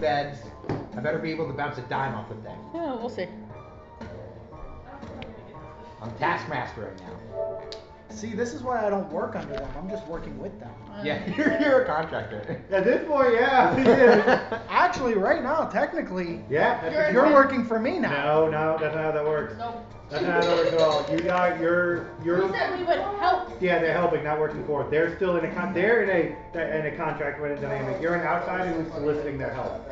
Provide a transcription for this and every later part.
beds. I better be able to bounce a dime off the thing. Yeah, we'll see. I'm Taskmaster right now. See, this is why I don't work under them. I'm just working with them. Yeah, you're a contractor. At this point, yeah. Actually, right now, technically, Yeah. you're working for me now. No, that's not how that works. Nope. That's not how that works at all. You're. We said we would help. Yeah, they're helping, not working for it. They're still in a contract with a dynamic. You're an outsider who's soliciting their help.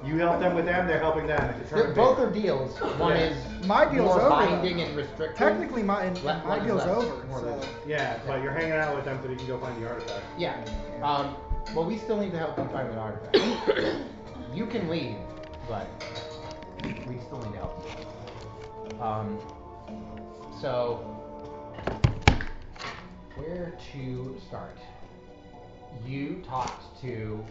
You help them with them, they're helping them. It's a term Both are deals. One is my deal's more over. binding and restricting. Technically, my deal's over. More So. loose. Yeah, but you're hanging out with them so you can go find the artifact. Yeah. Well, we still need to help you find the artifact. You can leave, but we still need to help you. So, where to start? You talked to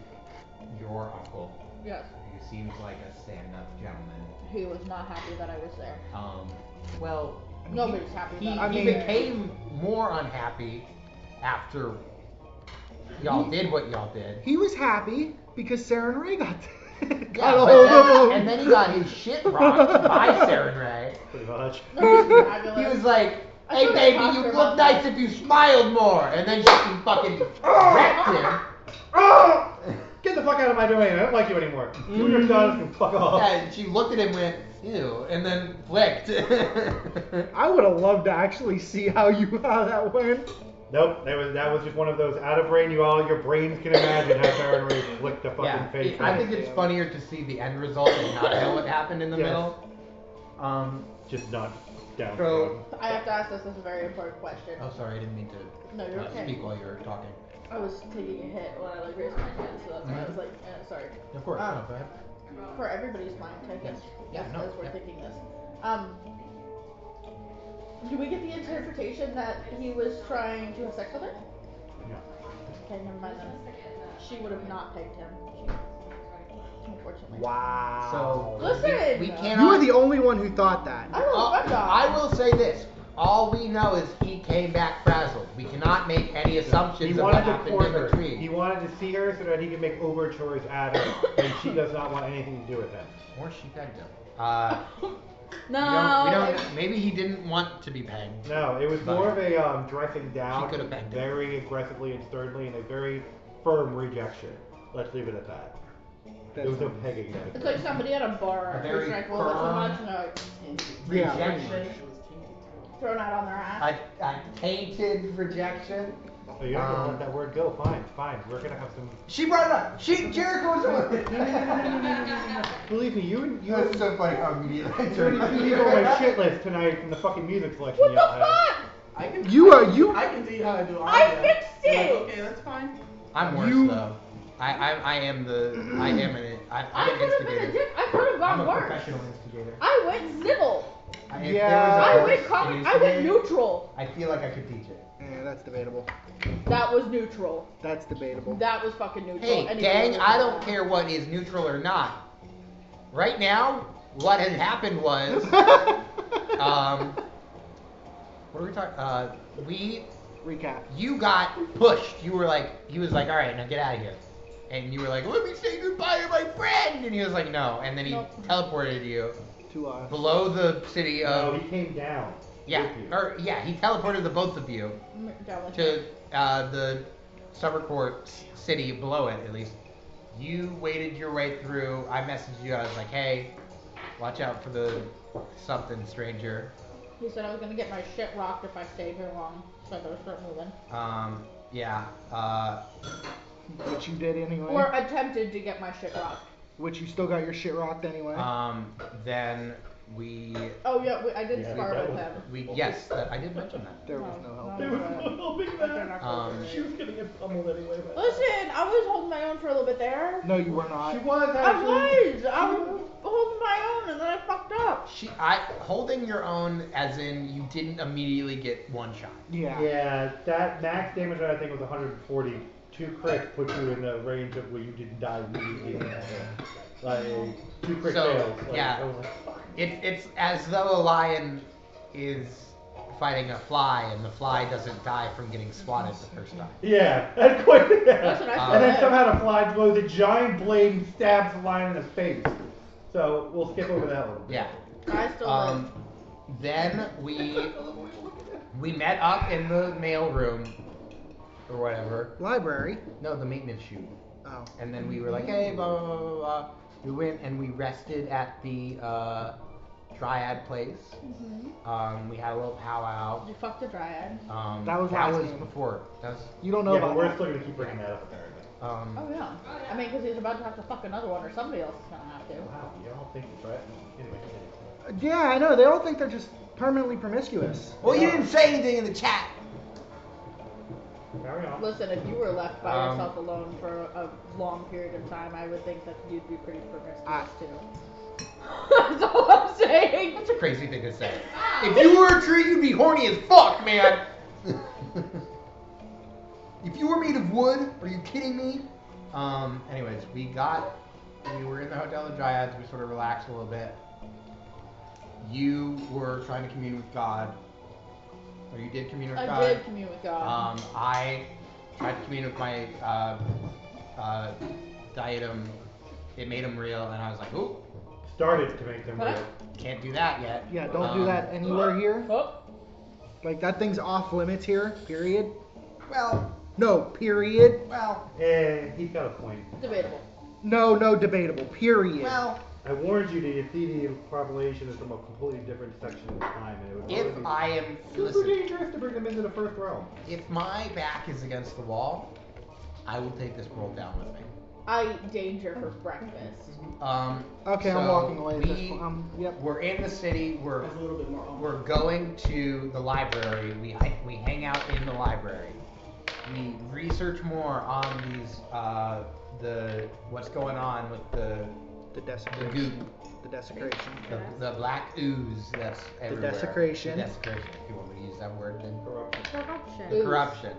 your uncle. Yes. Who seems like a stand-up gentleman. He was not happy that I was there. Well, Nobody's happy that he became more unhappy after y'all did what y'all did. He was happy because Sarah and Ray got Yeah, a hold of him. and then he got his shit rocked by Sarah and Ray. Pretty much. He was like, hey baby, you look nice if you smiled more. And then she fucking wrecked him. Get the fuck out of my domain. I don't like you anymore. You and your daughters can fuck off. Yeah, and she looked at him with, ew, and then flicked. I would have loved to actually see how that went. Nope, that was just one of those out of brain. Your brains can imagine how Sarah and Ray flicked the fucking face. I think it's funnier to see the end result and not know what happened in the middle. Just not down. So, I have to ask this as a very important question. oh, sorry, I didn't mean to No, you're okay. speak while you were talking. I was taking a hit when I raised my hand, so that's why I was like, sorry. Of course, no, go ahead. For everybody's mind, I guess. Yeah, no, as we're yeah. thinking this. Do we get the interpretation that he was trying to have sex with her? No. Okay, never mind then. She would have not pegged him. Unfortunately. Wow. So, Listen! we cannot. You were the only one who thought that. I don't know. I will say this. All we know is he came back frazzled. We cannot make any assumptions He of what wanted to happened court in her. between. He wanted to see her so that he could make overtures at her, and she does not want anything to do with him. Or she pegged him. No. We don't. Maybe he didn't want to be pegged. No, it was more of a dressing She down, could have pegged him. very aggressively and sternly, and a very firm rejection. Let's leave it at that. There was no pegging there. It's like somebody at a bar A who very drank a little bit too firm- much and they're like, Rejection. thrown out on their ass. A tainted rejection. So you're not gonna let that word go. Fine. We're gonna have some. She brought it up. Jericho's away. Believe me, you That's so funny how immediately. you need to go on my shit list tonight from the fucking music selection What the y'all had. fuck? I can tell you how to do I audio. fixed You're like, it! okay, that's fine. I'm worse though. I am an I could have been a instigator. dick. I could have I'm gone a worse. professional instigator. I went civil. If Yeah. there was a I course went in comic. I went instigating, neutral. I feel like I could teach it. Yeah, that's debatable. That was neutral. That's debatable. That was fucking neutral. Hey, Anybody gang, would I know. don't care what is neutral or not. Right now, what had happened was, what are we talking? Recap. You got pushed. He was like, all right, now get out of here. And you were like, let me say goodbye to my friend. And he was like, no. And then he teleported you To us. below the city No, of, he came down. yeah, with you. he teleported the both of you Down with to the summer court city below it, at least. You waded your way through. I messaged you. I was like, hey, watch out for the something stranger. He said I was gonna get my shit rocked if I stayed here long, so I better start moving. Yeah. Which you did anyway. Or attempted to get my shit rocked. Which you still got your shit rocked anyway. Then we Oh yeah, I did Yeah, spar that with was- him. yes, I did mention that. There was no help. There was no helping that. She She was gonna get pummeled anyway. But Listen, I was holding my own for a little bit there. No, you were not. she was I actually. was holding my own and then I fucked up. Holding your own, as in you didn't immediately get one shot. Yeah. Yeah, that max damage I think was 140. 2 crits put you in the range of where you didn't die immediately. Like 2 crit So, fails. Like, yeah. I was like, fuck. It's as though a lion is fighting a fly, and the fly doesn't die from getting swatted the first time. Yeah, that's quite. That's what I And then said. somehow the fly blows a giant blade and stabs the lion in the face. So we'll skip over that one. Yeah. I still live. Then we met up in the mail room or whatever. Library. No, the maintenance chute. Oh. And then we were like, hey, blah blah blah blah blah. We went and we rested at the Dryad place. We had a little powwow. Did you fuck the dryad? That was last game. before. That was. You don't know Yeah, about but we're that. still gonna keep bringing that up apparently. Oh yeah. I mean, because he's about to have to fuck another one, or somebody else is gonna have to. Wow, you all think it's right? Anyway, Yeah, I know. They all think they're just permanently promiscuous. Well, you didn't say anything in the chat. carry on. Listen, if you were left by yourself alone for a long period of time, I would think that you'd be pretty promiscuous too. That's all I'm saying. That's a crazy thing to say. If you were a tree, you'd be horny as fuck, man. If you were made of wood, are you kidding me? Anyways, we were in the Hotel of Dryads. We sort of relaxed a little bit. You were trying to commune with God. Or you did commune with God. I did commune with God. I tried to commune with my diadem. It made them real, and I was like, ooh, Started to make them What? real. can't do that yet. Yeah, don't do that anywhere here. Oh. Like, that thing's off limits here, period. Well, No, period. He's got a point. Debatable. No, debatable, period. well. I warned you that you see the population is from a completely different section of time, and it would If probably be I am, super listen, dangerous to bring them into the first realm. if my back is against the wall, I will take this world down with me. I eat danger for breakfast. Okay, I'm so walking away at this we- point. Yep. We're in the city. We're That's a little bit more. we're going to the library. We hang out in the library. We research more on these what's going on with the The goop, The desecration. the black ooze that's everywhere. desecration. The desecration. If you want me to use that word, then Corruption. Corruption. the corruption.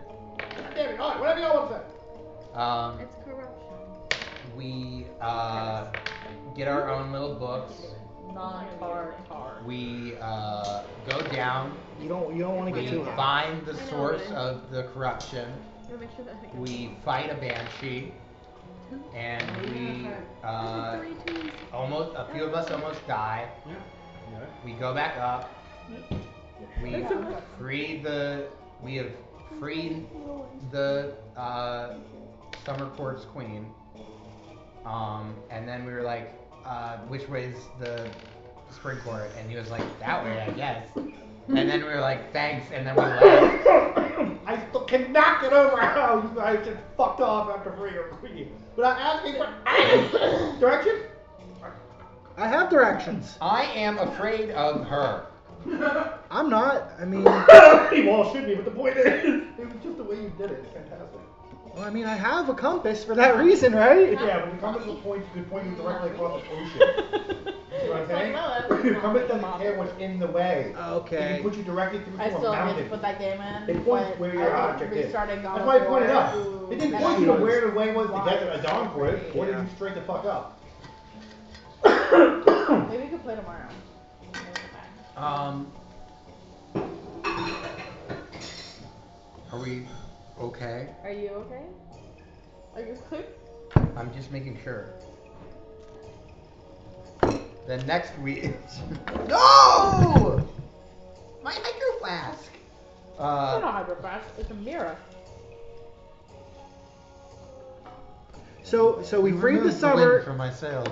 Damn it, alright, whatever y'all want to say. It's corruption. We get our own little books. Non-tar. We go down. You don't want to We get too high. find the I know, source but of the corruption. Gotta make sure that I can- We fight a banshee, and we a few of us almost die. Yeah. We go back up. We have freed the Summer Court's queen. And then we were like, which way's the Spring Court? And he was like, that way, I guess. And then we were like, thanks, and then we left. I still cannot get over how you guys just fucked off after freeing your queen without asking for direction. I have directions. I am afraid of her. I'm not. I mean, You all should be, but the point is, it was just the way you did it. It's fantastic. well, I mean, I have a compass for that reason, right? Yeah, when the compass will point, you could point you directly across the ocean. See what I'm saying? The compass doesn't care what's in the way. It Okay. can put you directly through I to a still need to mountain. put that game in. It points but where your I object think is. restarting God That's of why I pointed War, up. ooh, It didn't and point you to I- where the way was to Why? get a dawn for it. It pointed Yeah. you straight the fuck up. Maybe we could play tomorrow. Are we okay? Are you okay? Are you good? I'm just making sure. Then next week. No! My hydro flask. It's not a hydro flask. It's a mirror. So we freed the removed summer. wind from my sails.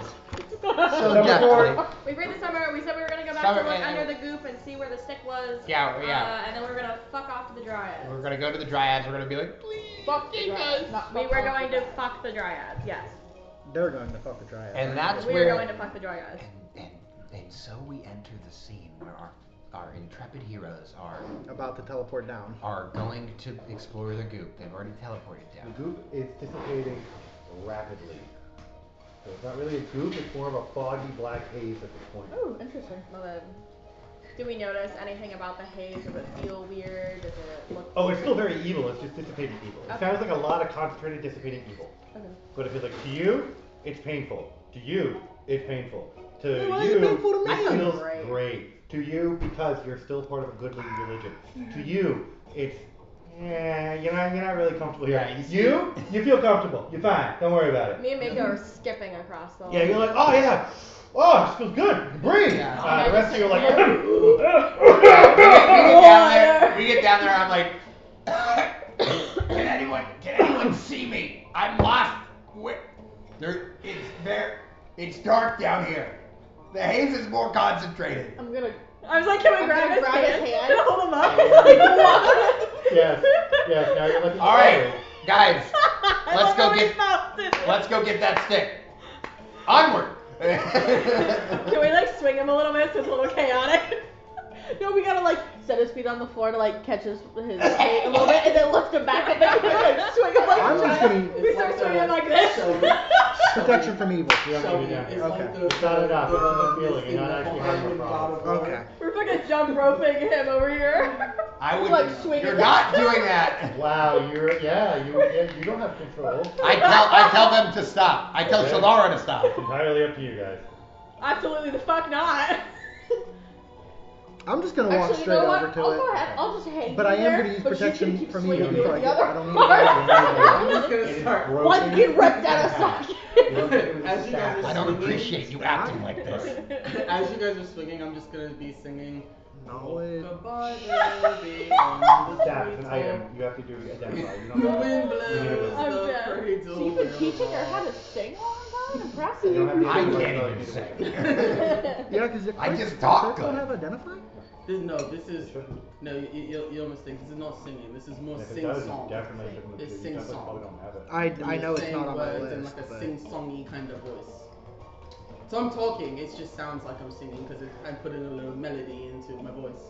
So Summer definitely. We freed the summer. We said we were gonna go back Summer- to look and- under the goop and see where the stick was. Yeah. And then we were gonna fuck off to the dryads. We're gonna go to the dryads. We're gonna be like, please. Fuck the dryads. We were going to fuck the dryads. Yes. They're going to fuck the dryad. And that's We were where. going to fuck the dryads. And so we enter the scene where our intrepid heroes are About to teleport down. going to explore the goop. They've already teleported The down. goop is dissipating rapidly. So it's not really a goop, it's more of a foggy black haze at this point. Oh, interesting. Well, then, do we notice anything about the haze? Does it feel weird? Does it look? Oh, it's still very evil, it's just dissipating evil. It Okay. sounds like a lot of concentrated dissipating evil. Okay. But it feels like to you, it's painful. To you, it's painful. To Why is you, it painful to me? it feels Great. great. To you, because you're still part of a goodly religion. To you, it's you're not really comfortable here. Yeah, you feel comfortable. You're fine. Don't worry about it. Me and Mako are skipping across the. Yeah, you're like, oh yeah, oh, this feels good. You can breathe. Yeah. The rest of you are like, we get down there. I'm like, can anyone see me? I'm lost. It's dark down here. The haze is more concentrated. I'm gonna. I was like, can we grab his hand? and hold him up. Like, what? yes, now you're looking. All right, guys, let's go get that stick. Onward. Can we like swing him a little bit so it's a little chaotic? No, we gotta like set his feet on the floor to like catch his feet a little bit and then lift him back up and like swing him like I'm just gonna we start swinging him like this. protection from evil. You don't need to do that. Okay. It's not enough. It's just a feeling. You're not actually having a problem. Okay. We're fucking jump roping him over here. I would. Like swinging You're him. not doing that. Wow, you don't have control. I tell them to stop. I tell Okay. Shalara to stop. It's entirely up to you guys. Absolutely the fuck not. I'm just gonna walk Actually, you straight know what? over to I'll it. go ahead. I'll just hang But you I am there, gonna use but you can protection keep from swinging evil me before with I the get. other I don't need part. I'm just It gonna is start. broken. Like get ripped out of As socket. As you guys are I don't swinging, appreciate you acting like this. As you guys are swinging, I'm just gonna be singing. Knowledge. Goodbye, baby. On the Staff is an treetop. item. You have to do identify. You The don't wind have I'm blows the dead. cradle. So you've been teaching her how to sing a long time? Impressive. You don't have the I ability can't to even do sing. it. Yeah, because the I clerks- just the talk clerks don't good. have identify. No, this is no. You're mistaken. This is not singing. This is more If it sing does, you song. definitely shouldn't It's have. sing You definitely song. probably don't have it. I know it's Saying not on my words in list. like a but- sing-songy kind of voice. So I'm talking. It just sounds like I'm singing because I'm putting a little melody into my voice.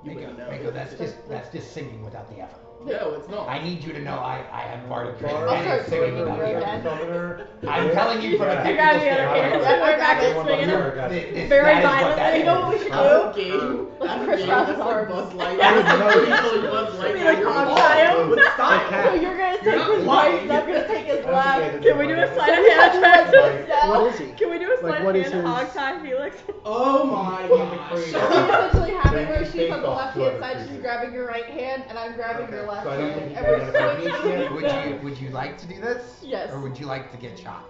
You wouldn't know. Mako, that's just singing without the effort. No, it's not. I need you to know I have bardic Bard, training I'll and start it's singing swinging without right the then. effort. I'm telling you from a Yeah. You technical got the other hand. standpoint. We're back Yeah, at swinging him. Very Very violently. violently. You know what we should That's do? a game. Let's That's a Chris game. Rock's That's like arms. Buzz Lightyear. Yeah. Totally Buzz Lightyear. Be like You're hostile. involved with style. Okay. So you're gonna take not his lying. right and I'm gonna take his I don't think left. he has Can we do a identify. sleight So of we hand have to like attraction? sell. What is he? Can we do a sleight what of is hand his- hog tie Felix? Oh my He's a gosh. creator. So we essentially have it where He's she's on the based off left two hand other side, she's creatures. grabbing your right hand, and I'm grabbing your left So I don't hand, think you and can we're identify swinging. yet. Would you like to do this? Yes. Or would you like to get shot?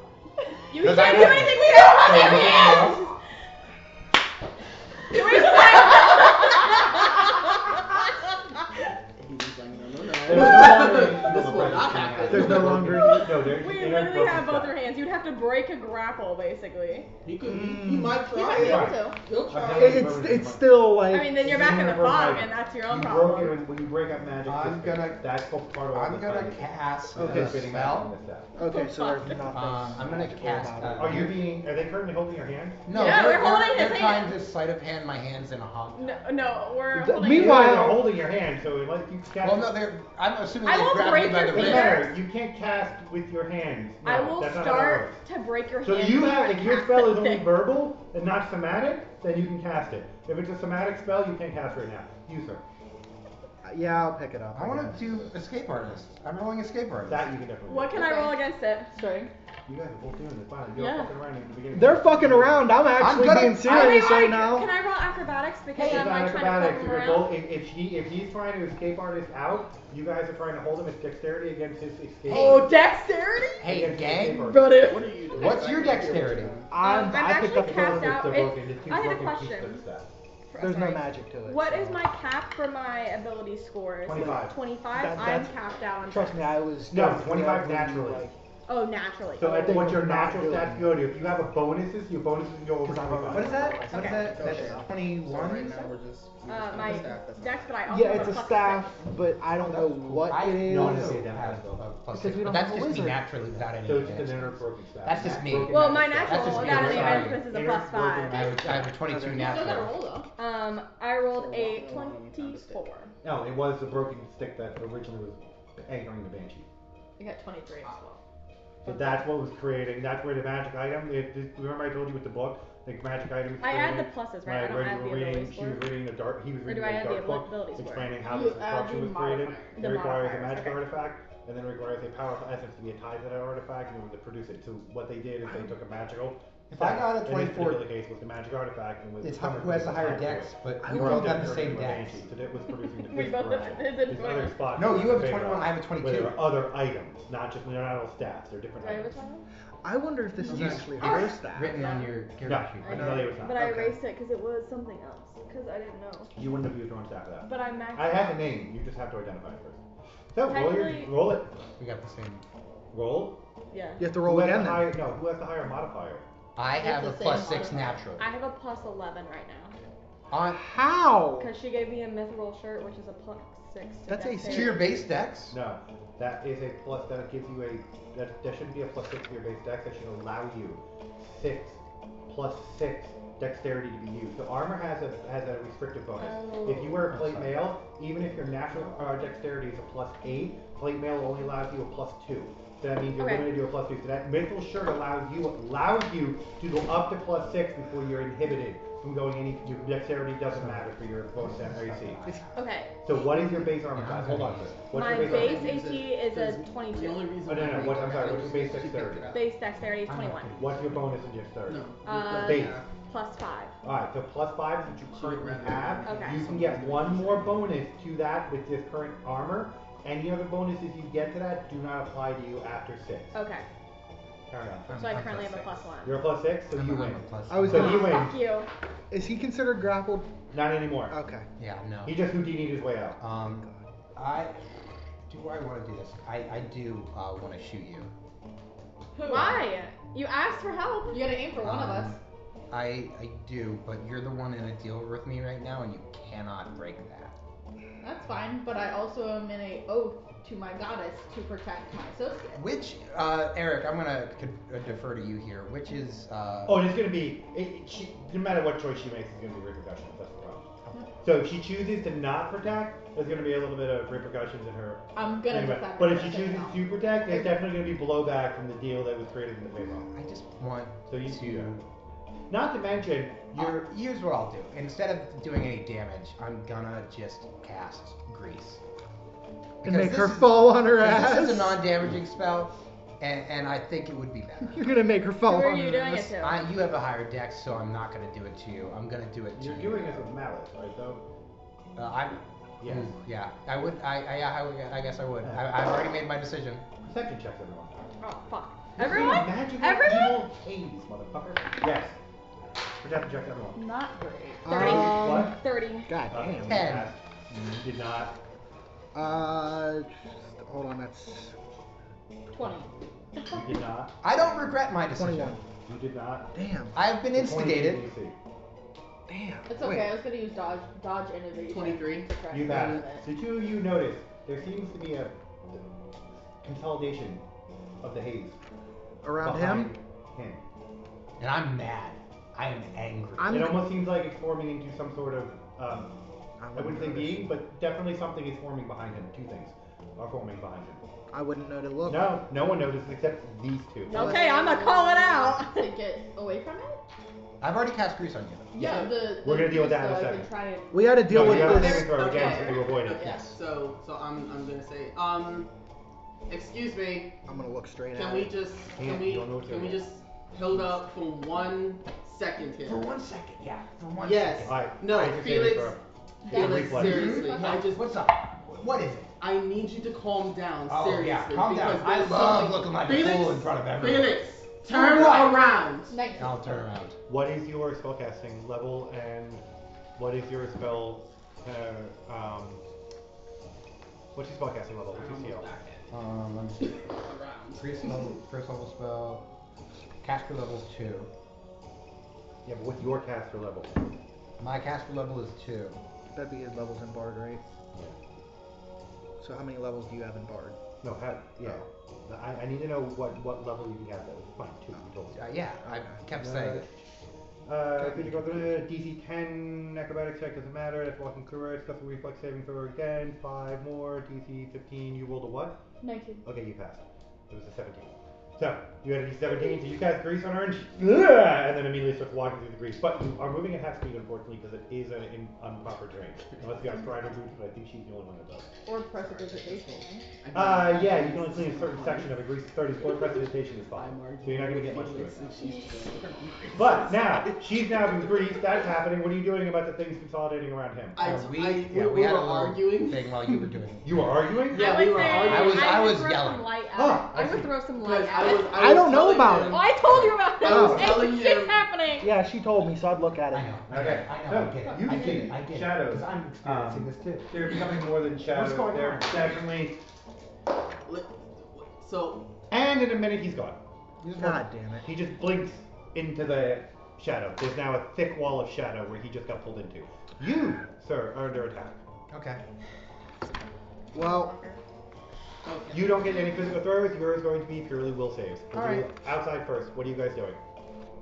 You 'Cause can't I do know- anything we have So fucking anything hands! else? Can we slide? He was like, no. This will not happen. There's no longer. No, there's We inner literally broken have both staff. our hands. You'd have to break a grapple, basically. He could. He might You might try be it. able to. He'll try Okay. it. It's still like. I mean, then you're back in the fog, and that's your own You broke problem. it when you break up magic. I'm gonna- That's part of I'm gonna cast Okay. a spell. Okay, so there's nothing. I'm gonna magical cast. about it. Are they currently holding your hand? No, Yeah, they're, we're holding they're his trying hand. to sleight of hand my hands in a hog. No, we're The- holding meanwhile- They're holding your hand, so like you cast. Well, no, I'm assuming I they won't grabbed break me by your the Doesn't wrist. fingers. matter. You can't cast with your hands. No, I will that's not how that start works. to break your So hand. you before have, I if your cast spell is the only thing. verbal and not somatic, then you can cast it. If it's a somatic spell, you can't cast right now. Use her. Yeah, I'll pick it up. I want guess. to do escape artist. I'm rolling escape artist. That you can definitely. What can I roll against it? Strength. You guys are both doing this. Fine. You're Yeah. fucking around in the beginning. They're fucking around. I'm actually gonna- being serious right now. Can I roll acrobatics because It's I'm not like trying acrobatics. to You're flip him both, around? if he's trying to escape artist out, you guys are trying to hold him. It's dexterity against his escape. Oh, dexterity? Hey, Against his escape gang, artist. But it. What are you doing? what's your dexterity? I'm I picked actually up the cast bonus. out. They're It's- broken. The two I have a broken pieces question. of the staff. There's no Sorry. magic to it. What so. is my cap for my ability scores? 25. 25? That- I'm that's- capped out on Trust me, I was. No, going 25 through naturally. like- Oh, naturally. So I think what your we're not natural doing stats it. go to. If you have a bonuses, your bonuses go over 'Cause I'm 25. What is that? What is Okay. that? That's Okay. 21? Right now we're just. My dex, but I also Yeah, have it's a plus staff, six. but I don't know what I it is. No, also no, no. have a plus Because six, we but don't that's have a just me wizard. naturally without any So it's just an advantage. inner broken staff. That's just me. Broken Well, magic my staff. natural That's just me, without any sorry. advantage is a Inner plus broken 5. I have a 22 Still gotta natural. roll though. I rolled a 24. No, it was the broken stick that originally was anchoring the banshee. I got 23 as well. So that's what was creating. That's where the magic item. Remember I told you with the book, the magic item. I add the pluses, right? I don't When add you the were reading, ability she was score. reading the dark. He was Or reading do I the add the dark book, ability score? explaining how You this add construction the was created. modifiers. It The requires a modifiers, magic okay. artifact, and then it requires a powerful essence to be tied to that artifact in order to produce it. So what they did is they took a magical, If I got a in this 24, particular case was the magic artifact and was it's summoned who has the with higher attack dex, force. but I we would both have have the same dex. So that was producing the We fifth both variety. have the There's 20. other spots. No, that you have a favor 21, us, I have a 22. But there are other items, not all stats. They're different Do I have a items. 20? I wonder if this is You- actually it's her stat. written on your No, character sheet. I can tell you it's not. But I Okay. erased it because it was something else. Because I didn't know. You wouldn't have used your own stat for that. But I maxed I have out. a name. You just have to identify it first. So Technically- roll it. We got the same. Roll. Yeah. You have to roll Who has again the then. higher, no, who has the higher modifier? I It's have the a same plus 6 modifier. natural. I have a plus 11 right now. On How? Because she gave me a mithril shirt, which is a plus 6. To That's a dexterity. to your base dex. No, that is a plus. That gives you a. That shouldn't be a plus 6 to your base dex. That should allow you 6 plus 6 dexterity to be used. So armor has a restrictive bonus. Oh. If you wear plate mail, even if your natural dexterity is a plus 8, plate mail only allows you a plus 2. So that means you're Okay. limited to a plus 2. So that mithril shirt allows you to go up to plus 6 before you're inhibited from going any. Your dexterity doesn't matter for your bonus AC. Okay. So what is your base armor class? Hold on. What's My your base armor? AC is a The 22. only reason Oh, no, no, why what- I I'm sorry, got what's your it base is she picked dexterity? it up. Base dexterity is I'm 21. What's your bonus in dexterity? No. Base. Plus 5. Alright, so plus 5 is what you currently have. Okay. You can get one more bonus to that with this current armor. Any other bonuses you get to that do not apply to you after 6. Okay. Carry on. So I I'm currently have plus a plus 6. 1. You're a plus 6, so I'm you a win. plus I was So gonna- you win. Fuck you. Is he considered grappled? Not anymore. Okay. Yeah, no. He just Houdini'd his way out. Do I want to do this? I do want to shoot you. Why? You asked for help. You gotta aim for one of us. I do, but you're the one in a deal with me right now, and you cannot break that. That's fine, but I also am in a oath to my goddess to protect my associate. Which, Eric, I'm gonna defer to you here. Which is, Oh, it's gonna be. No matter what choice she makes, it's gonna be repercussions. That's the problem. So if she chooses to not protect, there's gonna be a little bit of repercussions in her. I'm gonna Anyway, defend but her if she for saying chooses no. to protect, there's definitely going to be blowback from the deal that was created in the payroll. I just want So you to. Not to mention, you're. Here's what I'll do. Instead of doing any damage, I'm gonna just cast Grease. And Because make her this is- fall on her because ass. This is a non-damaging spell, and I think it would be better. You're gonna make her fall Who are on you her doing ass. it to? You have a higher dex, so I'm not gonna do it to you. I'm gonna do it to You're you. doing this with malice, right? Though. I'm. Yes. Ooh, yeah. I would. I guess I would. I've already made my decision. Perception checks, everyone. Oh, fuck. You're Everyone? creating magical Everyone? evil haze, motherfucker. Yes. Perception checks, everyone. Not great. 30. What? 30. God damn. You 10. passed. You did not. Hold on, that's 20. You did not. I don't regret my decision. 21. You did not. Damn. I've been 20 instigated. DC. Damn. It's okay, Wait. I was gonna use dodge innovation. 23. to try You and passed. get rid of The two of you notice there seems to be a consolidation of the haze Around behind him? him. And I'm mad. I am angry. I'm- It almost seems like it's forming into some sort of, I wouldn't say notice. being, but definitely something is forming behind him. Two things are forming behind him. I wouldn't know to look. No, no one notices except these two. Okay, I'm gonna call it out. To get away from it? I've already cast Grease on you. Yeah, We're gonna deal with that in a so I second. can try and We gotta deal No, with you have a this. saving throw again, Okay. so you avoid it. Yes. So I'm gonna say, excuse me, I'm gonna look straight can at we it. just, Yeah, can we, you don't know what can we you're just hold up for 1 second here? For 1 second, yeah. For 1 Yes. second. Alright, No, make your saving Felix. throw. Felix, reflex. seriously, Okay. I just, What's up? What is it? I need you to calm down, Oh, seriously. yeah, calm down. because I there's love something- looking like a Felix, fool in front of everyone. Felix, turn what? around. 19. I'll turn around. What is your spellcasting level and what is your spell? What's your spellcasting level? What's your CL? Let me see. Around. First level spell. Caster level 2. Yeah, but what's your caster level? My caster level is 2. That'd be his levels in Bard, right? So how many levels do you have in Bard? No, yeah. I need to know what level you can get though. Fine, 2, you told me. Yeah, I kept saying it. Could you go through the DC 10 acrobatics check? Doesn't matter. That's walking through it. Special reflex saving throw again. 5 more. DC 15. You rolled a what? 19. Okay, you passed. It was a 17. So, you had a D17, so you cast grease on her, and then immediately starts walking through the grease. But you are moving at half speed, unfortunately, because it is in improper terrain. Unless you got Strider boots, but I think she's the only one that does. Or precipitation. Yeah, you can only clean a certain section of a grease 30, or precipitation is fine. So you're not going to get much to it. But now, she's now been greased, that's happening. What are you doing about the things consolidating around him? We we had were a little arguing. thing while you were doing it. You were arguing? Yeah, I would we were say arguing. I was throw yelling. some light at Oh, it. I I would see. throw some light Because at it. I don't know about him- it. Oh, I told you about that. I was Hey, telling shit's him- happening. Yeah, she told me, so I'd look at it. I know. Okay. I So, know. I get it. you I get see it. I get it. shadows. 'Cause I'm experiencing this too. They're becoming more than shadows. What's going They're on? definitely. So, And in a minute, he's gone. God damn it. He just blinks into the shadow. There's now a thick wall of shadow where he just got pulled into. You, sir, are under attack. Okay. Well, You don't get any physical throws. Yours is going to be purely will saves. We'll do Alright. outside first. What are you guys doing?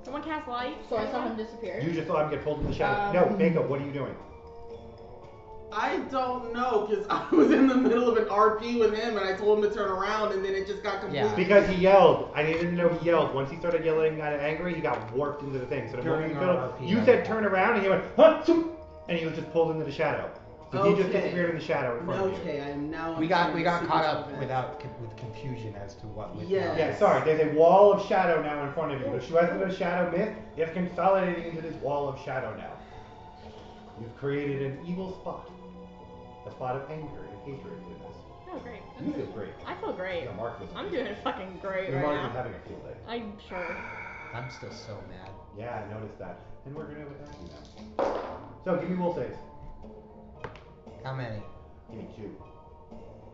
Someone cast light. So I saw him disappear. You just saw him get pulled into the shadow. No, Mako, what are you doing? I don't know, because I was in the middle of an RP with him, and I told him to turn around, and then it just got completely... Yeah. Because he yelled. I needed to know he yelled. Once he started yelling kind of angry, he got warped into the thing. So the moment During you our feel, RP, you said turn around, and he went, huh, zoom, and he was just pulled into the shadow. So he just Okay. disappeared in the shadow in front of you. Okay, I am now... We got understanding caught the up sequence with confusion as to what was Yes. Yeah, sorry, there's a wall of shadow now in front of you. The rest of the shadow myth is consolidating into this wall of shadow now. You've created an evil spot. A spot of anger and hatred in this. Oh, great. You feel great. I feel great. Yeah, Mark was I'm doing fucking great Your right Mark is now. having a field day. I'm sure. I'm still so mad. Yeah, I noticed that. And we're gonna attack you now. So give me will saves. How many? Give me 2.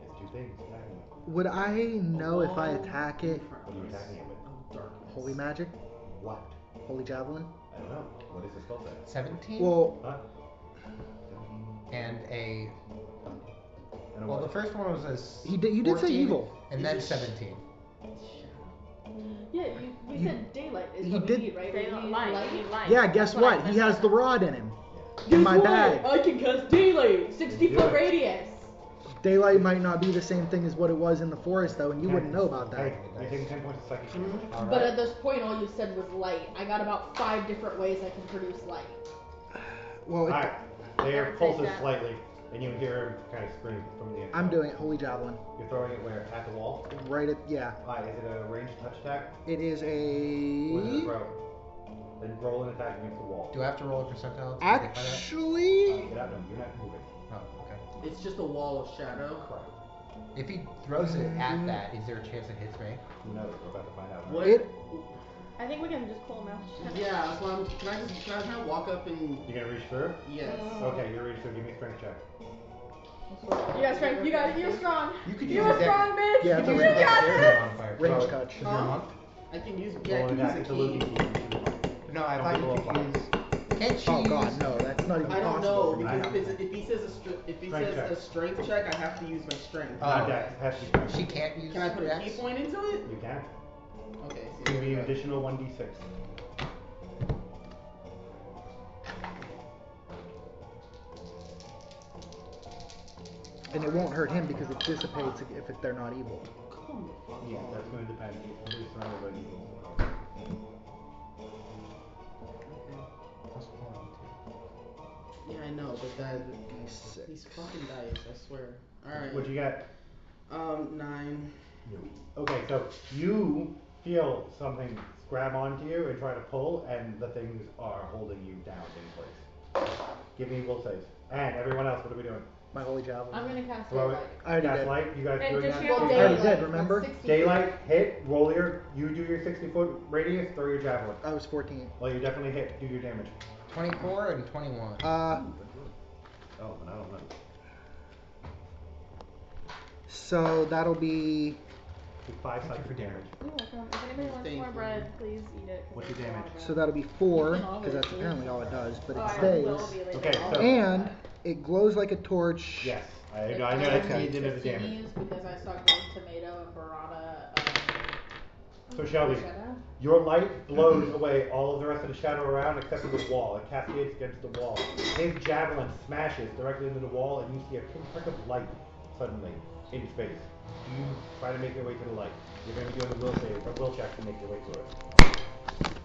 It's 2 things attacking you. would I know if I attack it What are you attacking it with? of darkness. holy magic? What? Holy javelin? I don't know. What is the spell set? 17? Well, Huh? and a. And a Well, the what? first one was a. you did say 14, evil. And then 17. Yeah, we said daylight is he what did- we need, right? Daylight. We need Light. We need light. Yeah, guess That's what? I He has the rod in him. Guess In my what? bag. I can cast daylight, 60 Do foot it. radius. Daylight might not be the same thing as what it was in the forest, though, and you Okay. wouldn't know about that. Hey, you're taking 10 points of psychic damage. All But right. at this point, all you said was light. I got about 5 different ways I can produce light. Well, it, Alright. Their Take pulses that. slightly, and you hear him kind of scream from the inside. I'm doing it. Holy javelin. You're throwing it where? At the wall? Right at, yeah. Alright, is it a ranged touch attack? It is Or is it a a. throw? Then roll an attack against the wall. Do I have to roll a percentile? to identify that? Actually. Get out, no, you're not moving. Oh, okay. It's just a wall of shadow. Correct. If he throws it at that, is there a chance it hits me? Who knows? We're about to find out. What? It. I think we can just pull him out. Yeah, that's why I'm... Can I just kind of walk up and... You're gonna reach through? Yes. Okay, you're reach through. Give me a strength check. You got strength. You got it. You're strong. You could You're use a strong, bitch. Yeah, You it's could a use a range. dexterity modifier. Range So- touch. Is there a monk? I can use... Roll Yeah, I an can attack. use It's a a key. loop. No, I Don't thought take a you roll could use. Can't she Oh use? god, no, that's not even I don't possible. know, for me. because if he says Strength check. a strength check, I have to use my strength. Not dex. Has to be strength. She can't use. Can I put a dex? key point into it? You can. Okay, Give me an additional 1d6. And it won't hurt him because it dissipates if they're not evil. Yeah, that's going to depend. He's surrounded by evil. Plus 1, Yeah, I know, but that... D6. These fucking dice, I swear. Alright. What'd you get? 9. Okay, so you feel something grab onto you and try to pull, and the things are holding you down in place. Give me will saves. And everyone else, what are we doing? My holy javelin. I'm gonna cast Throw it. daylight. I already did. Gaslight, you guys Hey, doing does that? she have Well, a- I already daylight, did, remember? that's 60 Daylight, hit, roll your, you do your 60-foot radius, throw your javelin. I was 14. Well, you definitely hit, do your damage. 24 and 21. Oh, but I don't know. So that'll be. Do 5 Thank you psychic for damage. You're welcome. If anybody wants Thank more you. bread, please eat it. 'cause What's there's your a lot damage? of So bread. that'll be 4, because that's apparently all it does, but Oh, it I stays. will be later. Okay, so- And it glows like a torch. Yes, I The know that color feeds into the is damage. Tiffany's because I saw green tomato and burrata. So Shelby, Bruschetta. your light blows away all of the rest of the shadow around except for the wall. It cascades against the wall. His javelin smashes directly into the wall, and you see a pinprick of light suddenly in space. You try to make your way to the light. You're going to be doing a will save, a will check to make your way through it.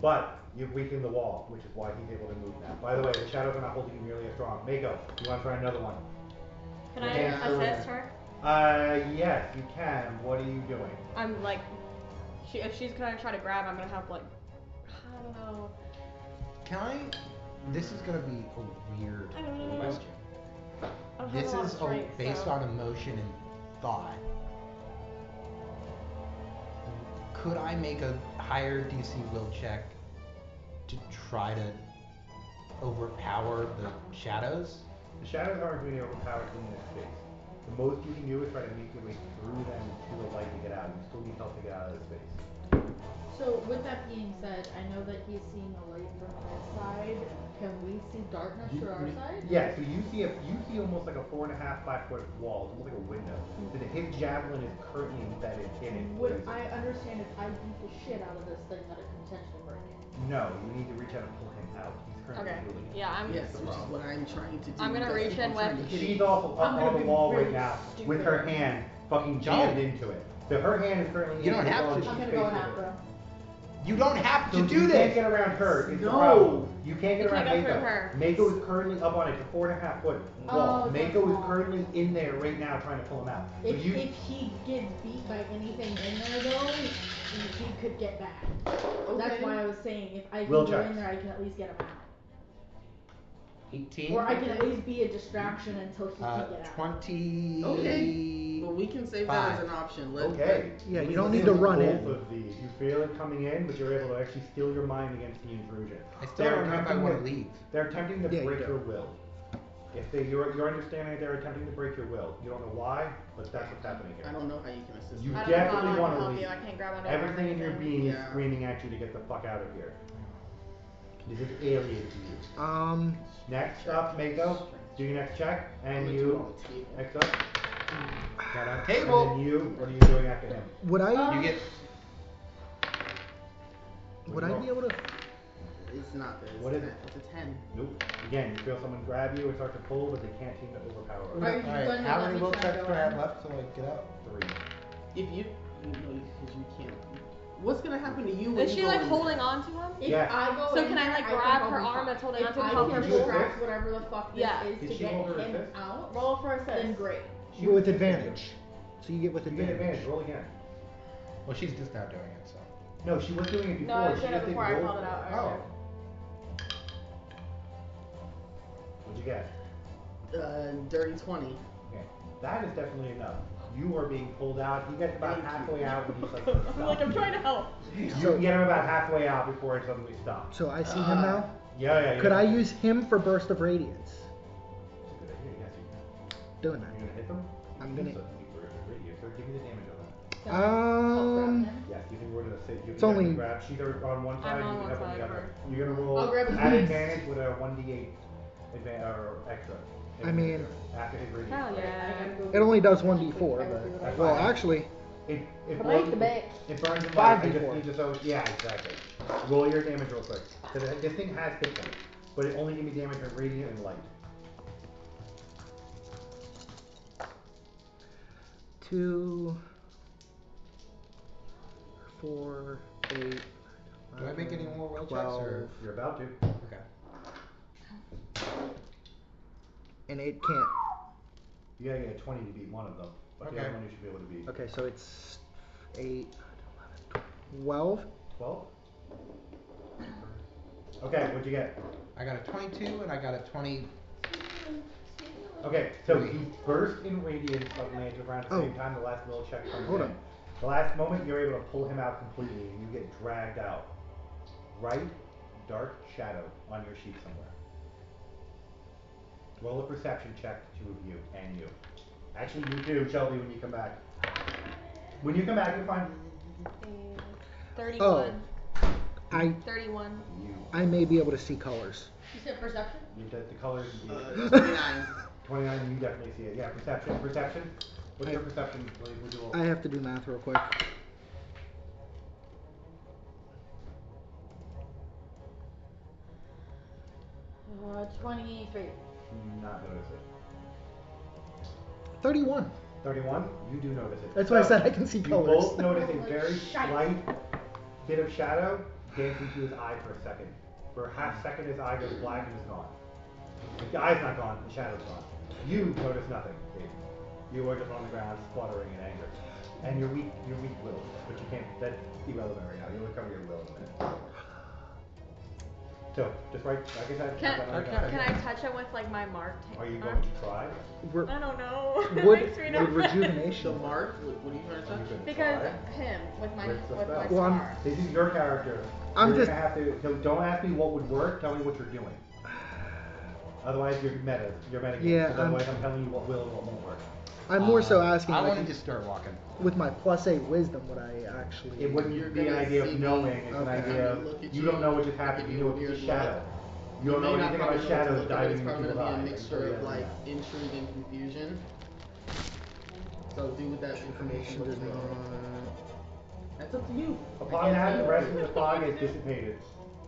But you've weakened the wall, which is why he's able to move now. By the way, the shadows are not holding you nearly as strong. Mako, you want to try another one? Can You I can't throw assist it. her? Yes, you can. What are you doing? I'm like, if she's gonna try to grab, I'm gonna have like, I don't know. Can I? This is gonna be a weird I don't know. question. I don't have This a lot is of strength, based so. on emotion and thought. Could I make a higher DC will check to try to overpower the shadows? The shadows aren't really overpowered in this space. The most you can do is try to make your way through them to the light to get out. You still need help to get out of this space. So with that being said, I know that he's seeing a light from his side. Can we see darkness through our side? Yeah, so you see almost like a 4.5, 5 foot wall. It's almost like a window. So his javelin is currently embedded in it. Would I understand if I beat the shit out of this thing that it can potentially break it? No, you need to reach out and pull him out. He's currently Okay. healing. Yeah, I'm. Yes, which is what I'm trying to do. I'm gonna That's reach what in I'm trying with- to hit She's it. off I'm on gonna the be wall really right now stupid. with her hand fucking jammed into it. So her hand is currently You in don't the have wall to. and I'm she's gonna go facing after it. him. You don't have to So do you this. can't get around her. It's the No. problem. You can't get You around can't go Mako. through her. Mako is currently up on it. It's a 4.5 foot wall. Oh, Mako is that's currently in there right now trying to pull him out. So If you, he gets beat by anything in there though, he could get back. That's Okay. why I was saying if I can Will go check. in there, I can at least get him out. 18. Or I can at least be a distraction until he can get out. 20. Okay. Well, we can save that as an option. okay. Yeah, you We don't can need to do run both in. of these. You feel it coming in, but you're able to actually steal your mind against the intrusion. I still don't know if I attempting want to- to leave. They're attempting to Yeah, you break do. your will. If you're understanding that they're attempting to break your will. You don't know why, but that's what's happening here. I don't know how you can assist You me. I don't know definitely how I want can to help leave. you. I can't grab onto Everything in your being is Yeah. screaming at you to get the fuck out of here. This is alien to you. Next up, Mako. Do your next check, and I'll you. let on the table. Next up, Got a and table. then you. What are you doing after him? Would I? You get. Would I be able to? It's not this. What is it? It's a 10. Nope. Again, you feel someone grab you and start to pull, but they can't seem to overpower you. Are you Alright, gonna how let many me will try checks to do go I have in? left till I get out? 3. If you know, because you can't. What's gonna happen to you when Is you she go like in holding there? on to him? If Yeah. I go So in can I there, like can grab help her him arm fight. that's holding If onto him I and help can her you pull? distract whatever the fuck this Yeah. is Did to she get roll her him assist? out, Roll for assist. then great. With advantage. So you get with You get advantage. advantage. Roll again. Well, she's just now doing it, so. No, she was doing it before. No, I she did it just before I didn't roll called it for out Oh. earlier. What'd you get? Dirty 20. Okay. That is definitely enough. You are being pulled out. He gets about Thank you. halfway out and he's like, I'm like, I'm trying to help. You So- get him about halfway out before it suddenly stops. So I see him now. Yeah. Could I use him for burst of radiance? Good idea. Yes, you can. Doing You're gonna hit them? I'm gonna- Give me the damage on them. Can I help grab Um, him? Yes, you can roll to the save. You It's can only- grab. She's on one side. I'm on you one can have on side the of other. her. You're gonna roll I'll grab his at base. advantage with a 1d8 or extra. I mean- after his radius. Hell I yeah. gotta go it only does do 1d4, I gotta do but what I well, want. actually, It Break burns- the back. It burns him 5d4. I just need to so yeah, exactly. Roll your damage real quick. So this thing has hit points, but it only give me damage at radiant and light. 2, 4, 8. Do I make any more will checks or? You're about to. Okay. And it can't. You gotta get a 20 to beat one of them, but the Okay. other one you should be able to beat. Okay, so it's 8, 12. 12? Okay, what'd you get? I got a 22 and I got a 20. Okay, so you burst in radiance of magic around at the same Oh. time the last little check comes Hold in. on. The last moment you're able to pull him out completely and you get dragged out. Right dark shadow on your sheet somewhere. Roll a perception check, the two of you and you. Actually you too, Shelby, when you come back. When you come back you'll find 31. I 31. I may be able to see colors. You said perception? the colors. 29. 29, you definitely see it. Yeah, perception. Perception. What's your perception? Would you roll? I have to do math real quick. Uh, 23. Not notice it. 31. 31, you do notice it. That's why I said I can see You colors. both notice a very slight bit of shadow dance into his eye for a second. For a half second, his eye goes black and is gone. The eye's not gone, the shadow's gone. You notice nothing, Dave. You are just on the ground, spluttering in anger. And you're weak-willed, but you can't, that's irrelevant right now. You'll recover your will in a minute. So, just right, like I said, Can I touch him with like my marked Are you arm? going to try? I don't know. It Would makes me would nervous. rejuvenation? The mark? What are you trying to Are you touch? going to Because try? him with my With the with my spell. Well, scar. This is your character. I'm You're just- gonna have to, don't ask me what would work, tell me what you're doing. Otherwise you're meta. You're meta. Yeah, Otherwise I'm telling you what will and what won't work. I'm more so asking. I like, wanted to start walking. with my +8 wisdom, would I actually? It wouldn't You're be an gonna idea see of me knowing, it's an okay. idea of, Look at you you, don't know what just give happened, you you know a it's weird a shadow. look. You don't know may not anything probably about know what to shadows look at, diving it's into probably people's gonna eyes. be a mixture Until of you like have intrigue and confusion. So do with that information what you will. That's up to you. Upon that, the rest of the fog is dissipated.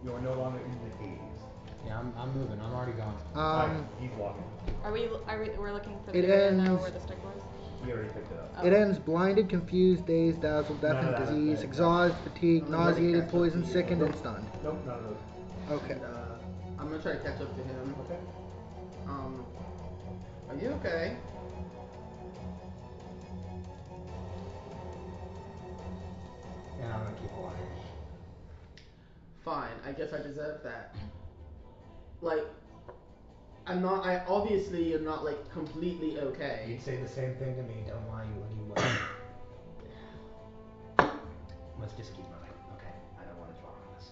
You are no longer in the haze. Yeah, I'm moving. I'm already going. Alright, he's walking. We're looking for It the area now ends- where the stick was? He already picked it up. It ends blinded, confused, dazed, dazzled, None of deafened, that, diseased, okay. exhausted, fatigued, I'm gonna nauseated, catch up poisoned, to you. sickened, and stunned. Nope, none of those. Okay. And, I'm gonna try to catch up to him. Okay. Are you okay? And I'm gonna keep walking. Fine, I guess I deserve that. Like, I obviously am not like completely okay. You'd say the same thing to me. Don't lie, you would. Let's just keep moving. Okay. I don't want to dwell on this.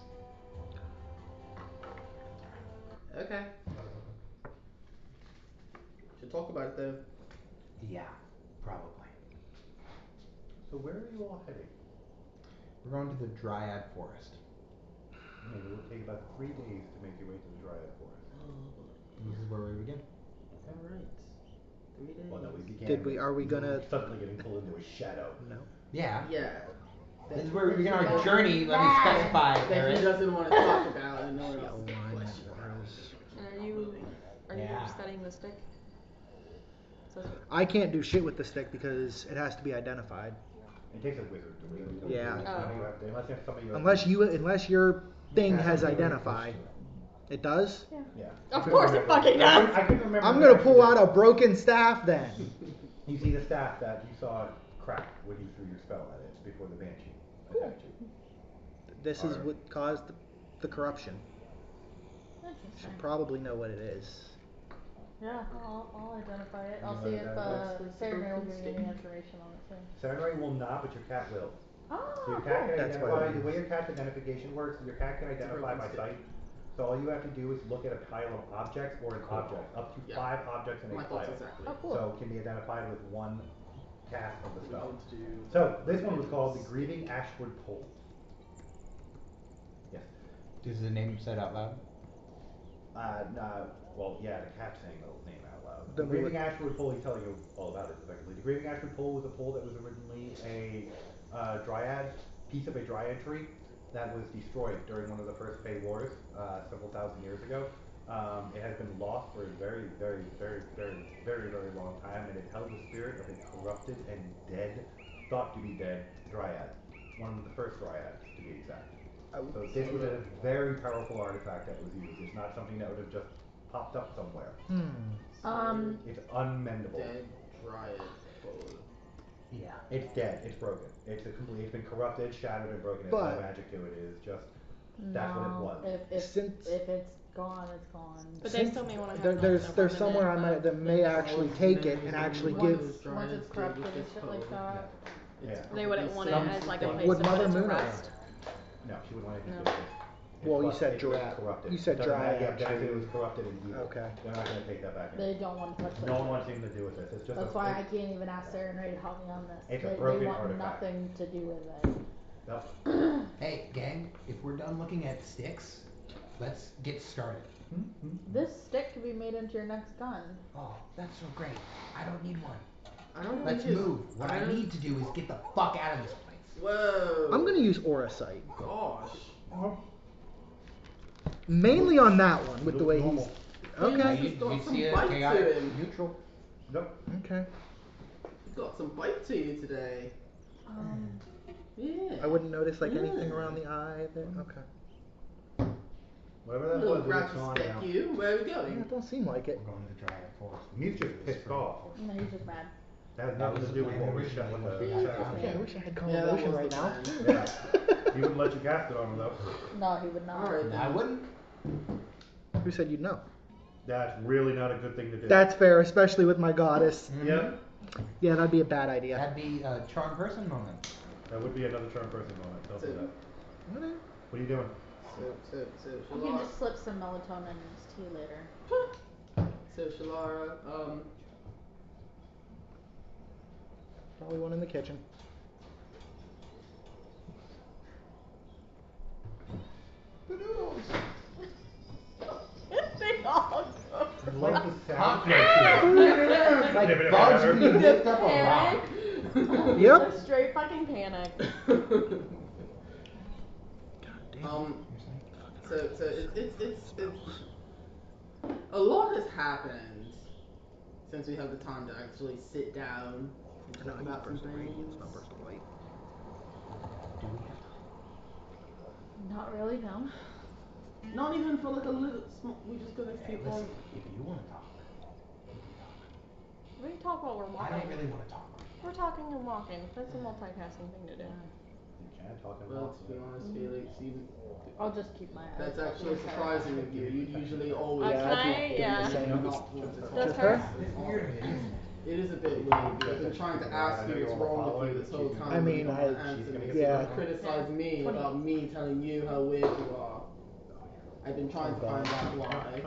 Okay. Should talk about it though. Yeah, probably. So where are you all heading? We're going to the Dryad Forest. It will take about 3 days to make your way to the Dryad Forest. This is where we begin. Alright. 3 days. Well, no, we began. Are we gonna? Suddenly getting pulled into a shadow. No. Yeah. Yeah. This is where we begin our journey. Let me specify, That he Eric. doesn't want to talk about and no one else is Alignment question. arrows. And are you Yeah. studying the stick? So I can't do shit with the stick because it has to be identified. It takes a wizard to do it. Yeah. Unless you have somebody who Unless your thing Yeah, has something very identify. close It does? Yeah. Of course it fucking does. I couldn't remember. I'm the gonna rest pull of out it. a broken staff then. You see the staff that you saw crack when you threw your spell at it before the banshee attacked you. This is Alright. what caused the corruption. Interesting. Should probably know what it is. Yeah, I'll identify it. You I'll know see what if that is? Sarah will give me any information on it too. Samurai will not, but your cat will. Oh, So your cat can That's why identify, we the use- way your cat's identification works is your cat can identify by sight. So all you have to do is look at a pile of objects or an object, up to Yeah. 5 objects in a My thoughts pile. exactly. Oh, cool. So it can be identified with one cast of the We're spell. going to do. So this one was called the Grieving Ashward Pole. Yes. Is the name said out loud? Well, yeah, the cat's saying the name out loud. The Then we Grieving would- Ashward Pole, he's telling you all about it effectively. The Grieving Ashward Pole was a pole that was originally a dryad, piece of a dryad tree that was destroyed during one of the first Fey Wars several thousand years ago. It has been lost for a very, very, very, very, very, very long time, and it held the spirit of a corrupted and dead, thought to be dead, dryad. One of the first dryads, to be exact. So this was a very powerful artifact that was used. It's not something that would have just popped up somewhere. It's unmendable. Dead dryad pole. Yeah. It's dead. It's broken. It's been corrupted, shattered, and broken. It's But- no magic to it. It is just that's what it No, was. if it's gone, it's gone. But they still may want to There- have there's like, there's an somewhere I ornament might that of- may actually take it and actually give. Once it's corrupted and shit like that. Yeah. They wouldn't want it as like a Would place to Mother put it to Moon rest. No, she wouldn't want anything No. to do with it. Well, you It's said it was dryad. corrupted. You said Doesn't matter. dryad Yeah, then I said tree. it was corrupted and evil. Okay. They're not going to take that back. They don't want to touch that. No one shit. wants anything to do with this. It's just That's a, why I can't even ask Sarah and Ray to help me on this. It's a They broken want artifact. nothing to do with it. No. Hey, gang, if we're done looking at sticks, let's get started. This stick could be made into your next gun. Oh, that's so great. I don't need one. I don't Let's think it's- move. What I don't- need to do is get the fuck out of this place. Whoa. I'm gonna use Aura Sight. Gosh. Mainly on that one with the way Normal. he's. Yeah, Okay. you- You Some see a bite to chaotic him. neutral? Nope. Okay. got some bite to you today. Yeah. I wouldn't notice like Yeah. anything around the eye there. Okay. Whatever that Little was, rat it's gone speck now. you. Where are we Yeah, going? it don't seem like it. We're going to the Dryad Forest. Me's just pissed off. No, he's just mad. That has That nothing was to the do with plan what we originally shot with once the we got shadow. down Yeah, I wish I had calm Yeah, that emotion was right the now. plan. Yeah. You wouldn't let you cast it on him though. No, he would not. Alright I then. wouldn't. Who said you'd know? That's really not a good thing to do. That's fair, especially with my goddess. Yep. Yeah, that'd be a bad idea. That'd be a charm person moment. That would be another charm person moment. Don't do that. Whatever. What are you doing? So, You can just slip some melatonin in his tea later. So Shalara, Probably one in the kitchen. They all go. I love the sound. Like bugs when you lift up a rock. Panic. Yep. Straight fucking panic. so it's a lot has happened since we have the time to actually sit down and talk about some things. Not really, no. Not even for like a little small. We're just gonna keep on. Listen, if you want to talk, we can talk. We can talk while we're I walking. don't really want to talk. We're talking and walking. That's a multitasking thing to do. You can't talk and Well, walk. to be honest, Felix, I'll just keep my eyes. that's actually surprising with you. You usually always Yeah, Can I? Yeah. not want to talk. Does Just her? her? It's weird, isn't it? It is a bit weird. I've been trying to ask you what's wrong with you this whole time. I mean, you don't I- answer me. yeah. You criticize me about me telling you how weird you are. I've been trying to find out why.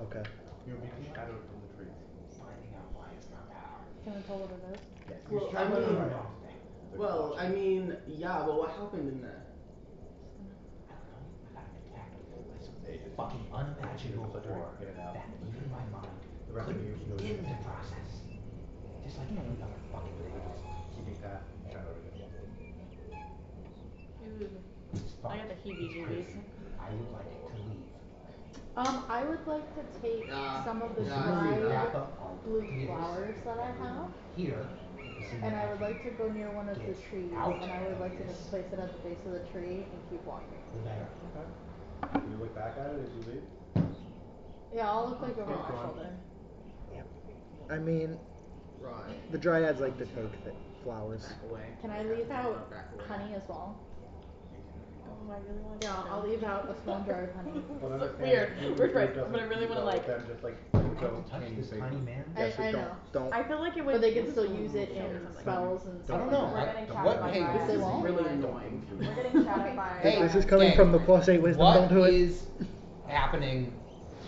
Okay. You're being shadowed from the trees. Finding out why is not that hard. Can I tell what it is? Yes. Well, I mean, yeah, but what happened in there? I don't know. I got attacked by some fucking unimaginable horror that even my mind The rest of couldn't you begin to process. Just like any other fucking thing. Keeping path, shadowed again. It's I got the heebie-jeebies. I would like to leave. I would like to take Yeah. some of the Yeah, I dried see that. Wrap up blue this flowers that I have, here. and I would like to go near one of the Get trees, out and I would like to of just place it at the base of the tree and keep walking. The better. Okay. Can you look back at it as you leave? Yeah, I'll look like over Okay, my go on. shoulder. I mean, Right. the dryads like to take the flowers. Back away. Can I leave out Back away. honey as well? Oh, I really want to. Yeah, I'll leave out a small jar of honey. Well, It's understand weird. you We're right, doesn't but I really wanna, go with like- them, just like I go don't touch can you this say tiny them? man. Yeah, so I know. don't. I feel like it would. But they can still use it in Something. spells and I stuff don't like know. that. We're getting shadowed What? by Hey, dryads. They won't? Really annoying. We're getting shadowed by. Hey, This is coming gang, from the plus 8 wisdom. What Don't do it. is happening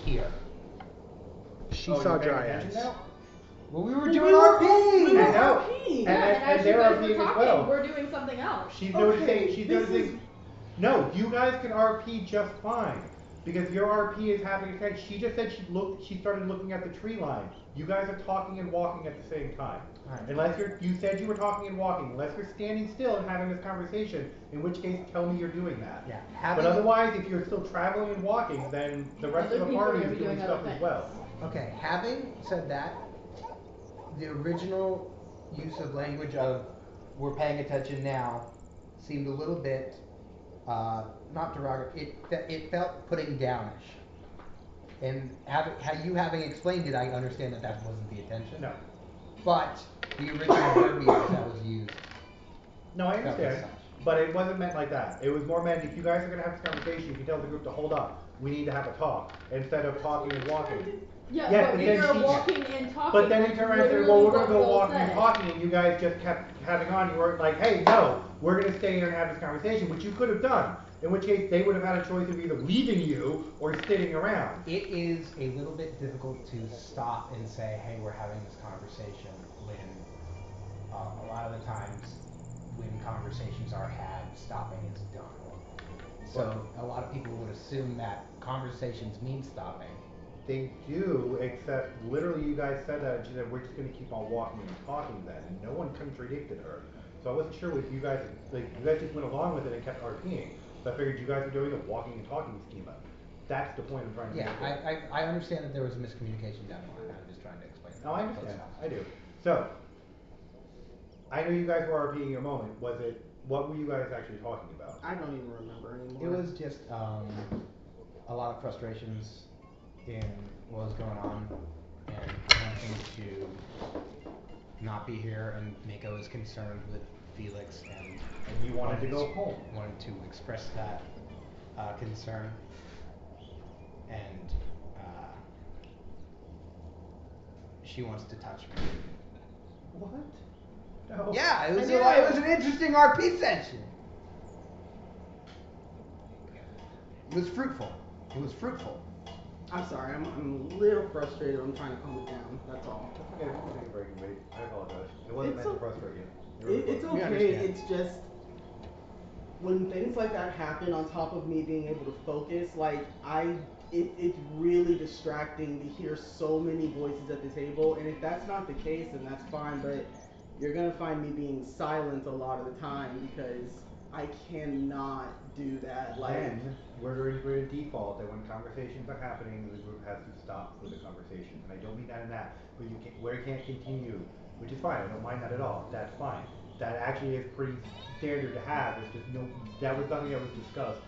here? She Oh, saw you're paying dryads. attention now? Well, we were doing RP. I know. RP. Yeah, and as you they're guys were RPing as talking, well. we're doing something else. She's Okay, noticing. She's this noticing. No, you guys can RP just fine because your RP is having a effect. She just said she started looking at the tree line. You guys are talking and walking at the same time. Alright. Unless you said you were talking and walking. Unless you're standing still and having this conversation, in which case tell me you're doing that. Yeah. But Having, otherwise, if you're still traveling and walking, then the rest Other of the people are party gonna is be doing doing stuff other as things. well. okay, having said that, the original use of language of "we're paying attention now" seemed a little bit not derogatory. It felt putting downish. And you having explained it, I understand that wasn't the intention. No. But the original verbiage that was used. No, I felt as understand. such. But it wasn't meant like that. It was more meant if you guys are going to have this conversation, you can tell the group to hold up. We need to have a talk instead of talking and walking. Yeah, Yes, but but if then you're she- walking and talking, But then you that's turn around and say, literally well, we're going what to go Will walking and said. talking, and you guys just kept having on. You were like, hey, no, we're going to stay here and have this conversation, which you could have done. In which case, they would have had a choice of either leaving you or sitting around. It is a little bit difficult to stop and say, hey, we're having this conversation when a lot of the times when conversations are had, stopping is done. So a lot of people would assume that conversations mean stopping. They do, except literally you guys said that, and she said, we're just going to keep on walking and talking then, and no one contradicted her. So I wasn't sure if you guys, you guys just went along with it and kept RPing. So I figured you guys were doing a walking and talking schema. That's the point I'm trying to Yeah, make. I understand that there was a miscommunication down the line. I'm just trying to explain. No, I understand. I do. So, I know you guys were RPing your moment. What were you guys actually talking about? I don't even remember anymore. It was just a lot of frustrations in what was going on and wanting to not be here, and Mako was concerned with Felix and You wanted to go home. wanted to express that concern, and she wants to touch me. What? No. Yeah, it was an interesting RP session. It was fruitful. I'm sorry, I'm a little frustrated. I'm trying to calm it down. That's all. Okay, we can take a break and wait. I apologize. It wasn't It's meant to o- frustrate you. It's We okay. understand. It's just when things like that happen, on top of me being able to focus, like it's really distracting to hear so many voices at the table. And if that's not the case, then that's fine. But you're gonna find me being silent a lot of the time because I cannot do that. Like, Then we're going to default that when conversations are happening, the group has to stop for the conversations. And I don't mean that in that, but where it can't continue, which is fine. I don't mind that at all. That's fine. That actually is pretty standard to have. It's just that was nothing that was discussed.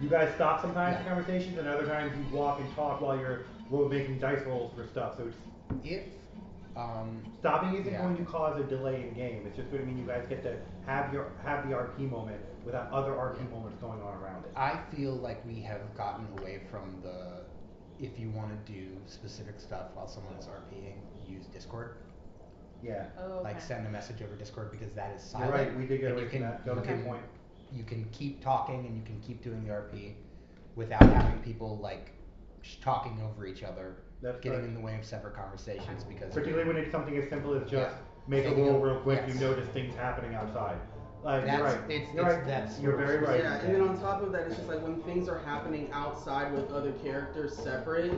You guys stop sometimes for conversations, and other times you walk and talk while you're making dice rolls for stuff. So it's If stopping isn't going to cause a delay in game. It's just going to mean you guys get to have the RP moment without other RP moments going on around it. I feel like we have gotten away from the, if you want to do specific stuff while someone is RPing, use Discord. Yeah. Oh, okay. Like send a message over Discord because that is You're silent. right, we did get and away you from can, that. That was a good point. You can keep talking and you can keep doing the RP without having people like talking over each other, That's getting correct. in the way of separate conversations because Particularly when it's something as simple as just Yeah. make a Taking roll a- real quick, yes. you notice things happening outside. Like, That's- you're right. it's- You're it's right. that sort You're of very right. yeah, and then on top of that, it's just like when things are happening outside with other characters separate,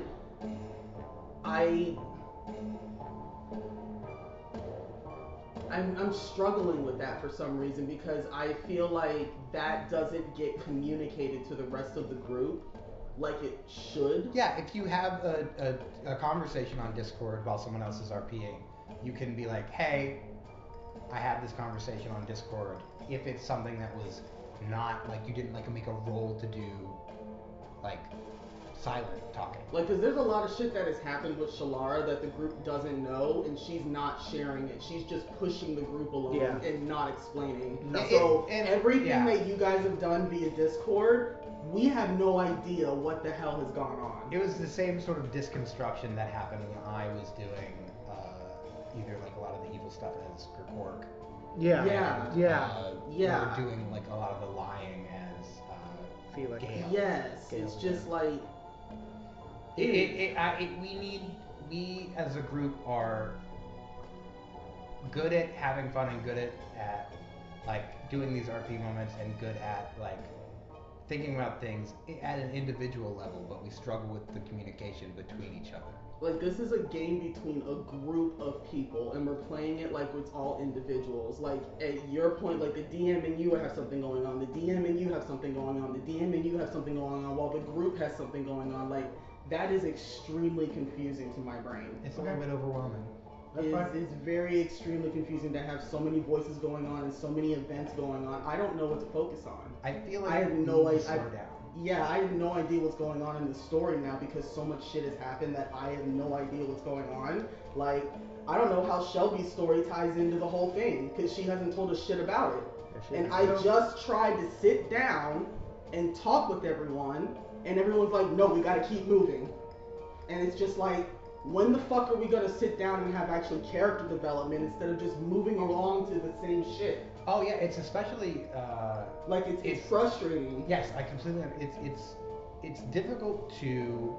I'm struggling with that for some reason because I feel like that doesn't get communicated to the rest of the group like it should. Yeah, if you have a conversation on Discord while someone else is RPing, you can be like, hey, I had this conversation on Discord. If it's something that was not, like, you didn't, like, make a roll to do, like, silent talking. Like, because there's a lot of shit that has happened with Shalara that the group doesn't know, and she's not sharing it. She's just pushing the group along and not explaining. No. So And everything that you guys have done via Discord, we have no idea what the hell has gone on. It was the same sort of disconstruction that happened when I was doing either, like, a lot of the evil stuff as Gurkork. Yeah. And, Yeah. We were doing, like, a lot of the lying as Felix. Gale. Yes, it's just like... We as a group are good at having fun and good at like doing these RP moments and good at like thinking about things at an individual level, but we struggle with the communication between each other. Like, this is a game between a group of people, and we're playing it like it's all individuals. Like, at your point, like, the DM and you have something going on, the DM and you have something going on, the DM and you have something going on, while the group has something going on. Like, that is extremely confusing to my brain. It's a little bit overwhelming. It's very extremely confusing to have so many voices going on and so many events going on. I don't know what to focus on. I feel like I have no idea. slow down. Yeah, I have no idea what's going on in the story now because so much shit has happened that I have no idea what's going on. Like, I don't know how Shelby's story ties into the whole thing because she hasn't told us shit about it. And I just tried to sit down and talk with everyone, and everyone's like, no, we gotta keep moving. And it's just like, when the fuck are we gonna sit down and have actual character development instead of just moving along to the same shit? Oh yeah, it's especially like it's frustrating. Yes, I completely. It's difficult to,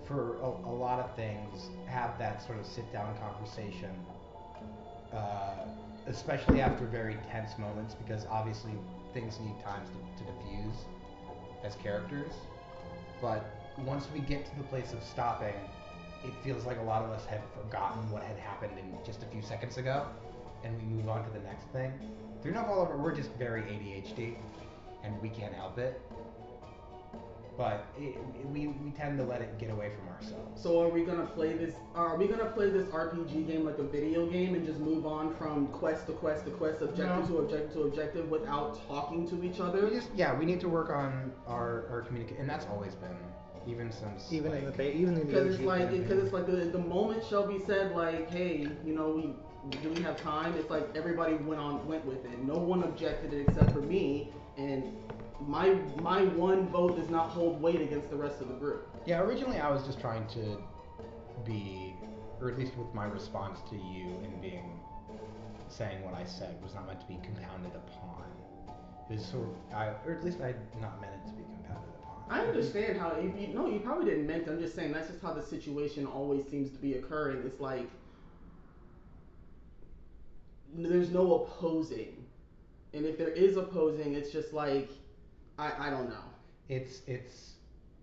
for a lot of things, have that sort of sit down conversation, especially after very tense moments, because obviously things need time to diffuse as characters. But once we get to the place of stopping, it feels like a lot of us have forgotten what had happened in just a few seconds ago, and we move on to the next thing. Through no fault of it, we're just very ADHD, and we can't help it. but we tend to let it get away from ourselves. So are we gonna play this? Are we gonna play this RPG game like a video game and just move on from quest to quest to quest, objective to objective to objective without talking to each other? We need to work on our communication, and that's always been even since Even like, in the Because AG it's like campaign. the moment Shelby said like, hey, do we have time? It's like everybody went with it. No one objected except for me, and my one vote does not hold weight against the rest of the group. Yeah, originally I was just trying to be, or at least with my response to you and saying what I said was not meant to be compounded upon. It was sort of, or at least I not meant it to be compounded upon. I understand how you probably didn't meant. I'm just saying that's just how the situation always seems to be occurring. It's like there's no opposing, and if there is opposing, it's just like I don't know. It's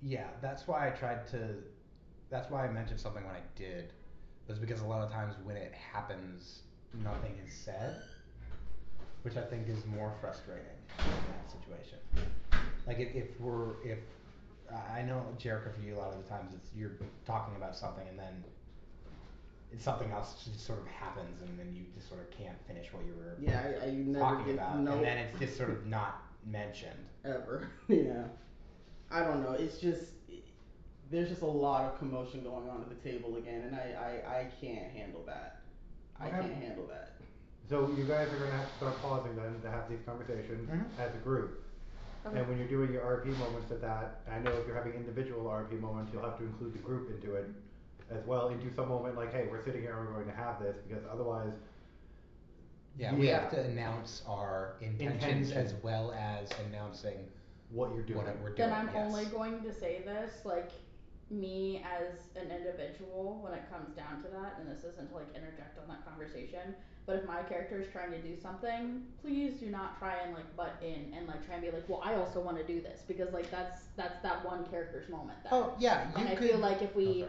yeah. That's why I mentioned something when I did, was because a lot of times when it happens, nothing is said, which I think is more frustrating in that situation. Like if I know, Jericho, for you a lot of the times you're talking about something and then something else just sort of happens and then you just sort of can't finish what you were you never talking about, and then it's just sort of not mentioned ever. Yeah, I don't know. It's just there's just a lot of commotion going on at the table again, and I can't handle that. I can't handle that. So you guys are gonna have to start pausing then to have these conversations as a group. Okay. And when you're doing your RP moments at that, I know if you're having individual RP moments, you'll have to include the group into it as well, into some moment like, hey, we're sitting here and we're going to have this, because otherwise. Yeah, we have to announce our intentions as well as announcing what you're doing. What we're doing. Then I'm only going to say this, like, me as an individual when it comes down to that, and this isn't to like interject on that conversation, but if my character is trying to do something, please do not try and like butt in and like try and be like, well, I also want to do this, because like that's that one character's moment then. Oh yeah, and I feel like if we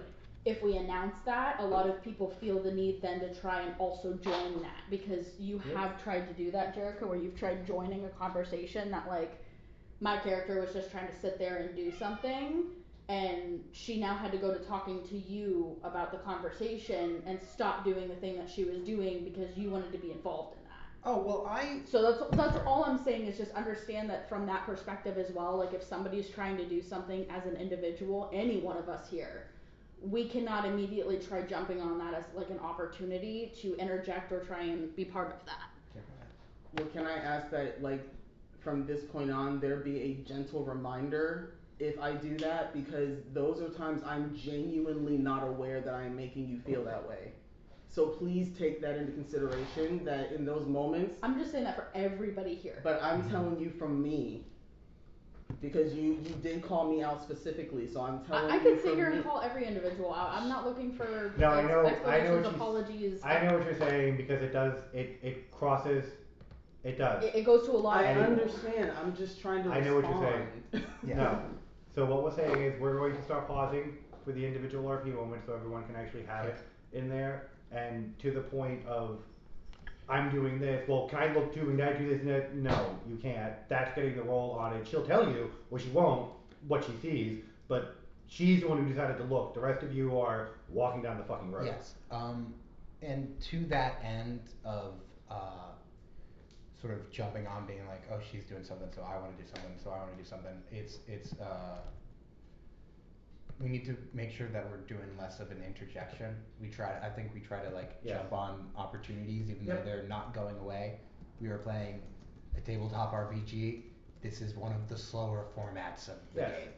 announce that, a lot of people feel the need then to try and also join that, because you have tried to do that, Jericho, where you've tried joining a conversation that like my character was just trying to sit there and do something, and she now had to go to talking to you about the conversation and stop doing the thing that she was doing because you wanted to be involved in that. Oh, well, So that's all I'm saying, is just understand that from that perspective as well. Like if somebody's trying to do something as an individual, any one of us here, we cannot immediately try jumping on that as like an opportunity to interject or try and be part of that. Well, can I ask that, like, from this point on, there be a gentle reminder if I do that? Because those are times I'm genuinely not aware that I'm making you feel that way. So please take that into consideration, that in those moments. I'm just saying that for everybody here. But I'm telling you from me. Because you did call me out specifically, so I'm telling you. I could sit here and call every individual out. I'm not looking for explanations, apologies. I know what you're saying, because it crosses. It does. It goes to a lot. I understand. I'm just trying to respond. I know what you're saying. Yeah. No. So what we're saying is we're going to start pausing for the individual RP moments so everyone can actually have it in there. And to the point of, I'm doing this, well, can I look too and I do this? No, you can't. That's getting the roll on it. She'll tell you, or she won't, what she sees, but she's the one who decided to look. The rest of you are walking down the fucking road. Yes. And to that end of sort of jumping on, being like, oh, she's doing something, so I want to do something, so I want to do something. It's we need to make sure that we're doing less of an interjection. I think we try to like jump on opportunities, even though they're not going away. We are playing a tabletop RPG. This is one of the slower formats of the game.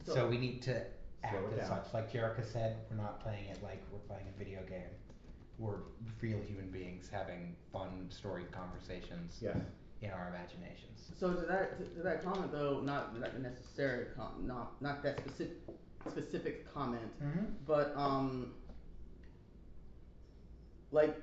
So we need to act as such. Like Jerica said, we're not playing it like we're playing a video game. We're real human beings having fun, storied conversations in our imaginations. So to that comment though, not necessary not that specific comment, but like,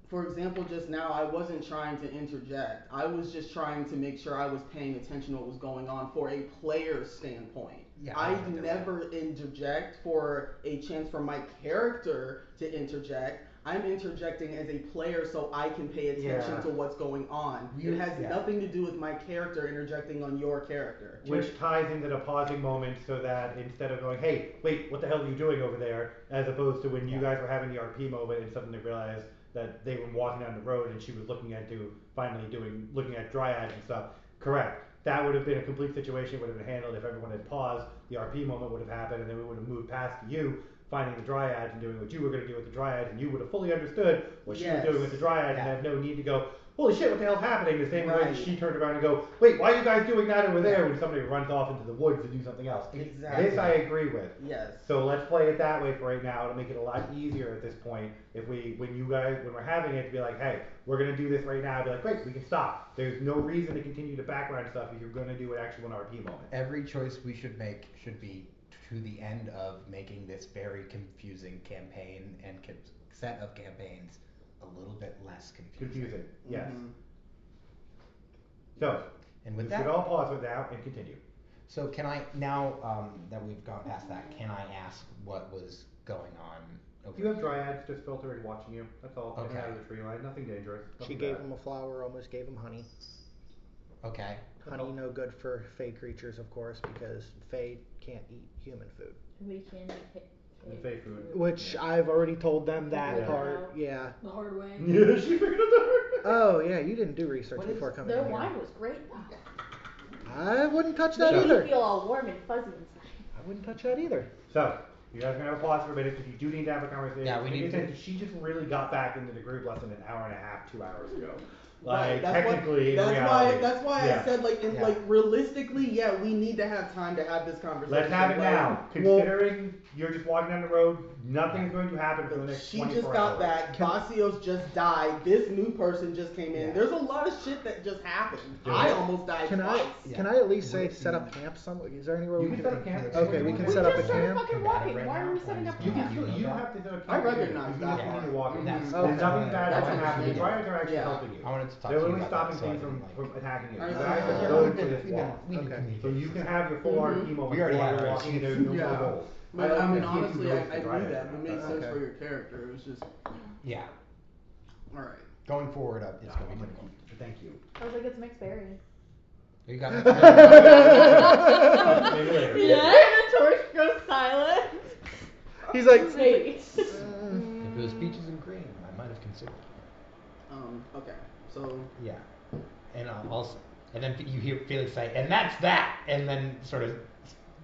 for example, just now I wasn't trying to interject. I was just trying to make sure I was paying attention to what was going on for a player standpoint. Yeah, I never interject for a chance for my character to interject. I'm interjecting as a player so I can pay attention Yeah. to what's going on. It has nothing to do with my character interjecting on your character. Which ties into the pausing moment so that instead of going, hey, wait, what the hell are you doing over there? As opposed to when you guys were having the RP moment and suddenly realized that they were walking down the road and she was looking at dryads and stuff. Correct. That would have been a complete situation, would have been handled if everyone had paused, the RP moment would have happened, and then we would have moved past you finding the dryads and doing what you were going to do with the dryads, and you would have fully understood what she was doing with the dryads and had no need to go, holy shit, what the hell's happening? The same way that she turned around and go, wait, why are you guys doing that over there when somebody runs off into the woods to do something else? Exactly. This I agree with. Yes. So let's play it that way for right now to make it a lot easier at this point. When we're having it, to be like, hey, we're gonna do this right now. Be like, great, we can stop. There's no reason to continue the background stuff if you're gonna do an actual RP moment. Every choice we should make should be to the end of making this very confusing campaign and set of campaigns a little bit less confusing. Yes. So, and with we that, should all pause it now and continue. So can I now that we've gone past that, can I ask what was going on? You have dryads just filtering watching you. That's all. Okay. Out of the tree line. Nothing dangerous. She gave him a flower, almost gave him honey. Okay. Honey no good for Fae creatures, of course, because Fae can't eat human food. We can eat Fae food. Which I've already told them that Yeah. part. Yeah. the hard way. Yeah, she figured it out. Oh yeah, you didn't do research before coming Their in wine here. was great. I wouldn't touch that Made either. me feel all warm and fuzzy inside. I wouldn't touch that either. So, you guys are gonna have a pause for a minute because you do need to have a conversation. Yeah, we need to. She just really got back into the group less than an hour and a half, 2 hours ago. Right, Like technically, in reality. That's why I said like realistically, yeah, we need to have time to have this conversation. Let's have it now. Considering you're just walking down the road, nothing's going to happen for the next 24 hours. She just got back. Basios just died. This new person just came in. Yeah. There's a lot of shit that just happened. I almost died twice. Can I at least say set up camp somewhere? Is there anywhere we can set up camp? Okay, we can set up a camp. Fucking walking. Why are we setting up You camp? can. You have to set up camp. I recognize you that. can continue walking. That's- There's okay. nothing bad That's going to happen. The understandable. dryads are actually Yeah. helping you. I wanted to talk They're to you only about stopping that, so I things didn't, from attacking you. I You know. guys Yeah, are yeah, good we for did- this we walk. did- we Okay. did- So you can have your full RP moment. We already while had you're ours. walking. There's no Yeah. goals. But I mean, don't think honestly, you I go to the knew dryads that. It made sense Okay. for your character. It was just, Yeah. all right. Going forward, it's going to be difficult. Thank you. I was like, it's mixed berry. You got it. Maybe later. Yeah, the torch goes silent. He's like, Wait. If it was peaches and cream, I might have considered. Okay. So, Yeah. And also, and then you hear Felix say, and that's that, and then sort of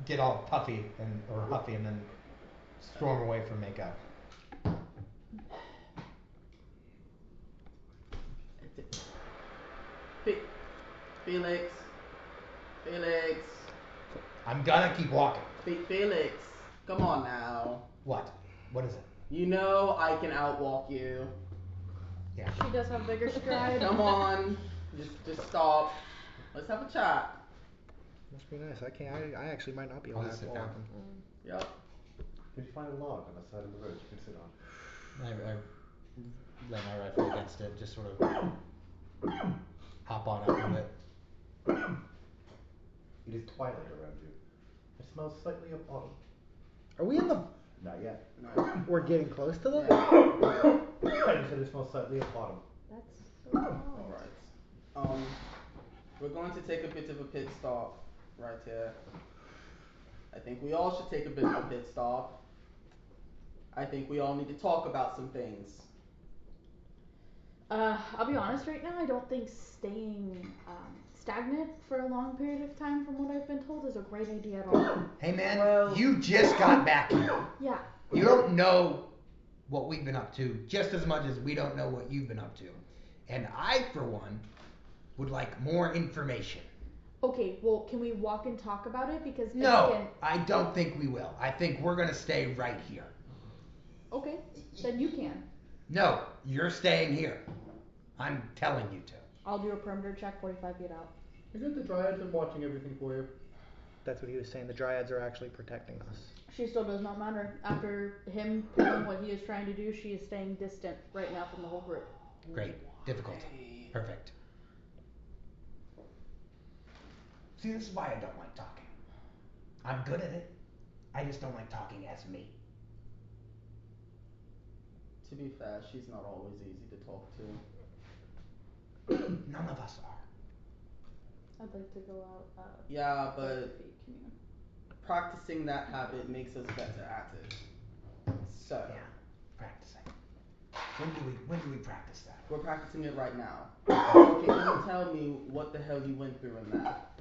get all puffy or huffy, and then storm away from Mako. Felix. I'm gonna keep walking. Felix. Come on now. What? What is it? You know I can outwalk you. Yeah. She does have bigger stride. Come on. Just stop. Let's have a chat. must be nice. I actually might not be able I'll to just have sit down. walking. Yep. Did you find a log on the side of the road you can sit on? I lay my rifle against it, just sort of hop on it a little bit. It is twilight around you. It smells slightly of autumn. Are we in the? Not yet. No. We're getting close to the. I just said it smells slightly of autumn. That's so All right. We're going to take a bit of a pit stop right here. I think we all should take a bit of a pit stop. I think we all need to talk about some things. I'll be honest right now, I don't think staying stagnant for a long period of time from what I've been told is a great idea at all. Hey man, Well- you just got back here. Yeah. You don't know what we've been up to just as much as we don't know what you've been up to. And I, for one, would like more information. Okay, well, can we walk and talk about it? Because No, again, I don't think we will. I think we're gonna stay right here. okay, then you can. No, you're staying here. I'm telling you to. I'll do a perimeter check 45 feet out. Isn't the dryads been watching everything for you? That's what he was saying. The dryads are actually protecting us. She still does not matter. After him pulling what he is trying to do, she is staying distant right now from the whole group. Great. Difficult. Perfect. See, this is why I don't like talking. I'm good at it. I just don't like talking as me. To be fair, she's not always easy to talk to. None of us are. I'd like to go out. Yeah, but feet commune. practicing that habit makes us better at it. So. Yeah, practicing. When do we practice that? We're practicing it right now. Okay, can you tell me what the hell you went through in that?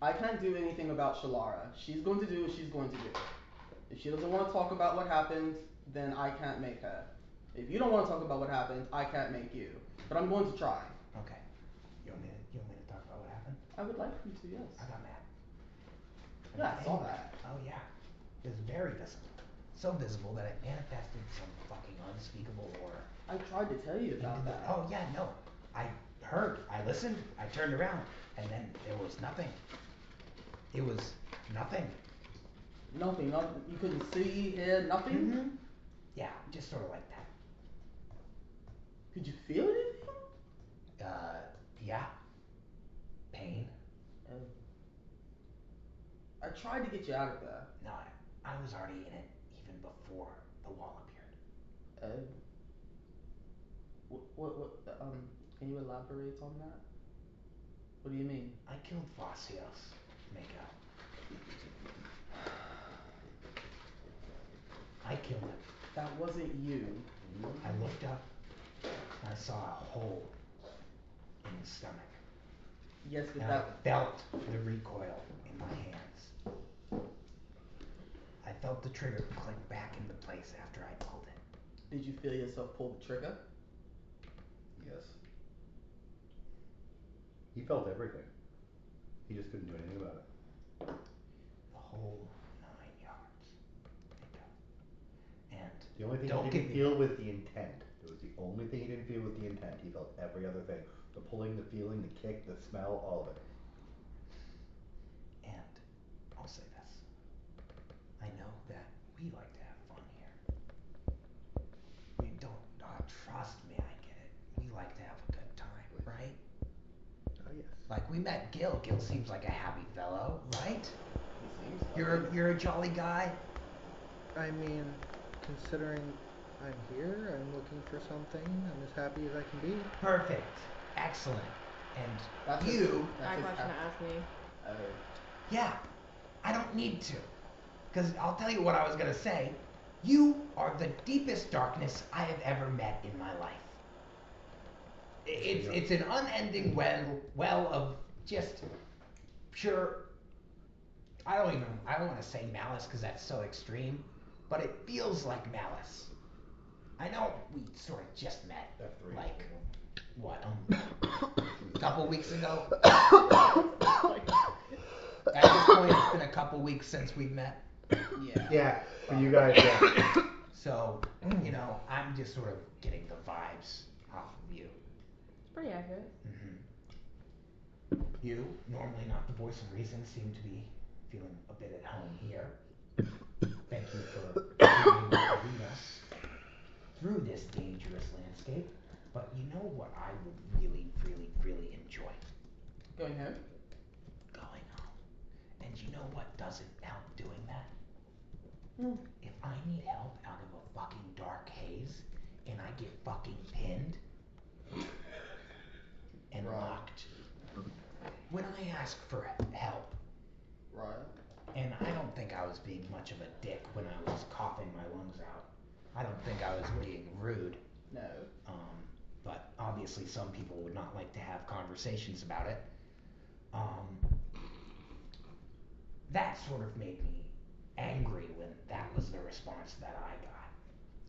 I can't do anything about Shalara. She's going to do what she's going to do. If she doesn't want to talk about what happened, then I can't make her. If you don't want to talk about what happened, I can't make you. But I'm going to try. Okay. You want me to talk about what happened? I would like you to, yes. I got mad. Yeah, I saw that. Oh yeah. It was very visible. So visible that it manifested some fucking unspeakable horror. I tried to tell you about that. Oh yeah, no. I heard, I listened, I turned around, and then there was nothing. It was nothing. Nothing? You couldn't see, hear, nothing? Mm-hmm. Yeah, just sort of like that. Could you feel anything? Yeah. Pain. I tried to get you out of there. No, I was already in it even before the wall appeared. Can you elaborate on that? What do you mean? I killed Vasios. Mako. I killed him. That wasn't you. I looked up and I saw a hole in his stomach. Yes, but and I felt the recoil in my hands. I felt the trigger click back into place after I pulled it. Did you feel yourself pull the trigger? Yes. He felt everything. He just couldn't do anything about it. The whole 9 yards. And the only thing he didn't feel was the intent. It was the only thing he didn't feel was the intent. He felt every other thing. The pulling, the feeling, the kick, the smell, all of it. And I'll say this. I know that we like to have fun here. We don't, trust me, I get it. We like to have a good time, right? Oh yes. Like we met Gil. Gil seems like a happy fellow, right? He seems like You're a jolly guy. I mean, considering I'm here, I'm looking for something. I'm as happy as I can be. Perfect. Excellent. And That's you... That question to ask me. Yeah. I don't need to. Because I'll tell you what I was going to say. You are the deepest darkness I have ever met in my life. It's an unending well of just pure... I don't want to say malice because that's so extreme. But it feels like malice. I know we sort of just met, F3. like, what, a couple weeks ago? At this point, it's been a couple weeks since we've met. Yeah. Yeah, for you guys, yeah. So, you know, I'm just sort of getting the vibes off of you. It's pretty accurate. Mm-hmm. You, normally not the voice of reason, seem to be feeling a bit at home here. Thank you for being able to lead us through this dangerous landscape. But you know what I would really, really, really enjoy? Going home? Going home. And you know what doesn't help doing that? If I need help out of a fucking dark haze, and I get fucking pinned and locked, when I ask for help, and I don't think I was being much of a dick when I was coughing my lungs out. I don't think I was being rude. No. But obviously some people would not like to have conversations about it. That sort of made me angry when that was the response that I got.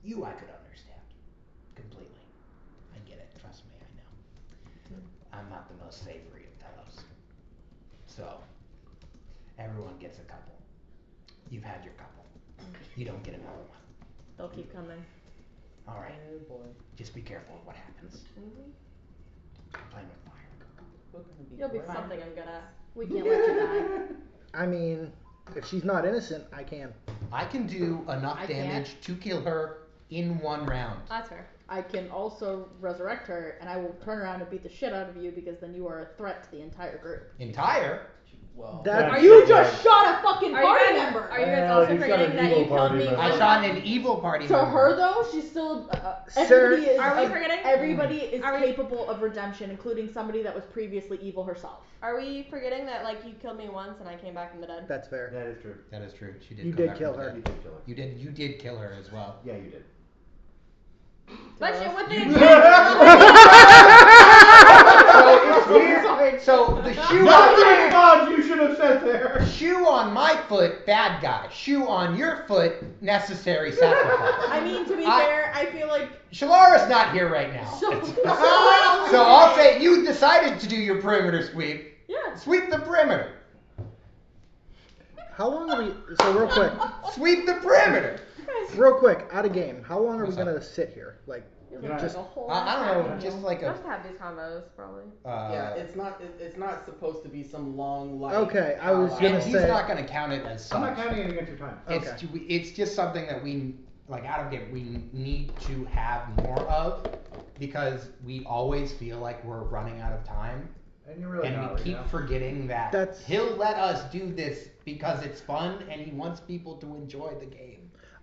You I could understand. Completely. I get it. Trust me, I know. I'm not the most savory of fellows. So, everyone gets a couple. You've had your couple. You don't get another one. They'll keep coming. Alright. Oh boy. Just be careful of what happens. I'm playing with fire. You'll be something I'm good at. We can't let you die. I mean, if she's not innocent, I can. I can do enough damage to kill her in 1 round. That's fair. I can also resurrect her, and I will turn around and beat the shit out of you because then you are a threat to the entire group. Entire? Well, That You just shot a fucking Are you party guys, member. are you guys Well, also you shot forgetting an that evil you killed party me member. I one shot time? an evil party To member. her though, she's still Sir- everybody is Are we forgetting? everybody is Are we- capable of redemption, including somebody that was previously evil herself. Are we forgetting that like you killed me once and I came back from the dead? That's fair. That is true. That is true. She did. You come did back kill from the her. dead. You did kill her. You did kill her as well. Yeah, you did. But shit, with the So the shoe Nothing on God you should have said there. shoe on my foot, bad guy. Shoe on your foot, necessary sacrifice. I mean, to be I- fair, I feel like Shalara's not here right now. So I'll say you decided to do your perimeter sweep. yeah. Sweep the perimeter. How long are we? So real quick, Sweep the perimeter. out of game. How long are What's we gonna up? sit here? Like, You're not- just a whole I don't know, ass just meal. like Just a. have these combos, probably. yeah, it's not supposed to be some long like. Okay, I was hour. gonna And he's say- not going to count it as I'm not such. counting it against your time. It's it's just something that we like out of game we need to have more of because we always feel like we're running out of time. And you're really And not we right keep now. forgetting that That's- he'll let us do this because it's fun and he wants people to enjoy the game.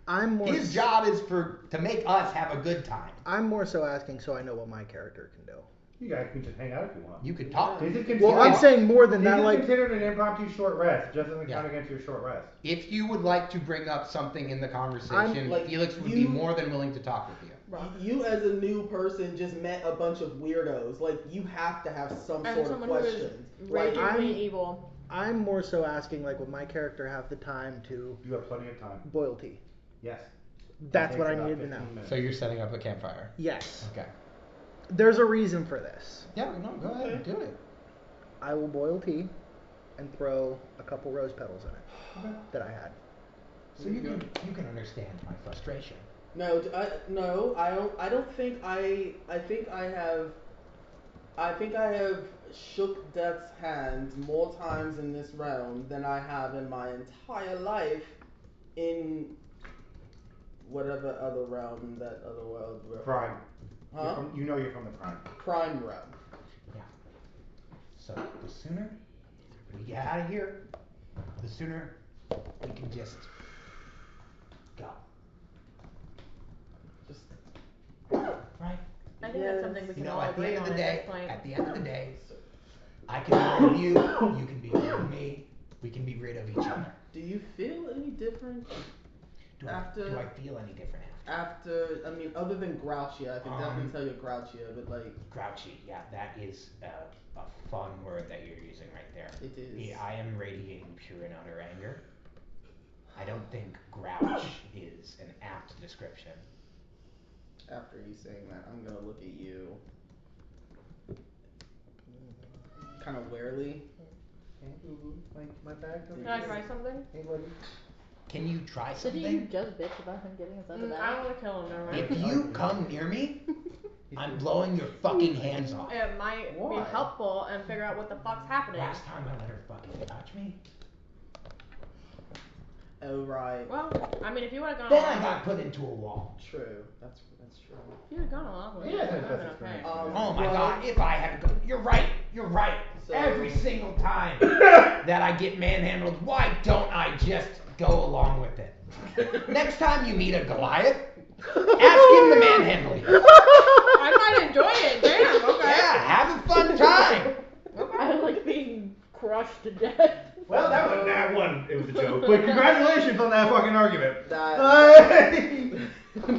I'm more. His job is to make us have a good time. I'm more so asking so I know what my character can do. You guys can just hang out if you want. You could talk. This is considered, Well, I'm saying more than this that. is Like, considered an impromptu short rest. It doesn't Yeah. count against your short rest. If you would like to bring up something in the conversation, I'm, like, Felix would be you- more than willing to talk with you. You as a new person just met a bunch of weirdos. Like you have to have some And sort of someone who is questions. Like, ragingly I'm- evil. I'm more so asking like, would my character have the time to You have plenty of time. boil tea? Yes. That's It what I takes about needed to 15 know. minutes. So you're setting up a campfire. Yes. Okay. There's a reason for this. Yeah, no, go ahead and do it. I will boil tea and throw a couple rose petals in it that I had. So you can understand my frustration. no, I don't. I don't think I. I think I have. I think I have shook Death's hand more times in this realm than I have in my entire life in whatever other realm in that other world. Prime. Huh? You know you're from the prime. Prime realm. Yeah. So the sooner we get out of here, the sooner we can just go. Just Right? I think that's something we You can know, all at the agree end on of the at day, this point. at the end of the day, I can be rid of you, you can be rid of me, we can be rid of each other. do you feel any different Do After- I feel any different after? after? I mean, other than grouchy, I can definitely tell you're grouchier, but like Grouchy, yeah, that is a fun word that you're using right there. it is. Yeah, I am radiating pure and utter anger. I don't think grouch is an apt description. After you saying that, I'm gonna look at you kind of warily. Hey, boo-boo, my bag. Can I try something? Hey, buddy. Can you try Didn't you something? just bitch about him getting us out of I bed? don't want to kill him, never If mind. you come near me, I'm blowing your fucking hands off. It might Why? be helpful and figure out what the fuck's happening. Last time I let her fucking touch me, Oh right. Well, I mean, if you would have gone then I along got put into a wall. True. That's true. if you would have gone along with Yeah, it, that's that would have been okay. experience. Oh my Well- god, if I had to go, you're right. So- Every single time that I get manhandled, why don't I just go along with it? Next time you meet a Goliath, ask him to manhandle you. I might enjoy it. Damn. Okay. Yeah, have a fun time. I like being crushed to death. Well, that one, it was a joke. But congratulations on that fucking argument. That Hey!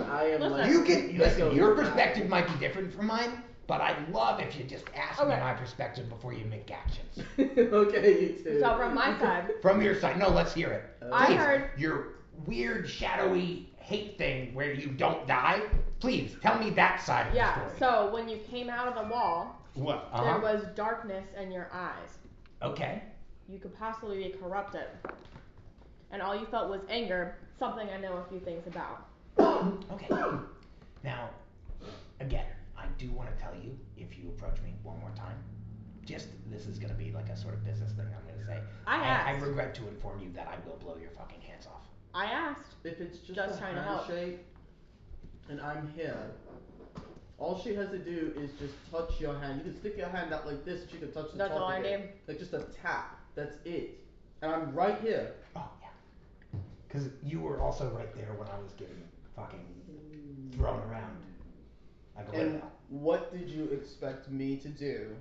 I am like. You can let's listen. go Your with that. perspective might be different from mine, but I'd love if you just ask me Okay. my perspective before you make actions. Okay, you too. So from my side, From your side, no, let's hear it. I Please, heard- your weird, shadowy hate thing where you don't die. Please tell me that side of yeah. the story. So when you came out of the wall, What? there was darkness in your eyes. Okay. You could possibly be corrupted, and all you felt was anger. Something I know a few things about. Okay. Now, again, I do want to tell you, if you approach me one more time, just this is going to be like a sort of business thing I'm going to say. I I asked. regret to inform you that I will blow your fucking hands off. I asked. If it's just Just a trying to help. handshake, and I'm here, all she has to do is just touch your hand. You can stick your hand out like this. She can touch the That's top all of I it. need. Like just a tap. That's it. And I'm right here. Oh, yeah. Because you were also right there when I was getting fucking thrown around. Like a And windmill. what did you expect me to do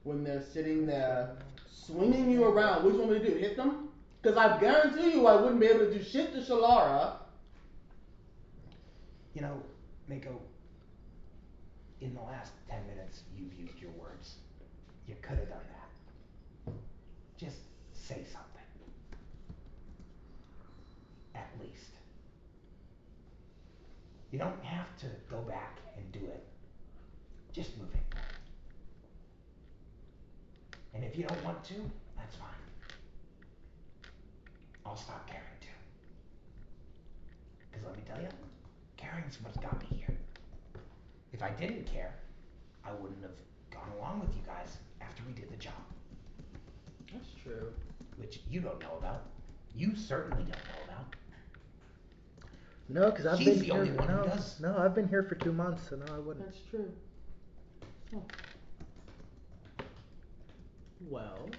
when they're sitting there swinging you around? What do you want me to do? Hit them? Because I guarantee you I wouldn't be able to do shit to Shalara. You know, Mako, in the last 10 minutes, you've used your words. You could have done that. Just say something. At least. You don't have to go back and do it. Just move it. And if you don't want to, that's fine. I'll stop caring too. Because let me tell you, caring's what's got me here. If I didn't care, I wouldn't have gone along with you guys after we did the job. That's true. Which you don't know about. You certainly don't know about. No, because I've She's been the here. only one who does. No, I've been here for 2 months, so no, I wouldn't. That's true. Huh. Well,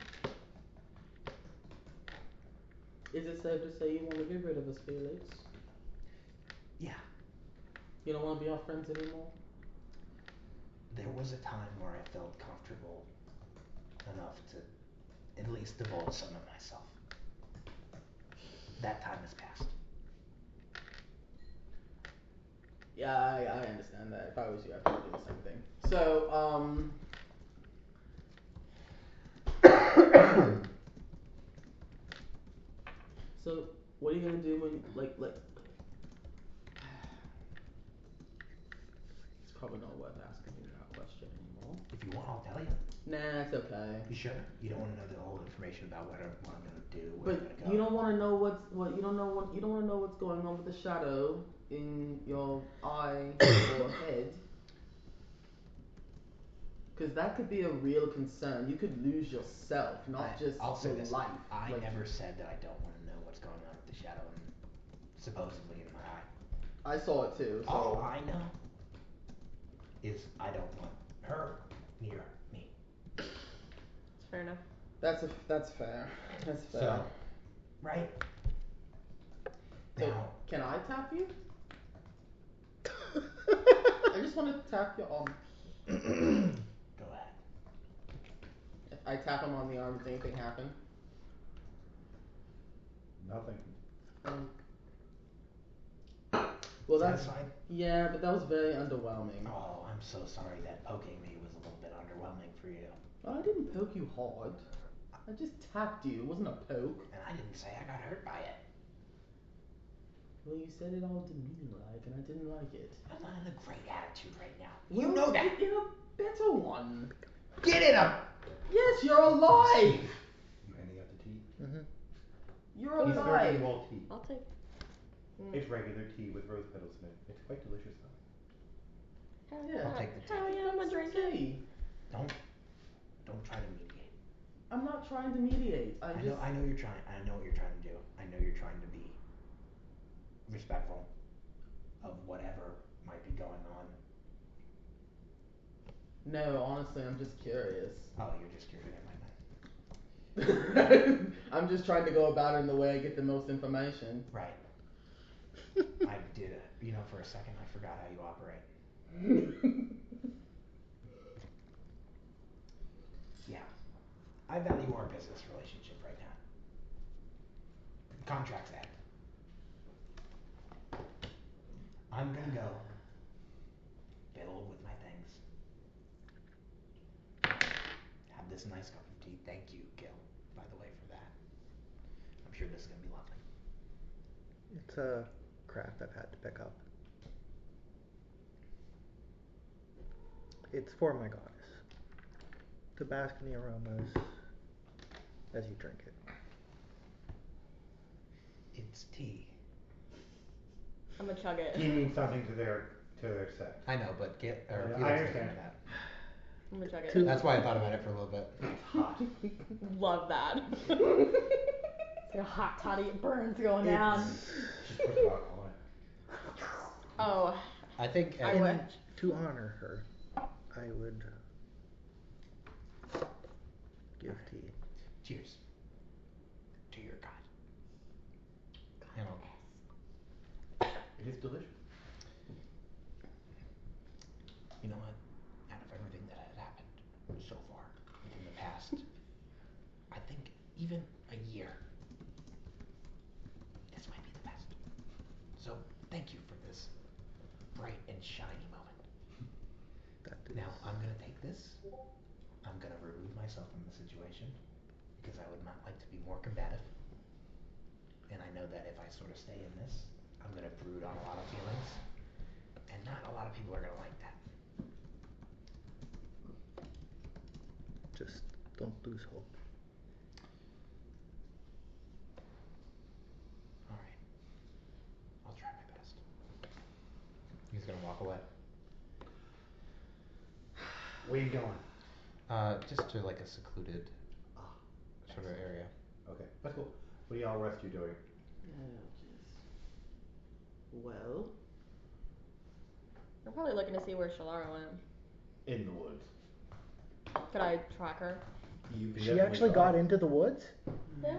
is it safe to say you want to get rid of us, Felix? Yeah. You don't want to be our friends anymore? There was a time where I felt comfortable enough to at least divulge some of myself. That time has passed. Yeah, I understand that. If I was you, I'd probably do the same thing. So, so what are you gonna do when, like, it's probably not worth asking you that question anymore. If you want, I'll tell you. Nah, it's okay. You sure? You don't want to know the whole information about what I'm gonna do, But where I'm gonna go. you don't want to know you don't want to know what's going on with the shadow in your eye or head, because that could be a real concern. You could lose yourself, not just I'll say your this. life. I Like, never said that I don't want to know what's going on with the shadow supposedly in my eye. I saw it too. So. All I know is I don't want her near me. It's fair enough. That's fair. That's fair. So, right? So, Now, can I tap you? I just want to tap your arm. go ahead. If I tap him on the arm, does anything happen? Nothing. Well, that's Satisfied? yeah, but that was very underwhelming. Oh, I'm so sorry that poking me was a little bit underwhelming for you. I didn't poke you hard. I just tapped you. It wasn't a poke. And I didn't say I got hurt by it. Well, you said it all demeanor-like, and I didn't like it. I'm not in a great attitude right now. Well, You know that. Get in a better one. Get in him! Yes, you're alive. You handing out the tea? Mm-hmm. You're He's alive. serving you all tea. I'll take. It's regular tea with rose petals in it. It's quite delicious though. Yeah. I'll take the tea. Hell yeah, I'm gonna drink it. Okay. Don't try to mediate. I'm not trying to mediate. I know you're trying. I know what you're trying to do. I know you're trying to be respectful of whatever might be going on. No, honestly, I'm just curious. Oh, you're just curious. I'm just trying to go about it in the way I get the most information. Right. I did it. You know, for a second, I forgot how you operate. Yeah. I value our business relationship right now. Contracts end. I'm gonna go fiddle with my things. Have this nice cup of tea. Thank you, Gil, by the way, for that. I'm sure this is gonna be lovely. It's a craft I've had to pick up. It's for my goddess. To bask in the aromas as you drink it. It's tea. I'm gonna chug it. Tea means something to their sex. I know, but I understand that. I'm gonna chug it. That's why I thought about it for a little bit. It's hot. Love that. It's a hot toddy, it burns going down. Just put some alcohol in. Oh. I think I would. To honor her, I would give tea. Cheers. It is delicious. You know what? Out of everything that has happened so far in the past, I think even a year, this might be the best. So thank you for this bright and shiny moment. Now I'm gonna take this. I'm gonna remove myself from the situation because I would not like to be more combative. And I know that if I sort of stay in this, I'm gonna brood on a lot of feelings, and not a lot of people are gonna like that. Just don't lose hope. All right. I'll try my best. He's gonna walk away. Where you going? Just to like a secluded sort of area. Okay, that's cool. What are y'all rest you doing? Well, I'm probably looking to see where Shalara went. In the woods. Could I track her? You can She definitely actually try. got into the woods? Yeah.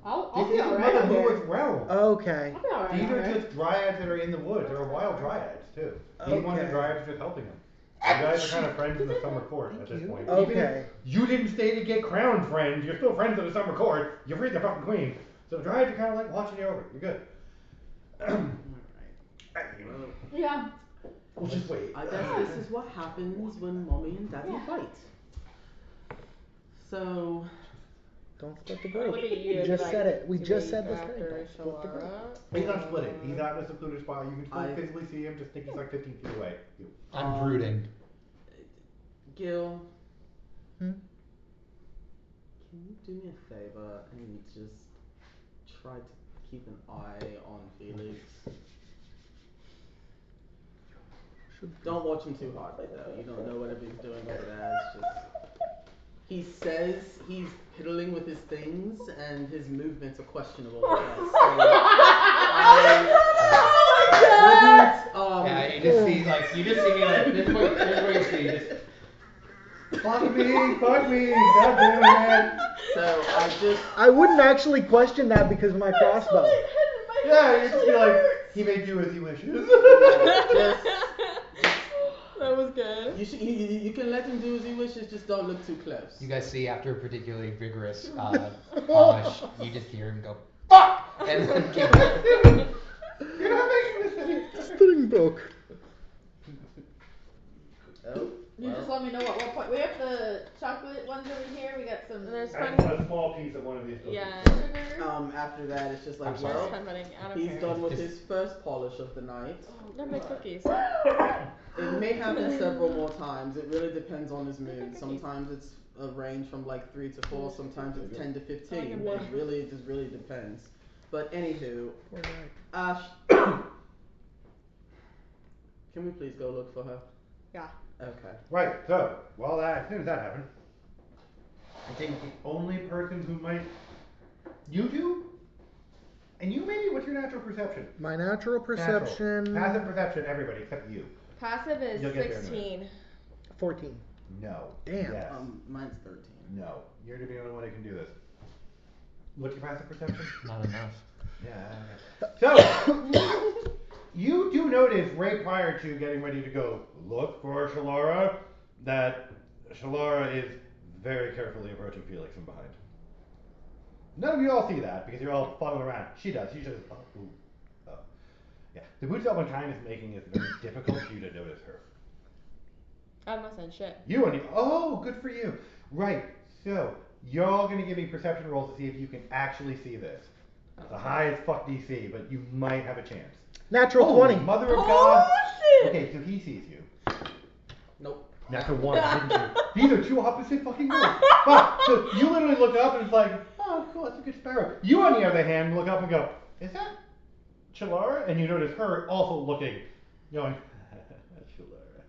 I'll This be is alright Mother out there. Lord's realm. Okay. I'll be alright These out are there. just dryads that are in the woods. There are wild dryads too. These ones are Okay. dryads just helping them. You guys are kind of friends in the summer court at this you. point. Okay. Even if you didn't stay to get crowned, friend, you're still friends of the summer court. You freed the fucking queen. So the dryads are kind of like watching you over. You're good. Well, Yeah. We'll just wait. I guess this is what happens when mommy and daddy fight. So, Don't split the Look group. at you. We just like, said it. We to just be said this thing. after Don't split the group. Shalara. He's not splitting. He's out in a secluded spot. You can still I- physically see him. Just think he's like 15 feet away. You. I'm brooding. Gil, Hmm? can you do me a favor and just try to keep an eye on Felix? Don't watch him too hardly though. You don't know whatever he's doing over there. It's just he says he's piddling with his things and his movements are questionable. I guess. So I wouldn't. Yeah, you just see me like this is what you see. Just Fuck me, God damn it, man. So I wouldn't actually question that because of my crossbow. Yeah, you just be like, he may do as he wishes. That was good. You can let him do as he wishes, just don't look too close. you guys see after a particularly vigorous polish, you just hear him go fuck, and then keep going. You're not making this any. Spinning broke. Oh, You just let me know at what point. We have the chocolate ones over here. We got some There's I fun. want a small piece of one of these cookies. Yeah. sugar. After that, it's just like, I'm sorry. well, Fun running out of he's here. done with his first polish of the night. They're my cookies. It may happen several more times. It really depends on his mood. Sometimes it's a range from like 3 to 4. Sometimes it's 10 to 15. It just really depends. But anywho, Ash, can we please go look for her? Yeah. Okay. Right, so, well, as soon as that happened, I think the only person who might. You two? And you maybe? What's your natural perception? My natural perception. Natural. Passive perception, everybody except you. Passive is You'll get there in a 16. 14. No. Damn. Yes. Mine's 13. No. You're the only one who can do this. What's your passive perception? Not enough. Yeah. So, you do notice right prior to getting ready to go look for Shalara that Shalara is very carefully approaching Felix from behind. None of you all see that because you're all following around. She does. She just yeah. The boots that one kind is making it very difficult for you to notice her. I must have shit. Oh, good for you. Right. So you're all gonna give me perception rolls to see if you can actually see this. It's a high as fuck DC, but you might have a chance. Natural 20. Mother of God. Okay, so he sees you. Nope. Natural 1, didn't you? These are two opposite fucking rolls. Wow. So you literally look up and it's like, oh, cool, that's a good sparrow. You, on the other hand, look up and go, is that Shalara? And you notice her also looking, going, Shalara.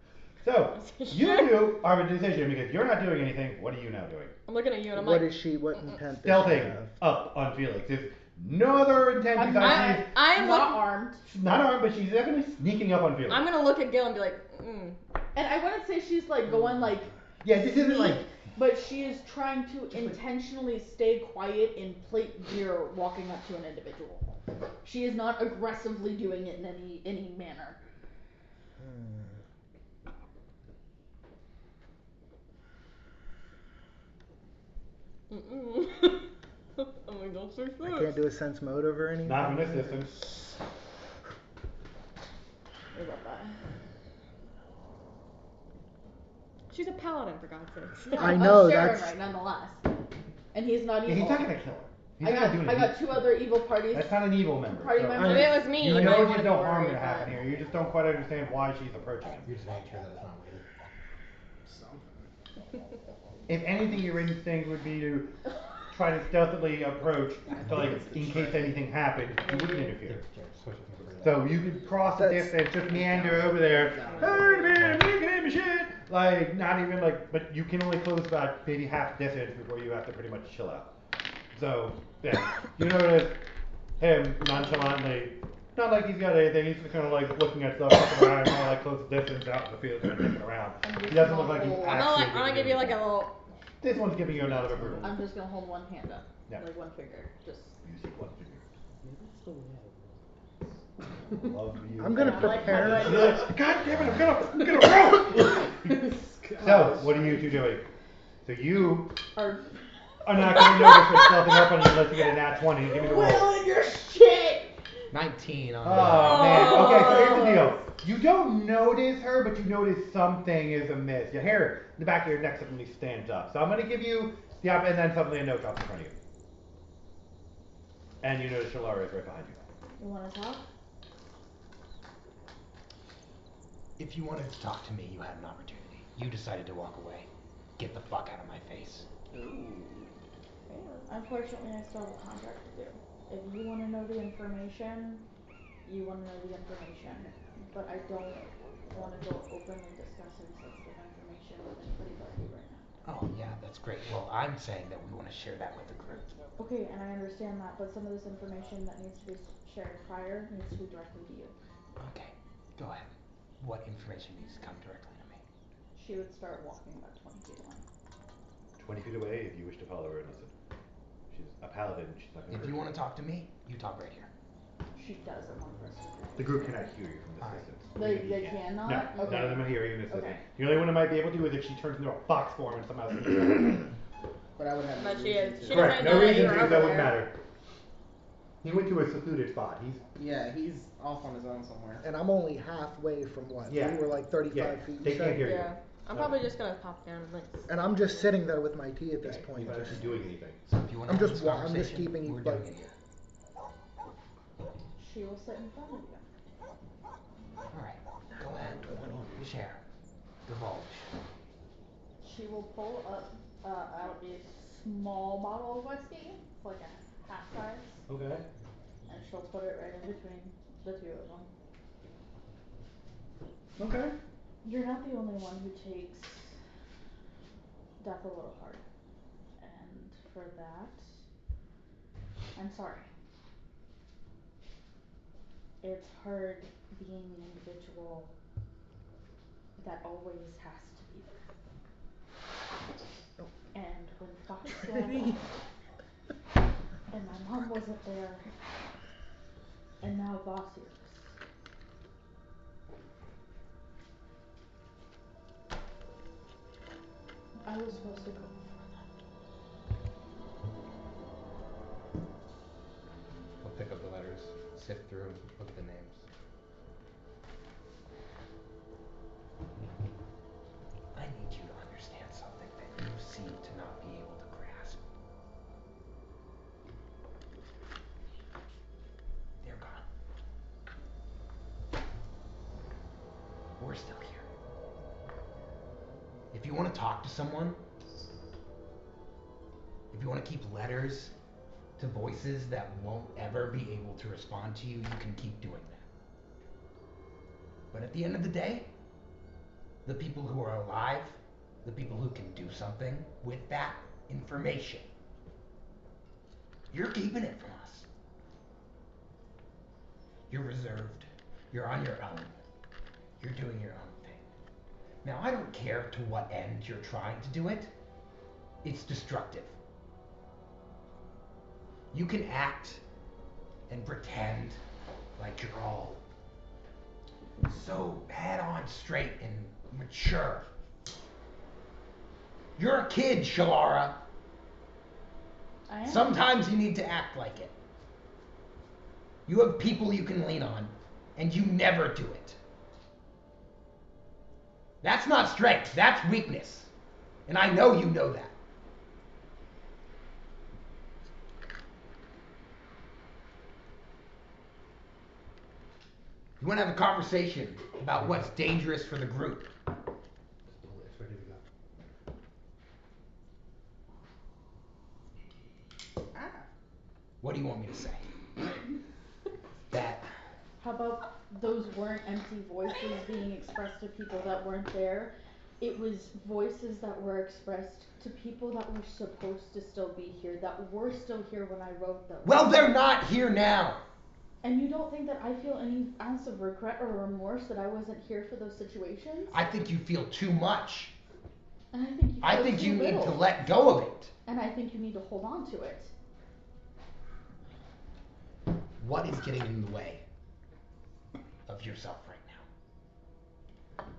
So, you two are a decision because you're not doing anything. What are you now doing? I'm looking at you and I'm What like, is she? What intent does she Stealthing have? up on Felix. There's no other intent I'm besides I'm not looking- armed. she's not armed, but she's definitely sneaking up on Felix. I'm gonna look at Gil and be like, And I wouldn't say she's like going like Yeah, this isn't like. but she is trying to intentionally stay quiet in plate gear walking up to an individual. She is not aggressively doing it in any manner. Oh my god, so I can't do a sense motive or anything. Not from this distance. What about that? She's a paladin, for God's sakes. Yeah, I know, Sharon, that's- right, nonetheless. And he's not Yeah, evil. he's not gonna kill her. He's I not got gonna do I anything. got two other evil parties. That's not an evil member. Party so- members. If it was me, You you know might there's want to no be harm worried, gonna happen but- here. You just don't quite understand why she's approaching him. You're just making sure that it's not weighted. Something. If anything, your instinct would be to try to stealthily approach, to like, in case anything happened, you wouldn't interfere. So you could cross the distance, just meander over there. Hey man, making him shit. Like, not even like, but you can only close about maybe half distance before you have to pretty much chill out. So, yeah, you notice him nonchalantly, not like he's got anything, he's just kind of like looking at stuff, looking around, kind of like close distance out in the field, kind of looking around. He doesn't look like he's I'm actually. I'm gonna give you like a little. This one's giving you another approval. I'm just gonna hold one hand up. Yeah. Like one finger. Just You see one finger. Love you. I'm gonna And I'm like, prepare. how do I do it? God damn it, I'm gonna roll! So, what are you two doing? So you Or are not gonna notice what's stealthing up on you unless you get a nat 20. Give me the roll. Will your shit! 19 on Oh man, okay, so here's the deal. You don't notice her, but you notice something is amiss. Your hair in the back of your neck suddenly stands up. So I'm gonna give you the up, and then suddenly a note drops in front of you. And you notice Shalara is right behind you. You wanna talk? If you wanted to talk to me, you had an opportunity. You decided to walk away. Get the fuck out of my face. Unfortunately, I still have a contract to do. If you wanna know the information, you wanna know the information. But I don't wanna go openly discussing sensitive information with anybody but you right now. Oh, yeah, that's great. Well, I'm saying that we want to share that with the group. Okay, and I understand that, but some of this information that needs to be shared prior needs to be directly to you. Okay, go ahead. What information needs to come directly to me? She would start walking about 20 feet away. 20 feet away if you wish to follow her and listen. She's a paladin, she's not gonna If you want to talk to me, you talk right here. She doesn't want the rest of the The group cannot hear you from this Alright. distance. They You can't. cannot? No, Okay. none of them are hearing this Okay. distance. The only one that might be able to is if she turns into a fox form and somehow. But I would have. But no she reason is- to. she Correct. doesn't No know that reason you're to, over that wouldn't there. matter. He went to a secluded spot. Yeah, he's off on his own somewhere. And I'm only halfway from what? Yeah. We were like 35 feet. They you can't said? hear you. Yeah. I'm probably just gonna pop down and like. And I'm just sitting there with my tea at this He's point. not actually doing anything. So if you want to I'm have just this I'm just conversation, keeping you we're like. doing it here. She will sit in front of you. Alright, go ahead. Share. Divulge. She will pull up out a small bottle of whiskey. It's like a half size. Okay. And she'll put it right in between the two of them. Okay. You're not the only one who takes death a little hard. And for that, I'm sorry. It's hard being the individual that always has to be there. And when Fox left, and my mom wasn't there, and now Vossius. I was supposed to go before that. I'll pick up the letters, sift through, look at the names. I need you to understand something that you seem to not be able to grasp. They're gone. We're still here. If you want to talk to someone, if you want to keep letters to voices that won't ever be able to respond to you, you can keep doing that. But at the end of the day, the people who are alive, the people who can do something with that information, you're keeping it from us. You're reserved. You're on your own. You're doing your own thing. Now, I don't care to what end you're trying to do it. It's destructive. You can act and pretend like you're all so head on straight and mature. You're a kid, Shalara. I am. Sometimes you need to act like it. You have people you can lean on, and you never do it. That's not strength, that's weakness. And I know you know that. You want to have a conversation about what's dangerous for the group. What do you want me to say? That. How about those weren't empty voices being expressed to people that weren't there? It was voices that were expressed to people that were supposed to still be here, that were still here when I wrote them. Well, they're not here now. And you don't think that I feel any ounce of regret or remorse that I wasn't here for those situations? I think you feel too much. And I think you need to let go of it. And I think you need to hold on to it. What is getting in the way of yourself right now?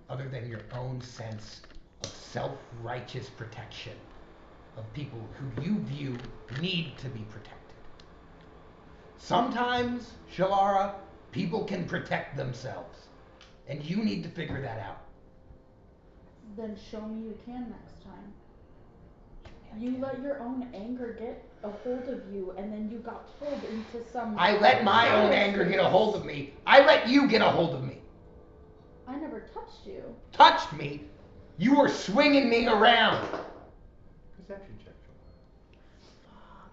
Other than your own sense of self-righteous protection of people who you view need to be protected. Sometimes, Shalara, people can protect themselves. And you need to figure that out. Then show me you can next time. You let your own anger get a hold of you, and then you got pulled into some... I let my own anger get a hold of me. I let you get a hold of me. I never touched you. Touched me? You were swinging me around. Perception check.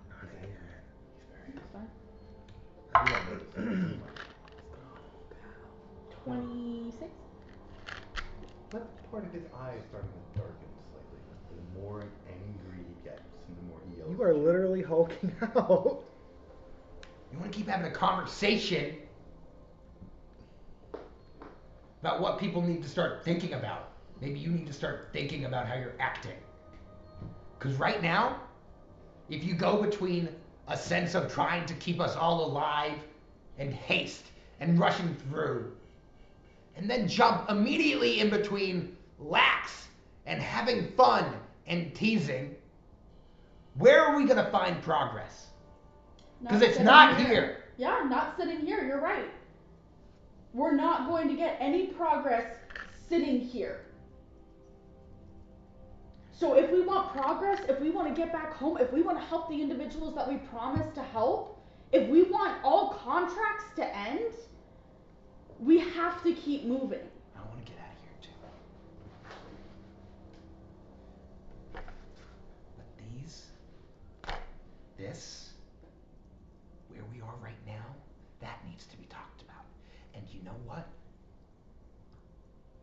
Not again. That's fine. 26? What part of his eye is starting to darken slightly? The more angry he gets, and the more he yells. You are literally hulking out. You want to keep having a conversation about what people need to start thinking about. Maybe you need to start thinking about how you're acting. Because right now, if you go between a sense of trying to keep us all alive and haste and rushing through, and then jump immediately in between lax and having fun and teasing, where are we going to find progress? Because it's not here. Yeah, not sitting here, you're right. We're not going to get any progress sitting here. So if we want progress, if we want to get back home, if we want to help the individuals that we promised to help, if we want all contracts to end, we have to keep moving. I want to get out of here too. But this, where we are right now, that needs to be talked about. And you know what?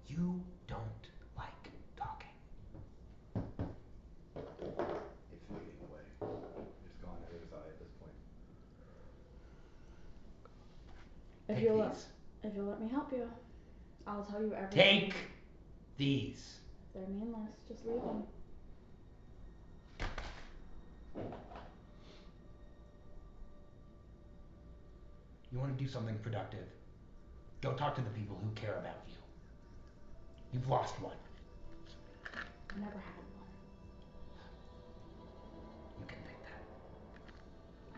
You don't like talking. It's fading away. It's gone out of his eye at this point. If you'll let me help you, I'll tell you everything. Take these. They're meaningless. Just leave them. You want to do something productive? Go talk to the people who care about you. You've lost one. I never had one. You can think that.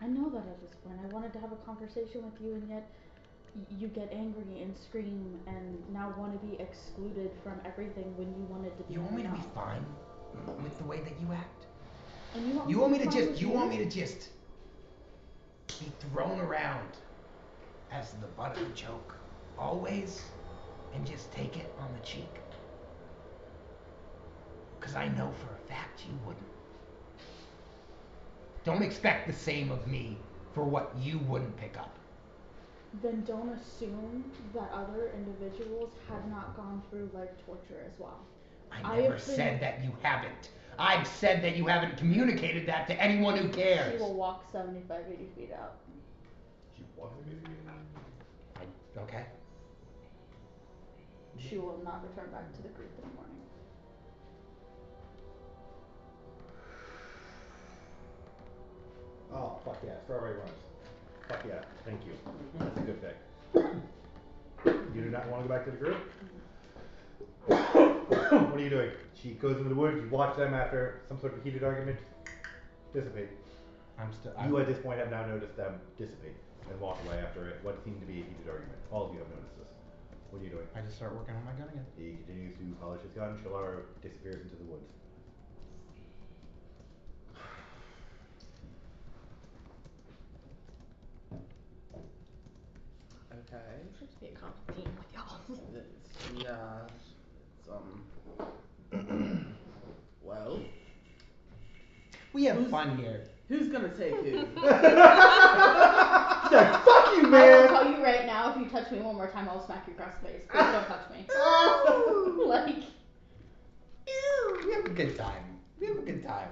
I know that at this point. I wanted to have a conversation with you, and yet you get angry and scream and now want to be excluded from everything when you wanted to be. You want me to be fine with the way that you act? And you want me to just be thrown around as the butt of a joke always and just take it on the cheek? Because I know for a fact you wouldn't. Don't expect the same of me for what you wouldn't pick up. Then don't assume that other individuals have not gone through life torture as well. I never said that you haven't. I've said that you haven't communicated that to anyone who cares. She will walk 75, 80 feet out. She walks 80 feet out? Okay. She will not return back to the group in the morning. Oh, fuck yeah. Strawberry runners. Fuck yeah, thank you. That's a good thing. You do not want to go back to the group? What are you doing? She goes into the woods, you watch them after some sort of heated argument dissipate. You at this point have now noticed them dissipate and walk away after it. What seemed to be a heated argument. All of you have noticed this. What are you doing? I just start working on my gun again. He continues to polish his gun. Shalar disappears into the woods. Okay. Seems to be a common theme with y'all. Yeah. Well. We have fun here. Who's gonna take who? She's like, fuck you, I man! will tell you right now, if you touch me one more time, I'll smack you across the face. Please don't touch me. Like. We have a good time. We have a good time.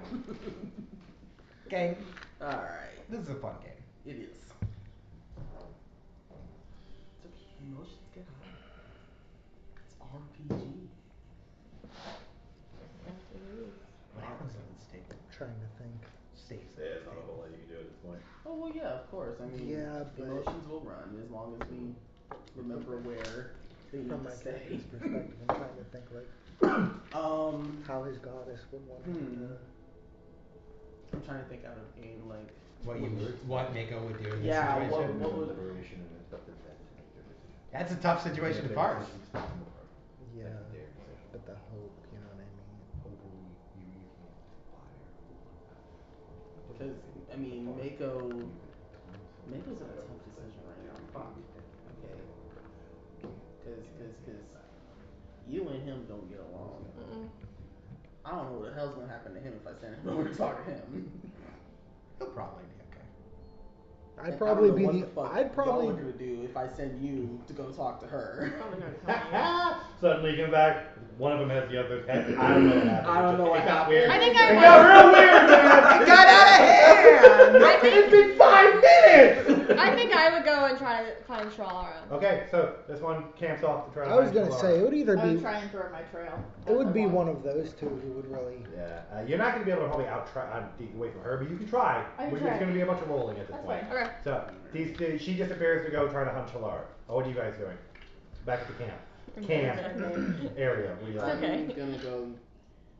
Okay? Alright. This is a fun game. It is. Emotions get high. It's RPG. What happens when it's stable? Trying to think. Stays. There's not a whole lot you can do at this point. Oh well, yeah, of course. I mean, Yeah, but emotions will run as long as we remember where they need from to my stay. character's perspective, I'm trying to think like how his goddess would want him to. I'm trying to think out of game like What Mako would do in this Yeah, situation. what would Liberation and stuff like that. That's a tough situation to parse. Yeah, but the hope, you know what I mean? because I mean Mako's in a tough decision right now. Fuck. Okay. Cause you and him don't get along. I don't know what the hell's gonna happen to him if I send him over to talk to him. He'll probably be okay. I'd probably be what the. the fuck I'd probably. y'all are gonna do if I send you to go talk to her. Probably gonna tell you. Suddenly you come back, one of them has the other's head. I don't know what happened. I don't know what It got happened. weird. I think It I got real weird, man! It got out of hand! It's been 5 minutes! I think I would go and try to find Shalara. Okay, so this one camps off to try to I was find gonna Shalara. say it would either I would be. try and throw my trail. It would be one of those two who would really. Yeah, you're not going to be able to probably away from her, but you can try. I can There's try. going to be a bunch of rolling at this That's point. fine. Okay. So, she disappears to go try to hunt Shalar. Oh, what are you guys doing? Back at the camp. Camp area. What are you It's doing? okay. I'm gonna go.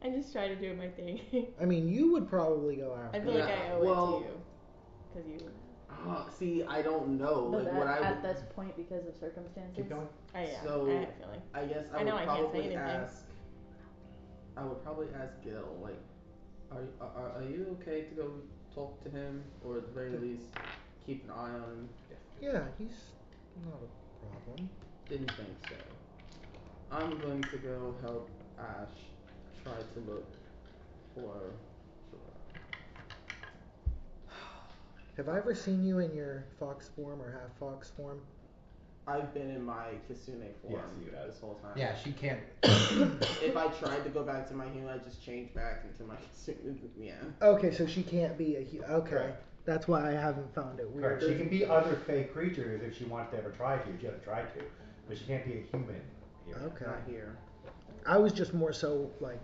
I just try to do my thing. I mean, you would probably go I after. feel like Yeah, I owe well- it to you. Cause you. See, I don't know. But Like what I at would. this point, because of circumstances. Keep going. I am. So- I have a feeling. I guess I I know would I can't say probably anything. ask. I would probably ask Gil, like, are you okay to go talk to him, or at the very least keep an eye on him? Yeah, he's not a problem. Didn't think so. I'm going to go help Ash try to look for. Have I ever seen you in your fox form or half fox form? I've been in my Kisune form Yes, you have. this whole time. Yeah, she can't. If I tried to go back to my human, I just change back into my Kisune. Yeah. Okay, so she can't be okay. Correct. That's why I haven't found it weird. Correct. She can be other fey creatures if she wants to ever try to. She hasn't tried to. But she can't be a human here. Okay. Not here. I was just more so like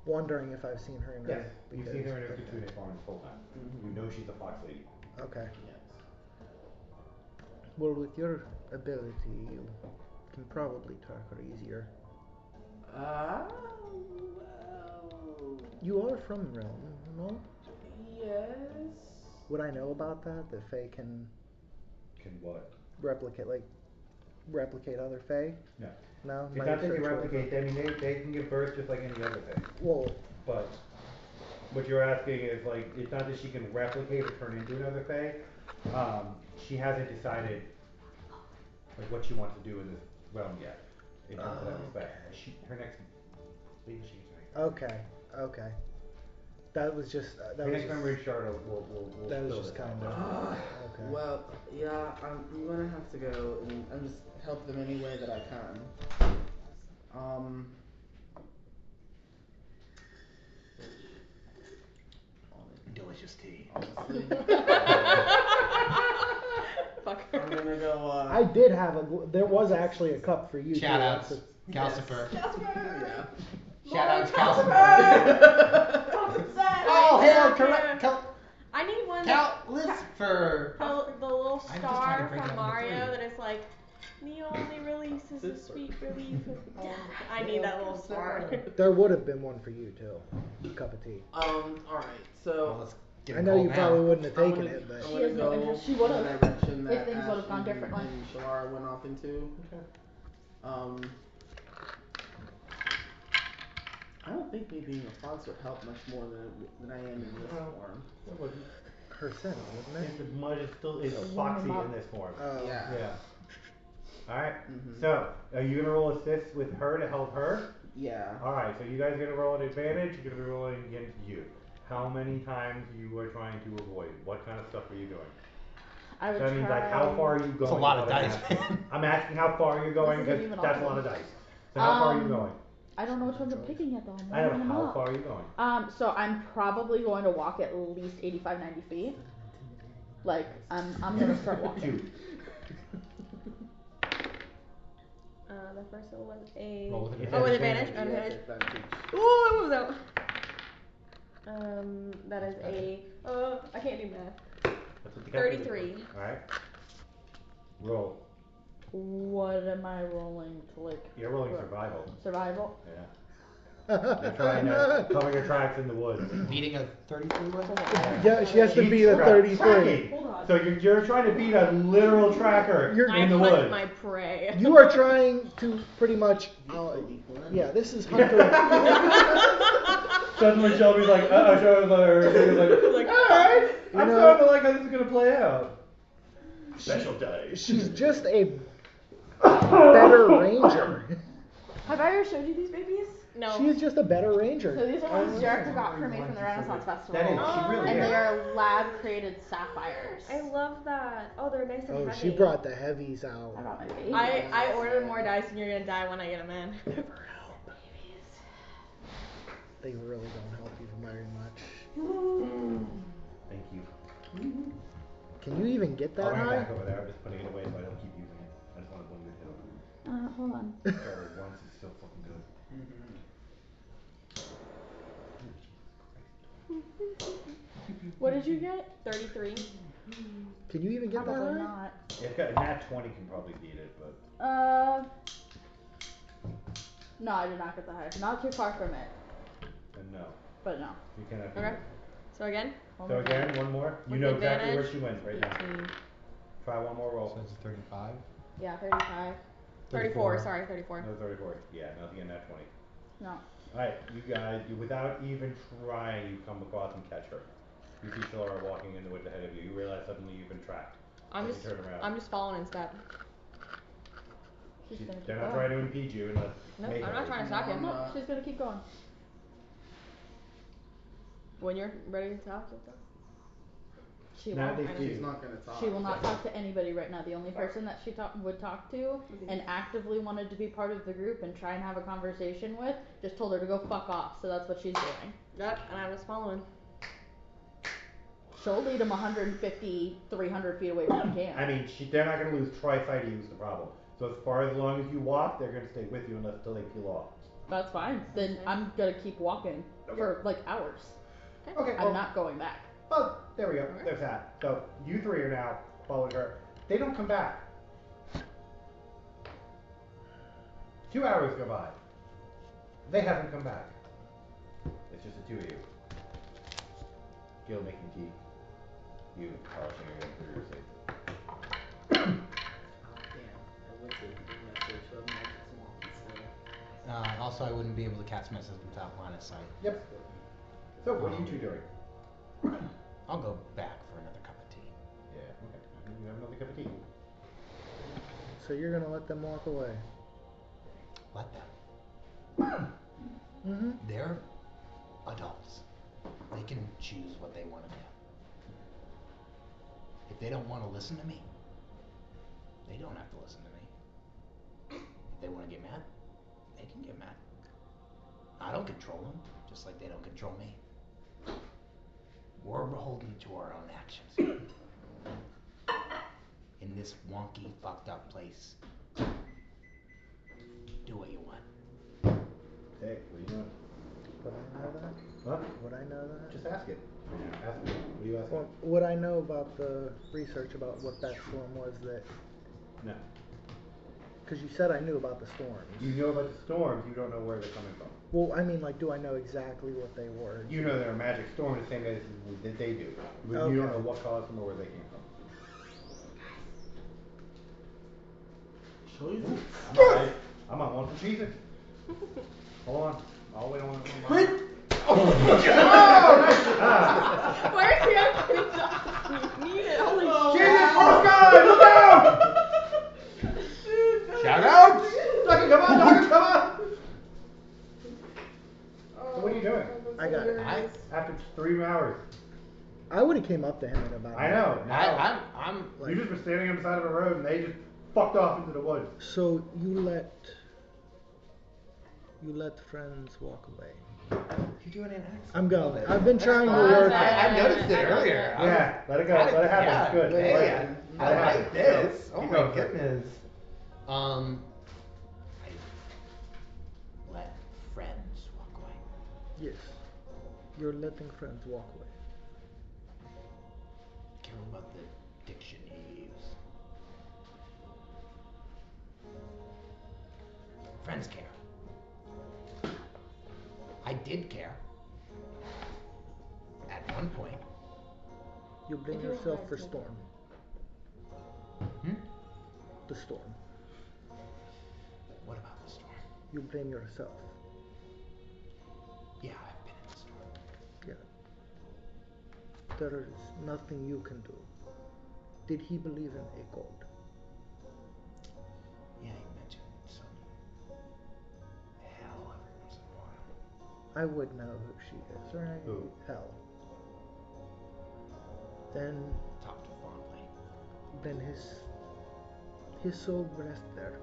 wondering if I've seen her in Yes, her. you've seen her in her Kitsune form this whole time. Mhm. You know she's a fox lady. Okay. Yes. Well, with your ability, you can probably talk her easier. Well. You are from Realm, no? Yes. Would I know about that? That Fae can Can what? replicate other Fae? No. No? It's not that they replicate. I mean, they can give birth just like any other thing. Well, But what you're asking is like, it's not that she can replicate or turn into another Fae. She hasn't decided like what she wants to do in this realm yet. In terms of that respect. Her next. Maybe she gets her next. okay. That was just. Her next memory shard will That was fill just this out. kind of. Okay. Well, yeah, I'm gonna have to go and I'm just help them any way that I can. Delicious tea. Honestly, Fuck. I'm gonna go. I did have there was actually a cup for you. Shout too. outs. That's Calcifer. Yeah. Shout outs Calcifer. Calcifer! All hail correct. I need one remember Cal, lives for. the little I'm just trying to star break it from up into Mario three. that is like, the only release is a This sweet relief of death. I need that little star. There would have been one for you too. A cup of tea. Alright, Well, so let's get I it know cold you now. probably wouldn't have I'm taken gonna- it, but I'm She gonna has no go interest. She in would've, the direction if that things would've Ash gone and- differently. and Shalara went off into. Okay. I don't think me being a fox would help much more than I am in this form. It wouldn't. her scent, wouldn't And it? the mud is still is warm foxy them up. in this form. Yeah. Yeah. Alright. Mhm. So, are you gonna roll assist with her to help her? Yeah. Alright, so you guys are gonna roll an advantage, you're gonna be rolling against you. How many times you are trying to avoid? What kind of stuff are you doing? I would So that means like how far are you going? That's a lot of is what I'm dice, asking. man. I'm asking how far you're going This because isn't even that's a awesome. lot of dice. So how far are you Um, going? I don't know which ones I'm picking yet though. I'm I know, rolling them how up. far are you going? So I'm probably going to walk at least 85, 90 feet. Like, I'm gonna start walking. Two. The first one was a. Roll with It's Oh, with advantage. advantage. Yeah, Advantage. advantage. Ooh, I moved out. That is a. I can't do math. That's what the calculator 33. does. Alright. Roll. What am I rolling to like? You're rolling survival. Survival? Yeah. You're trying to cover your tracks in the woods. Beating a 33 with? Yeah, she has to beat a 33. Tracking. So you're trying to beat a literal tracker You're- in the I hunt woods. my prey. You are trying to pretty much. Yeah, this is hunter. That's when Shelby's like, Shelby's like, alright, I'm know- starting to like how this is gonna play out. Special dice. She's just a better ranger. Have I ever showed you these babies? No. She is just a better So ranger. these are ones Jerica got for me from the Renaissance Festival. That is, she really And is. they are lab created sapphires. I love that. Oh, they're nice and Oh, heavy. she brought the heavies out. I brought my babies. I ordered more dice and you're gonna die when I get them in. Never help. They really don't help you very much. Thank you. Can you even get I'll that bring it high? back over there. I'm just putting it away so I don't keep using it. I just want one good hit on it. Hold on. Once is so fucking good. What did you get? 33. Can you even get that Probably high? not. It's got nat 20 can probably beat it, but No, I did not get the high. Not too far from it, then no. but no. You cannot beat Okay. it. So again? So again, one more. You With know exactly where advantage? she went right now. 18. Try one more So roll. it's a 35. Yeah, 35. 34, sorry, 34. No 34. Yeah, nothing in nat 20. No. Alright, you guys, without even trying, you come across and catch her. You see Shalara walking in the woods ahead of you. You realize suddenly you've been tracked. I'm As just you turn around. I'm just following in step. She's gonna keep They're not going. trying to impede you unless No, make I'm not trying to stop you. No, she's gonna keep going. When you're ready to talk, you'll talk. She Now won't. they She's do. not gonna talk. She will not talk to anybody right now. The only person that she would talk to and actively wanted to be part of the group and try and have a conversation with just told her to go fuck off. So that's what she's doing. Yep, and I'm just following. She'll lead them 150, 300 feet away from the camp. I mean, they're not going to lose sight of you is the problem. So as far as long as you walk, they're going to stay with you until they peel off. That's fine. Then I'm gonna keep walking for like hours. Okay, I'm not going back. well, there we go. There's that. So you three are now following her. They don't come back. 2 hours go by. They haven't come back. It's just the two of you. Gil making tea. You polishing your gun for your safety. Damn. I would say the message of Magic's wonky still. Also, I wouldn't be able to cast messages without line of sight. Yep. So what are you two doing? I'll go back for another cup of tea. Yeah, okay. You have another cup of tea. So you're gonna let them walk away? Let them. Mm-hmm. They're adults. They can choose what they want to do. If they don't want to listen to me, they don't have to listen to me. If they want to get mad, they can get mad. I don't control them, just like they don't control me. We're beholden to our own actions. In this wonky, fucked up place. Do what you want. Hey, what are you doing? Would I know that? What? Would I know that? Just ask it. Yeah, ask me. What do you asking? Well, would I know about the research about what that storm was that? No. Because you said I knew about the storms. You know about the storms, you don't know where they're coming from. Well, I mean, like, do I know exactly what they were? You know they're a magic storm the same way that they do. But Okay. you don't know what caused them or where they came from. Show you. I'm on one for pieces. Hold on. I'll wait on Quit! Oh, nice. Where's the other shot? You need it. Holy Jesus, first guy, look out! Shout out! Ducky, come on, Ducky, come on! So what are you doing? I got it. After 3 hours. I would have came up to him in about. I know. I'm You just were standing on the side of a road and they just fucked off into the woods. So you let friends walk away. You're doing an accent. I'm going. I've been trying to work. I noticed it earlier. Yeah, let it go. Let it happen. Yeah, It's good. man. Let I it happen. like this. Oh Keep my going. goodness. I let friends walk away. Yes. You're letting friends walk away. Careful about the diction you use. Friends care. I did care. At one point. You blame If you yourself had for to- storm. The storm. What about the storm? You blame yourself. Yeah, I've been in the storm. Yeah. There is nothing you can do. Did he believe in a god? Yeah, you mentioned some hell every once in a while. I would know who she is, right? Who? Hell. Then Talked fondly. his soul will rest there.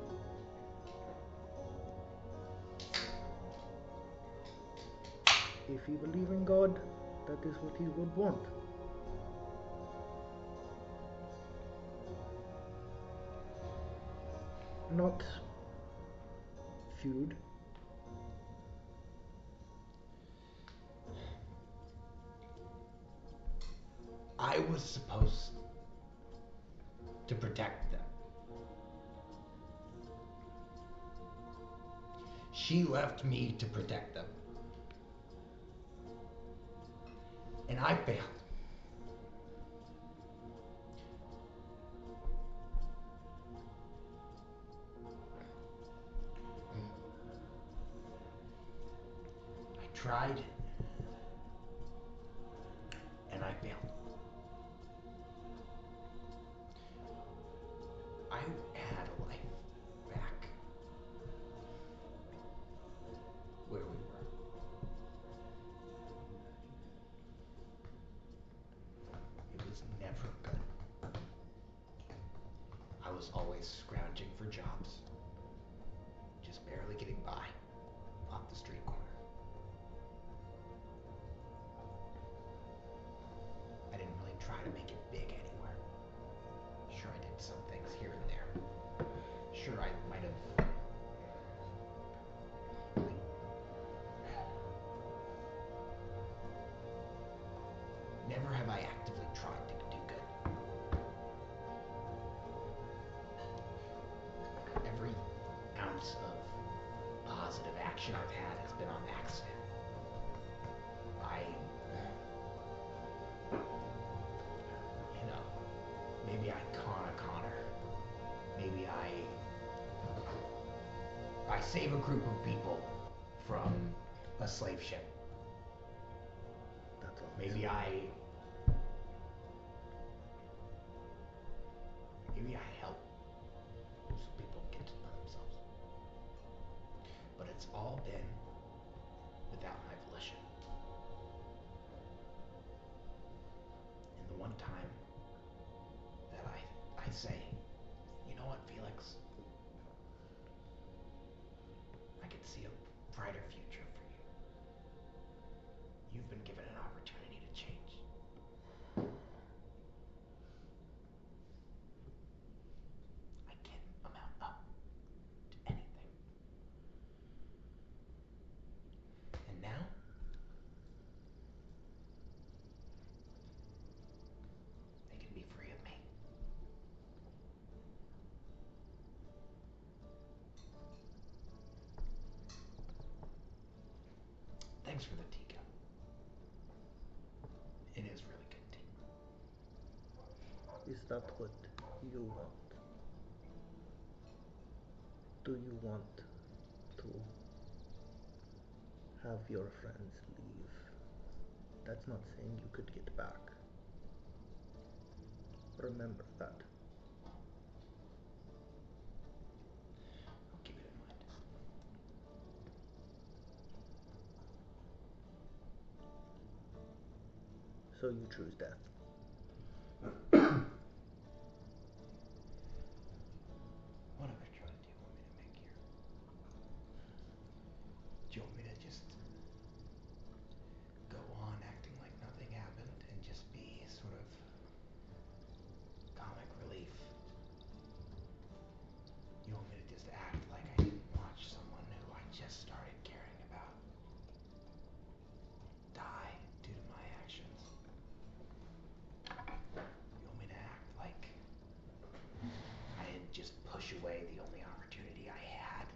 If he believed in God, that is what he would want. Not feud. I was supposed to protect them. She left me to protect them. And I failed. I tried. And I failed. I had a life back where we were. It was never good. I was always scrounging for jobs, just barely getting by off the street corner. I didn't really try to make it big anywhere. Sure, I did some things here and there. Sure, I might have. Never have I actively tried to do good. Every ounce of positive action I've had has been on accident. Maybe I con a Connor. Maybe I save a group of people from a slave ship. That's all. Maybe I help so people get to know themselves. But it's all been without my volition. And the one time that I say, you know what, Felix? I could see a brighter future for you. You've been given an opportunity to change. I can't amount up to anything. And now, that what you want? Do you want to have your friends leave? That's not saying you could get back. Remember that. I'll keep it in mind. So you choose death. What other choice do you want me to make here? Do you want me to just go on acting like nothing happened and just be sort of comic relief? You want me to just act like I didn't watch someone who I just started caring about die due to my actions? You want me to act like I didn't just push away the only opportunity I had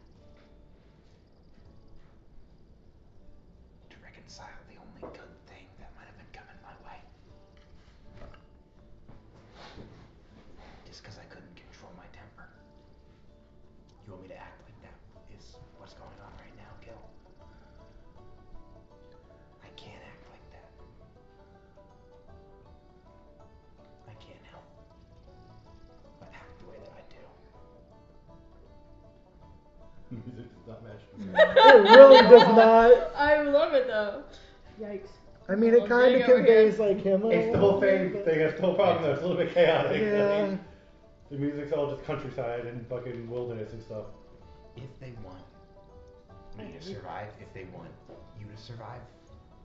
to reconcile the only good thing that might have been coming my way? Just because I couldn't control my temper? You want me to act like that is what's going on right now, Gil? I can't act like that. I can't help but act the way that I do. Music does not match the It really does not. I love it though. Yikes. I mean, it kind of conveys like him. It's the whole thing. It's the whole problem though. It's a little bit chaotic. Yeah. Like, the music's all just countryside and fucking wilderness and stuff. If they want me to survive, if they want you to survive,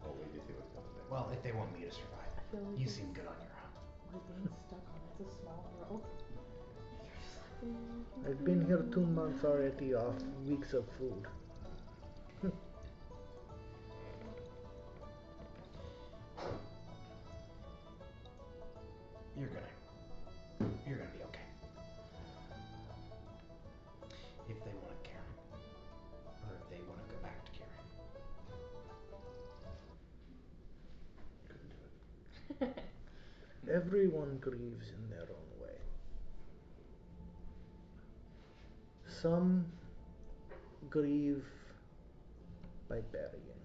Oh, wait, you see what's coming next. well, if they want me to survive, I feel like you this seem is- good on your own. We're being stuck on it's a small world. I've been here 2 months already off weeks of food. You're gonna be okay. If they want to care, or if they want to go back to caring. Couldn't do it. Everyone grieves in their own way. Some grieve by burying.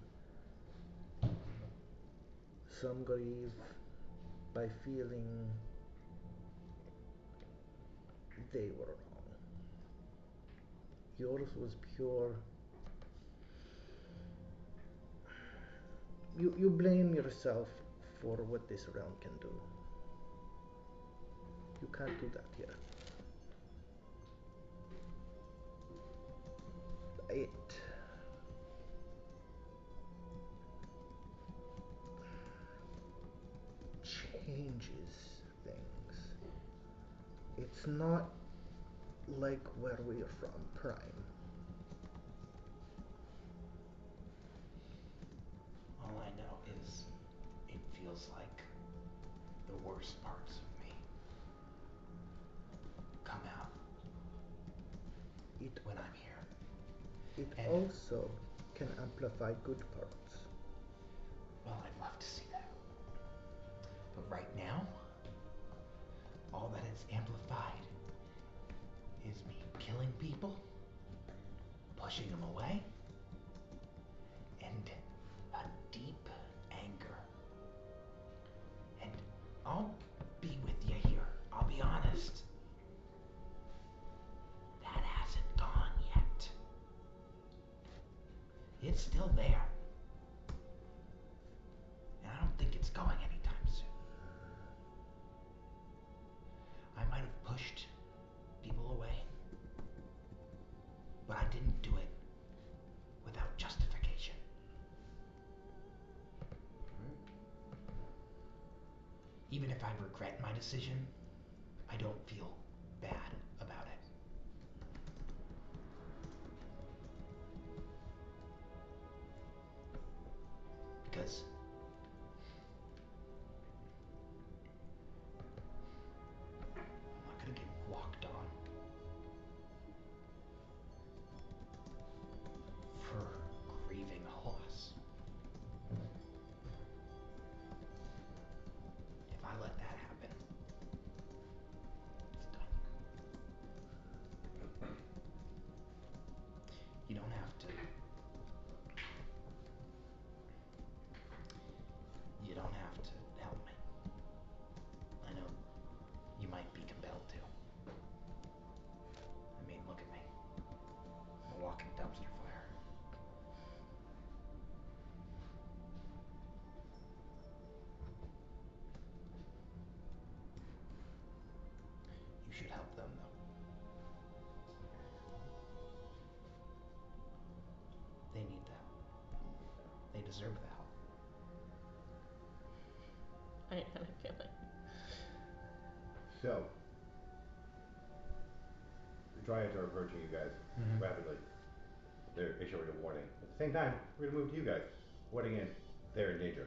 Some grieve by feeling they were wrong. Yours was pure. You blame yourself for what this realm can do. You can't do that here. It changes things. It's not like where we're from, Prime. All I know is it feels like the worst parts of me come out It when I'm here. It And- also can amplify good parts. Well, I'd love to see that. But right now, all that is amplified is me killing people, pushing them away, and a deep anger. And I'll be with you here. I'll be honest. That hasn't gone yet. It's still there. And I don't think it's going anytime soon. I might have pushed people away, but I didn't do it without justification. Even if I regret my decision, I don't feel bad about it. Because I'm not gonna get walked on for grieving a loss. If I let that happen, deserve the help. I had a feeling. So, the Dryads are approaching you guys rapidly. They're issuing a warning. At the same time, we're gonna move to you guys. Warning in, they're in danger.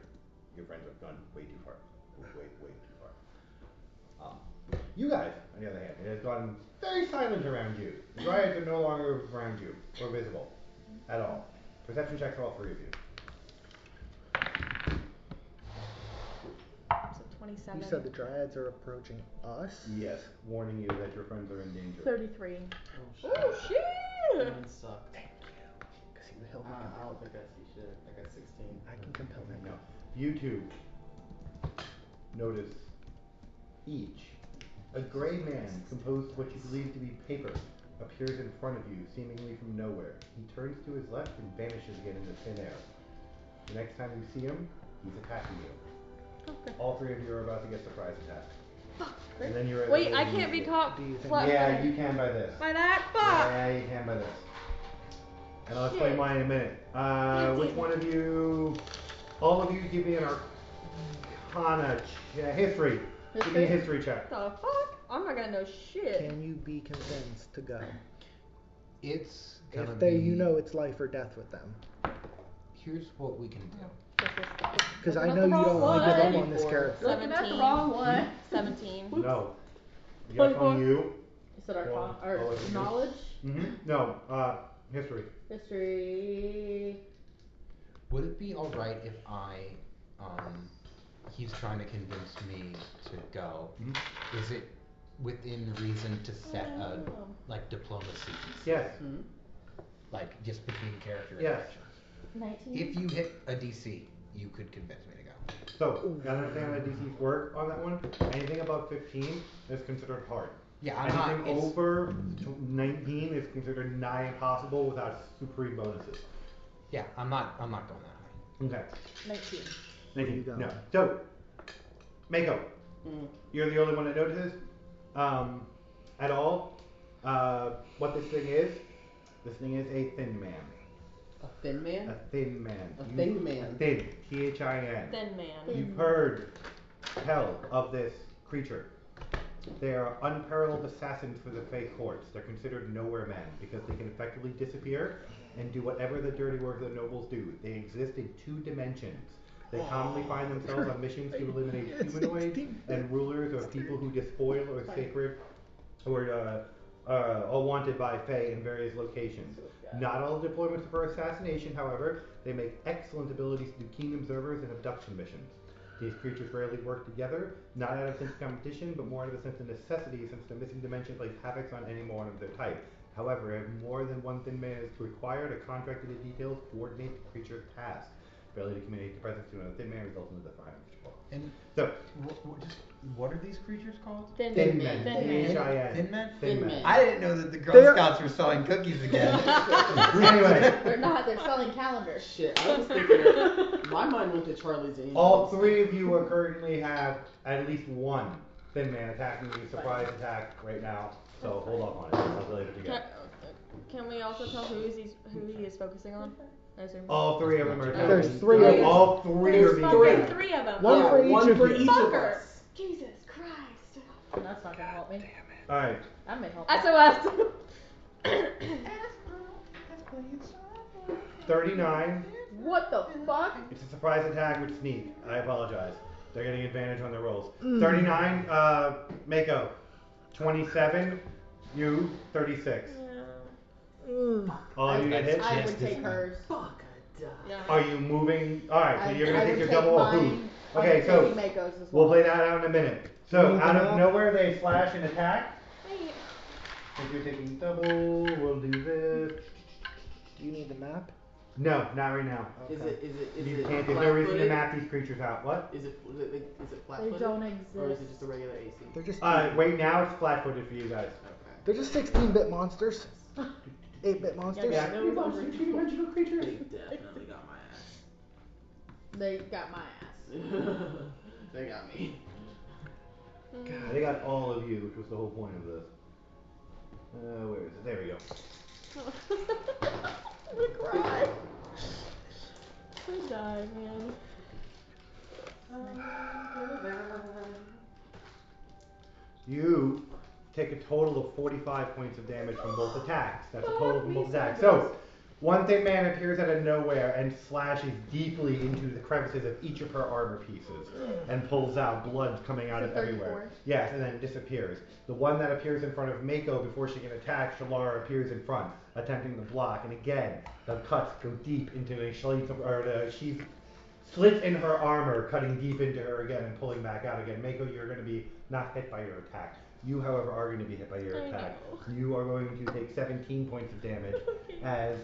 Your friends have gone way too far. Way too far. You guys, on the other hand, it has gone very silent around you. The Dryads are no longer around you, or visible. At all. Perception checks for all three of you. So 27. You said the Dryads are approaching us? Yes, warning you that your friends are in danger. 33. Oh Oh shit! That sucked. Thank you. Because you held me I don't think I see shit. I got 16. I can compel that. No. You two notice each a gray man composed of what you believe to be paper appears in front of you, seemingly from nowhere. He turns to his left and vanishes again into thin air. The next time you see him, he's attacking you. Okay. All three of you are about to get surprise attacked. Fuck. And then you're at Wait, the I can't be caught Do you think- flat Yeah, you can by this. by that? Fuck! Yeah, you can by this. And I'll explain Shit. why in a minute. Which one of you, all of you give me an Arcana history. Give me a history check. The fuck? I'm not gonna know shit. Can you be convinced to go? It's gonna If they, be. you know, it's life or death with them. Here's what we can do. Because I Looking know at you the don't wrong want to give up one. on this character. Looking at the wrong one. 17. No. You got on you. You said Well, our oh, it's knowledge? No, history. History. Would it be alright if he's trying to convince me to go? Is it within reason to set a, like, diplomacy? Yes. Like, just between character Yes. interactions? 19. If you hit a DC, you could convince me to go. So, you gotta understand how DCs work on that one. Anything above 15 is considered hard. Yeah, I'm not. Anything over 19 is considered nigh impossible without supreme bonuses. Yeah, I'm not going that high. Okay. 19. 19. go. No. So, Mako, you're the only one that notices at all what this thing is. This thing is a thin man. A thin man? A thin man. A thin man. Thin. Thin. Thin man. You've heard tell of this creature. They are unparalleled assassins for the Fae courts. They're considered nowhere men because they can effectively disappear and do whatever the dirty work the nobles do. They exist in 2 dimensions. They commonly find themselves on missions to eliminate humanoids and rulers or people who despoil or sacred or are wanted by Fae in various locations. Not all deployments are for assassination, however. They make excellent abilities to do kingdom observers and abduction missions. These creatures rarely work together, not out of a sense of competition, but more out of a sense of necessity, since the missing dimension plays havoc on any one of their type. However, if more than one thin man is required, a contracted in details coordinate the creature's task. Failure to communicate the presence to another thin man results in the defiance of each ball. And so, what are these creatures called? Thin men. Thin man. T-H-I-N. Thin men? Thin men. I didn't know that the Girl They're- Scouts were selling cookies again. Anyway, They're not, they're selling calendars. Shit, I was thinking. My mind went to Charlie's Angels. all 3 of you are currently have at least one thin man attacking you, surprise attack right now. So hold up on it. I'll tell you what you get. Can we also tell who he is focusing on? I assume. All 3 of them are There's attacking. 3 of them. All 3 There's are being fucking attacked. 3 of them. One Yeah, for each one of for you. each of Fucker. us. Jesus Christ. That's not gonna help me. Alright. That may help. SOS. 39. What the fuck? It's a surprise attack with sneak. I apologize. They're getting advantage on their rolls. 39, Mako. 27, you, 36. All of you get hit? I would take hers. Fuck, I died. Yeah. Are you moving? Alright, so you're I gonna take would your take double mine. boost. I'm Okay, so taking Mako's as we'll well. play that out in a minute. So, Move out them of up. nowhere, they slash and attack. Wait. If you're taking double, we'll do this. Do you need the map? No, not right now. Is Okay. it You can't, there's no flat-footed? reason to map these creatures out. What? Is it flat They footed? don't Or is exist. it just a regular AC? They're just Right now it's flat footed for you guys. Okay. they're just 16-bit monsters. 8-bit monsters. Yeah, no, these are 2-dimensional creatures. They definitely got my ass. They got my ass. They got me. They got all of you, which was the whole point of this. Where is it? There we go. I'm gonna cry. Could die, man. You take a total of 45 points of damage from both attacks. That's a total from both attacks. So, one thick man appears out of nowhere and slashes deeply into the crevices of each of her armor pieces and pulls out blood coming out of everywhere. Yes, and then disappears. The one that appears in front of Mako before she can attack, Shalara appears in front, attempting to block. And again, the cuts go deep into she's slits in her armor, cutting deep into her again and pulling back out again. Mako, you're going to be not hit by your attack. You, however, are going to be hit by your attack. You are going to take 17 points of damage as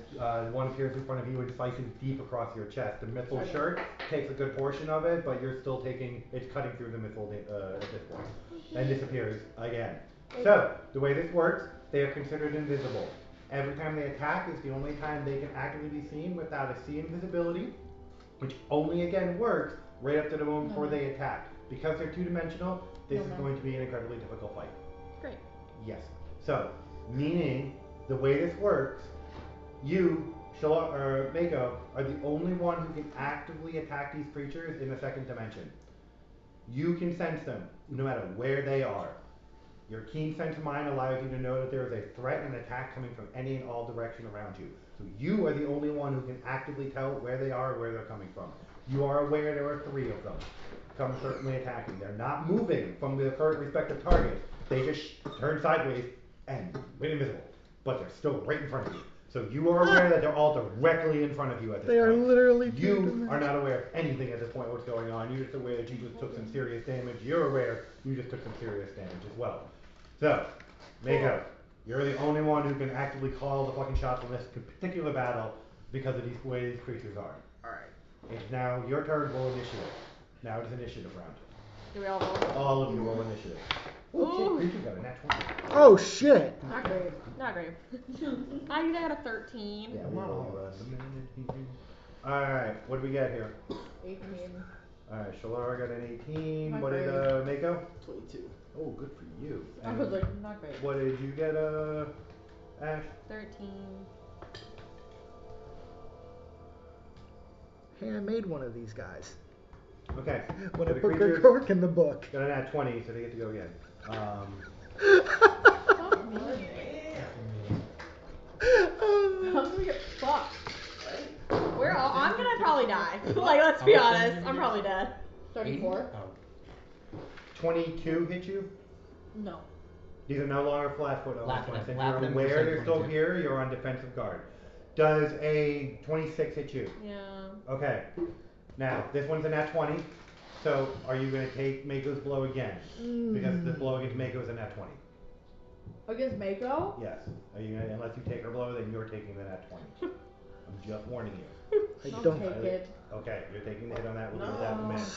one appears in front of you and slices deep across your chest. The missile shirt takes a good portion of it, but you're still it's cutting through the missile at this point. And disappears again. So, the way this works, they are considered invisible. Every time they attack is the only time they can actively be seen without a sea invisibility, which only again works right up to the moment before they attack. Because they're two-dimensional, this is going to be an incredibly difficult fight. Great. Yes. So, meaning, the way this works, you, Mako, are the only one who can actively attack these creatures in the second dimension. You can sense them, no matter where they are. Your keen sense of mind allows you to know that there is a threat and attack coming from any and all direction around you. So you are the only one who can actively tell where they are, where they're coming from. You are aware there are 3 of them. Come certainly attacking. They're not moving from their current respective targets. They just turn sideways and went invisible. But they're still right in front of you. So you are aware that they're all directly in front of you at this point. They are literally You are not aware of anything at this point what's going on. You're just aware that you just took some serious damage. You're aware you just took some serious damage as well. So, Mako, you're the only one who can actively call the fucking shots in this particular battle because of the way these creatures are. Alright. It's now your turn, roll initiative. Now it's initiative round. Do we all roll? All of you roll initiative. Oh shit, creature got a nat 20. Oh shit! Not great. Not great. I got a 13. Yeah, we roll Alright, what do we get here? 18. Alright, Shalara got an 18. Not What did great. Mako? 22. Oh, good for you. I And was like, not great. what did you get, Ash? 13. Hey, I made one of these guys. Okay. When So I the put the creatures cork in the book. got a nat 20, so they get to go again. Fuck me. I'm gonna get fucked. I'm gonna probably die. Like, let's be honest. I'm probably dead. 34? 22 hit you? No. These are no longer flat-foot Laughing elephants. at- And laughing you're at aware me, they're still 22. here, you're on defensive guard. Does a 26 hit you? Yeah. Okay. Now, this one's a nat 20, so are you going to take Mako's blow again? Because this blow against Mako is a nat 20. Against Mako? Yes. Are you gonna, unless you take her blow, then you're taking the nat 20. I'm just warning you. I Don't don't. take it. Okay, you're taking the hit on that. We'll deal with that in a minute.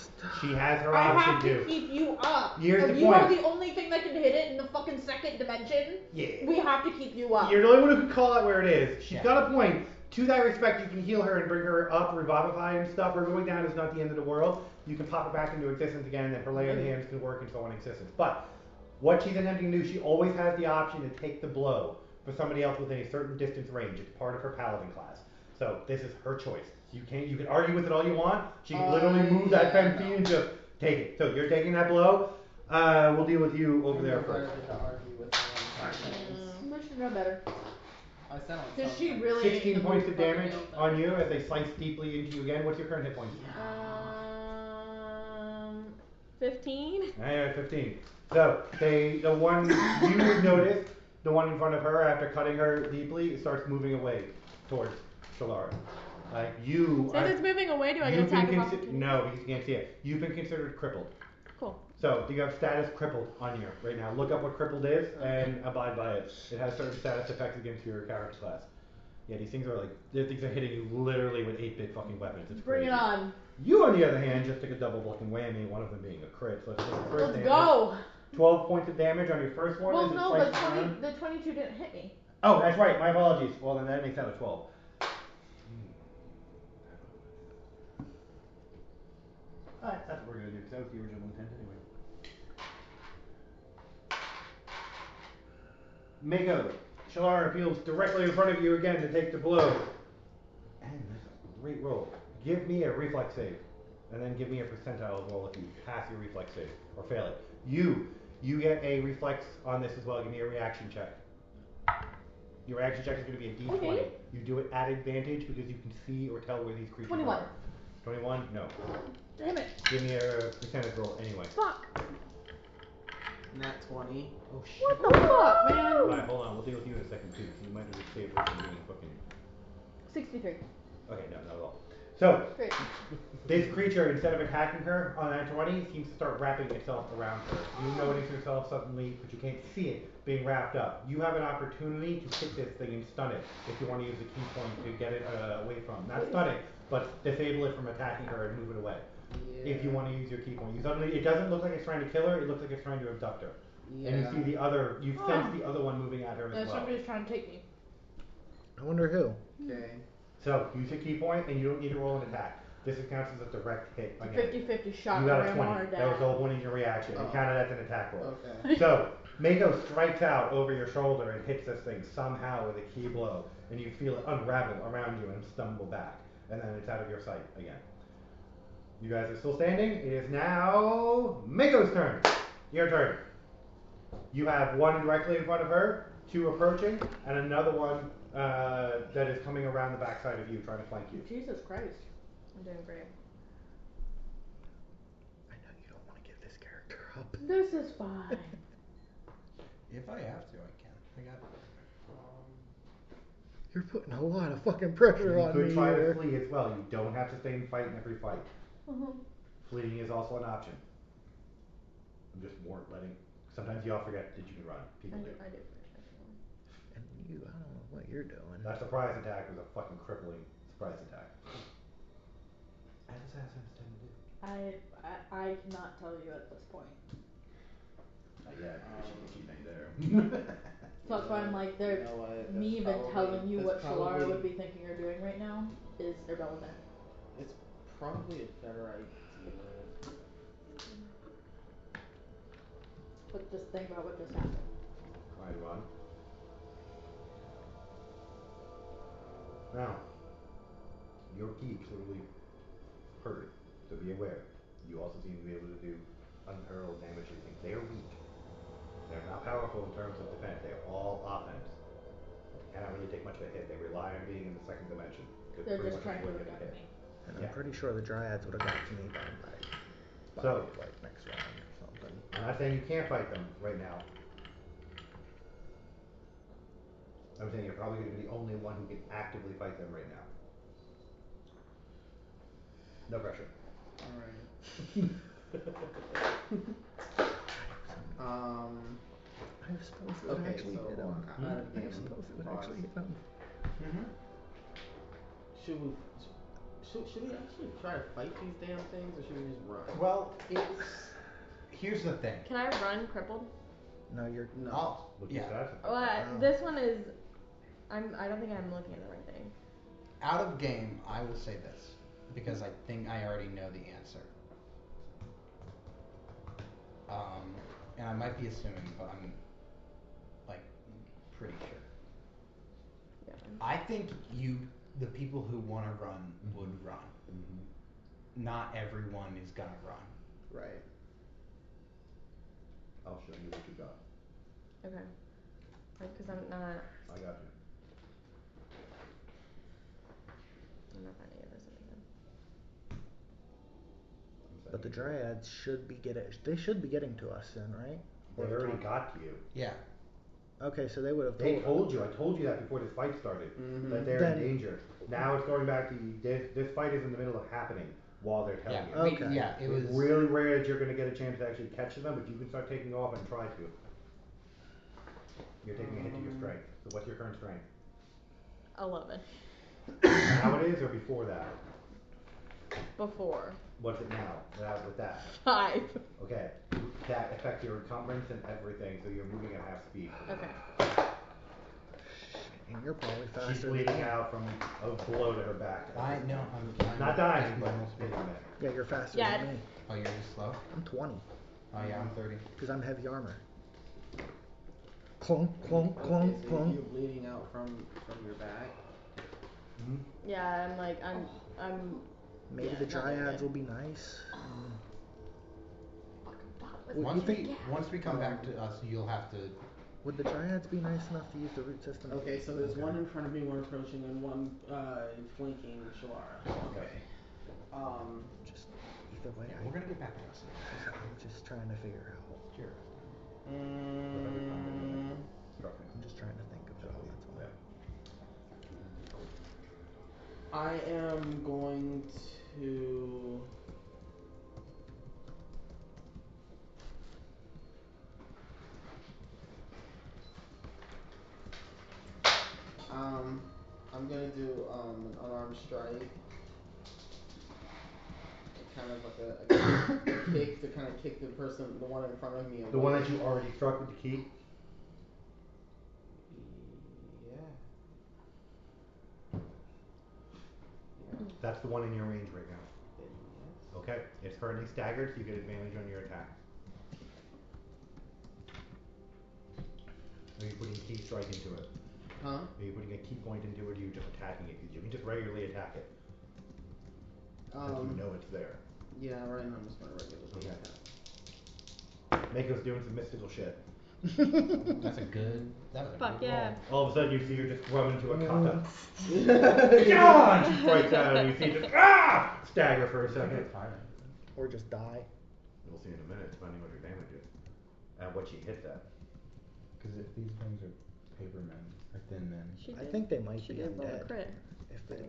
She has her I option have to too. keep you up. Here's If the you point. are the only thing that can hit it in the fucking second dimension, Yeah. we have to keep you up. You're the only one who can call out where it is. She's Yeah. got a point. To that respect, you can heal her and bring her up, revivify and stuff. Her going down is not the end of the world. You can pop her back into existence again, and her lay on hands can work and so on in existence. But what she's attempting to do, she always has the option to take the blow for somebody else within a certain distance range. It's part of her paladin class. So this is her choice. You can argue with it all you want. She can literally move that 10 feet and just take it. So you're taking that blow. We'll deal with you over there first. To argue with me. I should know better. I said on Does she something. really 16 points of damage on you as they slice deeply into you again. What's your current hit points? 15. I have 15. So the one you notice, the one in front of her, after cutting her deeply, starts moving away towards Shalara. You Since are, it's moving away, do I get you've been attack of consi- opportunity? No, because you can't see it. You've been considered crippled. Cool. So you have status crippled on you right now. Look up what crippled is and abide by it. It has certain status effects against your character class. Yeah, these things are hitting you literally with 8-bit fucking weapons. It's Bring crazy. it on. You, on the other hand, just took a double fucking whammy, one of them being a crit. So let's take the first Let's damage. go. 12 points of damage on your first one. Well, as it no, slices but around. the 22 didn't hit me. Oh, that's right. My apologies. Well, then that makes that a 12. Alright, that's what we're going to do, because that was the original intent anyway. Mako, Shalara feels directly in front of you again to take the blow. And that's a great roll. Give me a reflex save, and then give me a percentile roll if you pass your reflex save or fail it. You get a reflex on this as well. Give me a reaction check. Your reaction check is going to be a D20. Okay. You do it at advantage because you can see or tell where these creatures 21. are. 21? No. Damn it. Give me a percentage roll anyway. Fuck. Nat 20. Oh shit. What the fuck, man? Alright, hold on. We'll deal with you in a second too. So you might just save her from being fucking. 63. Okay, no, not at all. So, Great. this creature, instead of attacking her on that 20, seems to start wrapping itself around her. You notice yourself suddenly, but you can't see it, being wrapped up. You have an opportunity to hit this thing and stun it if you want to use the key point to get it away from. Not stun it, but disable it from attacking her and move it away. Yeah. If you want to use your key point. You suddenly, it doesn't look like it's trying to kill her, it looks like it's trying to abduct her. Yeah. And you see the other, you sense the other one moving at her as well. Somebody's trying to take me. I wonder who. Okay. So, use your key point and you don't need to roll an attack. This counts as a direct hit again. 50-50 shot. You got a where I 20. want her That was dead. all one in your reaction. Oh. It counted as an attack roll. Okay. So, Mako strikes out over your shoulder and hits this thing somehow with a key blow. And you feel it unravel around you and stumble back. And then it's out of your sight again. You guys are still standing. It is now Mako's turn. Your turn. You have one directly in front of her, two approaching, and another one that is coming around the backside of you, trying to flank you. Jesus Christ. I'm doing great. I know you don't want to give this character up. This is fine. If I have to, I can. I got. You're putting a lot of fucking pressure You on could me try to here. flee as well. You don't have to stay and fight in every fight. Mm-hmm. Fleeing is also an option. I'm just more letting. Sometimes y'all forget that you can run. People do. I do. And you, I don't know what you're doing. That surprise attack was a fucking crippling surprise attack. As assassins tend to do. I cannot tell you at this point. Not yet. She ain't there. So that's why I'm like, You know what, me that's even probably- telling you what that's Shalara probably- would be thinking or doing right now is irrelevant. It's probably a better idea. But just think about what just happened. I run. Now, your key clearly heard it, so be aware. You also seem to be able to do unparalleled damage to things. They are weak. They're not powerful in terms of defense. They are all offense. They cannot really take much of a hit. They rely on being in the second dimension. They're just trying to abduct me. And Yeah. I'm pretty sure the Dryads would have got to me by So- like next round or something. I'm not saying you can't fight them right now. I'm saying you're probably going to be the only one who can actively fight them right now. No pressure. Alright. I suppose it would Okay, actually so hit hold him. on. Out of I game. suppose it would Pause. actually hit him. Mm-hmm. Should we actually try to fight these damn things, or should we just run? Well, here's the thing. Can I run crippled? No, you're. No. Oh, Look yeah. at that. Oh. This one is. I don't think I'm looking at the right thing. Out of game, I will say this because I think I already know the answer. And I might be assuming, but I'm like pretty sure. Yeah. I think the people who want to run would run. Mm-hmm. Not everyone is gonna run. Right. I'll show you what you got. Okay. Because I'm not I got you. finding it or something. But the Dryads should be getting. They should be getting to us then, right? They already got to you. Yeah. Okay, so they would have. They told you. I told you that before this fight started. Mhm. That they're Then- in danger. Now it's going back to you. This fight is in the middle of happening while they're telling Yeah. you. Okay. Yeah. It was It's really rare that you're going to get a chance to actually catch them, but you can start taking off and try to. You're taking a hit to your strength. So what's your current strength? 11. Now it is, or before that? Before. What's it now? With that. 5. Okay. That affects your encumbrance and everything, so you're moving at half speed. Okay. And you're probably faster. She's than bleeding me. out from a blow to her back. I know. I'm Not dying, just but normal speed. hitting it. Yeah, you're faster Yeah, than me. Oh, you're just slow. I'm 20 Oh yeah, I'm 30. because I'm heavy armor. Clunk, clunk, Okay, clunk, so clunk. you're bleeding out from your back. Hmm? Yeah, I'm Maybe Yeah, the not that dryads good. will be nice. Once we come back to us, you'll have to. Would the dryads be nice enough to use the root system? Okay, so there's one in front of me, one approaching, and one flanking Shalara. Okay. Just either way, We're gonna get back to us. I'm just trying to figure out. Sure. I'm just trying to think of it all. That's all. I am going to. I'm gonna do an unarmed strike. Kind of like a kick to kind of kick the one in front of me away. The one that you already struck with the key? Yeah. That's the one in your range right now. Yes. Okay, it's currently staggered, so you get advantage on your attack. Are you putting key strike into it? Huh? Are you putting a key point into it, or are you just attacking it? Because you can just regularly attack it. You know it's there. Yeah, right now I'm just gonna regularly attack. Mako's doing some mystical shit. That's a good. Fuck yeah. All of a sudden you see her just run into a kata. Yeah! And she breaks out and you see just stagger for a second. Or just die. We'll see in a minute, depending what your damage is. And what she hits at. Because if these things are paper men or thin men. I think they might be roll a undead. crit.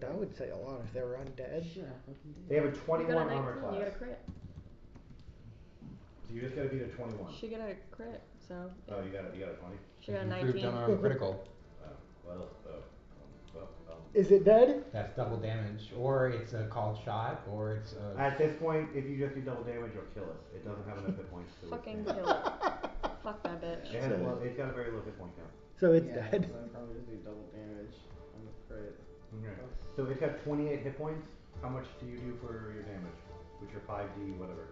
That would say a lot if they were undead. They have a You 21 got a armor 19, class. you got a crit. So you just gotta beat a 21. She got a crit, so. Oh, you got a 20? She got a You 19. proved unarmed critical. Is it dead? That's double damage, or it's a called shot, or it's a. At this point, if you just do double damage, you'll kill us. It doesn't have enough hit points to Fucking withstand. kill it. Fuck that bitch. It's got a very low hit point count. So it's Yeah, dead. so I probably just do double damage on the crit. Okay. So it's got 28 hit points. How much do you do for your damage? With your 5d whatever.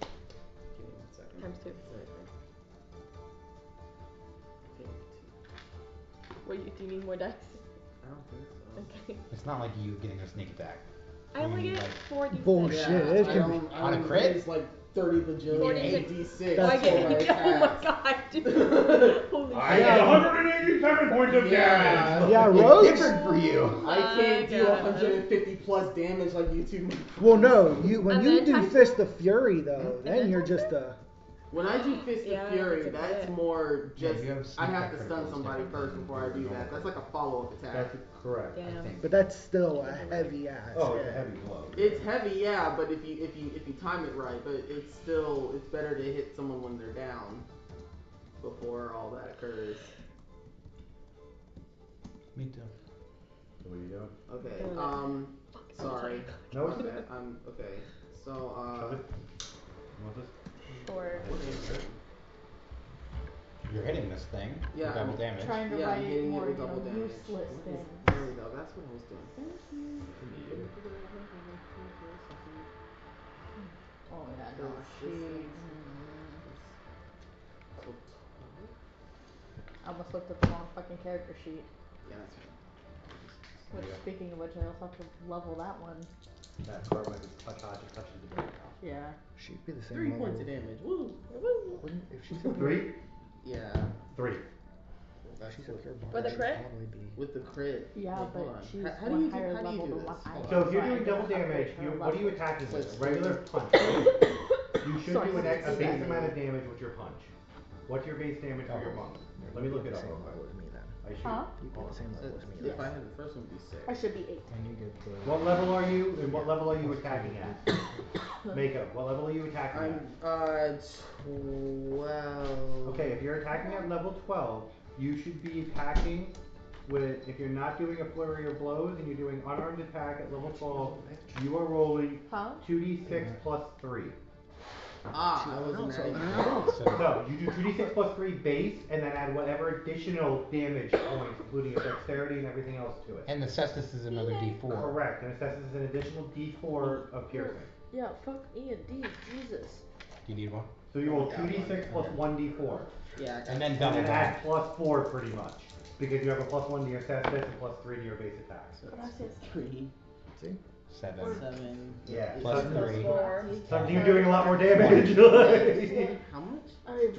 Give me 1 second. Times 2. Okay, 2. Wait, do you need more dice? I don't think so. Okay. It's not like you getting a sneak attack. I only You get like 4d6. Bullshit. Yeah, It I can be- don't, On a crit? It's like 30 bajillion 46. d6. Oh, I That's get, all oh my god, dude. Holy I shit. get 187 points of damage. Yeah, rogues? Different for you. I can't do God. 150 plus damage like you two. Well, no. When And you then do times- Fist of Fury, though, And then then you're times just a. When I do Fist Yeah, of Fury, that's a that's crit. more Yeah, just you have I sneak have attack to stun criticals somebody different first than before I do normal that. That's like a follow-up attack. That's correct. Damn. I think. But that's still a heavy ass. Oh, it's hit. a heavy blow. It's heavy, yeah, but if you time it right, but it's better to hit someone when they're down before all that occurs. Me too. So what are you doing? Okay. Sorry. No, My it's bad. Okay. So Shove it. You want this? Four. You're hitting this thing Yeah, with double I'm damage. Trying to Yeah, I'm write hitting it more, with double damage. useless What is- things. There we go. That's what I was doing. Oh yeah, So no, this So I almost looked at the wrong fucking character sheet. yeah, that's right. Which, speaking of which, I also have to level that one. That card might be touches the damage now. Yeah. She'd be the same 3 level. points of damage. Woo! Wouldn't, if she's up 3? Yeah. 3. That's She's cool. up here. With a crit? Probably be. With the crit. Yeah, Wait, but hold on. she's How do one you higher how do level you do than what this? I am. So if you're I doing can double upgrade damage, her what are you level. attacking So with? it's Regular four. punch. You should Sorry, do a base it's amount of damage with your punch. What's your base damage for your monk? Let me look it up real quick. With me then. I should. Huh? You'd be the same level as me. If I had the first one, it'd be 6. I should be 8. And you get the. What level are you, and what level are you attacking at? Makeup. What level are you attacking I'm at? 12. Okay, if you're attacking at level 12, you should be attacking with, if you're not doing a flurry of blows and you're doing unarmed attack at level 12, you are rolling Huh? 2d6 plus 3. I wasn't adding. No, you do 2d6 plus 3 base, and then add whatever additional damage points, including your dexterity and everything else to it. And the cestus is another D4. Correct, and assesses an additional d4 of piercing. Yeah, fuck me and D, Jesus. Do you need one? So you roll 2d6 plus 1d4. Yeah. And then And double then damage. add plus 4 pretty much. Because you have a plus 1 to your cestus and plus 3 to your base attack. So that's 3. See? 7. 7. Yeah. Plus So- 3. 4. So you're doing a lot more damage. How much?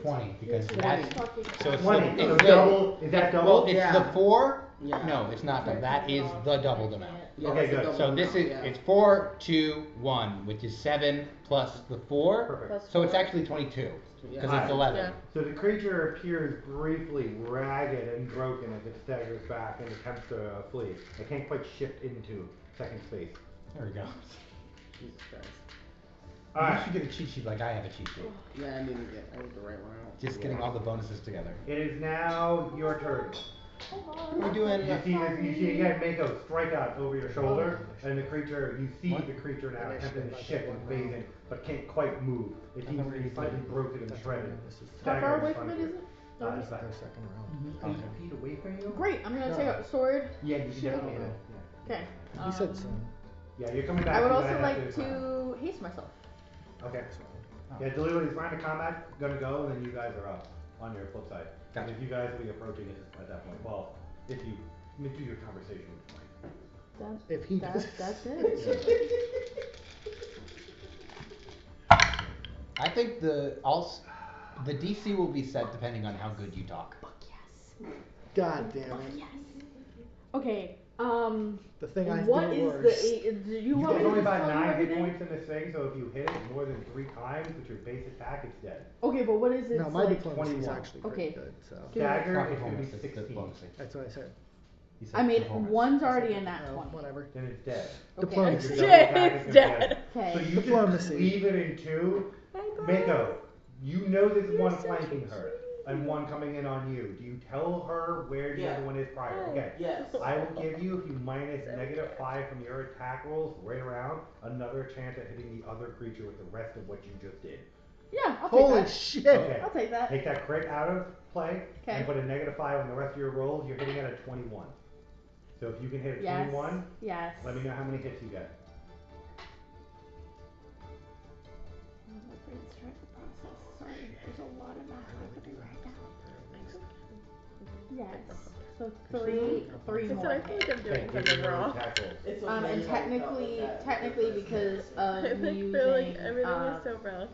20 because Yes, that's fucking- so it's 20. the, So it's double. Is that well, double? it's Yeah. the 4. Yeah. No, it's not double. That is the doubled amount. Yeah, Okay, that's the good. double So this amount, is yeah. it's 4, 2, 1, which is 7 plus the 4. Perfect. Plus So it's 4. actually 22 Yeah. because it's 11. Yeah. So the creature appears briefly ragged and broken as it staggers back and attempts to flee. It can't quite shift into second space. There we go. Jesus Christ. You Alright. should get a cheat sheet like I have a cheat sheet. Yeah, I didn't get. I wrote the right one out. Just getting all the bonuses together. It is now your turn. We're doing. You see again Mako strike out over your shoulder, and the creature, you see the creature now attempting to shift and phasing, but can't quite move. It seems to be slightly broken and shredded. How far away Staggers from it under. is it? It's Our like second round. 8 Okay. feet away from you? Great, I'm gonna take out the sword. Yeah, you can definitely hit it. Okay. He said so. Yeah, you're coming back. I would to also that like after this round. to haste myself. Okay. Yeah, deliberately round of combat, gonna go, and then you guys are up on your flip side. Gotcha. If you guys will be approaching it at that point. Well, if you do your conversation with Mike. If he does. That's it. I think the DC will be set depending on how good you talk. Yes. God damn it. Yes. Okay. The thing I What do is worst. do you want There's me only to about tell you 9 hit everything? points in this thing, so if you hit it more than 3 times with your base attack, it's dead. Okay, but what is it? No, my like? diplomacy is 21. actually pretty Okay. good, so. Give me- Dagger, Not it's gonna be performance, it's 16. diplomacy. That's what I said. He said I mean, performance. one's already in that 20. Whatever. Then it's dead. Okay. Diplomacy. Your double attack It's is dead. Okay. So you Diplomacy. just leave it in 2. Mako, you know there's one flanking her and one coming in on you. Do you tell her where the Yeah. other one is prior? Okay. Yes. I will give you, if you minus -5 from your attack rolls right around, another chance at hitting the other creature with the rest of what you just did. Yeah, I'll take Holy that. shit. Okay. I'll take that. Take that crit out of play Okay. and put a -5 on the rest of your rolls. You're hitting at a 21. So if you can hit a Yes. 21, Yes. let me know how many hits you get. Oh, my brain's trying to process. Sorry, there's a lot of math happening right now. Yes. So three I more. said I feel like I'm Okay, doing give me something your wrong. attack rolls. It's And okay, I felt technically, like that. technically because of I me feel like using everything is so wrong.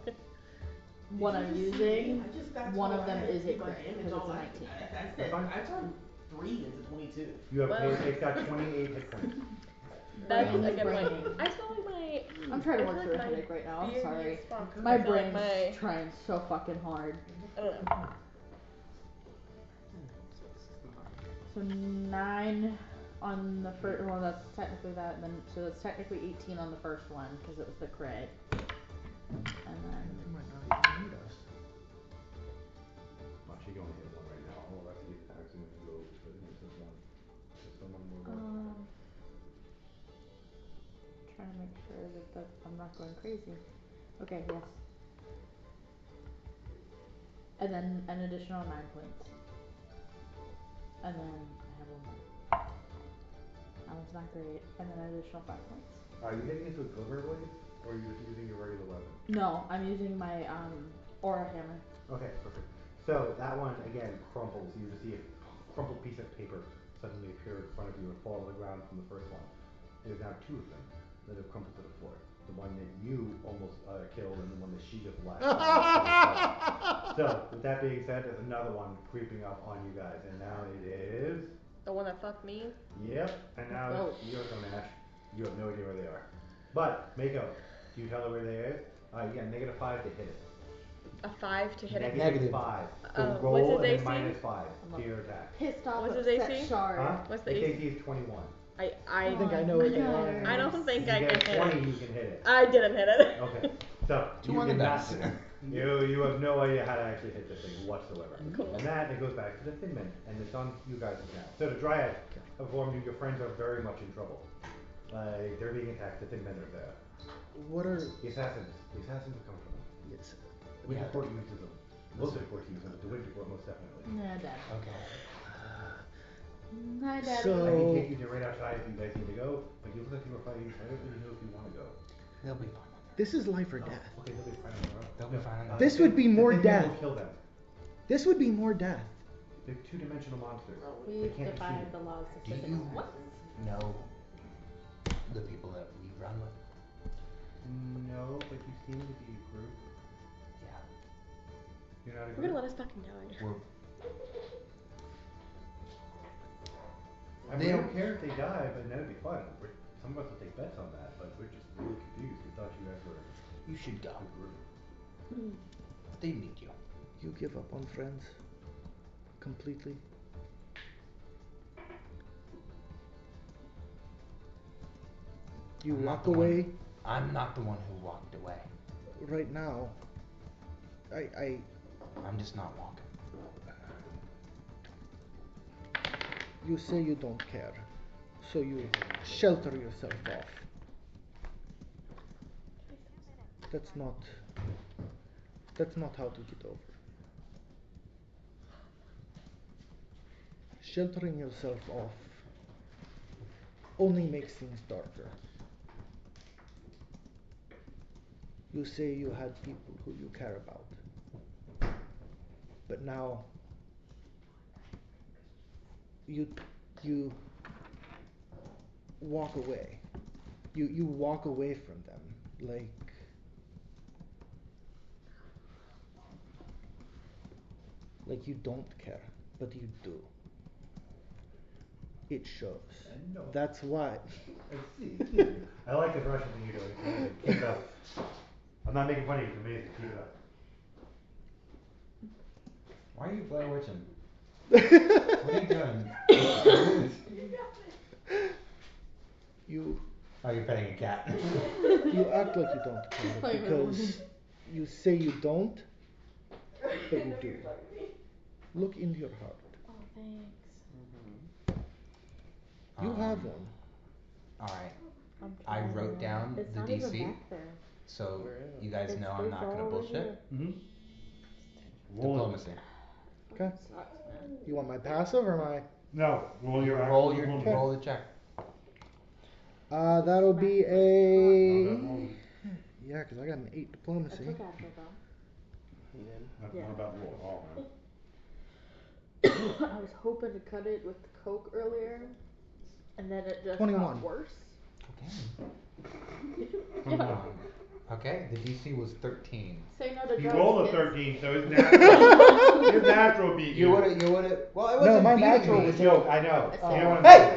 what I'm using, I just got one told of them I had is to a do my crit, damage because it's all a night. 19. I said, I turned 3 into 22. You have Well- it's got 28 hit points. That's Brain is again my. braining. I feel like my. I'm trying to I work feel through a like my headache right now. I'm beard sorry. needs funk. My I feel like brain's trying so fucking hard. I don't know. So 9 on the first. Well, that's technically that. Then so that's technically 18 on the first one because it was the crit. And then They might not even need us. Well, she can only hit one right now. All the rest of these attacks are going to go to this one. Just someone will go. trying to make sure that I'm not going crazy. Okay, yes. And then an additional 9 points. And then I have one more. That was not great. And then an additional 5 points. Are you hitting this with glimmer blades, or are you just using your regular weapon? No, I'm using my aura hammer. Okay, perfect. So that one again crumples. You just see a crumpled piece of paper suddenly appear in front of you and fall to the ground from the first one. There's now 2 of them that have crumpled to the floor. The one that you almost killed and the one that she just left. So, with that being said, there's another one creeping up on you guys, and now it is. The one that fucked me. Yep, and now it's your turn, Ash. You have no idea where they are. But, Mako, do you tell her where they are? You got -5 to hit it. A 5 to hit it. Negative. -5. So What's roll his and then AC? -5 to your attack. Pissed off What's his upset AC? shard. Huh? What's the Its AC? AC is 21. I think I know what they are. I don't think If I you can get hit 20, it. you can hit it. I didn't hit it. Okay, so 2 you on the did not. dice. You have no idea how to actually hit this thing whatsoever. Cool. And that it goes back to the Thin Men, and it's on you guys now. So the Dryad have informed you your friends are very much in trouble. They're being attacked. The Thin Men are there. What are The assassins. The assassins are coming from them. it's Winterport uses them. Most of the courts use them, but the Winterport most definitely. Nah, Dad. Okay. Hi, Daddy. So- I can take you to right outside if you guys need to go, but you look like you were fighting, so I don't really know if you want to go. They'll be fine. this is life or death. Okay, they'll be fine on their own. They'll be fine on their This the would be Thin- more the Thin Men death. will kill them. This would be more death. They're 2-dimensional monsters. They We've can't defied shoot. the laws of Do physics. you know the people that we run with. No, but you seem to be a group. Yeah. You're not a We're group? gonna let us fucking die. We're I mean, we don't care if they die, but that'd be fun. Some of us will take bets on that, but we're just really confused. We thought you guys were You should go. a group. They need you. You give up on friends completely. You I'm not walk the one- away I'm not the one who walked away. right now. I'm just not walking. You say you don't care, so you shelter yourself off. That's not how to get over. Sheltering yourself off only makes things darker. You say you had people who you care about, but now you walk away. You walk away from them like you don't care, but you do. It shows. I know. That's why. I see. I like this Russian thing you're doing. It's amazing. Keep it up. I'm not making fun of you. It's amazing. Keep it up. Why are you Blair Witching? What are you doing? You Oh, you're petting a cat. you act like you don't care because you say you don't, but you do. Look into your heart. Oh, thanks. You have one. Alright. I'm I trying. wrote down It's the not DC, even back there. so Where is it? you guys know I'm not gonna over bullshit. here. Mm-hmm. Roll it. Diplomacy. Okay. Sucks, man. You want my passive or my? No. Roll your Roll actual your wound. roll the check. That'll be Oh, a. that roll. Yeah, 'cause I got an 8 I diplomacy. took acid though. You did? That's Yeah. not about roll at all, man. I was hoping to cut it with the Coke earlier, and then it just 21. got worse. Okay. Yeah. Okay, the DC was 13. Say no to You drugs, rolled a kids. 13, so his natural, his natural beat you. You would've, well, it No, wasn't my beating natural me. was It's a joke, I know. It's You know what I'm Hey, saying.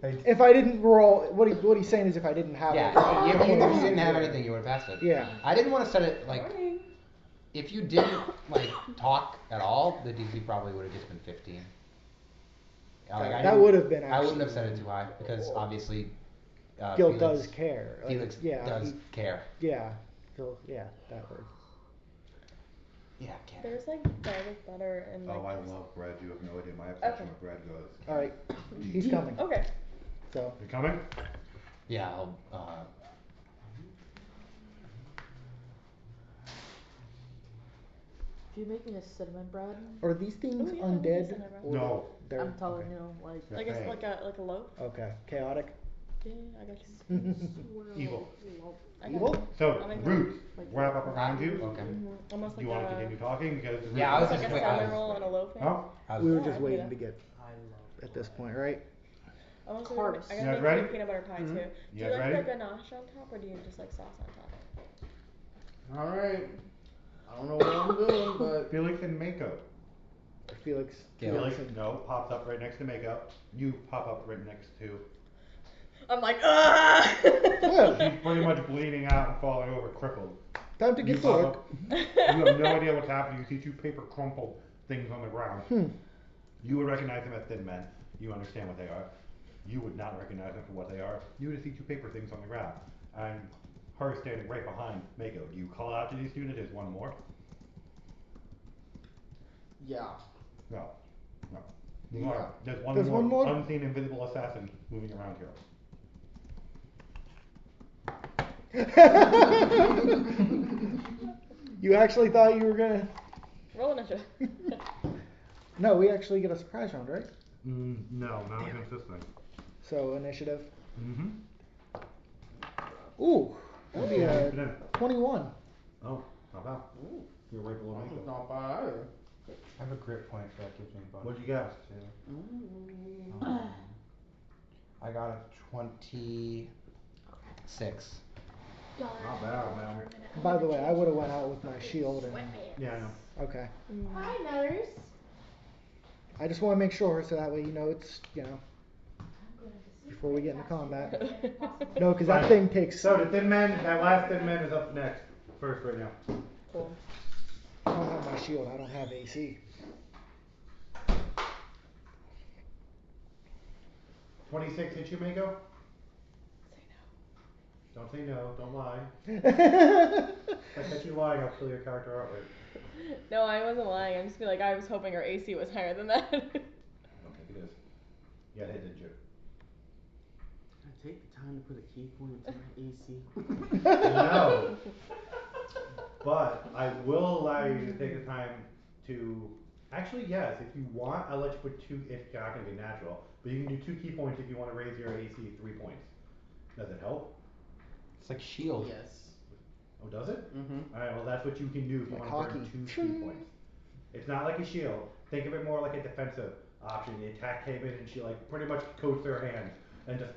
hey man! If I didn't roll, what he's saying is if I didn't have it. Yeah, if you didn't have anything, you would've passed it. Yeah. I didn't wanna set it, like, if you didn't, like, talk at all, the DC probably would've just been 15. Like, I That didn't- would've been I wouldn't have actually- set it too high, because obviously, Gil Felix, does care. Like, Felix yeah, does care. Yeah. Phil, yeah, that works. Yeah, care. There's like garlic butter and like. Oh, I love bread. You have no idea my obsession with bread goes. All right, he's coming. Okay. So You coming? Yeah, I'll, If you make me a cinnamon bread, are these things Oh, yeah, we can undead? send it around. Or No. they're I'm telling okay. you, like, Yeah. I guess Hey. like a loaf. Okay, chaotic. Yeah, I got you. Evil. I got Evil? you. So, I'll make roots, Like- wrap up around you. okay. Almost Do like you want a. to continue talking? Because the Yeah, I was Like just a wait- cinnamon roll and a loaf. Huh? I was, We were Yeah, just I can waiting do to get I love at this point, right? Almost Carbs. I You gotta guys make ready? you peanut butter pie too. Do You you guys like ready? the ganache on top or do you just like sauce on top? Alright. I don't know what I'm doing, but Felix and Mako. Felix. Felix. No, pops up right next to Mako. You pop up right next to. I'm like, ah! She's pretty much bleeding out and falling over, crippled. Time to You get to pop work. up. You have no idea what's happening. You see two paper crumpled things on the ground. You would recognize them as thin men. You understand what they are. You would not recognize them for what they are. You would see two paper things on the ground. And her standing right behind Mako. Do you call out to these two that there's one more? yeah. No. No. Yeah. Alright, there's There's one one more more? unseen invisible assassin moving around here. You actually thought you were gonna? Roll initiative. No, we actually get a surprise round, right? No, not against this thing. So initiative. Mm-hmm. Ooh, that'd be a Put it in. 21. Oh, not bad. Ooh. You're right below That's Mako. not bad either. I have a grit point, so that gives me a bonus. What'd you get? too. Ooh. I got a 26. Not bad, man. By the way, I would have went out with my shield and. Yeah, I know. Okay. Hi, nurse. I just want to make sure so that way it's before we get into combat. No, because that thing takes. So the thin man, that last thin man is up next. First right now. Cool. I don't have my shield. I don't have AC. 26 hit you, Mako? Don't say no. Don't lie. If I catch you lying, I'll kill your character outright. No, I wasn't lying. I'm just like I was hoping our AC was higher than that. I don't think it is. Yeah, it did you. I take the time to put a key point into my AC. No. But I will allow you to take the time to. Actually, yes. If you want, I'll let you put 2. If you're not going to be natural, but you can do 2 key points if you want to raise your AC 3 points. Does it help? It's like shield. Yes. Oh, does it? Mm-hmm. Alright, well that's what you can do if you Like want to burn hockey. 2 key points. It's not like a shield. Think of it more like a defensive option. The attack came in and she like pretty much coats their hands and just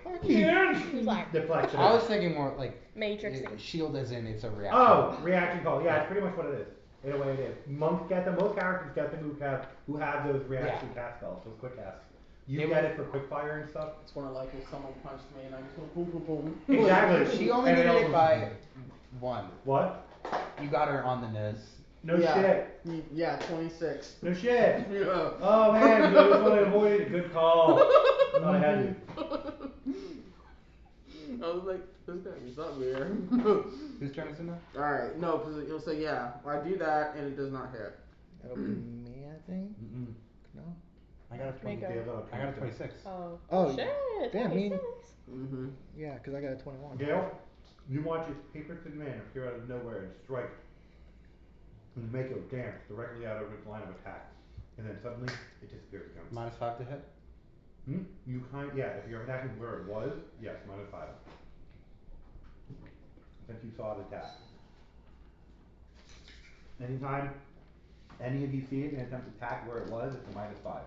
deflects it. I was thinking more like Matrixing. shield as in it's a reaction. Oh, reaction call. Yeah, it's pretty much what it is. In a way it is. Monks get them. Most characters get them who have those reaction cast spells, those quick casts. You get it for quick fire and stuff. It's one of like if someone punched me and I just go boom, boom, boom. Exactly. She only did it by 1. What? You got her on the nose. No shit. Yeah, 26. No shit. Yeah. Oh man, you just want to avoid it. Good call. Thought I had you. I was like, this guy is up here. Whose turn is it now? Alright, no, because it'll say, yeah, I do that and it does not hit. That'll be me, I think. Mm-mm. No. I got a 20. Mako. I got a 26. Oh, shit. damn, 26. Mm-hmm. Yeah, because I got a 21. Gale, you watch this paper thin man appear out of nowhere and strike. And Mako dance directly out of its line of attack. And then suddenly it disappears again. -5 to hit. You if you're attacking where it was, yes, -5. Since you saw it attack. Anytime any of you see it and attempt to attack where it was, it's a -5.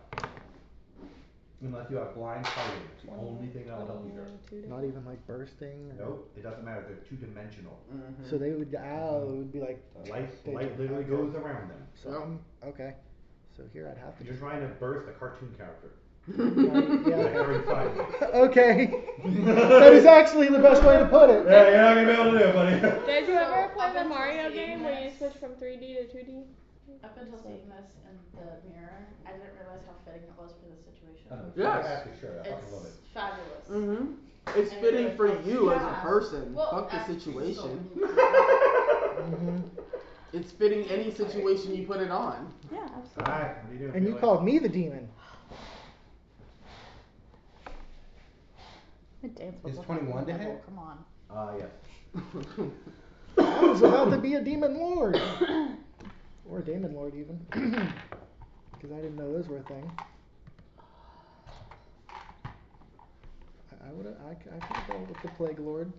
Unless you have blind fighting. It's the only thing that'll help you here. Not even like bursting? Nope, it doesn't matter, they're 2-dimensional. Mm-hmm. So they would, it would be like. Light literally goes around them. So, okay. So here I'd have to. You're trying to burst a cartoon character. Yeah. Okay. That is actually the best way to put it. Yeah, you're not gonna be able to do it, buddy. Did you ever play the Mario game where you switch from 3D to 2D? Up until seeing this in the mirror, I didn't realize how fitting it was for this situation. Yes. Sure, I fucking love it. It's fabulous. Mm-hmm. It's And fitting it for was- you as a yeah. person. Well, Fuck the actually, situation. Mm-hmm. It's fitting any situation you put it on. Yeah, absolutely. Alright, what are you doing? And you called me the demon. Is 21 to hit? Come on. Yes. I was about to be a demon lord. Or a demon lord even. Because I didn't know those were a thing. I could go with the plague lord.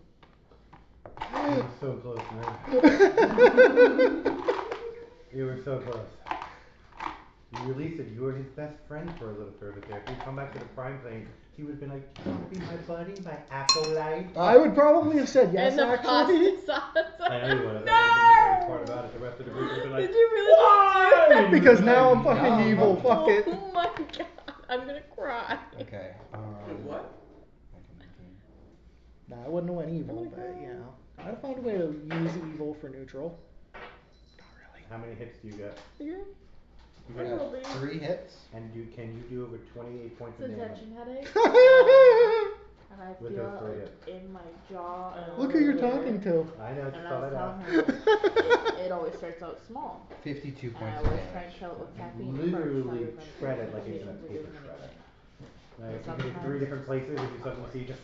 You were so close, man. You were so close. You released it. You were his best friend for a little bit there. If you come back to the prime plane, he would have been like, "Do you want to be my buddy, my acolyte?" I would probably have said yes, And the actually. pasta. I know you would have. No! That would have been the greatest part about it. The rest of the group would have been like, Did you really just do that? Because now I'm fucking No. evil. Fuck it. Oh my god, I'm gonna cry. Okay. What? Nah, I wouldn't have went evil, but I'd find a way to use evil for neutral. Not really. how many hits do you get? Yeah. You got 3 hits. And can you do over 28 points It's of a damage? tension headache. And I With feel those 3 it hits. in my jaw. And Look who you're talking to. I know, just And I thought was I'd telling ask. her it always starts out small. 52 And I points of always try damage. to kill it with caffeine Literally first, rather than shred it like medication it's a to paper do shredder. anything. Like, you hit 3 different places and you suddenly see just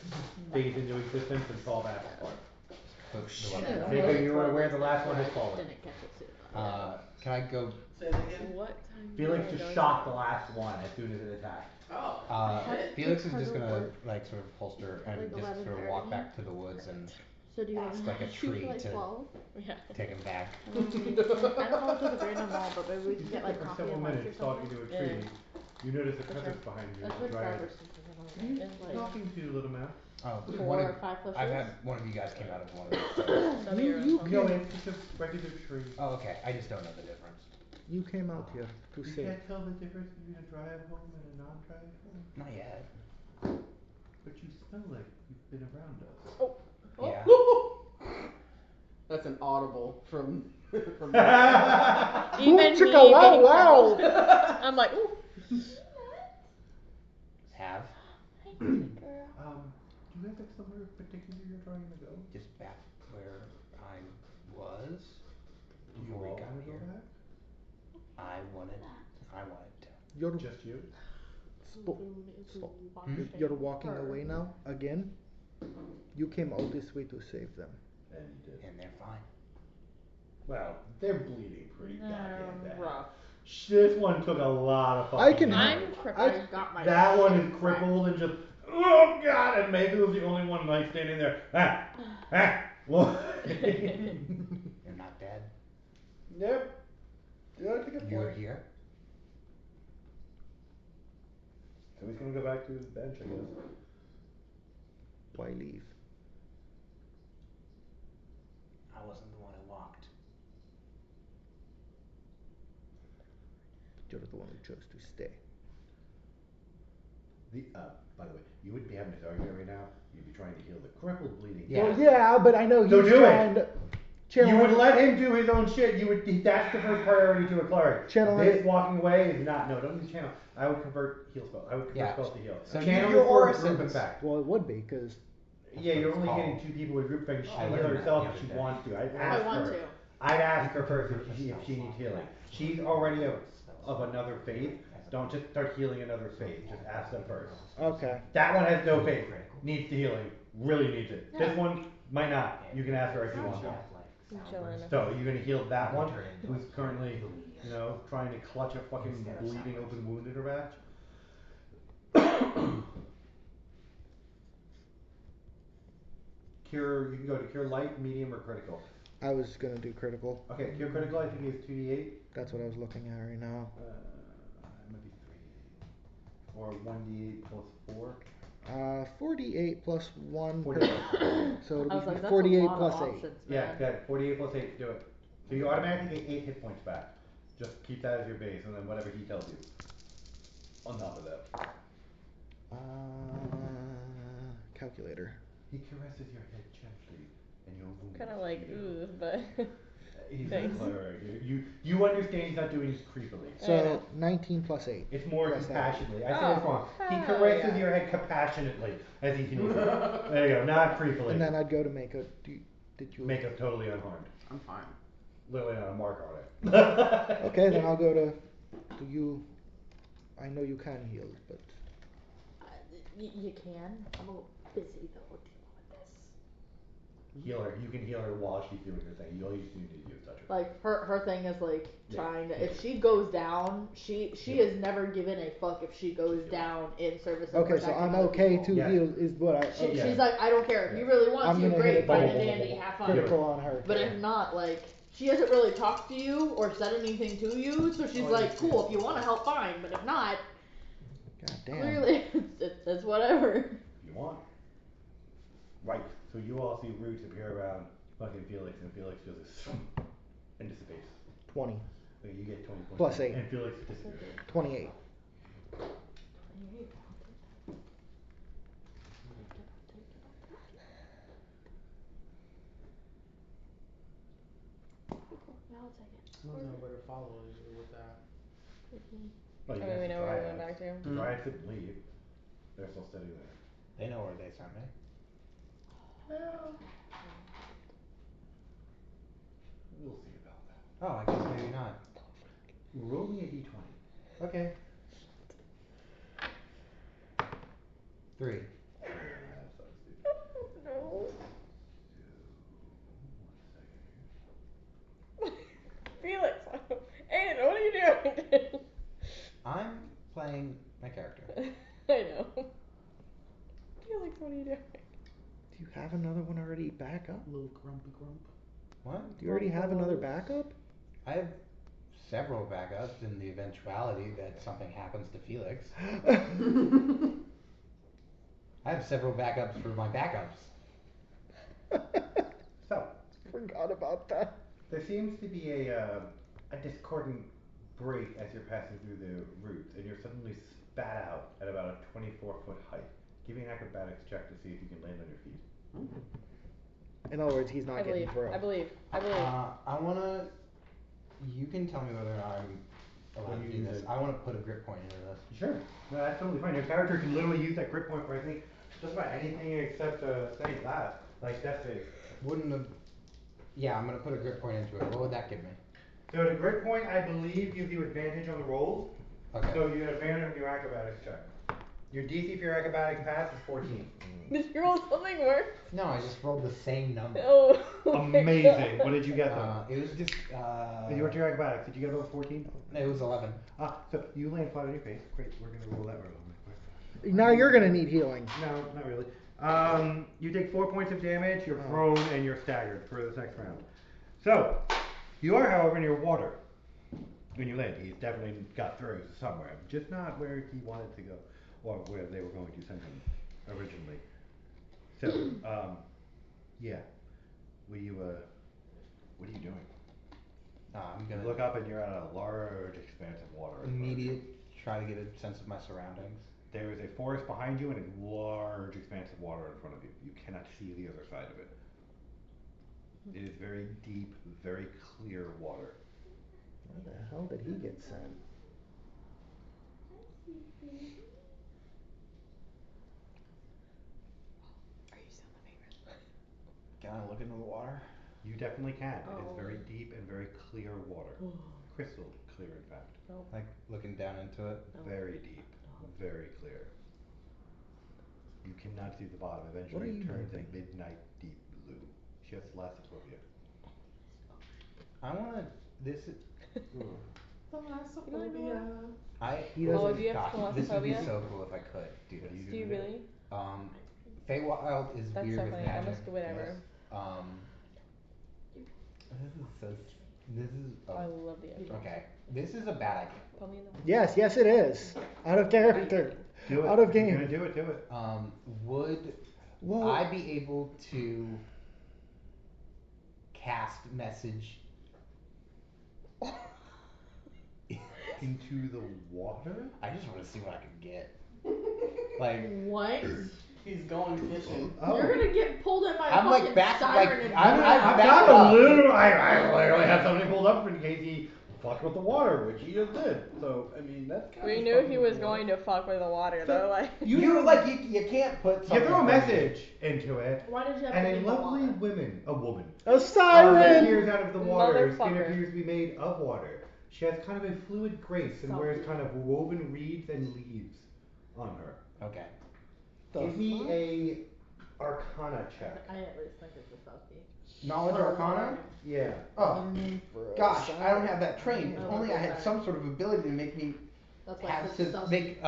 fades into existence and fall back apart. But Maybe you were aware the last one had fallen. Didn't catch it soon. can I go? Say that again. What time? Felix just shot the last one as soon as it attacked. Oh. Felix is just gonna like sort of holster and Like just sort of walk 11:30? back to the woods and So do you want it's to like a shoot tree for like to 12? Yeah. take him back. I don't know if it's a great or not, but maybe we You can sit get like there for coffee several and lunch or minutes talking something. to a tree, You notice a For presence sure. behind you. That's The what dryad. Traverse Who are you It's like talking to, little man? Oh, 5 pushes. I've had one of you guys came out of one of those. some of your own songs. No, it's just a regular tree. Oh, okay. I just don't know the difference. You came out here to You save. can't tell the difference between a dryad home and a non-dryad home? Not yet. But you smell like you've been around us. Yeah. That's an audible from from Even me Chicka, wow, being wow. crumbled. I'm like, ooh. Have. Do you have somewhere particular you're trying to go? Just back where I was Do you before all we got want to go here. back? I wanted to. You're Just you? you're walking away now again. You came all this way to save them. And you did. And they're fine. Well, they're bleeding pretty goddamn bad. Rough. This one took a lot of fucking I can- I'm damage. crippled. I got my That one shit is crippled and just, oh god, and Megan was the only one like standing there. What? You're not dead. Yep. Yeah, I think it's You're here. So he's gonna go back to his bench, I guess. Why leave? I wasn't the one who walked. You're the one who chose to stay. By the way, you wouldn't be having this argument right now. You'd be trying to heal the crippled, bleeding. Yeah. Well, yeah, but I know he's So do it. trying to You would let him do his own shit. You would. That's the first priority to a cleric. Channel This it. walking away is not. No, don't use channel. I would convert heal spell. I would convert Yeah. spells to heal. So Channel your is for aura group sense- effect. Well, it would be because Yeah, you're That's only what it's hitting called. 2 people with group effect. She I can learned heal that herself the if she other day. wants to. I'd I ask want her. to. I'd ask her first if she needs healing. She's already of another faith. Don't just start healing another faith. Just ask them first. okay. That one has no faith. Needs the healing. Really needs it. Yeah. This one might not. You can ask her if you want to. I'm chilling. So you're gonna heal that one who's currently, trying to clutch a fucking bleeding open wound in her back. Cure. You can go to cure light, medium, or critical. I was gonna do critical. Okay, cure critical. I think is 2d8. That's what I was looking at right now. It might be 3d8 or 1d8 plus 4. 48 plus 1 per, 48. so it'll I was be like, that's 48 a lot plus of 8. options, Yeah, man. good. 48 plus 8. Do it. So you automatically get 8 hit points back. Just keep that as your base, and then whatever he tells you. On top of that. Calculator. He caresses your head gently, and your wounds. Kind of like, heal. ooh, but. He's a Thanks. cleric. You understand he's not doing this creepily. So 19 plus 8. It's more Plus that. compassionately. I said Oh, it's wrong. He hell caresses yeah. your head compassionately as he heals you. There you go. Not creepily. And then I'd go to make a. Did you Make us totally unharmed. I'm fine. Literally not a mark on it. Okay, then I'll go to. Do you? I know you can heal, but You can. I'm a little busy though dealing with this. Heal her. You can heal her while she's doing her thing. You just need to touch her. Like her thing is like Yeah, trying to. heal. If she goes down, she Heal. has never given a fuck if she goes Heal. down in service of okay, so protecting I'm other okay people. to Yeah. heal is what I. She, Okay. Yeah. She's like, I don't care. If you really want I'm to, gonna great, hit fine a and dandy, have fun. critical on her. But if not, like, she hasn't really talked to you or said anything to you, so she's like, cool, if you want to help, fine, but if not, God damn. clearly, it's whatever. If you want. Right. So you all see roots appear around fucking Felix, and Felix goes and dissipates. 20. So you get 20 points. Plus 8. And Felix disappears. 28. There's nowhere to follow you with that. Well, you I mean, we guys know where we tried. went back to. The Dryads didn't leave. They're still sitting there. They know where they sent me. We'll see about that. Oh, I guess maybe not. Roll me a d20. Okay. 3. That sucks, dude. No. So, 1 second here. Felix. Aiden, what are you doing? I'm playing my character. I know. Felix, what are you doing? Do you have another one already back up? Little grumpy grump. What? Do you already have another backup? I have several backups in the eventuality that something happens to Felix. I have several backups for my backups. So, Forgot about that. there seems to be a discordant break as you're passing through the roots, and you're suddenly spat out at about a 24-foot height. Give me an acrobatics check to see if you can land on your feet. In other words, he's not getting through. I believe. I wanna. You can tell me whether or not I'm allowed to do this. I wanna put a grip point into this. Sure. No, that's totally fine. Your character can literally use that grip point for anything, just about anything except say that. Like death save. Wouldn't have. Yeah, I'm gonna put a grip point into it. What would that give me? So the grip point, I believe, gives you advantage on the rolls. Okay. So you get advantage on your acrobatics check. Your DC for your acrobatics pass is 14. Did you roll something worse? No, I just rolled the same number. Oh. Amazing. What did you get though? It was just. What's your acrobatics? Did you get above 14? It was 11. So you land flat on your face. Great. We're gonna roll that roll real quick. Now you're gonna need healing. No, not really. You take 4 points of damage. You're prone and you're staggered for this next round. So you are, however, near water when you land. He's definitely got through somewhere, just not where he wanted to go, or where they were going to send him originally. So, yeah. What are you doing? I'm gonna look up and you're at a large expanse of water. Try to get a sense of my surroundings. There is a forest behind you and a large expanse of water in front of you. You cannot see the other side of it. It is very deep, very clear water. Where the hell did he get sent? Are you still in the paper? Can I look into the water? You definitely can. It is very deep and very clear water. Crystal clear, in fact. Like looking down into it? Very deep, very clear. You cannot see the bottom. What are Eventually you it turns a doing? midnight deep blue. Just Thalassophobia. I wanna. This is. Thalassophobia. He doesn't. do you have Gosh, this would be thalassophobia? so cool if I could do this. Do you really? Feywild is That's weird so with funny. magic. I must whatever. This is. I love the idea. Okay. This is a bad idea. Put me in the Yes, it is. Out of character. Do it. Out of If you're game. gonna do it, do it. Would Well, I be able to cast message Into the water? I just want to see what I can get. Like What? He's going fishing. You're gonna get pulled in by a I'm fucking like back, siren like and I'm I've back got up. a little. I literally have something pulled up in case he fucked with the water, which he just did. So I mean that's kind We of knew fucking he with was the water. going to fuck with the water though, like You can't put You something throw a in front of me. message into it, Why did you have and to a be the lovely water? woman a siren. appears out of the water. Her skin Motherfucker. appears to be made of water. She has kind of a fluid grace and wears kind of woven reeds and leaves on her. Okay. Give me a Arcana check. I at least think it's a selfie. Knowledge Arcana? Yeah. Oh, gosh, I don't have that trained. If only I had some sort of ability to make me That's why have it's to selfie. make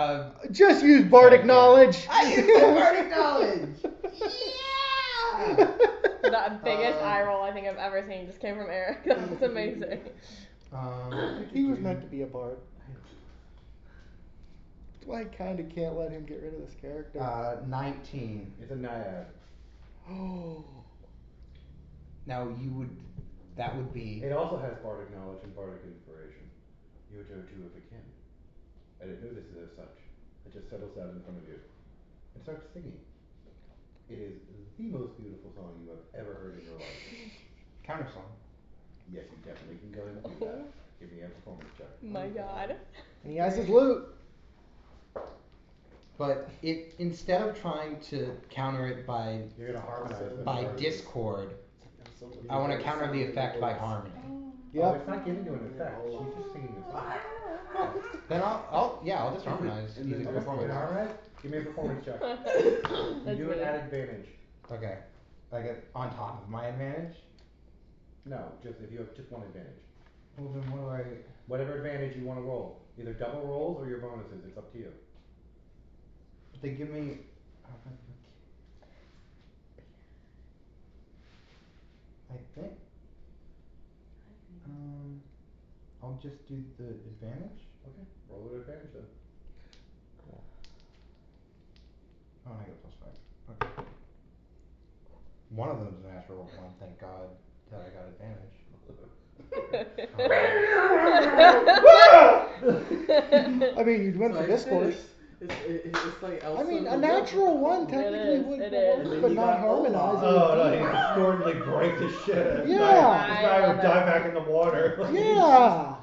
Just use bardic knowledge. I use the bardic knowledge. Yeah. the biggest eye roll I think I've ever seen just came from Eric. That was amazing. He was meant to be a bard. That's why I kind of can't let him get rid of this character. 19. It's a naiad. Oh. Now that would be. It also has bardic knowledge and bardic inspiration. You are two of a kin. I didn't know this is as such. It just settles down in front of you and starts singing. It is the most beautiful song you have ever heard in your life. Countersong. Yes, you definitely can go ahead and do that. Give me a performance check. My god. And he has his loot. But instead of trying to counter it by You're gonna harmonize them. discord, I want to counter the effect by harmony. Oh, it's not giving you an effect. She's just singing the song. Then I'll just harmonize using Okay, performance. harmonize? Give me a performance check. You That's do it really- at advantage. Okay. Like on top of my advantage? No, just if you have just one advantage. Well then what do I? Whatever advantage you want to roll. Either double rolls or your bonuses. It's up to you. They give me. I think. I'll just do the advantage. Okay, roll with advantage then. Oh, and I get a +5. Okay. One of them's a natural one. Thank God that I got advantage. I mean, you'd win for discourse. It's like I mean, a natural one technically would work, but not harmonize. Oh no, he discordantly break the shit. Yeah. This guy would dive back in the water. Yeah.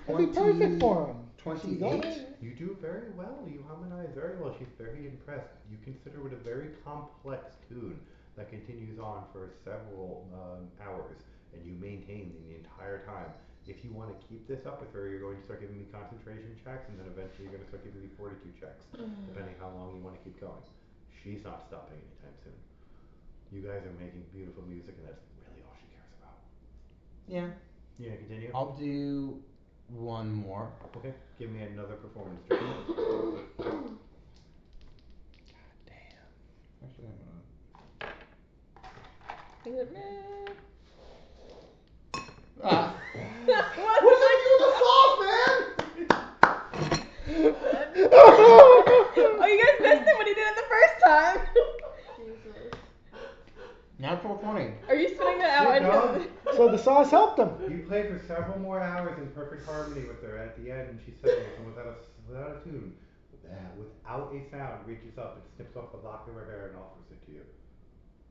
It'd be perfect for him. 28. You do very well. You harmonize very well. She's very impressed. You consider it a very complex tune that continues on for several hours, and you maintain the entire time. If you want to keep this up with her, you're going to start giving me concentration checks, and then eventually you're going to start giving me fortitude checks, depending how long you want to keep going. She's not stopping anytime soon. You guys are making beautiful music, and that's really all she cares about. Yeah. You gonna continue? I'll do one more. Okay. Give me another performance check. God damn. Actually, I'm gonna. Is it meh? Ah. What did I do with the sauce, man? Oh, you guys missed it when he did it the first time. Jesus. Natural 20. Are you spitting that out? Done. So the sauce helped him. You played for several more hours in perfect harmony with her at the end, and she sings, and without a tune, without a sound, reaches up and snips off the lock of her hair and offers it to you.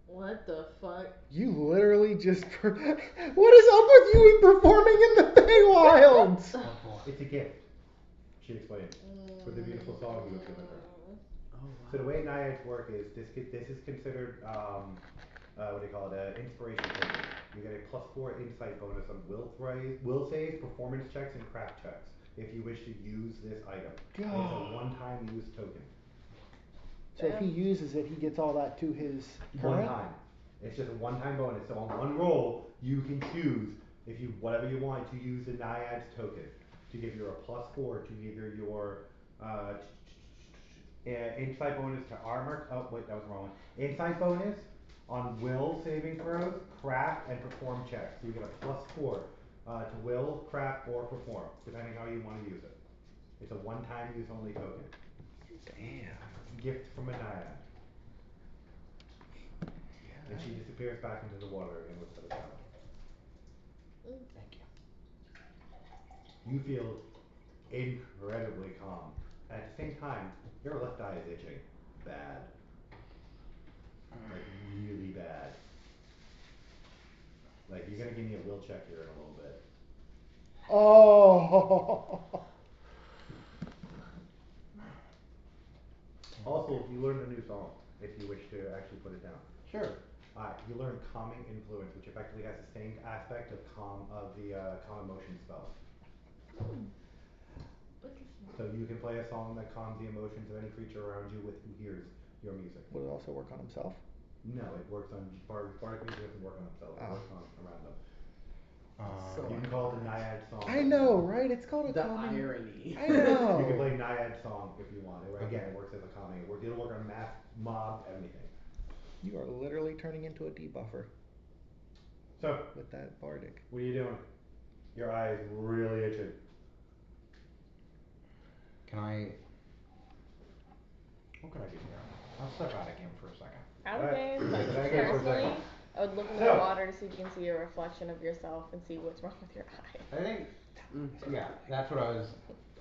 What the fuck? You literally just. What is up with you in performing in the Feywilds? It's a gift, she explained, for the beautiful song you have given her. Oh, wow. So the way Naiads work is this is considered what do you call it? Inspiration token. You get a +4 insight bonus on will saves, performance checks, and craft checks if you wish to use this item. It's a one-time use token. So if he uses it, he gets all that to his One current? time. It's just a one-time bonus. So on one roll, you can choose if you whatever you want to use the Naiads token to give you a +4 to either your insight bonus to armor. Oh wait, that was the wrong one. Insight bonus on will saving throws, craft, and perform checks. So you get a +4 to will, craft, or perform, depending how you want to use it. It's a one-time use only token. Damn. Gift from a Naiad. And she disappears back into the water again without a sound. Thank you. You feel incredibly calm. At the same time, your left eye is itching. Bad. Like really bad. Like you're gonna give me a will check here in a little bit. Oh. Also, you learned a new song if you wish to actually put it down. Sure. You learn calming influence, which effectively has the same aspect of calm emotion spell. So you can play a song that calms the emotions of any creature around you who hears your music. Would it also work on himself? No, it works on bardic music doesn't work on itself. It works on around them. So You can call it a Naiad song. I know, right? It's called a the calming. irony. I know. You can play Naiad song if you want. Again, it works as a calming. It'll work on mass, mob, everything. You are literally turning into a debuffer So, with that bardic. what are you doing? Your eye is really itching. Can I? What can I do here? I'll step out of game for a second. Out of Alright. game, like Step out of game for a personally, second. I would look in the So- water to see if you can see a reflection of yourself and see what's wrong with your eye. I think. Yeah, that's what I was.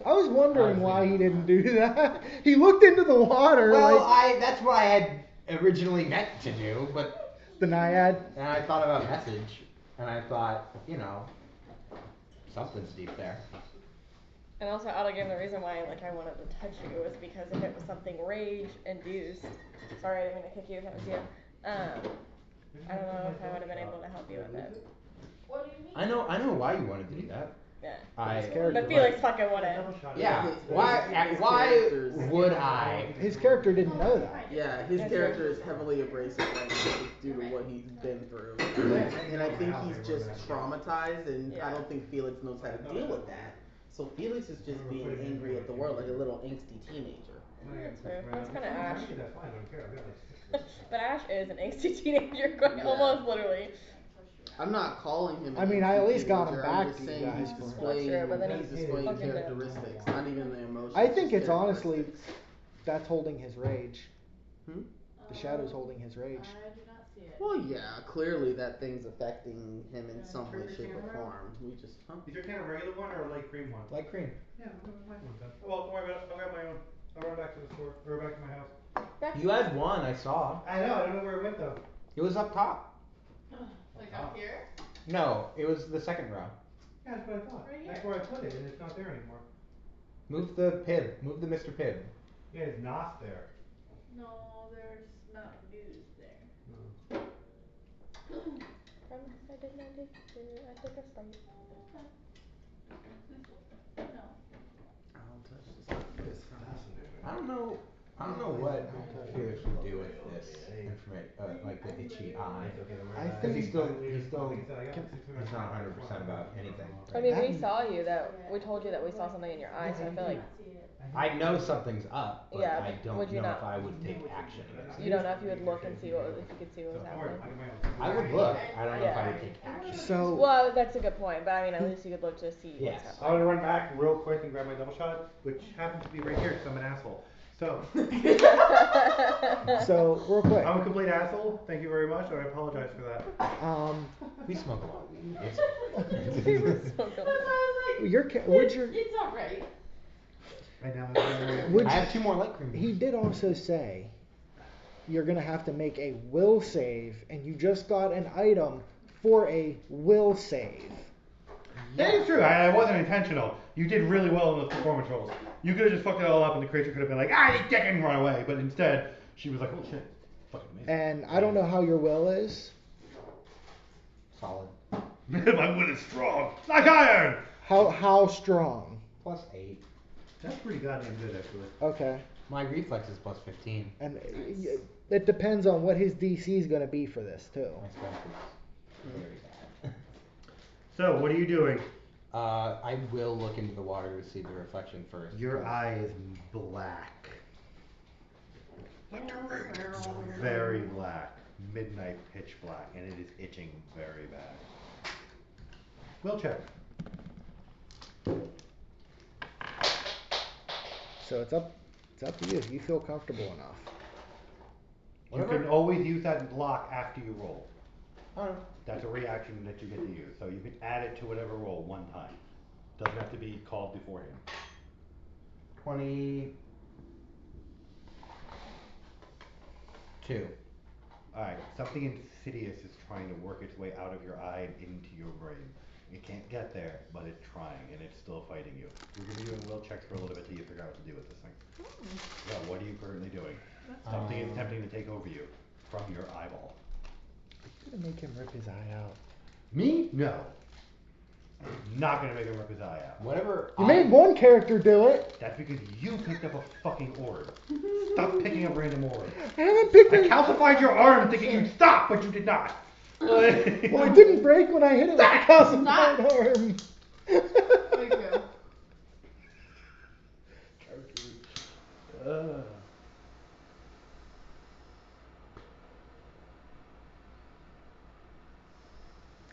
I was wondering why he didn't do that. He looked into the water Well, like that's what I had originally meant to do, but the Naiad. and I thought about message, and I thought, something's deep there. And also out of game, the reason why I wanted to touch you was because if it was something rage induced, sorry I didn't mean to kick you if that was you. I don't know if I would have been able to help you with it. What do you mean? I know why you wanted to do that. Yeah. But Felix fucking wouldn't. Yeah. His Why character's- would I? His character didn't know that. Yeah, his character is heavily abrasive right now due to what he's been through. And I think he's just traumatized, and I don't think Felix knows how to deal with that. So Felix is just being angry at the world like a little angsty teenager. That's fair. That's kind of Ash. That's fine, I don't care. I've got like 6. But Ash is an angsty teenager, quite almost literally. I'm not calling him. I mean, I at least got him teenager, back I'm just to you saying guys he's for displaying, Sure, but then he's displaying fucking characteristics, not even the emotions. I think just it's honestly characteristics. that's holding his rage. Hmm? The shadow's holding his rage. I do not see it. Well, yeah, clearly that thing's affecting him in some way, shape, or form. We just, Is your can a regular one or a light cream one? Light cream. Yeah, I'll go with light one then. Oh, well, don't worry about it. I'll grab my own. I'll run back to the store, or back to my house. You had one, I saw. I know, I don't know where it went though. It was up top. Like up here? No, it was the second row. Yeah, that's what I thought. Right That's here. where I put it, and it's not there anymore. Move the Pibb. Move the Mr. Pibb. Yeah, it's not there. No, there's Mountain Dews there. No. I did not take I took a slate. No. I'll touch this. Fascinating. I don't know what Felix would do with this information, like the itchy eye. I Because think he's not 100% about anything. I mean, we saw you we told you that we saw something in your eye, so I feel like I know something's up, but Yeah, I but don't would you know not- if I would take action against you it. don't know if you would look and see if you could see what was happening. I would look. I don't know if I Yeah. would take action. So Well, that's a good point, but I mean, at least you could look to see Yes. what's I'm happening. gonna run back real quick and grab my double shot, which happens to be right here because I'm an asshole. So, so real quick. I'm a complete asshole. Thank you very much, and I apologize for that. We smoke a lot of weed. So good. Would your It's alright. I now have Would I you- have 2 more light cream. He did also say you're gonna have to make a will save, and you just got an item for a will save. That is true. I wasn't intentional. You did really well in those performance rolls. You could have just fucked it all up, and the creature could have been like, "Ah, you dick," and run away. But instead, she was like, "Oh shit, fucking amazing." And I don't know how your will is. Solid. My will is strong, like iron. How strong? +8. That's pretty goddamn good, actually. Okay. My reflex is +15. And it depends on what his DC is gonna be for this too. My strength is very bad. So, what are you doing? I will look into the water to see the reflection first. Your eye is black. Very black. Midnight pitch black. And it is itching very bad. Will check. So it's up to you if you feel comfortable enough. You can always use that block after you roll. Oh. That's a reaction that you get to use. So you can add it to whatever roll one time. Doesn't have to be called beforehand. 22. Alright, something insidious is trying to work its way out of your eye and into your brain. It can't get there, but it's trying, and it's still fighting you. We're gonna be doing will checks for a little bit till you figure out what to do with this thing. So, what are you currently doing? Something is attempting to take over you from your eyeball. I'm gonna make him rip his eye out. Me? No. I'm not gonna make him rip his eye out. Whatever. You made one character do it. That's because you picked up a fucking orb. Stop picking up random orbs. I haven't picked I it. calcified your arm thinking you'd stop, but you did not. Well, it didn't break when I hit it with the calcified arm. There you go.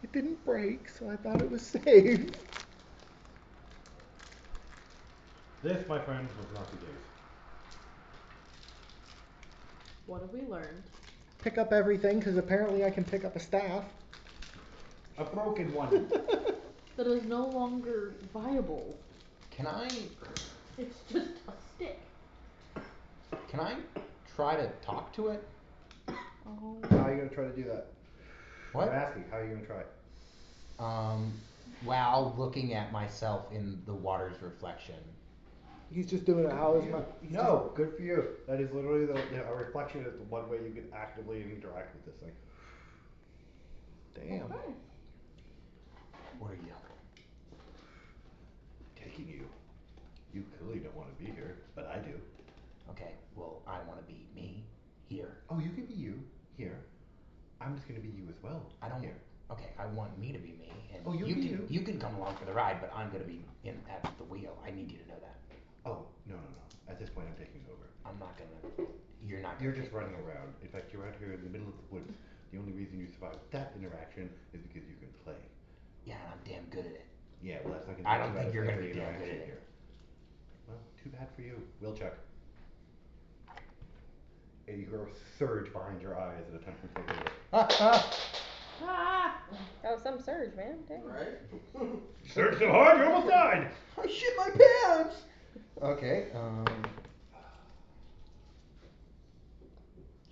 It didn't break, so I thought it was safe. This, my friend, was not the case. What have we learned? Pick up everything, because apparently I can pick up a staff. A broken one. That is no longer viable. Can I It's just a stick. try to talk to it? Oh. How are you gonna try to do that? What? I'm asking, how are you gonna try? While looking at myself in the water's reflection. He's just doing it how is my... No, good for you. That is literally a reflection is the one way you can actively interact with this thing. Damn. Okay. What are you? Taking you. You clearly don't want to be here, but I do. Okay, well, I want to be me here. Oh, you can be you here. I'm just gonna be you as well. I don't. Here. Okay, I want me to be me, and Oh, you you be can you. you can come along for the ride, but I'm gonna be at the wheel. I need you to know that. Oh, no. At this point, I'm taking over. I'm not gonna. You're not. Gonna You're just running around. In fact, you're out here in the middle of the woods The only reason you survived that interaction is because you can play. Yeah, and I'm damn good at it. Yeah, well that's not gonna I be don't two think out of you're gonna every be damn good interaction at it. here. Well, too bad for you. Will check. And you hear a surge behind your eyes and attempt to take over. Ah! Oh, some surge, man. Dang. Right? Surge so hard you almost died! I shit my pants. Okay,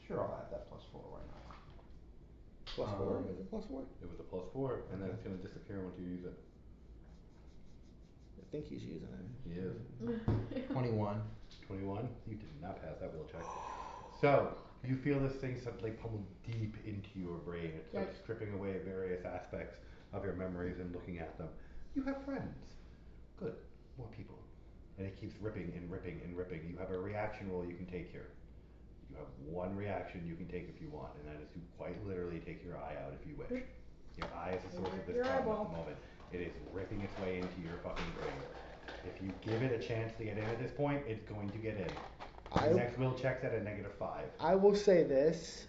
sure, I'll add that +4, why not? +4, is it +4? It was a +4, and then it's gonna disappear once you use it. I think he's using it. He is. 21. 21? You did not pass that will check. So, you feel this thing suddenly pummel deep into your brain. It's like Yikes. stripping away various aspects of your memories and looking at them. You have friends. Good. More people. And it keeps ripping and ripping and ripping. You have a reaction roll you can take here. You have one reaction you can take if you want, and that is to quite literally take your eye out if you wish. Your eye is the source of this Your problem eyeball. at the moment. It is ripping its way into your fucking brain. If you give it a chance to get in at this point, it's going to get in. The next will check's at a -5. I will say this.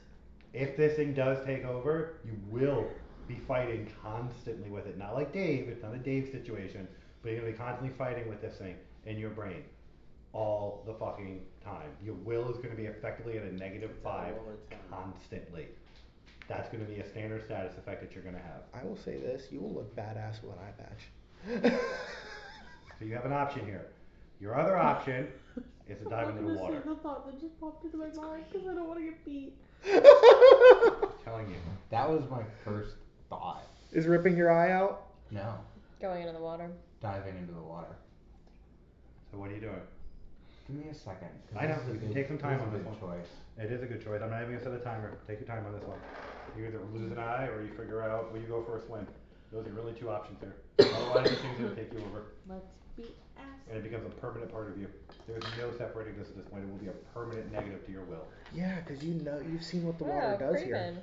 If this thing does take over, you will be fighting constantly with it. Not like Dave, it's not a Dave situation, but you're gonna be constantly fighting with this thing in your brain. All the fucking time. Your will is gonna be effectively at a -5 constantly. That's gonna be a standard status effect that you're gonna have. I will say this, you will look badass with an eye patch. So you have an option here. Your other option is to dive into the water. The thought that just popped into my mind because I don't want to get beat. I'm telling you. That was my first thought. Is ripping your eye out? No, Going into the water. diving into the water. So what are you doing? Give me a second. I know, you can take some time on this one. Choice. It is a good choice. I'm not even gonna set a timer. Take your time on this one. You either lose an eye or you figure out will you go for a swim. Those are really two options here. Otherwise this thing's gonna take you over. Let's beat ass. And it becomes a permanent part of you. There is no separating this at this point. It will be a permanent negative to your will. Yeah, cause you know, you've seen what the Wow, water does here. Craven.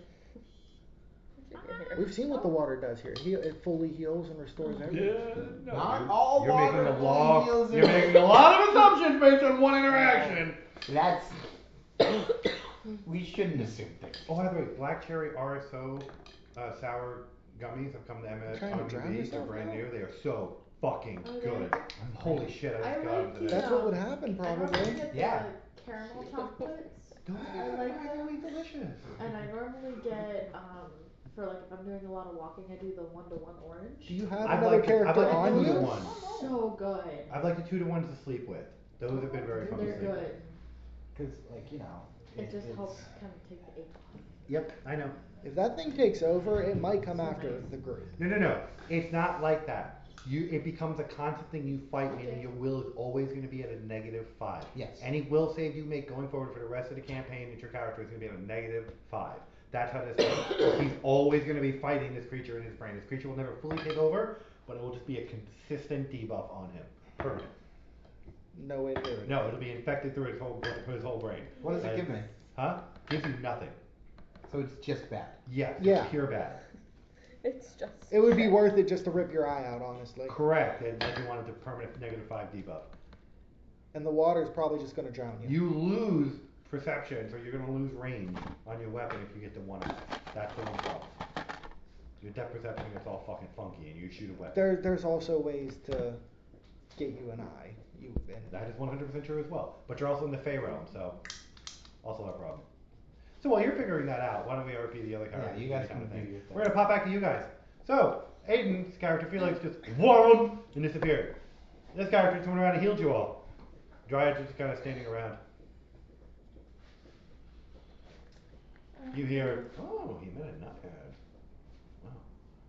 We've seen what the water does here. It fully heals and restores everything. Not all You're water making a fully law. heals You're making a lot of assumptions based on one interaction. That's. We shouldn't assume things. Oh, by the way, black cherry RSO sour gummies have come to M&S Trying to on drown They're yourself brand now? new. They are so fucking Are good. they? Holy shit, I I just got them like today. the, That's what would happen I normally probably. get the Yeah. caramel chocolates. Those I are like surprisingly them. delicious. And I normally get, for like if I'm doing a lot of walking, I do the 1-to-1 orange. Do you have I'd another like character the on you? 2-to-1. So good. I'd like the 2-to-1s to sleep with. Those have been very fun to They're sleep with. good. Cause like, you know. It just it's- helps kind of take the ache off. Yep, I know. If that thing takes over, it might come after the group. No. It's not like that. It becomes a constant thing you fight, meaning your will is always going to be at a -5. Yes. Any will save you make going forward for the rest of the campaign that your character is going to be at a -5. That's how this works. He's always going to be fighting this creature in his brain. This creature will never fully take over, but it will just be a consistent debuff on him. Permanent. No way near it. No, it'll be infected through his whole brain. What does it Like- give me? Huh? Gives you nothing. So it's just bad. Yes, Yeah. it's pure bad. It's just. It would be worth it just to rip your eye out, honestly. Correct, and then you wanted the permanent -5 debuff. And the water's probably just gonna drown you. You lose perception, so you're gonna lose range on your weapon if you get to one eye. That's the one problem. Your depth perception gets all fucking funky and you shoot a weapon. There's also ways to get you an eye. That is 100% true as well. But you're also in the Fey realm, so also a problem. So while you're figuring that out, why don't we RP the other characters? Yeah, you guys kind of can do thing. your thing. We're gonna pop back to you guys. So, Aiden's character Felix just whoom and disappeared. This character just went around and healed you all. Dryad just kind of standing around. You hear, oh, he met a naiad. Wow,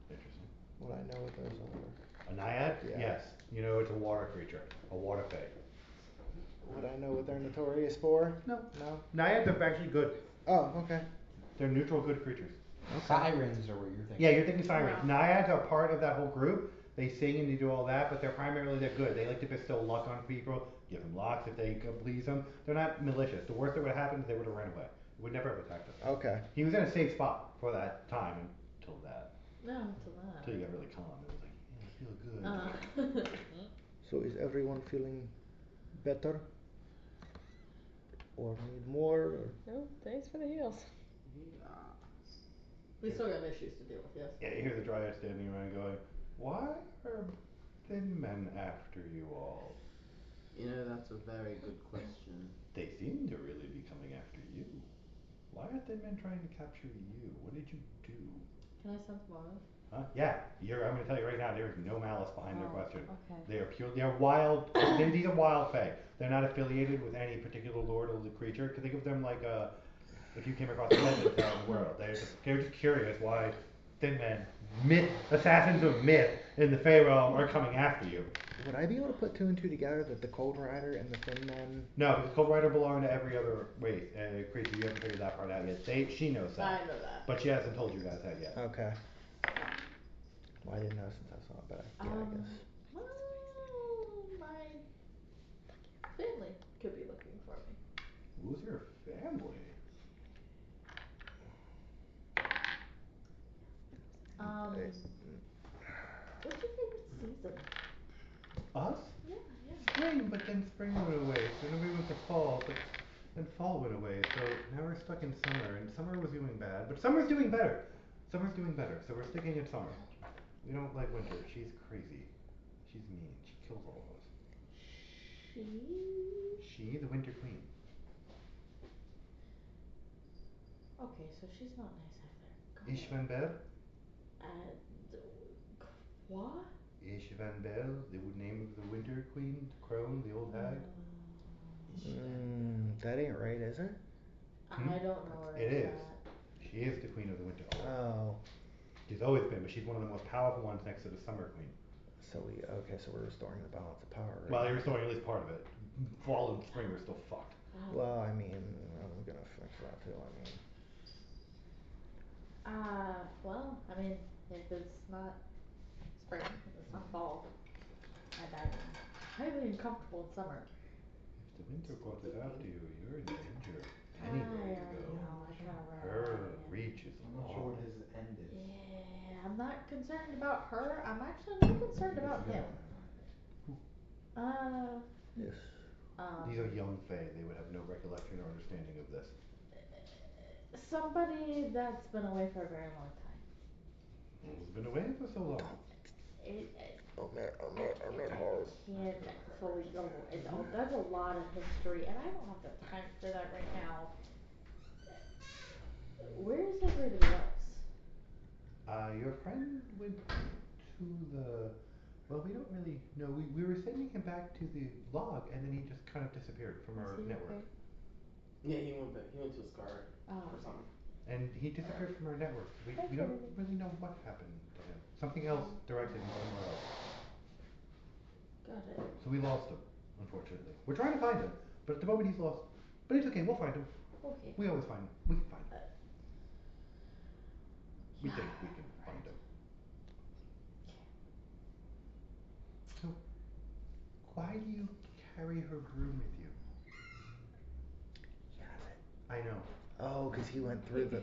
interesting. Would I know what those are? A naiad? Yeah. Yes. You know it's a water creature, a water fae. Would I know what they're notorious for? No. No? Naiads are actually good. Oh, okay. They're neutral good creatures. Sirens are what you're thinking. Yeah, you're thinking sirens. Yeah. Naiads are part of that whole group. They sing and they do all that, but they're good. They like to bestow luck on people, give them locks if they can please them. They're not malicious. The worst that would have happened is they would have ran away. Would never have attacked us. Okay. He was in a safe spot for that time until that. No, to that. Until he got really calm. It was like, yeah, I feel good. So is everyone feeling better? Or need more? Or? No, thanks for the heals. We still got issues to deal with, yes. Yeah, you hear the Dryad standing around going, "Why are thin men after you all?" You know, that's a very good question. They seem to really be coming after you. Why are thin men trying to capture you? What did you do? Can I sense malice? Huh? Yeah, I'm going to tell you right now, there is no malice behind their question. Okay. They are pure, they are wild, these are wild fae. They're not affiliated with any particular lord or the creature. Think of them like if you came across a peasant out in the world. They're just curious why thin men, assassins of myth in the Fey realm are coming after you. Would I be able to put two and two together that the Cold Rider and the Thin Men? No, because Cold Rider belong to every other race, creature. You haven't figured that part out yet. She knows that. I know that. But she hasn't told you guys that yet. Okay. Well, I didn't know since I saw it, but yeah, I guess. Well, my family could be looking for me. Who's your family? What's your favorite season? Us? Yeah. Spring, but then spring went away, so then we went to fall, but then fall went away, so now we're stuck in summer, and summer was doing bad, but summer's doing better. Summer's doing better, so we're sticking in summer. We don't like winter. She's crazy. She's mean. She kills all of us. She, the Winter Queen. Okay, so she's not nice either. Ishvanbel? What? Ishvanbel, the name of the Winter Queen, the crone, the old hag. That ain't right, is it? I don't know where it it's is. at. She is the queen of the winter. Oh. She's always been, but she's one of the most powerful ones next to the Summer Queen. So we're restoring the balance of power. Right? Well, you're restoring at least part of it. Fall and spring are still fucked. Well, I mean, I'm gonna fix that too. I mean. Well, I mean, if it's not spring, if it's not fall, and I'm highly uncomfortable in summer. If the winter comes after you, you're in danger. Anywhere you go. Her reach is I'm not sure what his end is. Yeah, I'm not concerned about her. I'm actually more concerned about him. Yes. These are young fae. They would have no recollection or understanding of this. Somebody that's been away for a very long time. Who's been away for so long? I can't fully go into all. That's a lot of history, and I don't have the time for that right now. Where's everybody else? Your friend went to the. Well, we don't really know. We were sending him back to the log, and then he just kind of disappeared from our network. Okay? Yeah, he went back. He went to his car or something. And he disappeared from our network. We don't really know what happened to him. Something else directed him somewhere else. Got it. So we lost him, unfortunately. We're trying to find him, but at the moment he's lost. But it's okay, we'll find him. Okay. We always find him. We can find him. We think we can find him. So, why do you carry her broom with you? I know. Oh, because he went through the.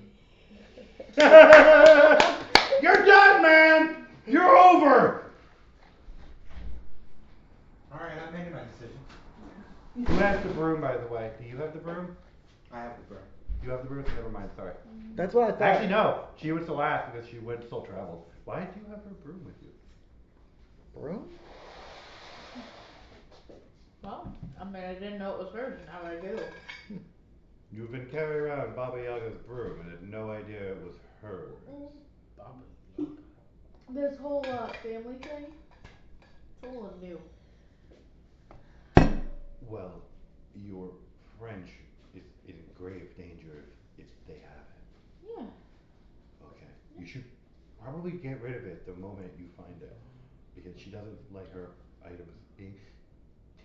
You're done, man! You're over! Alright, I'm making my decision. Who has the broom, by the way? Do you have the broom? I have the broom. You have the broom? Never mind, sorry. That's what I thought. Actually, no. She was still asked because she went still traveled. Why do you have her broom with you? Broom? Well, I mean, I didn't know it was hers, and now I do. You've been carrying around Baba Yaga's broom and had no idea it was hers. Baba Yaga. This whole family thing, it's a little new. Well, your French is in grave danger if they have it. Yeah. Okay. You should probably get rid of it the moment you find it. Because she doesn't like her items being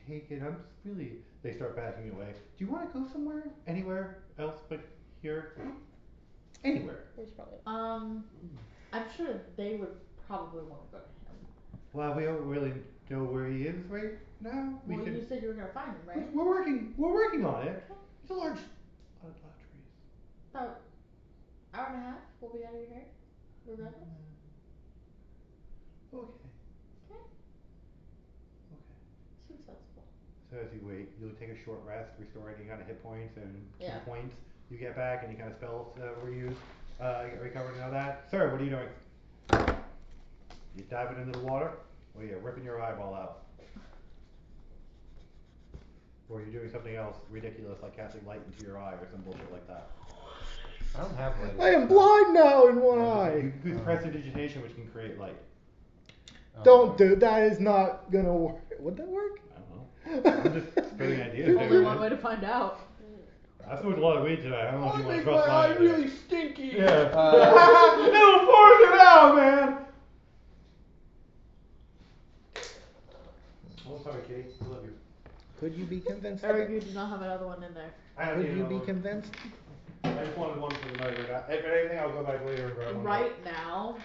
taken. They start backing away. Do you want to go somewhere? Anywhere else but here? Anywhere. I'm sure they would probably want to go to him. Well, we don't really know where he is right now. Well, you said you were gonna find him, right? We're working on it. It's a lot of trees. About hour and a half, we'll be out of your hair, regardless. Okay. Okay. Okay. Seems sensible. So as you wait, you'll take a short rest, restore any kind of hit points and 2 Yeah. points you get back, any kind of spells that were used. Get recovered and all that. Sir, what are you doing? You diving into the water? Or are you ripping your eyeball out? Or are you doing something else ridiculous like casting light into your eye or some bullshit like that? I don't have light. I am blind now in one You eye. can use prestidigitation, which can create light. Don't do that. Is not gonna work. Would that work? I don't know. I'm just spitting ideas. Only one way to find out. I smoked a lot of weed today. I don't know if you want to Make trust my my eye really stinky. Yeah. It'll force it out, man. Oh, sorry, Kitty. I love you. Could you be convinced? Eric, you do not have another one in there. Could you be convinced? I just wanted one for the night. If anything, I'll go back later and grab one. Right now,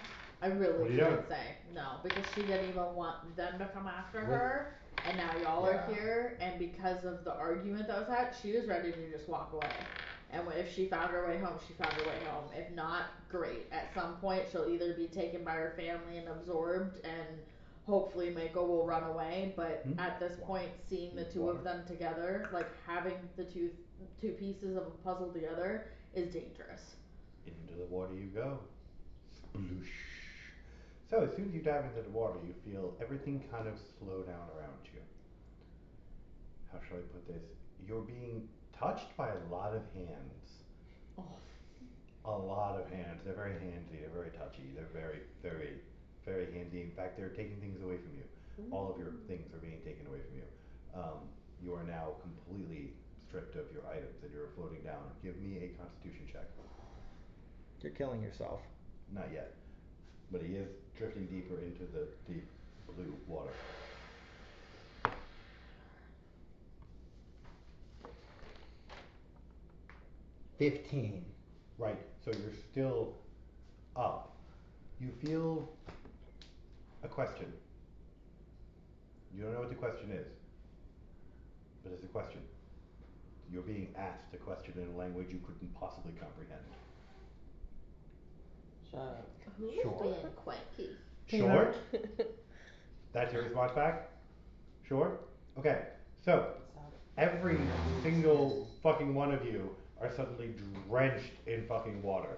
I What really are you doing? can't say no because she didn't even want them to come after her, and now y'all are here, and because of the argument that was had, she was ready to just walk away. And if she found her way home, she found her way home. If not, great. At some point, she'll either be taken by her family and absorbed, and hopefully Mako will run away. But at this point, seeing the two of them together, like having the two pieces of a puzzle together, is dangerous. Into the water you go. Sploosh. So as soon as you dive into the water, you feel everything kind of slow down around you. How shall I put this? You're being touched by a lot of hands. Oh. A lot of hands. They're very handsy. They're very touchy. They're very, very, very handy. In fact, they're taking things away from you. All of your things are being taken away from you. You are now completely stripped of your items and you're floating down. Give me a Constitution check. You're killing yourself. Not yet. But he is drifting deeper into the deep blue water. $15. Right, so you're still up. You feel a question. You don't know what the question is, but it's a question. You're being asked a question in a language you couldn't possibly comprehend. Shut up. Who is Sure. being quacky? Sure? That's your response back? Sure? Okay, so every single fucking one of you are suddenly drenched in fucking water.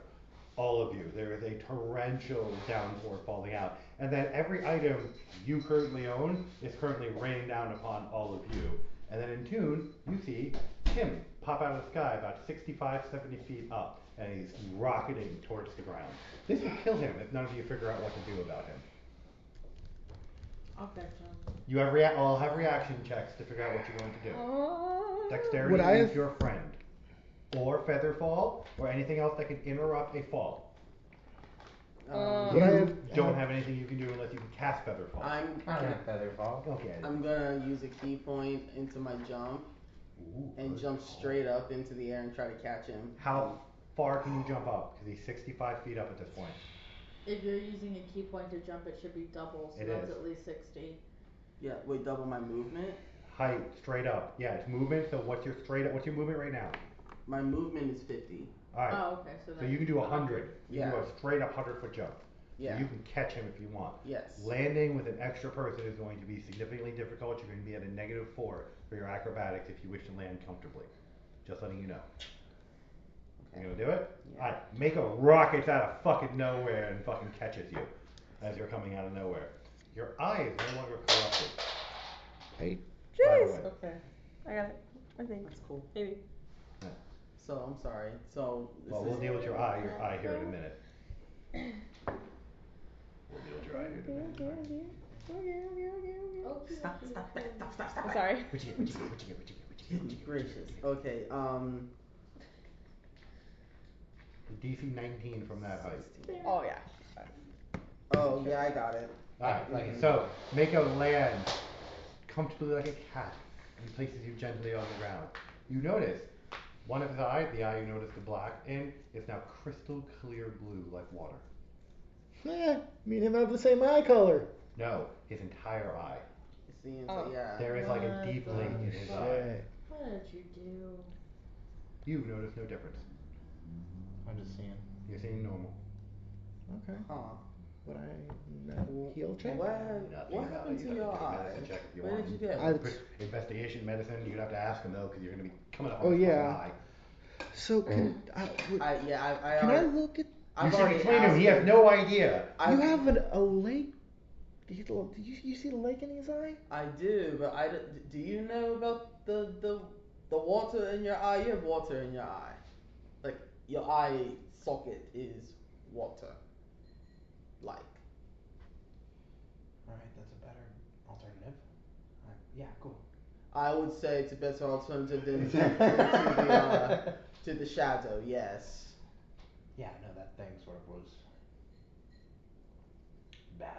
All of you. There is a torrential downpour falling out. And then every item you currently own is currently raining down upon all of you. And then in tune, you see him pop out of the sky about 65, 70 feet up. And he's rocketing towards the ground. This will kill him if none of you figure out what to do about him. I'll catch him. You have I'll have reaction checks to figure out what you're going to do. Dexterity Would I is have- your friend. Or feather fall, or anything else that can interrupt a fall. Would I have- don't have anything you can do unless you can cast feather fall. I don't have feather fall. Okay. I'm gonna use a key point into my jump Ooh, and good jump call. straight up into the air and try to catch him. How far can you jump up? Because he's 65 feet up at this point. If you're using a key point to jump, it should be double, so It that's is. at least 60. Yeah, wait, double my movement? Height, straight up. Yeah, it's movement, so what's your movement right now? My movement is 50. Alright. Oh, okay, so So then. you can do 100. You can Yeah. do a straight up 100-foot jump. Yeah. So you can catch him if you want. Yes. Landing with an extra person is going to be significantly difficult. You're going to be at a -4 for your acrobatics if you wish to land comfortably. Just letting you know. Okay. You gonna do it? Yeah. Alright, Mako rockets out of fucking nowhere and fucking catches you as you're coming out of nowhere. Your eye is no longer corrupted. Hey, By the Jeez. way. Okay. I got it. I think. That's cool. Maybe. So, I'm sorry. So, this Well, is... we'll deal with your eye here in a minute. We'll deal with your eye here in a minute. Stop, stop, stop, stop, stop, stop. I'm sorry. What you get? Goodness gracious. Okay, DC 19 from that height. Oh yeah. Oh, yeah, I got it. Alright, okay, so Mako lands comfortably like a cat and places you gently on the ground. You notice one of his eyes, the eye you noticed the black in, is now crystal clear blue like water. Me and him have the same eye color. No, his entire eye. See, Oh. yeah. There is like a deep lake in his eye. What did you do? You notice no difference. I'm just seeing. You're seeing normal. Okay. Huh. Would I heal check? Nothing happened to you your have to take a eye? medicine check if you Where want. did you get I- it? Investigation medicine, you'd have to ask him though, because you're gonna be coming up Oh, on his yeah. fucking eye. So can I can I already- look at? I've should already explain to him. asked He has no idea. You have a lake. Did you see the lake in his eye? I do, but do you know about the water in your eye? You have water in your eye. Like, your eye socket is water. Like. Alright, that's a better alternative. Yeah, cool. I would say it's a better alternative than to the shadow, yes. Yeah, no, that thing sort of was bad.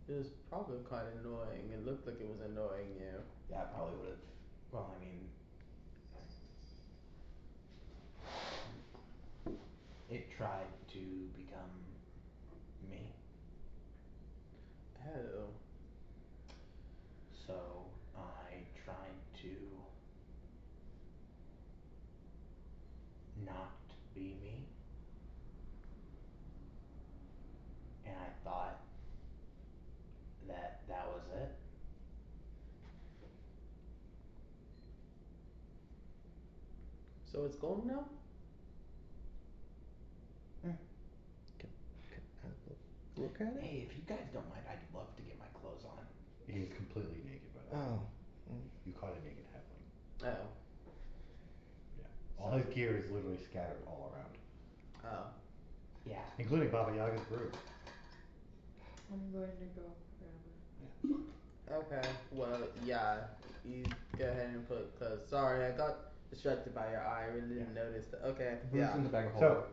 It was probably quite annoying. It looked like it was annoying you. Yeah, I probably would have. Well, I mean, it tried to become me. Oh. So I tried to not be me. And I thought that was it. So it's gone now? Can I look at it? Hey, if you guys don't mind, I'd love to get my clothes on. He's completely naked, by the way. Oh. You caught a naked halfling. Oh. Yeah. All his gear is literally scattered all around. Oh. Yeah. Including Baba Yaga's brew. I'm going to go grab it. Okay. Well, yeah. You go ahead and put clothes. Sorry, I got distracted by your eye. I really didn't notice that. Okay. Broom's in the bag of holding. So,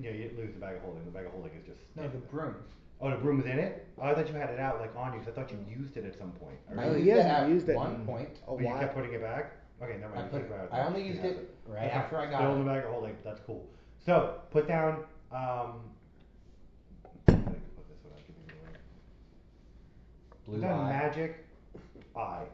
you lose the bag of holding. The bag of holding is just. No, the broom. Oh, the broom was in it? Oh, I thought you had it out like on you, 'cause I thought you used it at some point. He hasn't used it one in point. a But you while. kept putting it back? Okay, never mind. I only used it right after I got Still in it. the bag of holding. That's cool. So, put down, how do you put this without giving it away? Blue Put down eye. magic eye.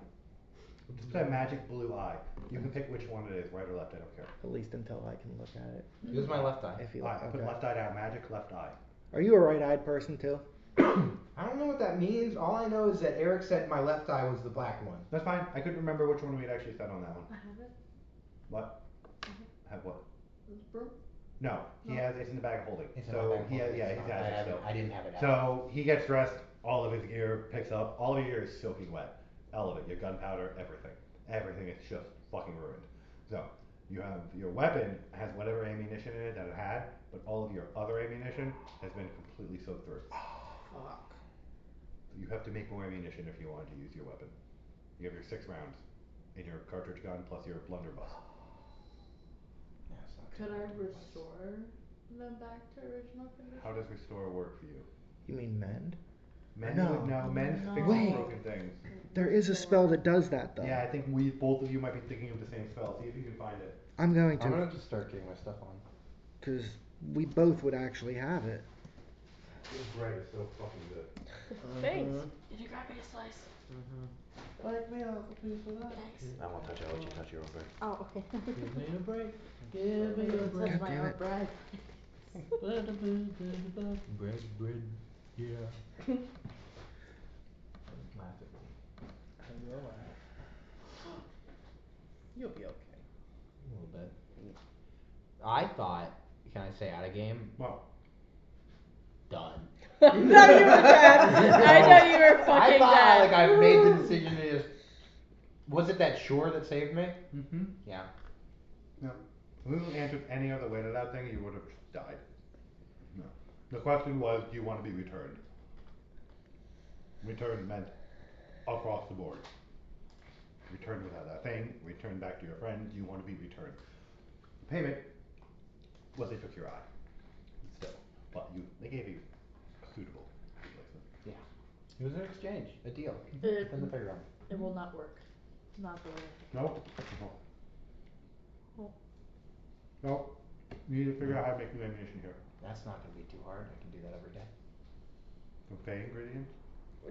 Just put down magic blue eye. You can pick which one it is, right or left, I don't care. At least until I can look at it. Use my left eye. If you Alright, put left eye down, magic left eye. Are you a right-eyed person too? I don't know what that means. All I know is that Eric said my left eye was the black one. That's fine. I couldn't remember which one we had actually said on that one. I have it. What? Have what? This broom? No, he has. It's in the bag of holding. It's in my bag of holding. Yeah, he has it. I didn't have it out. So he gets dressed. All of his gear picks up. All of your gear is soaking wet. All of it. Your gunpowder, everything. Everything is just fucking ruined. So you have your weapon has whatever ammunition in it that it had, but all of your other ammunition has been completely soaked through. Fuck. You have to make more ammunition if you want to use your weapon. You have your 6 rounds in your cartridge gun plus your blunderbuss. Yeah, it's not Could too I hard to replace. restore them back to original condition? How does restore work for you? You mean mend? Men No. would know. Men No. fix Wait. broken things. There is a spell that does that though. Yeah, I think both of you might be thinking of the same spell. See if you can find it. I'm going I'm to, gonna just start getting my stuff on. because we both would actually have it. This bread is so fucking good. Thanks. Did you grab me a slice? Like me off a piece of that. Thanks. I won't touch it. I'll let you touch your own bread. Oh, okay. Give me a break. Give me a Touch break. my damn own it. bread. Bread, yeah. Laugh at me. I will laugh. You'll be okay. A little bit. I thought, can I say out of game? Well, Done. I know you were dead. I know you were fucking I thought dead. like I made the decision to just. Was it that shore that saved me? mm-hmm. Yeah. No. If you answered any other way to that thing, you would have died. No. The question was, do you want to be returned? Returned meant across the board. Returned without that thing, returned back to your friends, you want to be returned. The payment was they took your eye. Still. But they gave you a suitable replacement. Yeah. It was an exchange, a deal. It- In the playground. It will not work. It's not the way. No? Oh. No. You need to figure out how to make new ammunition here. That's not gonna be too hard. I can do that every day. Okay, ingredients?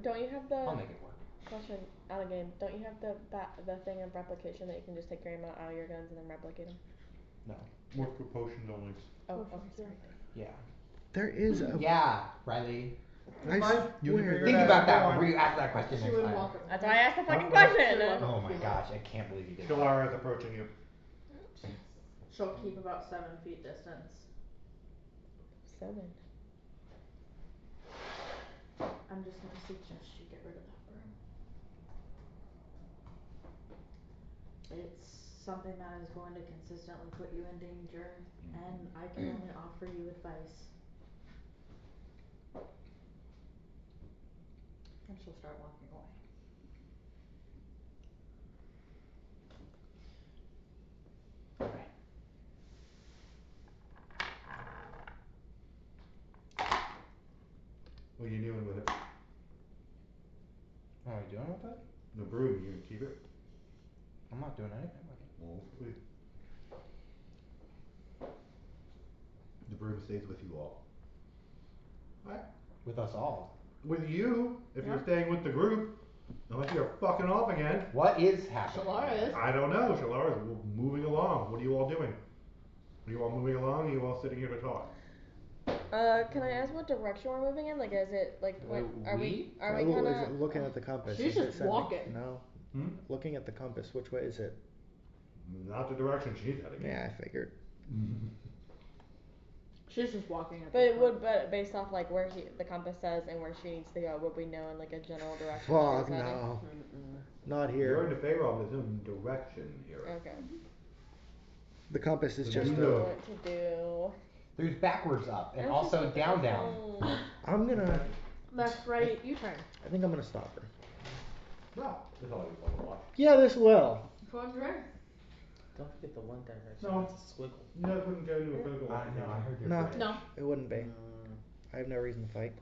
Don't you have I'll the make it work. question out of game? Don't you have the thing of replication that you can just take your amount out of your guns and then replicate them? No. Work for potions only. Oh, Potions, okay, sorry. Yeah. There is a. Yeah, Riley. I You can swear. figure Think it out. about that Go when on. we ask that question She next would time. walk. That's why I asked the fucking Huh? question. Oh my gosh, I can't believe you did that. Shalara is approaching you. She'll keep about 7 feet distance. 7. I'm just gonna suggest you get rid of that broom. It's something that is going to consistently put you in danger, and I can only offer you advice. And she'll start walking away. Alright. What are you doing with it? What are we doing with it? The broom, you gonna keep it? I'm not doing anything with it. Well, please. The broom stays with you all. Alright. With us all. With you, if Yeah. you're staying with the group. Unless you're fucking off again. What is happening? Shalara is. I don't know. Shalara's moving along. What are you all doing? Are you all moving along? Or are you all sitting here to talk? Can I ask what direction we're moving in? Like, is it like what are we kinda looking at the compass. She's Is it just sending- walking. No. Hmm? Looking at the compass, which way is it? Not the direction she's heading. Yeah, I figured. She's just walking at But this it would, point. but based off like where the compass says and where she needs to go, would we know in like a general direction? Fuck she's heading? no. Mm-mm. Not You're in here. the Feyrealm, there's no direction here. Okay. The compass is So just you I know. don't know what to do. There's backwards up and I was also just looking down at the down. phone. I'm gonna Left, right, U-turn. I think I'm gonna stop her. No. That's all you want to watch. Yeah, this will. Towards right. Don't forget the one direction. No. It's a squiggle. No, it wouldn't go into a physical I know, I heard your No. British. No. It wouldn't be. Mm. I have no reason to fight.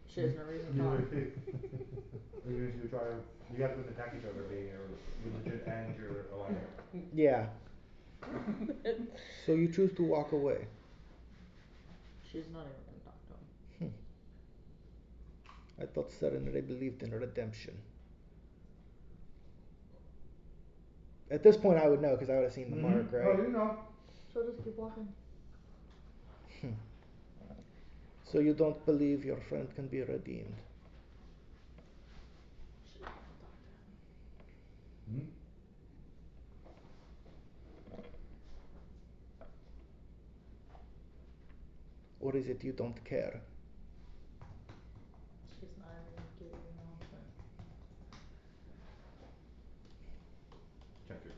She has no reason to Neither talk. do you try to, you guys wouldn't attack each other being your religion and your alliance. Yeah. So you choose to walk away. She's not even gonna talk to him. I thought Serenity believed in redemption. At this point I would know because I would have seen the mark, Oh, right? you know. She'll just keep walking. So you don't believe your friend can be redeemed? She's not gonna talk to him. Hmm? Or is it you don't care? She's not even gonna give you an option. Check it.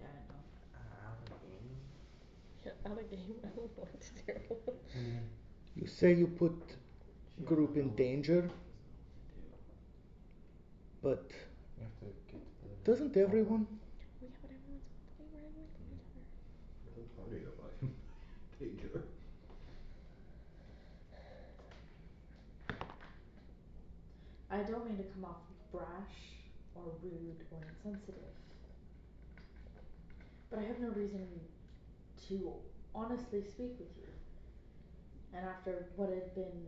Yeah, I know. Out of game. Yeah, out of game. I don't know what to do. You say you put She group doesn't in know- danger, doesn't know but You have to get to the doesn't everyone? Well, yeah, but everyone's walking right away from each other. It's party of like danger. I don't mean to come off brash or rude or insensitive, but I have no reason to honestly speak with you. And after what had been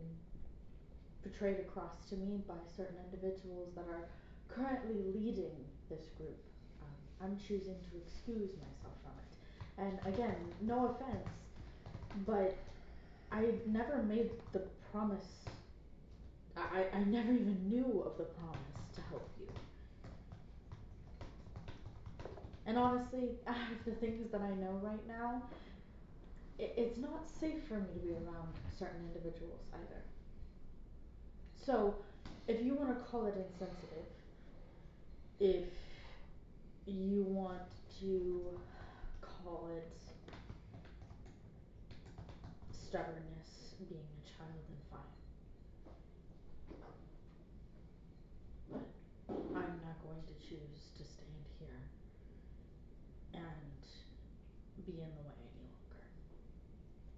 portrayed across to me by certain individuals that are currently leading this group, I'm choosing to excuse myself from it. And again, no offense, but I never made the promise. I never even knew of the promise to help you. And honestly, out of the things that I know right now, it's not safe for me to be around certain individuals either. So, if you wanna call it insensitive, if you want to call it stubbornness, being a child, then fine. But I'm not going to choose to stand here and be in the way any longer.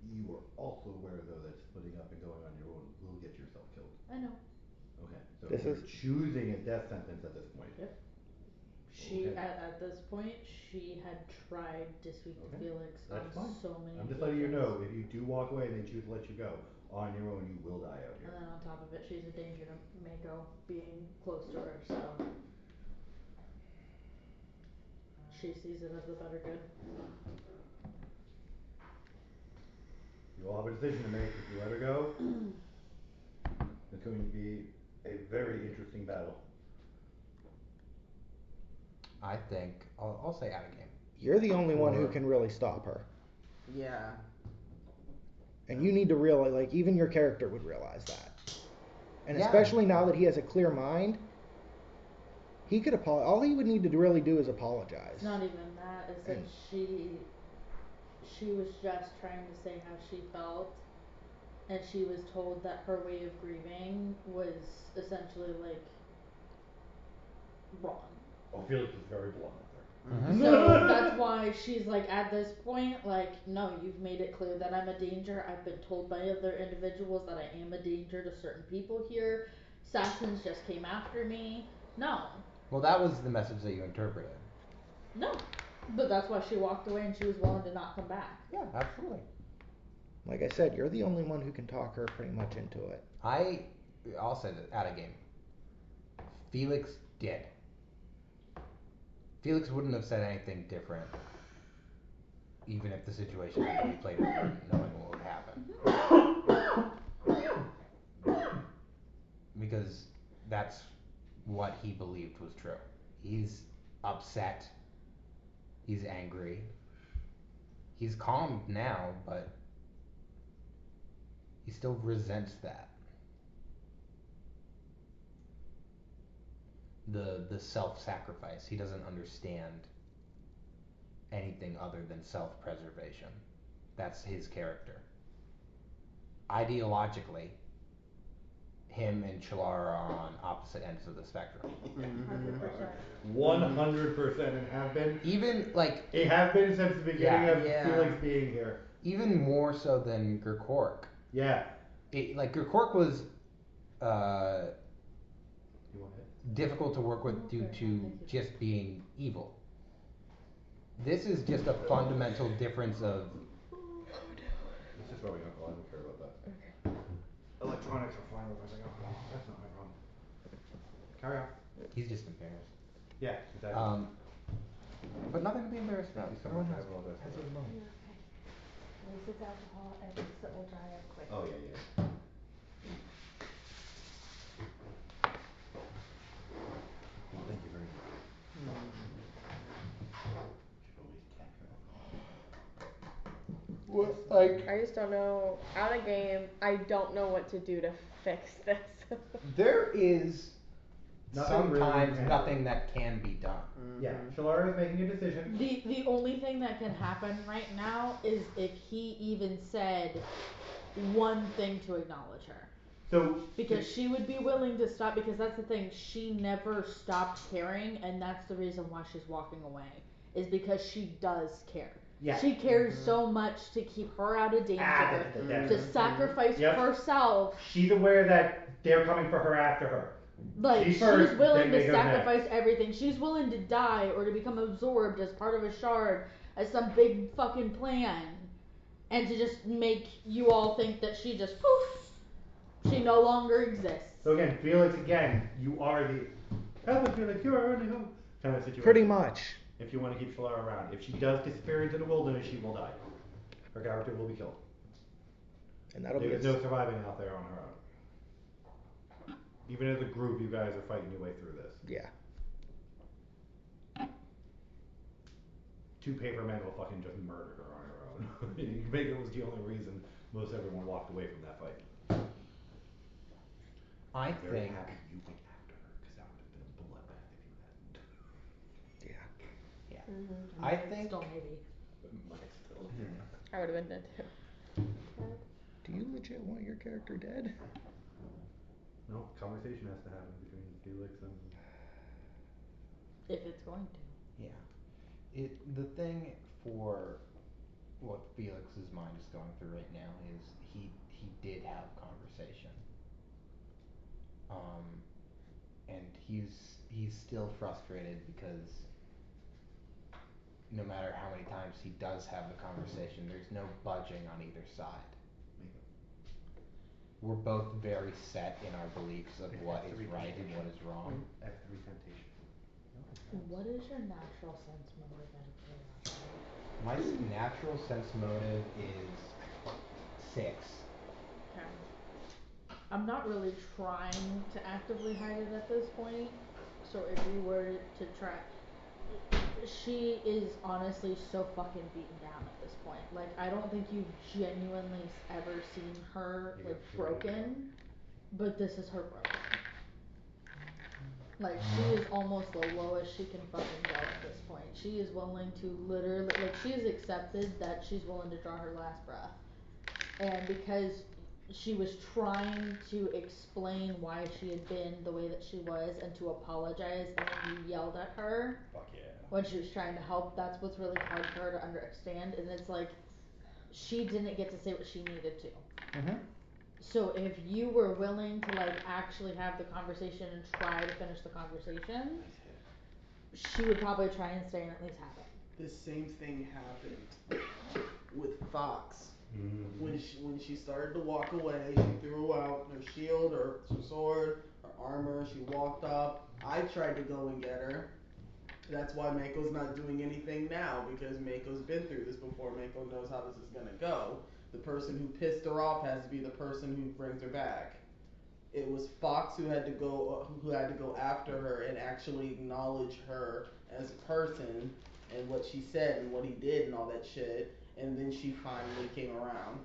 You are also aware though that splitting up and going on your own will get yourself killed. I know. Okay, so This you're is- choosing a death sentence at this point. Yep. She, Okay. at this point, she had tried to speak to Okay, Felix that's on fine. so many I'm just letting you occasions. know, if you do walk away and they choose to let you go, on your own you will die out And here. then on top of it, she's a danger to Mako being close to her, so she sees it as the better good. You all have a decision to make. If you let her go, it's going to be a very interesting battle. I think I'll say out of game. You're the only one who can really stop her. Yeah. And you need to realize, like, even your character would realize that. And Yeah. especially now that he has a clear mind, he could all he would need to really do is apologize. It's not even that, it's that she was just trying to say how she felt, and she was told that her way of grieving was essentially like wrong. Oh, Felix was very blunt with her. So that's why she's like, at this point, like, no, you've made it clear that I'm a danger. I've been told by other individuals that I am a danger to certain people here. Assassins just came after me. No. Well, that was the message that you interpreted. No. But that's why she walked away and she was willing to not come back. Yeah, absolutely. Like I said, you're the only one who can talk her pretty much into it. I'll say that out of game. Felix did. Felix wouldn't have said anything different, even if the situation had to be played out, knowing what would happen. Because that's what he believed was true. He's upset. He's angry. He's calmed now, but he still resents that. The self-sacrifice. He doesn't understand anything other than self-preservation. That's his character. Ideologically, him and Chalara are on opposite ends of the spectrum. 100% and have been. Even like They have been since the beginning of Yeah. Felix being here. even more so than Gurkork. Yeah. Like Gurkork was You want it? difficult to work with due to just being evil. This is just a fundamental difference of It's just rubbing alcohol. I don't care about that. Okay. Electronics are fine with rubbing alcohol. That's not my problem. Carry on. he's just embarrassed. Yeah, exactly. But nothing to be embarrassed about. Everyone has I apologize. has a moment. At least it's alcohol and it will dry up quick. Oh yeah. Thank you very much. Should always cap your alcohol. What, like I just don't know. Out of game, I don't know what to do to fix this. there is Nothing really sometimes can nothing that can be done. Yeah, Shalara is making a decision. The only thing that can happen right now is if he even said one thing to acknowledge her. So Because she would be willing to stop, because that's the thing, she never stopped caring, and that's the reason why she's walking away. Is because she does care. Yeah. She cares so much to keep her out of danger, to sacrifice Yep. herself. She's aware that they're coming for her after her. Like, She she's first, willing then they to go sacrifice next. everything. She's willing to die or to become absorbed as part of a shard, as some big fucking plan. And to just make you all think that she just poof, she no longer exists. So again, Felix, you are the help Felix, you are our only hope kind of situation. Pretty much. If you want to keep Shalara around. If she does disappear into the wilderness, she will die. Her character will be killed. And that'll There's be no surviving out there on her own. Even as a group, you guys are fighting your way through this. Yeah. 2 paper men will fucking just murder her on her own. Maybe it was the only reason most everyone walked away from that fight. I Very think happy you went after her, because that would have been a bloodbath if you hadn't. Yeah. yeah. I think Still maybe. I would have been dead too. Do you legit want your character dead? No, conversation has to happen between Felix and If it's going to. Yeah. The thing for what Felix's mind is going through right now is he did have conversation. And he's still frustrated because no matter how many times he does have the conversation, there's no budging on either side. We're both very set in our beliefs of what is right and what is wrong. F3 temptation. What is your natural sense motive out of curiosity? My natural sense motive is 6. Okay. I'm not really trying to actively hide it at this point. So if you were to try, She is honestly so fucking beaten down at this point. Like, I don't think you've genuinely ever seen her, You like, got 3 broken, but this is her broken. Like, she is almost the lowest she can fucking go at this point. She is willing to literally, like, she has accepted that she's willing to draw her last breath. And because she was trying to explain why she had been the way that she was and to apologize, and then you yelled at her Fuck yeah. when she was trying to help, that's what's really hard for her to understand. And it's like, she didn't get to say what she needed to. Mhm. So if you were willing to, like, actually have the conversation and try to finish the conversation, she would probably try and stay and at least have it. The same thing happened with Fox. When she started to walk away, she threw out her shield, her sword, her armor, she walked up. I tried to go and get her. That's why Mako's not doing anything now, because Mako's been through this before. Mako knows how this is gonna go. The person who pissed her off has to be the person who brings her back. It was Fox who had to go after her and actually acknowledge her as a person and what she said and what he did and all that shit, and then she finally came around.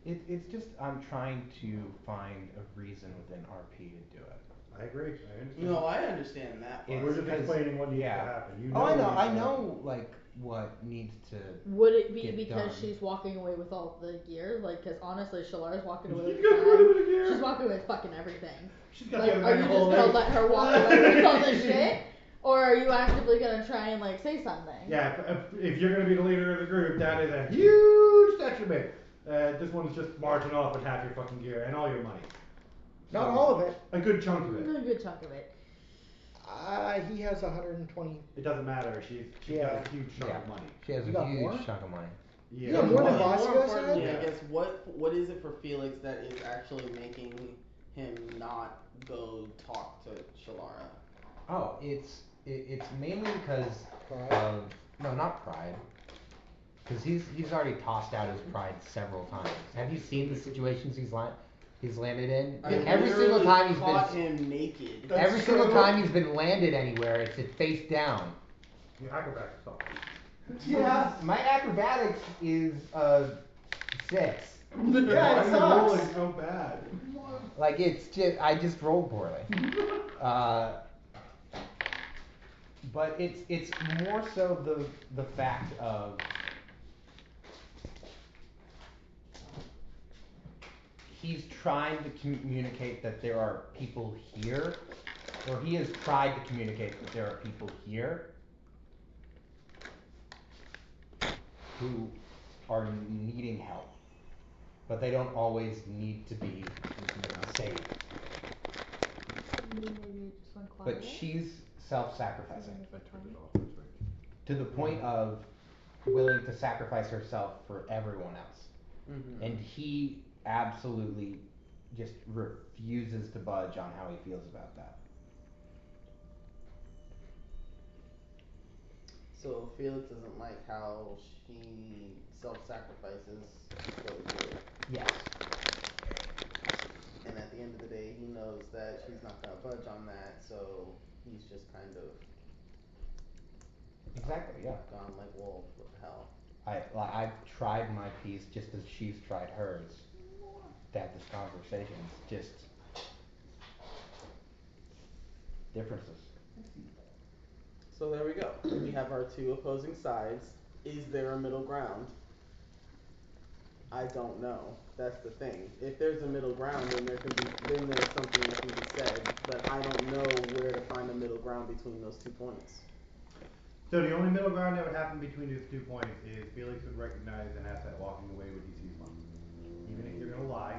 It's just I'm trying to find a reason within RP to do it. I agree. I understand. No, I understand that part. We're just explaining what needs to happen. You know I what know, like, what needs to Would it be get because done. she's walking away with all the gear? Like, cause honestly, Shalar's walking away with She's the got away with the bag. gear. She's walking away with fucking everything. She's got Like, the are other you bag just whole gonna leg. let her walk away with all this shit? Or are you actively gonna try and, like, say something? Yeah, if you're gonna be the leader of the group, that is a huge detriment. This one's just marching off with half your fucking gear and all your money. Not all of it. A good chunk of it. A good chunk of it. He has 120. It doesn't matter. She's got a huge chunk of money. She has You a got huge more? chunk of money. You got more than Vasquez More importantly, had? I guess, what is it for Felix that is actually making him not go talk to Shalara? Oh, it's mainly because Pride? of not pride, because he's already tossed out his pride several times. Have you seen the situations he's landed in? Every single time he's caught been him naked. every single time he's been landed anywhere, it's face down. Your acrobatics suck. Yeah, my acrobatics is 6. Yeah, it Why are you rolling sucks. so bad? Like, I just rolled poorly. But it's more so the fact of he's trying to communicate that there are people here, or he has tried to communicate that there are people here who are needing help, but they don't always need to be saved. Maybe just went quiet. But she's self-sacrificing to the point of willing to sacrifice herself for everyone else. Mm-hmm. And he absolutely just refuses to budge on how he feels about that. So Felix doesn't like how she self-sacrifices for the group. Yes. And at the end of the day, he knows that she's not gonna budge on that, so he's just kind of Exactly, yeah. gone like, well, what the hell? I've tried my piece just as she's tried hers to have this conversation. It's just differences. So there we go. We have our two opposing sides. Is there a middle ground? I don't know. That's the thing. If there's a middle ground, then there's something that can be said. But I don't know where to find a middle ground between those 2 points. So the only middle ground that would happen between these 2 points is Felix would recognize an asset walking away when he sees one. Even if you're gonna lie,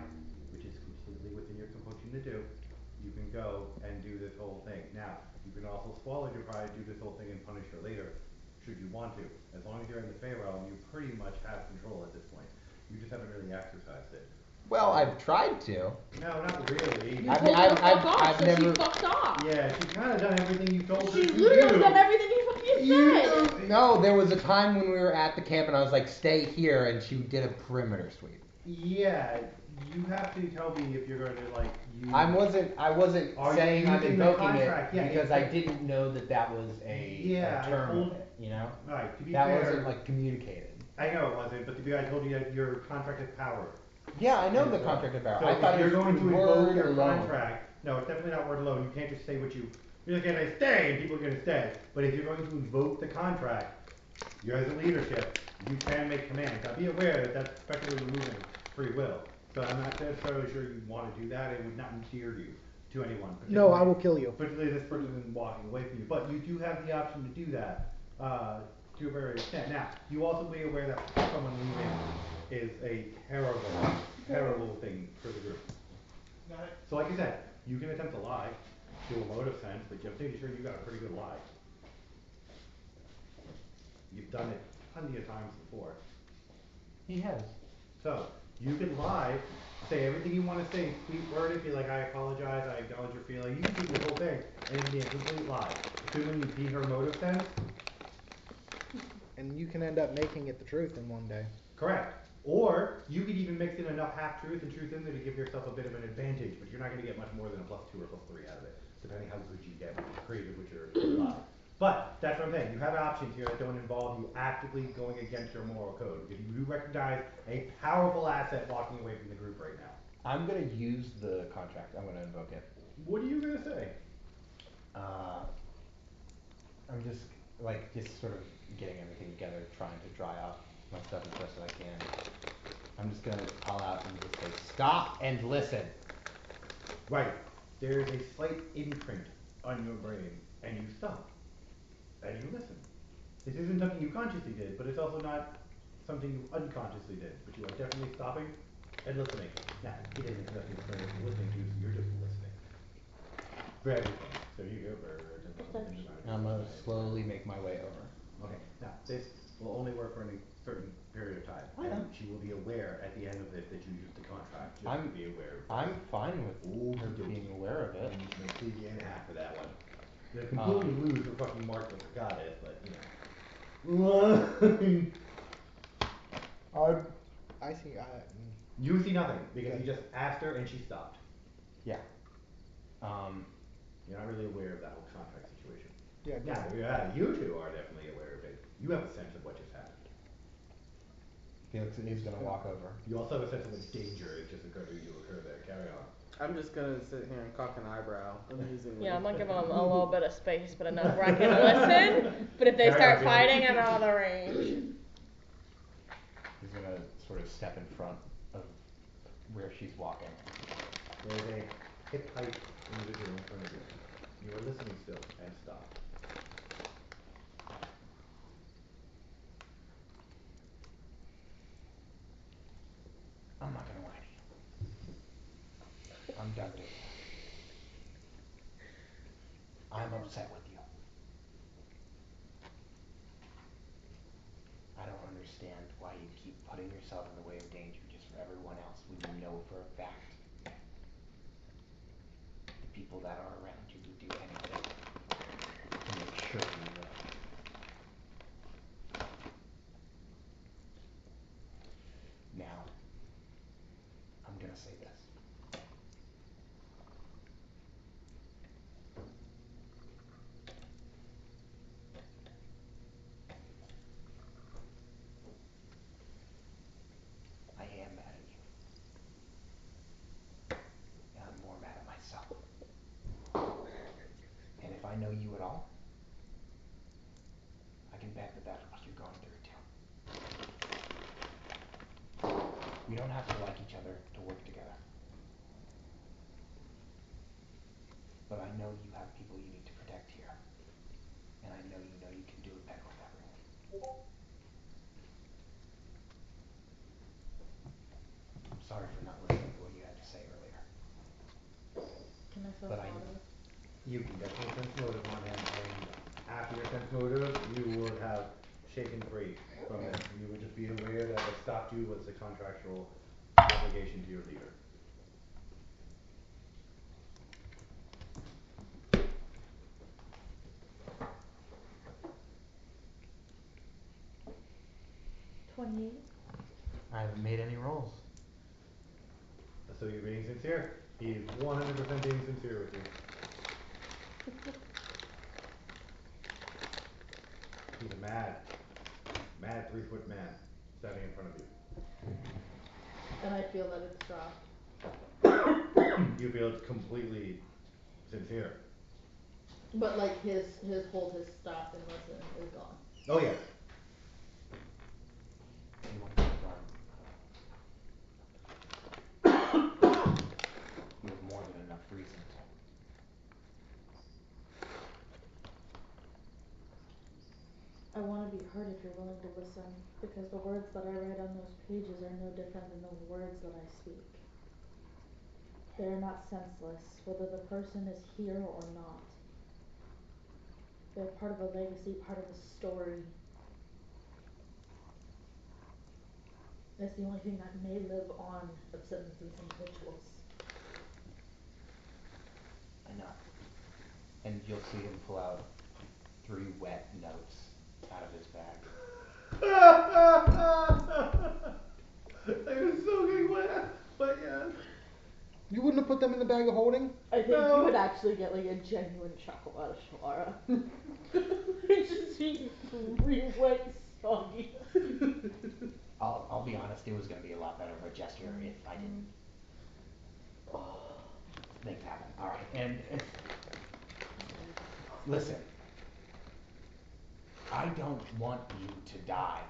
which is completely within your compunction to do, you can go and do this whole thing. Now, you can also swallow your pride, do this whole thing, and punish her later, should you want to. As long as you're in the Fey realm, you pretty much have control at this point. You just haven't really exercised it. Well, I've tried to. No, not really. You told her to fuck off, I've so never. she fucked off. Yeah, she's kind of done everything you told her She's to literally do. done everything you fucking said. No, there was a time when we were at the camp and I was like, stay here, and she did a perimeter sweep. Yeah, you have to tell me if you're going to like use. I wasn't Are you saying I'm using the invoking it contract? Yeah, because I didn't know that was Yeah, a I term told. of it, you know? Right, to be That fair. wasn't like communicated. I know it wasn't, but to be, I told you that your contract is power. Yeah, I know And the so- contract of power. So I thought if it you're was going to through invoke word your alone. contract, no, it's definitely not word alone. You can't just say what you're just gonna stay and people are gonna stay. But if you're going to invoke the contract, you as a leadership, you can make commands. Now be aware that that's effectively removing free will. So I'm not necessarily sure you want to do that. It would not endear you to anyone. No, I will kill you. Particularly this person walking away from you. But you do have the option to do that, to a very extent. Now, you also be aware that someone leaving is a terrible, terrible thing for the group. So like I said, you can attempt to lie to a motive sense, but I'm pretty sure you got a pretty good lie. You've done it plenty of times before. He has. So, you can lie, say everything you want to say, sweet word it, be like, I apologize, I acknowledge your feeling. You can do the whole thing, and it can be a complete lie. Assuming you beat her motive sense. And you can end up making it the truth in one day. Correct. Or, you could even mix in enough half-truth and truth in there to give yourself a bit of an advantage, but you're not going to get much more than a +2 or +3 out of it, depending how good you get creative with your lie. But, that's what I'm saying, you have options here that don't involve you actively going against your moral code, because you do recognize a powerful asset walking away from the group right now. I'm gonna use the contract. I'm gonna invoke it. What are you gonna say? I'm just sort of getting everything together, trying to dry out my stuff as best as I can. I'm just gonna call out and just say, stop and listen. Right. There's a slight imprint on your brain, and you stop. And you listen. This isn't something you consciously did, but it's also not something you unconsciously did. But you are definitely stopping and listening. Now, it isn't nothing you're listening to, so you're just listening. For everything. So you hear birds and things about I'm gonna slowly make my way over. Okay, now this will only work for any certain period of time. I know. And she will be aware at the end of it that you used the contract. Just I'm to be aware of I'm fine with her Okey-dokey. being aware of it. Let's see you in half for that one. They completely lose her fucking mark with the goddess, but you know. I see. You see nothing because you just asked her and she stopped. Yeah. You're not really aware of that whole contract situation. Yeah, go Now, on. yeah, you two are definitely aware of it. You have a sense of what just happened. Felix is gonna walk over. You also have a sense of what danger has just occurred there. Carry on. I'm just gonna sit here and cock an eyebrow amusingly. Yeah, I'm gonna give them a little bit of space, but enough where I can listen. But if they start fighting, I'm out of the range. He's gonna sort of step in front of where she's walking. There's a hip-height individual in front of you. You are listening still and stop. I'm not gonna lie to you. I'm done doing this. I'm upset with you. I don't understand why you keep putting yourself in the way of danger just for everyone else when you know for a fact the people that are around you would do anything to make sure you live. Now, I'm gonna say this. I am mad at you. And I'm more mad at myself. And if I know you at all, I can bet that that's what you're going through too. We don't have to like each other to work together. But I know you have people you need to protect here. And I know you can do it better with everyone. I'm sorry for not listening to what you had to say earlier. Can I sense But motive? You can definitely sense motive on him, and after your sense motive, you would have shaken free from it. You would just be aware that what stopped you was the contractual obligation to your leader. $28. I haven't made any rolls. So you're being sincere? He is 100% being sincere with you. He's a mad 3-foot man standing in front of you. And I feel that it's dropped. You feel it's completely sincere. But like his hold has stopped and listen is gone. Oh yeah. You have more than enough reasons. I want to be heard if you're willing to listen, because the words that I write on those pages are no different than the words that I speak. They are not senseless, whether the person is here or not. They're part of a legacy, part of a story. That's the only thing that may live on of certain individuals. I know. And you'll see him pull out 3 wet notes out of his bag. I was soaking wet, but yes. You wouldn't have put them in the bag of holding? I think you would actually get like a genuine chuckle out of Shalara. Just seeing 3 wet soggy. I'll be honest, it was gonna be a lot better of a gesture if I didn't. Things happen. Alright, and listen. I don't want you to die.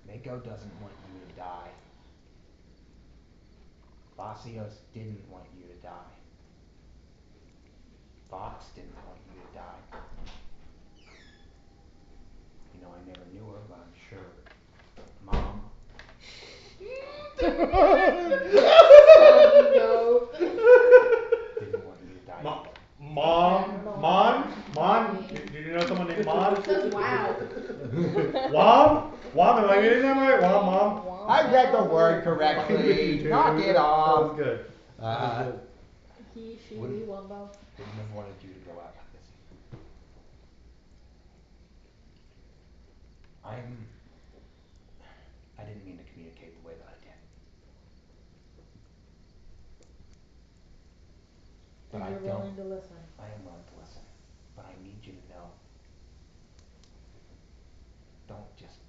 Mako doesn't want you to die. Vasios didn't want you to die. Fox didn't want you to die. You know, I never knew her, but I'm sure Mom. No. Didn't want you to die. Mon? Did you know someone named Mon? Says wow. Wom, am I getting that right? Mom? I read the word correctly. Knock it off. That was good. He, she, Wouldn't- Wumbo. Wouldn't have wanted you to go out like this. I didn't mean to communicate the way that I did. But And you're willing to listen. I am willing to listen. But I need you to know. Don't just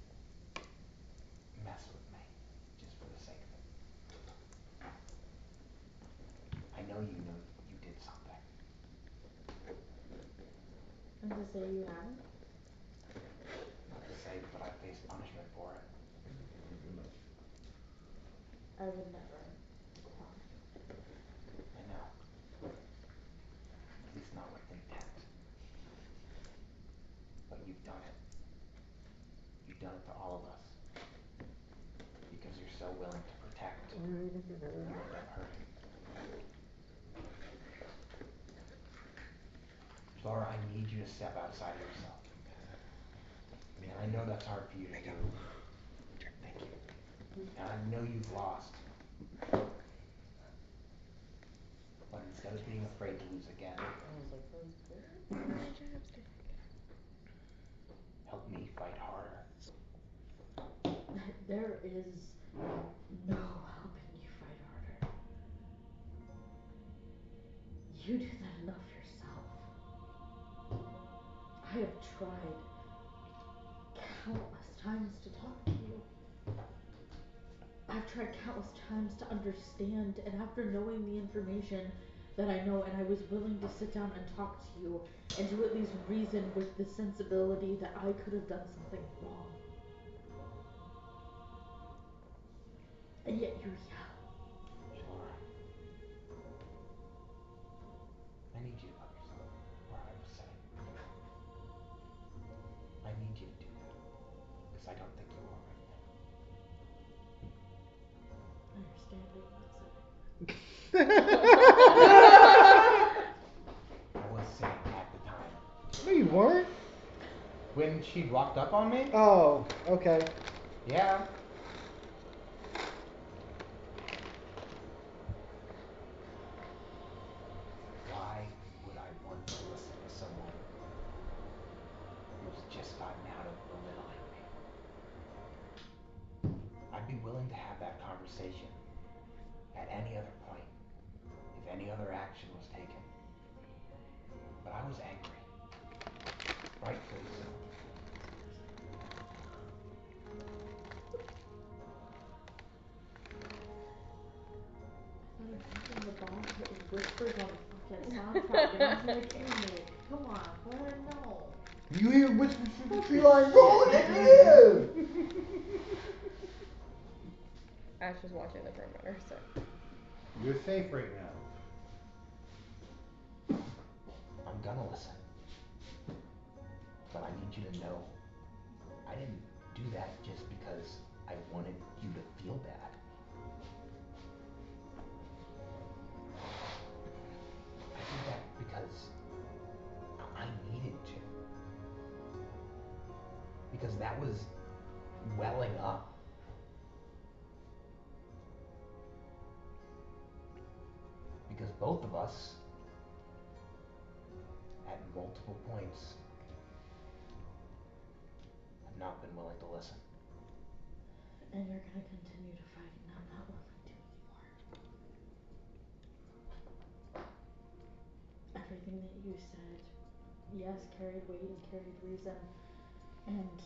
mess with me. Just for the sake of it. I know you did something. And to say you haven't? Not to say, but I faced punishment for it. I would never harm you. I know. At least not with intent. But you've done it. You've done it to all of us. Because you're so willing to protect, you end up hurting. Flora, I need you to step outside of yourself. And I know that's hard for you to do. Thank you. And I know you've lost. But instead of being afraid to lose again, help me fight harder. There is no helping you fight harder. You do that enough yourself. I have tried countless times to talk to you. I've tried countless times to understand, and after knowing the information that I know, and I was willing to sit down and talk to you, and to at least reason with the sensibility that I could have done something wrong. And yet you yell. Flora, I need you to put yourself where I was sitting. I need you to do that. Because I don't think you are right now. I you're standing, not sitting. I was sitting at the time. No, you weren't. When she walked up on me? Oh, okay. Yeah. Why would I want to listen to someone who's just gotten out of belittling me? I'd be willing to have that conversation. at any other point, if any other action was taken. But I was angry. Rightfully so. I thought the ball hit whispers on the fucking soundtrack and I was like, Amy, come on, let her know. You hear whispers through the tree line, roll it in! Ash is watching the perimeter, so. You're safe right now. I'm gonna listen. But I need you to know, I didn't do that just because I wanted you to feel bad. I did that because I needed to. Because that was welling up. Because both of us, at multiple points, have not been willing to listen. And you're gonna continue to fight and I'm not willing to anymore. Everything that you said, yes, carried weight and carried reason. And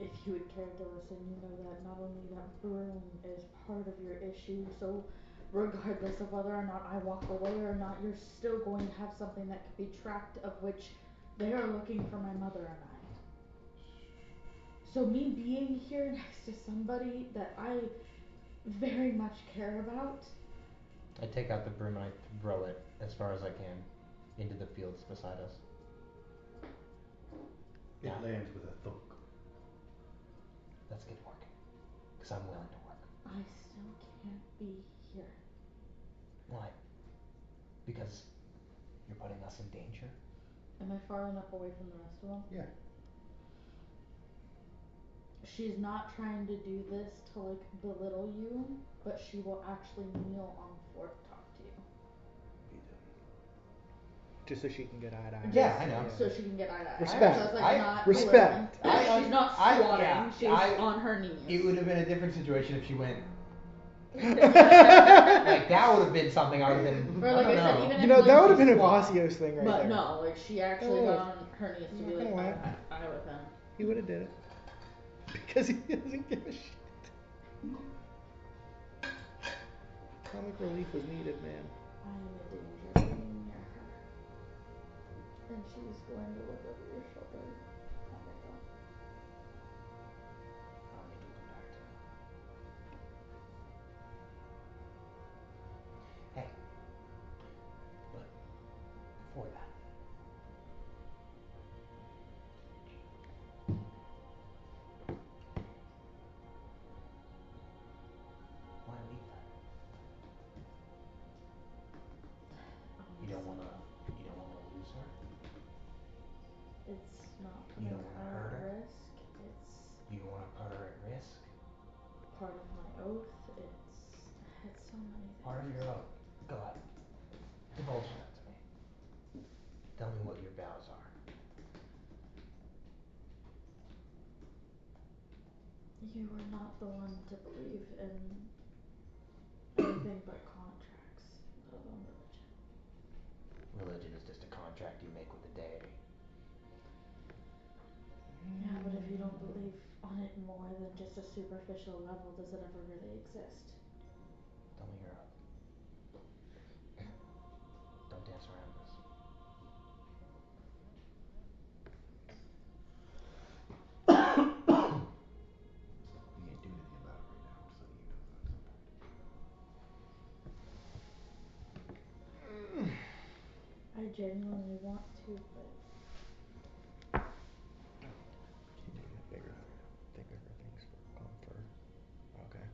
if you had cared to listen, you know that not only that broom is part of your issue, so regardless of whether or not I walk away or not, you're still going to have something that could be tracked, of which they are looking for my mother and I. So me being here next to somebody that I very much care about. I take out the broom and I throw it as far as I can into the fields beside us. It lands with a thunk. Let's get working. Because I'm willing to work. I still can't be here. Why? Because you're putting us in danger? Am I far enough away from the rest of them? Yeah. She's not trying to do this to like belittle you, but she will actually kneel on the floor to talk to you. Just so she can get eye to eye. Yeah, I know. So she can get eye to eye. Respect. So it's like not Respect. She's not squatting, she's on her knees. It would have been a different situation if she went like that would have been something I would have been. Or like I said, even you know, that would have been a squat, Bossios thing right but there. no, like she actually got on her knees to be like eye with him. He would have did it. Because he doesn't give a shit. Comic relief was needed, man. I am a danger being near her. And she's going to look over your shoulder at my phone. I'll make you come back to. Hey. But before that. Why leave that? You don't wanna lose her? It's not You putting don't wanna her hurt at her? risk. It's You don't wanna put her at risk? part of my oath. It's so many things. Part of your oath. Go ahead. Divulge that to me. Tell me what your vows are. You are not the one to believe in anything but contracts, let alone religion. Religion is just a contract you make with a deity. Yeah, but if you don't believe on it more than just a superficial level, does it ever really exist? Tell me your oath. Don't dance around this. You can't do anything about it right now, just letting you know that. I genuinely want to, but Bigger things for comfort. Okay.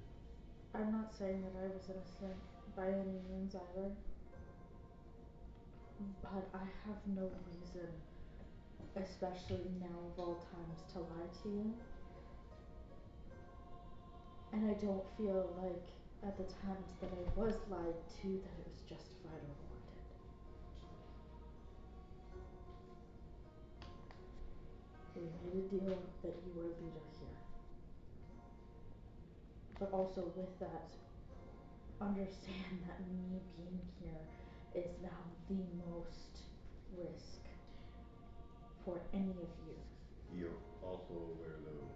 I'm not saying that I was innocent by any means either. But I have no reason, especially now of all times, to lie to you. And I don't feel like at the times that I was lied to that it was justified or warranted. We made a deal that you were leader here. But also with that, understand that me being here is now the most risk for any of you. You're also aware, though,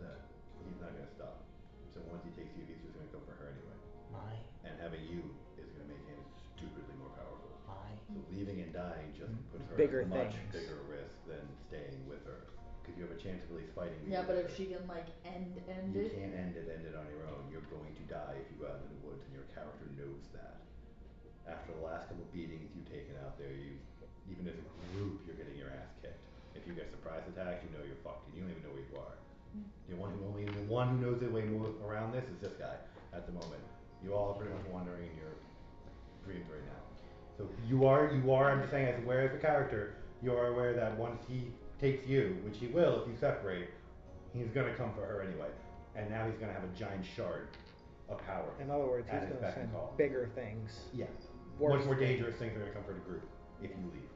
that he's not going to stop. So once he takes you, he's just going to come for her anyway. My. And having you is going to make him stupidly more powerful. My. So leaving and dying just puts her Bigger at a much things. bigger risk than staying with her. Because you have a chance of at least fighting me. Yeah, but with if her. she can like end You it. can't end it on your own. You're going to die if you go out into the woods, and your character knows that. After the last couple beatings you've taken out there, even as a group, you're getting your ass kicked. If you get surprise attacked, you know you're fucked, and you don't even know where you are. The one who knows their way more around this is this guy at the moment. You all are pretty much wandering in your dreams right now. So you are. I'm just saying, as aware as a character, you are aware that once he takes you, which he will if you separate, he's gonna come for her anyway. And now he's gonna have a giant shard of power. In other words, he's at his gonna beck and send call. bigger things. Yeah. Worse Much more things. dangerous things are gonna come for the group if you leave.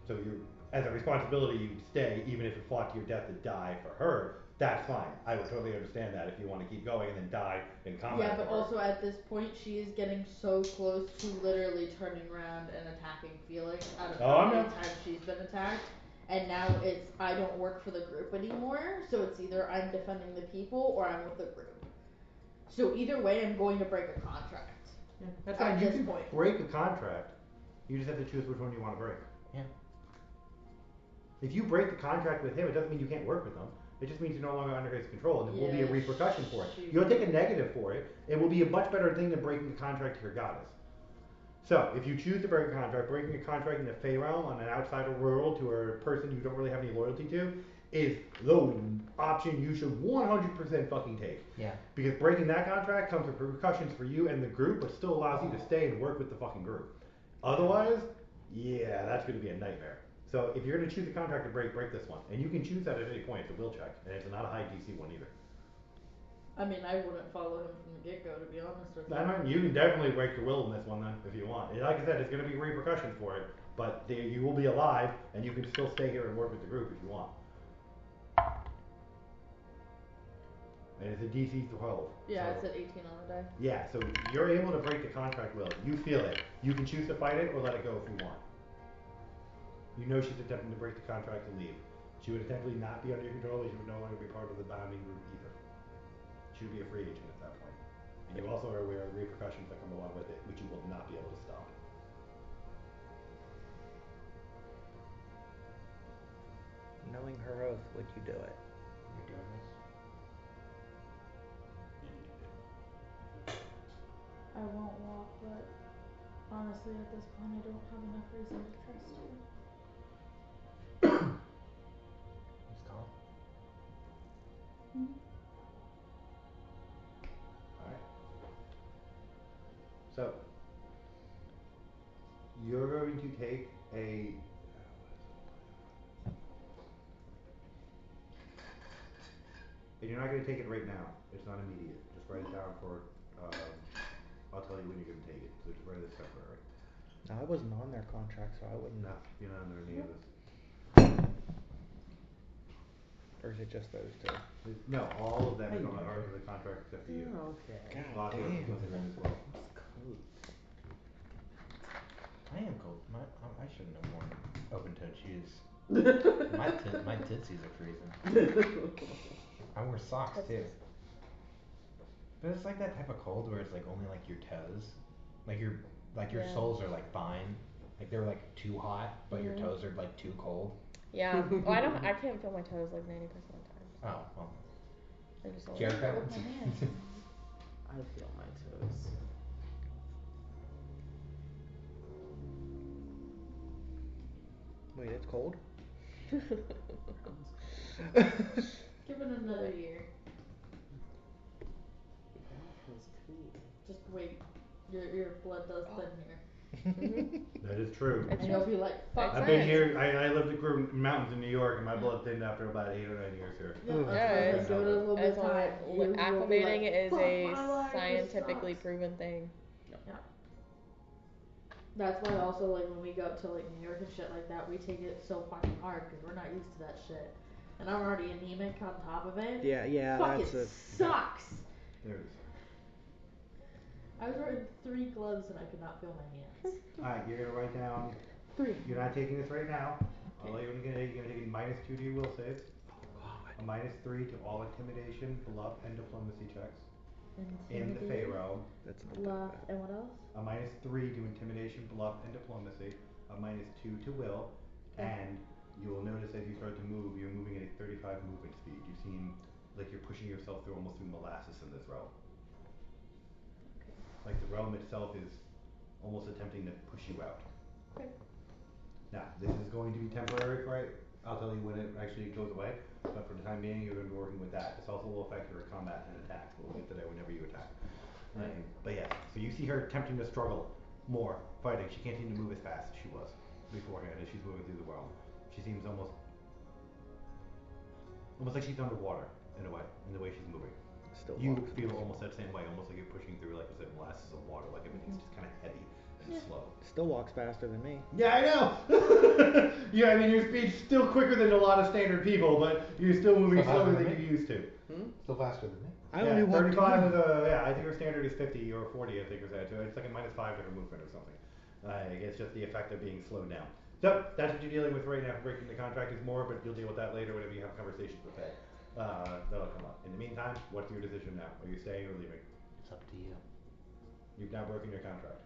So you, as a responsibility, you'd stay, even if it fought to your death to die for her. That's fine. I would totally understand that if you want to keep going and then die in combat. Yeah, but for her. also at this point she is getting so close to literally turning around and attacking Felix out of how many times she's been attacked. And now it's I don't work for the group anymore, so it's either I'm defending the people or I'm with the group. So either way I'm going to break a contract. Yeah, that's At fine. You this can point. break a contract. You just have to choose which one you want to break. Yeah. If you break the contract with him, it doesn't mean you can't work with him. It just means you're no longer under his control, and there will be a repercussion for it. You'll take a negative for it. It will be a much better thing than breaking the contract to your goddess. So, if you choose to break a contract, breaking a contract in the Fey realm on an outsider world to a person you don't really have any loyalty to is the option you should 100% fucking take. Yeah. Because breaking that contract comes with repercussions for you and the group, but still allows you to stay and work with the fucking group. Otherwise, yeah, that's going to be a nightmare. So if you're going to choose a contract to break this one. And you can choose that at any point. It's a will check. And it's not a high DC one either. I mean, I wouldn't follow him from the get-go, to be honest with you. You can definitely break your will in this one then, if you want. Like I said, it's going to be repercussions for it. But you will be alive, and you can still stay here and work with the group if you want. And it's a DC 12. Yeah, so it's at 18 on the die. Yeah, so you're able to break the contract will. You feel it. You can choose to fight it or let it go if you want. You know she's attempting to break the contract to leave. She would technically not be under your control, she would no longer be part of the bonding group either. She would be a free agent at that point. And you also are aware of the repercussions that come along with it, which you will not be able to stop. Knowing her oath, would you do it? You're doing this? I won't walk, but honestly at this point I don't have enough reason to trust you. It's calm. Alright. So you're going to take a and you're not going to take it right now. It's not immediate. Just write it down for I'll tell you when you're going to take it. So just write it as temporary. No, I wasn't on their contract, so I wouldn't. No, you're not under any of this. Or is it just those two? No, all of them are under the contract except for you. Okay. God damn. As well. Cool. I am cold. I should know more open-toed shoes. My tootsies are freezing. I wear socks too. But it's like that type of cold where it's like only like your toes, like your Yeah. soles are like fine, like they're like too hot, but your toes are like too cold. Yeah. Well, I can't feel my toes like 90% of the time. Oh well. I just always Jericho? With my hands. I feel my toes. Wait, it's cold? Give it another year. That feels cool. Just wait. Your blood does thin here. That is true. It's And you'll be like, fuck. I've been here. I lived through mountains in New York, and my blood thinned after about 8 or 9 years here. Yeah, that's why I give it a little bit of time. Acclimating is "Fuck, a my life, this scientifically sucks." proven thing. Yeah. That's why also like when we go to like New York and shit like that, we take it so fucking hard because we're not used to that shit. And I'm already anemic on top of it. Yeah, Fuck, that's it sucks. There it is. 3 gloves and I could not feel my hands. Alright, you're gonna write down. 3. You're not taking this right now. I'll let you know you're gonna take a -2 to your will saves. A -3 to all intimidation, bluff, and diplomacy checks. In the Fey realm. That's not Bluff, that bad. and what else? A -3 to intimidation, bluff, and diplomacy. A -2 to will. Okay. And you will notice as you start to move, you're moving at a 35 movement speed. You seem like you're pushing yourself through almost through molasses in this realm. Like the realm itself is almost attempting to push you out. Okay. Now, this is going to be temporary, right? I'll tell you when it actually goes away. But for the time being, you're gonna be working with that. This also will affect your combat and attacks. We'll get to that whenever you attack. But yeah, so you see her attempting to struggle more, fighting. She can't seem to move as fast as she was beforehand as she's moving through the realm. She seems almost like she's underwater in a way, in the way she's moving. Still You walks feel fast. almost that same way, almost like you're pushing through, like I said, molasses of water, like everything's just kinda heavy and slow. Still walks faster than me. Yeah, I know. Yeah, I mean your speed's still quicker than a lot of standard people, but you're still moving Still faster slower than than me. you used to. Still faster than me. I Yeah, only walked 35 is yeah, I think your standard is 50 or 40 I think is that, so it's like a -5 to her movement or something. It's just the effect of being slowed down. So, that's what you're dealing with right now for breaking the contract is more, but you'll deal with that later whenever you have conversations with Faye. That'll come up. In the meantime, what's your decision now? Are you staying or leaving? It's up to you. You've now broken your contract.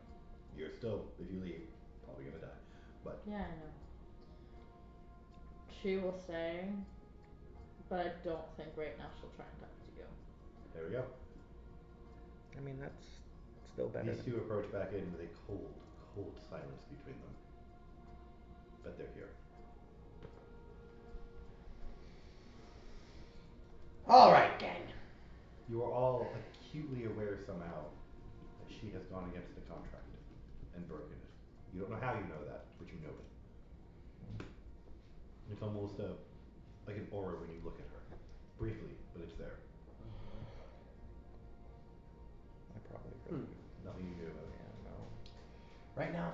You're still, if you leave, probably gonna die. But Yeah, I know. She will stay, but I don't think right now she'll try and talk to you. there we go. I mean, that's still better These than two approach back in with a cold, cold silence between them. But they're here. Alright, gang. You are all acutely aware somehow that she has gone against the contract and broken it. You don't know how you know that, but you know it. It's almost like an aura when you look at her. Briefly, but it's there. I probably really do. Nothing you can do about it. Yeah, no. Right now,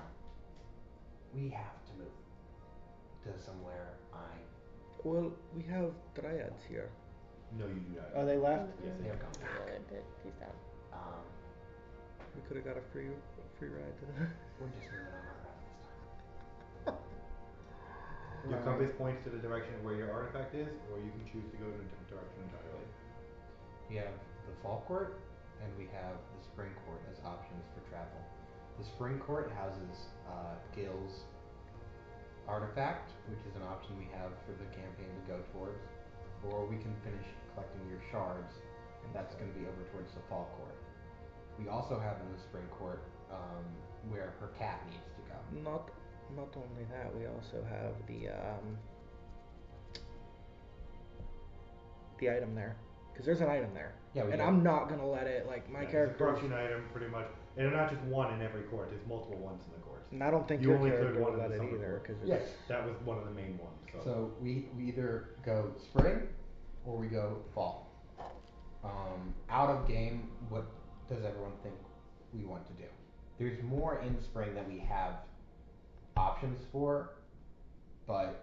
we have to move to somewhere I Well, we have dryads here. No, you do not. Oh, they left? Yes, they they have have. gone back. Yeah, peace out. Um, We could have got a free ride to the we're just moving on our own this time. Your compass points to the direction of where your artifact is, or you can choose to go in a different direction entirely. We have the fall court and we have the spring court as options for travel. The spring court houses Gil's artifact, which is an option we have for the campaign to go towards. Or we can finish collecting your shards, and that's gonna be over towards the fall court. We also have in the spring court, where her cat needs to go. Not only that, we also have the item there. Cause there's an item there. Yeah, we And do. I'm not gonna let it, like, my It's a character. corruption item, pretty much. And not just one in every court, there's multiple ones in the courts. And I don't think You your only character cleared one will in let the it summer either, court. cause Yes. it's. That was one of the main ones, so. So we either go spring or we go fall. Out of game, what does everyone think we want to do? There's more in spring that we have options for, but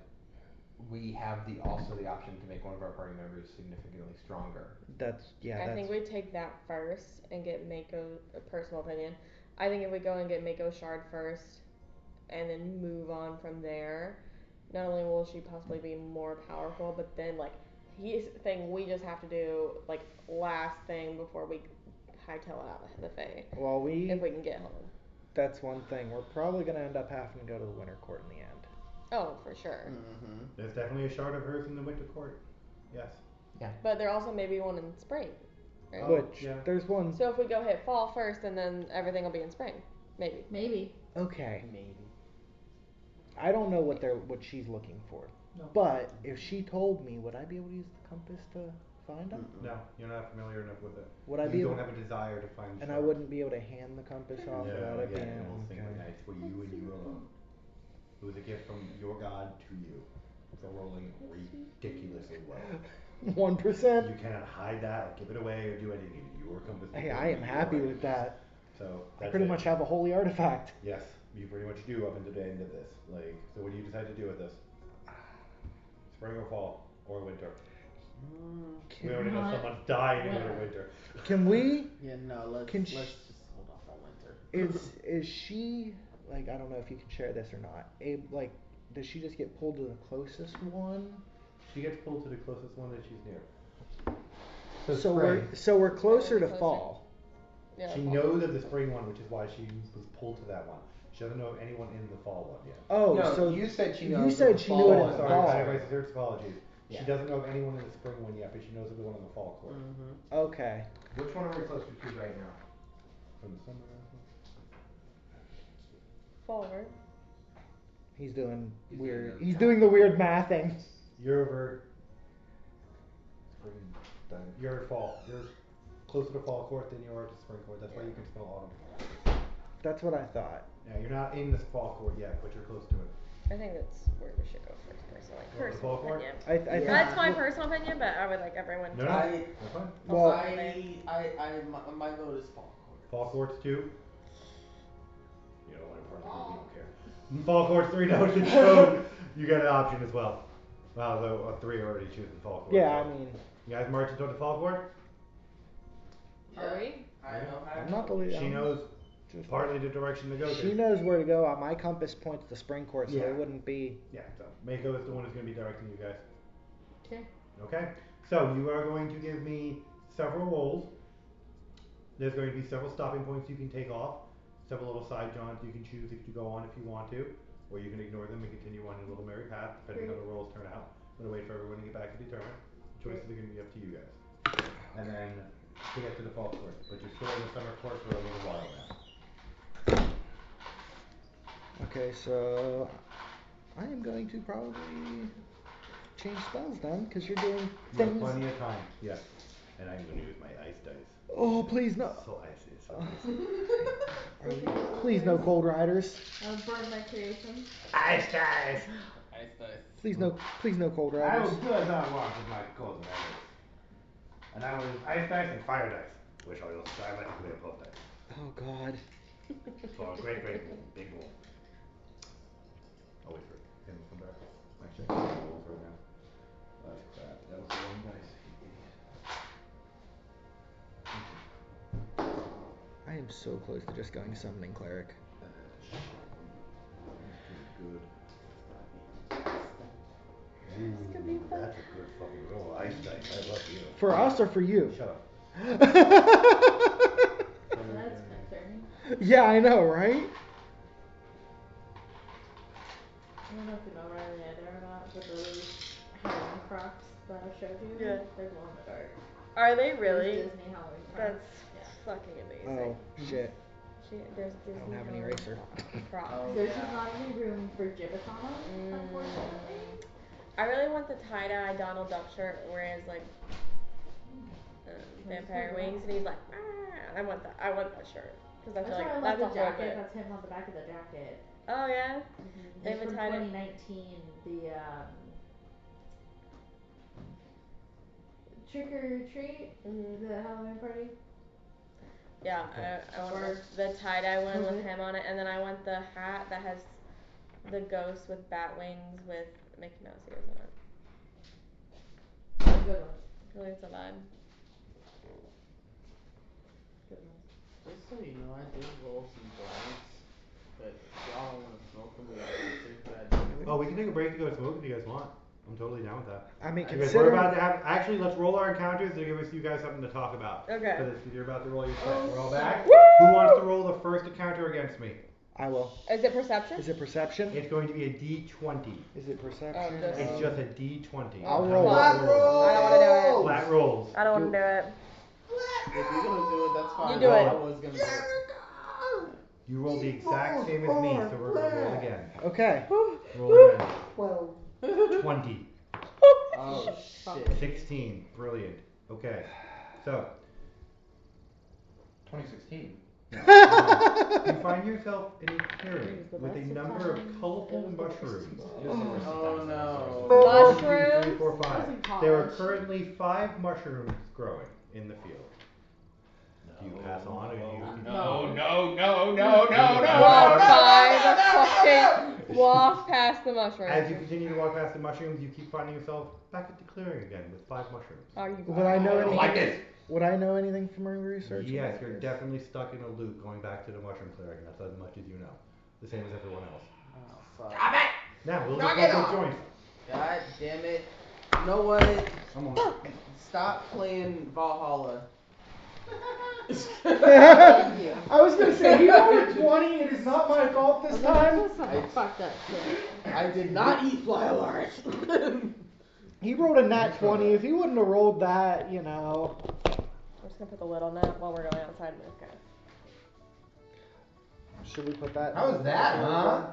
we have also the option to make one of our party members significantly stronger. I think we take that first and get Mako, a personal opinion. I think if we go and get Mako shard first and then move on from there, not only will she possibly be more powerful, but then like he's the thing we just have to do like last thing before we hightail out the Fae. Well, if we can get home. That's one thing. We're probably gonna end up having to go to the winter court in the end. Oh, for sure. Mm-hmm. There's definitely a shard of hers in the winter court. Yes. Yeah. But there also may be one in spring. Right? Which yeah. there's one. So if we go hit fall first and then everything will be in spring. Maybe. Maybe. Okay. Maybe. I don't know what she's looking for. No. But if she told me, would I be able to use the compass to find them? No, you're not familiar enough with it. Would I you be don't able, have a desire to find and shards. I wouldn't be able to hand the compass off No, without it again, being it will think like that. It's for you and you alone. It was a gift from your god to you. For rolling ridiculously well. 1%. You cannot hide that or give it away or do anything. It's your compass. Hey, I am happy with that. So I pretty much have a holy artifact. Yes, you pretty much do up until the end of this. Like, so what do you decide to do with this? Spring or fall or winter? We already know someone's dying to go to winter. Can we? Yeah, no. Let's just hold off on winter. Is she like, I don't know if you can share this or not. Like, does she just get pulled to the closest one? She gets pulled to the closest one that she's near. So we're closer to Closer. fall. Yeah, She knows of the spring one, which is why she was pulled to that one. She doesn't know of anyone in the fall one yet. Oh, No, so you said she you knows said of the she knew it in fall. the Sorry, fall. I have my sincere apologies. Yeah. She doesn't know of anyone in the spring one yet, but she knows of the one in the fall court. Mm-hmm. Okay. Which one are we closer to right now? From the summer. Forward. He's doing He's weird. doing He's doing the weird mathing. You're over. Spring, done. You're fall. You're closer to fall court than you are to spring court. That's why you can spell autumn. That's what I thought. Yeah, you're not in the fall court yet, but you're close to it. I think that's where we should go first, personally. You want the fall Personal court? opinion. I think That's my personal opinion, but I would like everyone No, to. no. I- That's fine. Well, my vote is fall court. Fall court's 2. You don't want to part of the don't care. Fall court's 3 now, so you got an option as well. Well, though 3 already choosing fall court. yeah, so. I mean, You guys marching toward the fall court? Are we? I'm not the leader. She knows partly the direction to go. She knows where to go. My compass points to spring court, so Yeah. it wouldn't be. Yeah, so Mako is the one who's going to be directing you guys. Okay. Okay, so you are going to give me several rolls. There's going to be several stopping points you can take off, several little side jaunts you can choose to go on if you want to, or you can ignore them and continue on your little merry path, depending on how the rolls turn out. I'm going to wait for everyone to get back to determine. The choices are going to be up to you guys. And then to get to the fall court, but you're still in the summer court for a little while now. Okay, so I am going to probably change spells then, because you're doing You have things. plenty of time, yes. And I'm going to use my ice dice. Oh, please no. So icy, so icy. Please no cold riders. That was part of my creation. Ice dice! Ice dice. Please no cold I riders. was good as I was with my cold riders. And I was ice dice and fire dice, which I like to play both dice. Oh God. So great boom, big boom. I'll wait for him to come back. Actually, I can't roll for it now. That's crap. That was the wrong dice. I am so close to just going summoning cleric. Good. Ooh, that's a good fucking roll. Ice dice. I love you. For us or for you? Shut up. That's concerning. Yeah, I know, right? I don't know if you know Riley either or not, but those Halloween crocs that I showed you, Yeah. they're glow in the dark. Are they Those really? Disney Halloween crocs. That's fucking amazing. Oh shit. There's I don't Disney have an Halloween eraser. props. Oh, There's yeah. just not any room for gibbets on them, unfortunately. I really want the tie-dye Donald Duck shirt where he has like vampire wings and he's like, ah. I want that shirt because I That's feel why I like love that's the a whole jacket. bit. That's him on the back of the jacket. Oh yeah. Mm-hmm. They It's from tied it. 2019. The Trick or Treat, the Halloween party. Yeah, I want the tie-dye one with him on it, and then I want the hat that has the ghost with bat wings with Mickey Mouse ears on it. Good one. I feel like it's a vibe. Good one. Just so you know, I did roll some blanks, but if y'all don't want to smoke them, we don't have to. But I did. Oh, we can take a break to go smoke if you guys want. I'm totally down with that. I mean, Because we're about to have. Actually, let's roll our encounters to give us you guys something to talk about. Okay. Because you're about to roll your set. We're all back. Woo! Who wants to roll the first encounter against me? I will. Is it perception? Is it perception? It's going to be a D20. Is it perception? It's just a D20. I'll roll. Flat roll. I don't want to do it. Flat rolls. I don't want to do it. If you're gonna do it, that's fine. You do it. I was gonna do it. You rolled the exact same as me, so we're going to roll again. Okay. Roll again. 12. 20. Oh shit. 16. Brilliant. Okay. So, 2016. you find yourself in a clearing with a number of colorful mushrooms. Oh no. 1, 2, 3, Mushrooms? 4, 5. I was in There are college. currently 5 mushrooms growing in the field. Do you pass on or do you? No. Five fucking Walk past the mushrooms. As you continue to walk past the mushrooms, you keep finding yourself back at the clearing again with 5 mushrooms. Are you Would I know anything? like it. Would I know anything from my research? Yes, you're definitely stuck in a loop going back to the mushroom clearing. That's as much as you know. The same as everyone else. Oh, fuck. Stop it! Now, we'll Knock just it go off. joints. God damn it. You know what? Come on. Stop playing Valhalla. I was gonna say, he rolled a 20, it is not my fault this time. Fuck that shit. I did not eat fly alarms. He rolled a nat 20, if he wouldn't have rolled that, you know. I'm just gonna put the lid on that while we're going outside and okay. Should we put that? How was that, huh?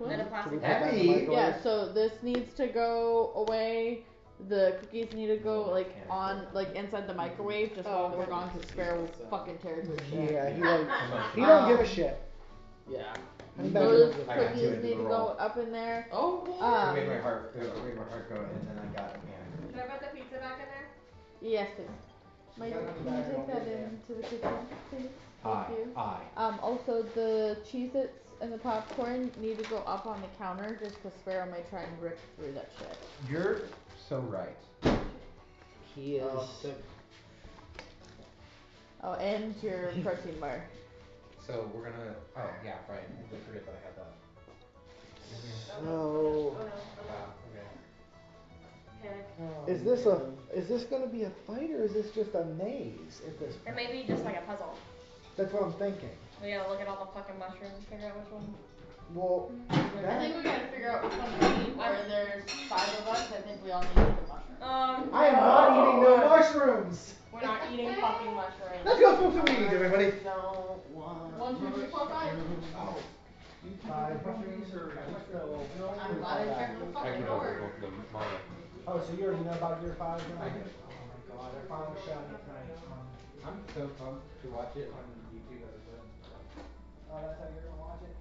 Then a Should we plastic put that in the Heavy. microwave? Yeah, so this needs to go away. The cookies need to go like on like inside the microwave just while we're gone because Sparrow will fucking tear it to shit. Yeah, he don't give a shit. Yeah. Honey Badger Those don't give a I got cookies two into need the to roll. go up in there. Oh, It Um, made my heart go, and then I got a panic. Should I put the pizza back in there? yes, please. Mike, got Honey can you Badger, take don't that give a into the kitchen, please? Thank you. Aye. Also the Cheez-Its and the popcorn need to go up on the counter just because Sparrow may try and rip through that shit. You're so right. He is. Oh, and your protein bar. So we're gonna. Oh yeah, right. I did forget that I had that. So, Oh no. Wow. Okay. Panic. is this gonna be a fight or is this just a maze at this It point? may be just like a puzzle. That's what I'm thinking. We gotta look at all the fucking mushrooms and figure out which one. Well, I think we gotta figure out which one we need. Where there's 5 of us, I think we all need to eat the mushroom. I am not eating no mushrooms. We're not eating fucking mushrooms. Let's go smoke some weed, everybody. don't want 1, 2, 3, 4, 5. Oh. 5 mushrooms or I'm glad I checked the fucking door. Oh, so you already know about your 5 now? I do. Oh my god, they're finally showing it tonight. I'm so pumped to watch it on YouTube as a film. Oh, that's how you're gonna watch it?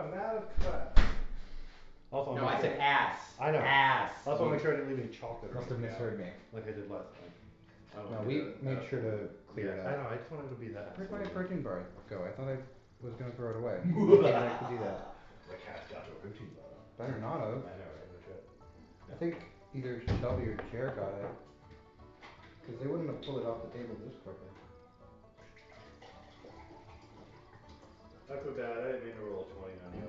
I'm out of class. Also, No, I said ass. I know. Ass. Also, I'll make sure I didn't leave any chocolate or Must have anything misheard out, me. like I did last time. No, we made sure to clear it I out. know. I just wanted to be that. Where'd my protein bar go? I thought I was gonna throw it away. I didn't have to do that. The cat's got your protein bar. Better not have. I know, right? No shit. I think either Shelby or Jared got it. Cause they wouldn't have pulled it off the table this quickly. I feel bad. I didn't mean to roll a 20 on you.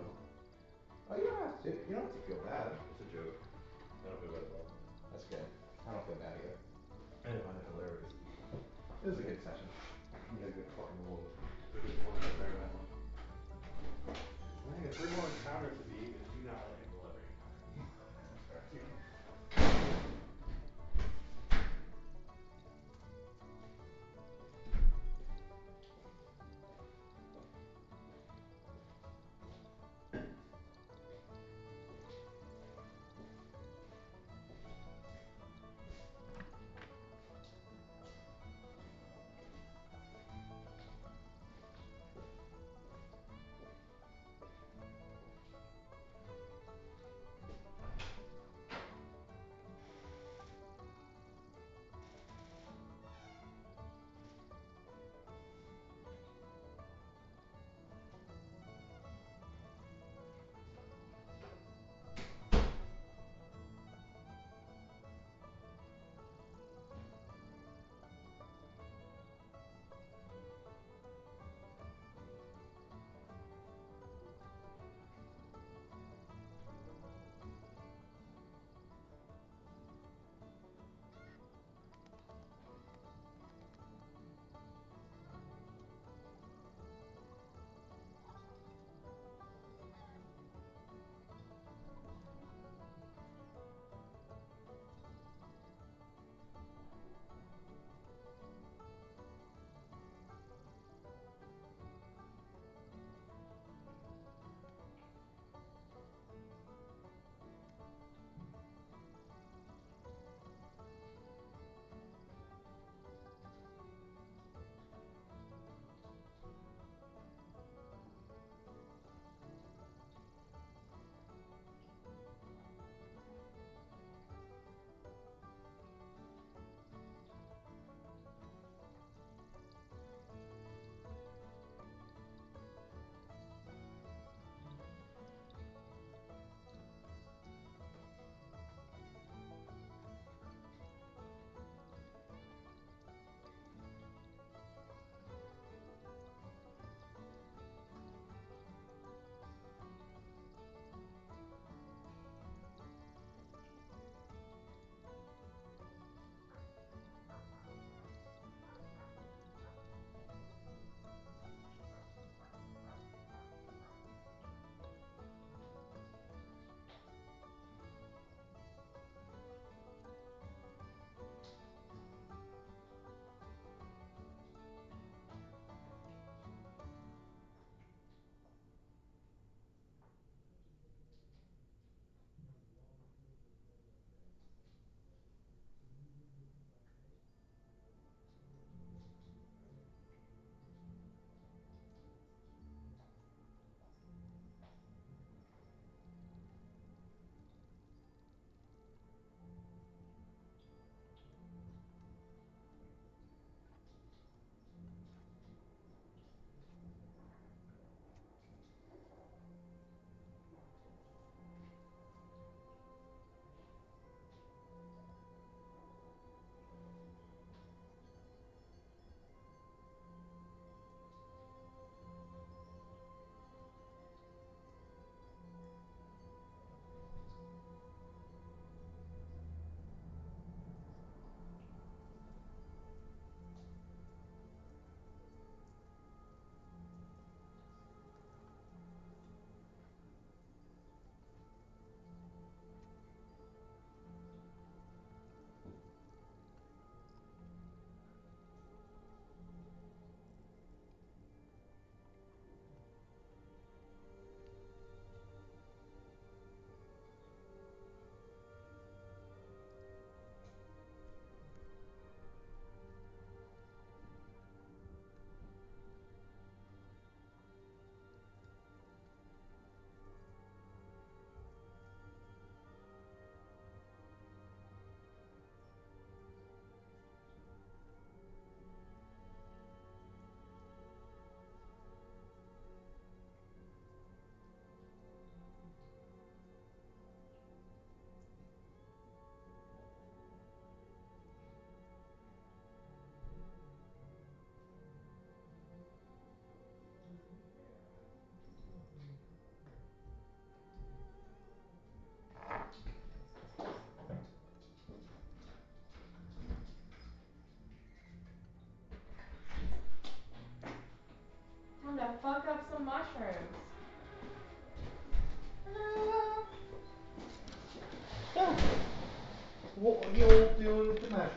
Oh, you don't have to. You don't have to feel bad. It's a joke. I don't feel bad at all. That's good. I don't feel bad either. I didn't find it hilarious. It was a good session. You had a good fucking roll. Good one there, that one. I think 3 more encounters to beat, and do not let me roll every encounter.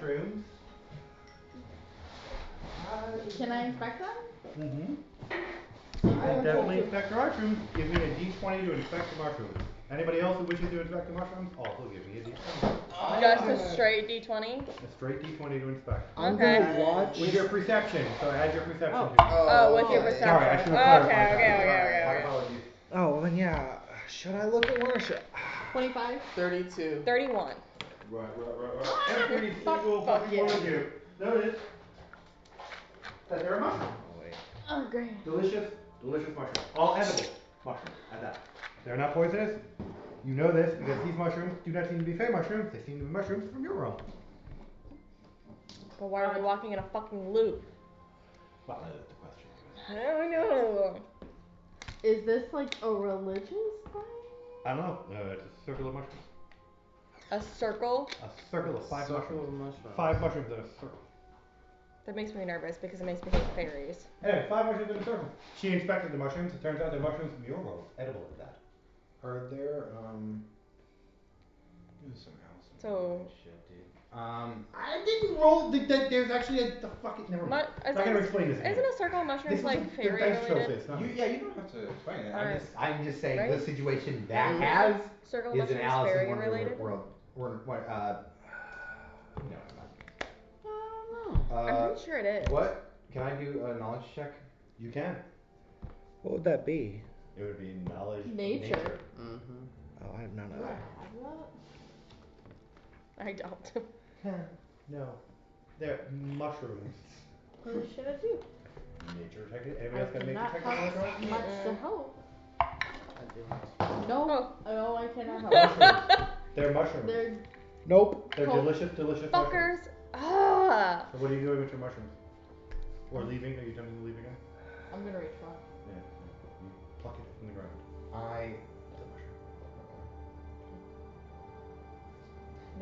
mushrooms. Can I inspect them? Mm-hmm. I Definitely inspect the mushrooms. Give me a D20 to inspect the mushrooms. Anybody else who wishes to inspect the mushrooms, also give me a D20. Just a straight D20? A straight D20 to inspect. I'm Okay. gonna watch. With your perception, so add your perception to it. Oh, with your perception. Sorry, I should have Okay, clarified okay, that. okay. My apologies. Oh, then yeah. Should I look at one or should? 25. 32. 31. Right. Every single Fuck fucking yeah. one of you. Notice that they're a mushroom. Oh, wait. Oh, great. Delicious mushrooms. All edible mushrooms at that. They're not poisonous. You know this because these mushrooms do not seem to be fey mushrooms. They seem to be mushrooms from your realm. But why are we walking in a fucking loop? Well, that is the question. I don't know. Is this like a religious thing? I don't know. It's a circle of mushrooms. A circle? A circle of 5 Circle mushrooms. of mushrooms. 5 mushrooms in a circle. That makes me nervous because it makes me hate fairies. Anyway, 5 mushrooms in a circle. She inspected the mushrooms. It turns out they're mushrooms from your world. Edible at that. Are there some else? So- Shit, dude. I didn't roll. There's actually a fucking. Never mind. I'm not gonna explain this. Isn't a circle of mushrooms like fairy related? You don't have to explain it. Alright. I'm just saying Right? the situation that has Circle of is an mushrooms Alice in fairy Wonderland related? world. No, I don't know. I'm pretty sure it is. What? Can I do a knowledge check? You can. What would that be? It would be knowledge. of Nature. Mm-hmm. Oh, I have none of Do I that. have that? I don't. No. They're mushrooms. What should I do? Nature check it. Anybody I else got a nature cannot check on that have much to help. I do. No, no, I cannot help. Mushrooms. They're mushrooms. They're Nope. They're cold. delicious mushrooms. Fuckers. Ah. So what are you doing with your mushrooms? Or leaving? Are you attempting to leave again? I'm gonna reach one. Yeah. You pluck it from the ground.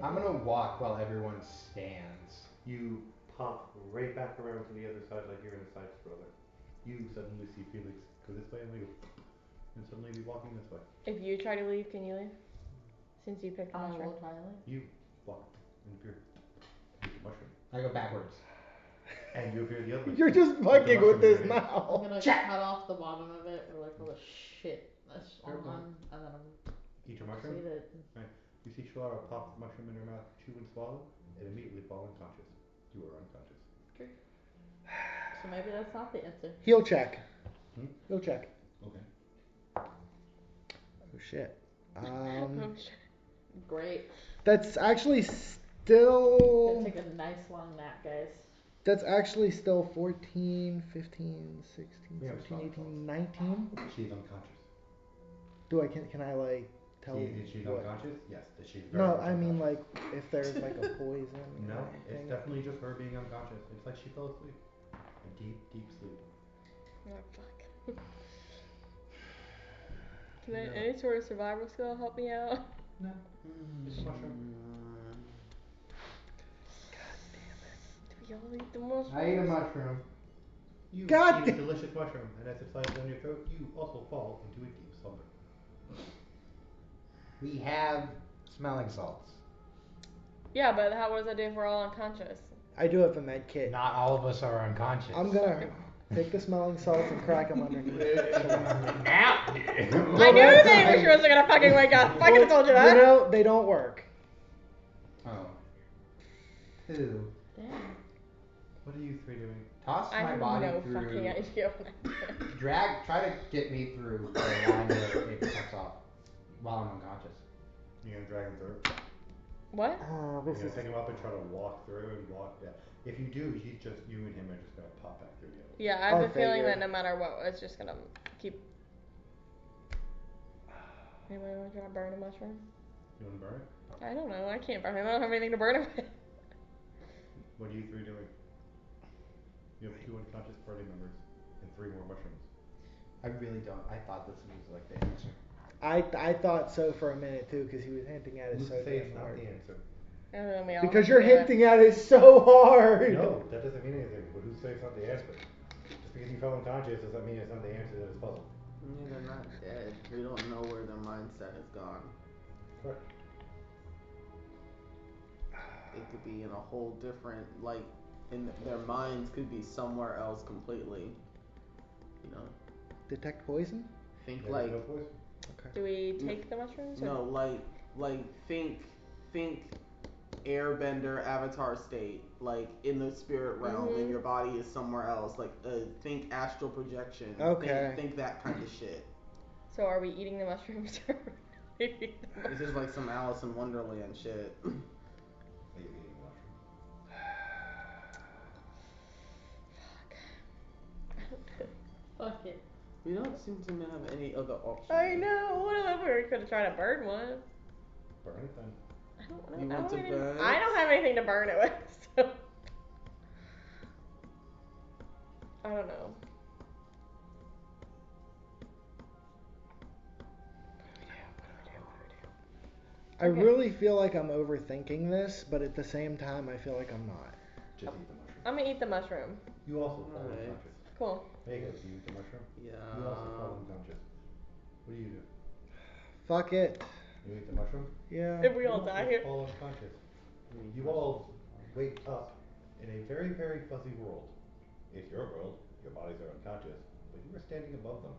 I'm gonna walk while everyone stands. You pop right back around to the other side like you're in a side stroller. You suddenly see Felix go this way and they go, and suddenly be walking this way. If you try to leave, can you leave? Since you picked the I mushroom. will try to leave. You walk and appear with the mushroom. I go backwards. And you appear the other way. You're just the fucking with mushroom this in your hand. now. I'm gonna cut off the bottom of it. Or like, oh shit, that's Fair on, and then I'm Eat your mushroom. see that. Right. You see Shalara pop the mushroom in her mouth, chew and swallow, and immediately fall unconscious. You are unconscious. So maybe that's not the answer. Heal check. Hmm? Heal check. Okay. Oh shit. Oh, shit. Great. That's actually still. Gonna take a nice long nap, guys. That's actually still 14, 15, 16, We have 17, strong 18, 19. She's unconscious. Can I like tell She's what? unconscious? Yes. She's very No, much I mean unconscious. like if there's like a poison. No, or it's anything. definitely just her being unconscious. It's like she fell asleep. A deep, deep sleep. Oh, fuck. Can any sort of survival skill help me out? No. It's a mushroom. Do we all eat the mushrooms? I ate a mushroom. You God eat a delicious mushroom, and as it slides down your throat, you also fall into a deep slumber. We have smelling salts. Yeah, but what does that do if we're all unconscious? I do have a med kit. Not all of us are unconscious. I'm gonna take the smelling salts and crack them underneath. Now. I knew the mushrooms are gonna fucking wake up. I could've told you that. You know, they don't work. Oh. Who? Damn. What are you three doing? Toss I my have body no through. fucking idea what I'm doing. Try to get me through the line where it cuts off while I'm unconscious. You're gonna drag him through? What? Oh, You're this gonna is. pick him up and try to walk through and walk down. If you do, you and him are just gonna pop back through the other. Yeah, I have I'll a feeling figure. that no matter what, it's just gonna keep. Anybody wanna try to burn a mushroom? You wanna burn it? I don't know. I can't burn it. I don't have anything to burn it with. What are you three doing? You have 2 unconscious party members and 3 more mushrooms. I really don't. I thought this was like the answer. I thought so for a minute too, because he was hinting at it Who's so to say damn it's not hard. the answer? I don't know, we all Because have you're to do it. hinting at it so hard. No, that doesn't mean anything. But who's to say it's not the answer? Just because you fell unconscious doesn't mean it's not the answer to this puzzle. Yeah, they're not dead. We don't know where their mindset has gone. Correct. they could be in a whole different, like, in their minds could be somewhere else completely. You know. Detect poison? Think Yeah, like. no poison. Okay. Do we take the mushrooms? Or? No, like think airbender avatar state, like in the spirit realm and your body is somewhere else, like think astral projection. Okay. Think that kind of shit. So are we eating the mushrooms or This is like some Alice in Wonderland shit. Are you eating mushrooms? Fuck it. We don't seem to have any other options. I know. What if we could try to burn one? Burn it then. I don't know. You want to burn? I don't have anything to burn it with. So. I don't know. I really feel like I'm overthinking this, but at the same time, I feel like I'm not. Just eat the mushroom. I'm gonna eat the mushroom. You also fall Alright. unconscious. Cool. Vega, do you eat the mushroom? Yeah. You also fall unconscious. What do you do? Fuck it. You eat the mushroom? Yeah. If we You all also die here. fall unconscious. You all wake up in a very, very fuzzy world. It's your world. Your bodies are unconscious, but you are standing above them.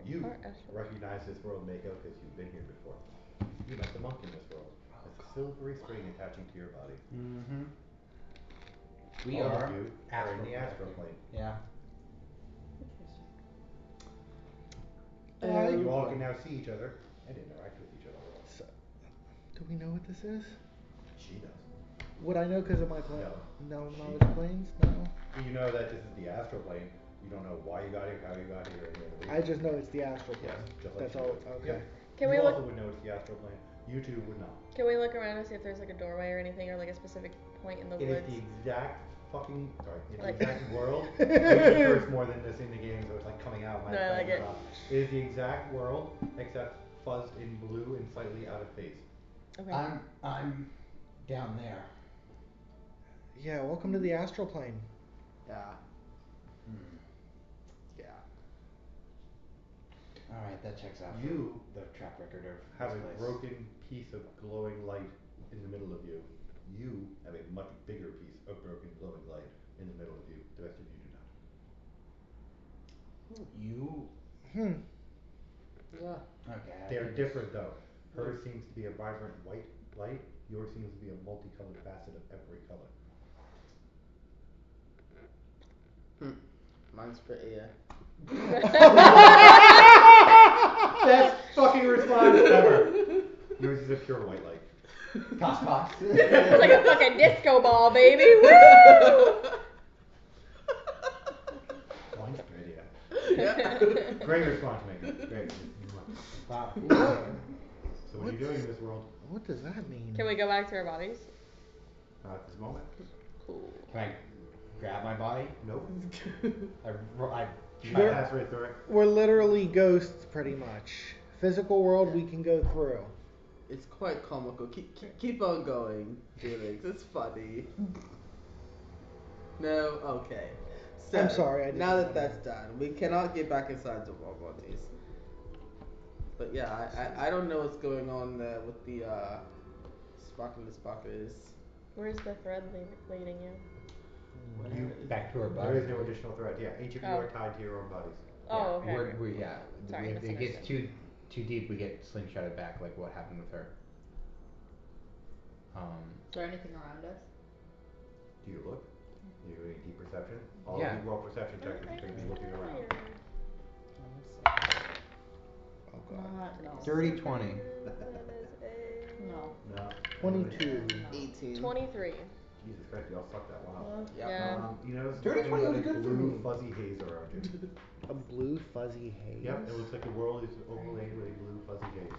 You recognize this world, Mako, because you've been here before. You met the monk in this world. There's a silvery string attaching to your body. Mm-hmm. We All are of you are in the astral plane. Yeah. You all can now see each other and interact with each other. So, do we know what this is? She does. Would I know because of my plane? No. No She knowledge does. planes? No. You know that this is the astral plane. You don't know why you got here, how you got here, or any other reason. I just know it's the astral plane. Yes, just like That's she all. would. Okay. Yep. Can you we also look? would know it's the astral plane. You two would not. Can we look around and see if there's like a doorway or anything, or like a specific point in the It is woods? the exact fucking sorry. It's Like- the exact world. I curse more than this in the game, so it's like coming out. No, I like it. It is the exact world except fuzzed in blue and slightly out of phase. Okay. I'm down there. Yeah. Welcome to the astral plane. Yeah. Hmm. Yeah. All right, that checks out. You the track record of have this a place. broken piece of glowing light in the middle of you. You have a much bigger piece of broken glowing light in the middle of you. The rest of you do not. You. Yeah. Okay. They're different though. Hers seems to be a vibrant white light. Yours seems to be a multicolored facet of every color. Mine's pretty. Best fucking response ever. Yours is a pure white light. Toss box. It's like a fucking disco ball, baby. Woo! Mine's prettier. Yeah. Great response, Megan. Great. Wow. So what are you doing in this world? What does that mean? Can we go back to our bodies? Not at this moment. Cool. Can I grab my body? Nope. I Pass right through it. We're literally ghosts, pretty much. Physical world we can go through. It's quite comical. Keep on going, Felix. It's funny. No, okay. So, I'm sorry, I didn't now that want that's done, we cannot get back inside the our bodies. But yeah, I don't know what's going on there with the sparklers. Where's the thread leading you? back to our There body. is no additional thread. Yeah, each of you Oh. are tied to your own bodies. Oh, okay. Sorry, If it gets misunderstood. too deep, we get slingshotted back, like what happened with her. Is there anything around us? Do you look? Are you doing deep perception? All Yeah. of you roll perception checks if you're going to be looking around. Oh god. No. 30, 20. No. No. 22. 18. 23. Jesus Christ, y'all sucked that one up. Yeah. You notice 30, something 20 about was a good for blue me. fuzzy haze around you. A blue fuzzy haze. Yep, it looks like the world is overlaid with a blue fuzzy haze.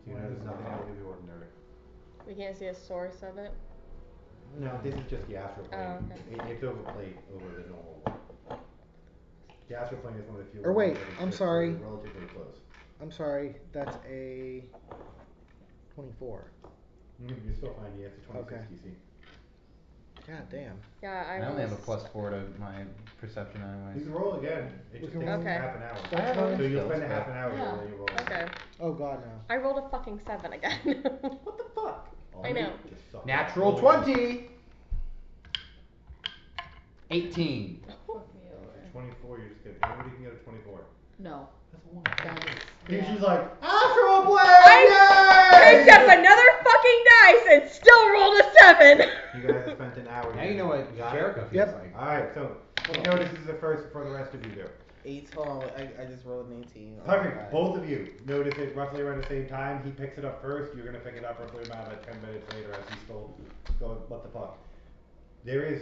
So you notice nothing out of the ordinary. We can't see a source of it. No, this is just the astral plane. Oh, okay. It's overlaid over the normal world. The astral plane is one of the few Or wait, worlds that I'm exist sorry. that are relatively close. I'm sorry, that's a 24. You're still fine, yeah, it's a 26 Okay. DC. God damn. Yeah, I only have a +4 to my perception You anyways. can roll again. It just takes Okay. half an hour. I have other So you'll skills, spend a half but- an hour Yeah. and then you roll. Okay. Oh god no. I rolled a fucking 7 again. What the fuck? All I know. you just suck. Natural Roll 20. 18. Fuck me over. 24, you're just kidding. Anybody can get a 24. No. That's a 1. Yeah. She's like, astral blade! Picked up another fucking dice and still rolled a 7. You guys have spent an hour. Now you know what Jericho feels Yep. like. Alright, so you know this is the first for the rest of you do. 8. Hold on, I just rolled an 18. Perfect. Both of you notice it roughly around the same time. He picks it up first. You're gonna pick it up roughly about 10 minutes later as he's still going, what the fuck. There is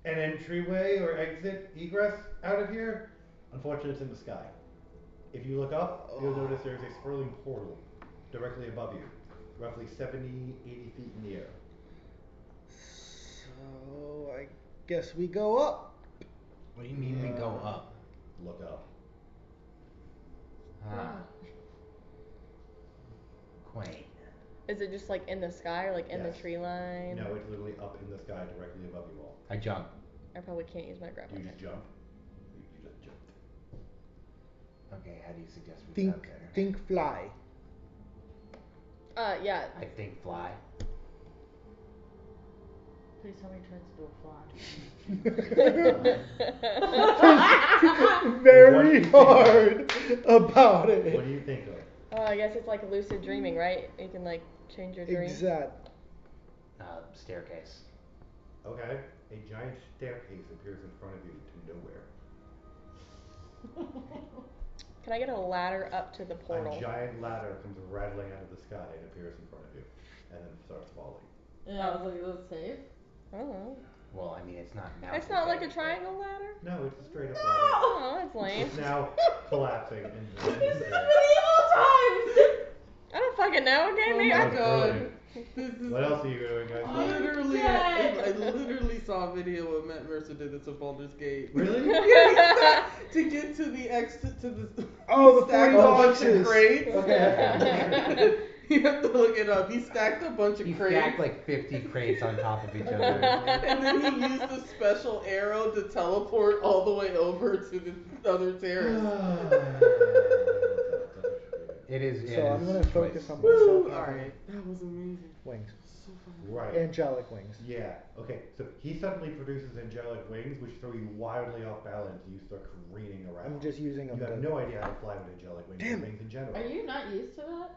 an entryway or exit egress out of here. Unfortunately, it's in the sky. If you look up, you'll notice there's a swirling portal directly above you, roughly 70, 80 feet in the air. So I guess we go up. What do you mean we go up? Look up. Ah. Quaint. Is it just like in the sky or like in the Yes. tree line? No, it's literally up in the sky directly above you all. I jump. I probably can't use my Do grappling. you just jump? You just jumped. Okay, how do you suggest we Think, get up there? think, fly. Yeah. I think fly. Please tell me he tries to do a fly. Very hard about What it. do you think of? Oh, I guess it's like lucid dreaming, right? You can like change your dream. Exact. Staircase. Okay. A giant staircase appears in front of you to nowhere. Can I get a ladder up to the portal? A giant ladder comes rattling out of the sky and appears in front of you, and then starts falling. Yeah, I was like, is it safe? Oh. Well, I mean, it's not mounted. It's not like a down, triangle ladder? No, it's a straight up ladder. Oh, that's lame. It's now collapsing into the Medieval times! I don't fucking know, okay? Oh Maybe my I god. This is What else are you doing, guys? literally, dead. I literally saw a video of Matt Mercer did this with Baldur's Gate. Really? To get to the exit to the Oh, the stacked 40 a bunch boxes. of crates. Okay. You have to look it up. He stacked a bunch of He crates. stacked like 50 crates on top of each other. And then he used a special arrow to teleport all the way over to the other terrace. It is. So I'm gonna focus on Woo! myself. Alright, that was amazing. Wings. So funny. Right. Angelic wings. Yeah. Okay. So he suddenly produces angelic wings, which throw you wildly off balance, and you start careening around. I'm just using them You have to. no idea how to fly with angelic wings. Damn. Or wings in general. Are you not used to that?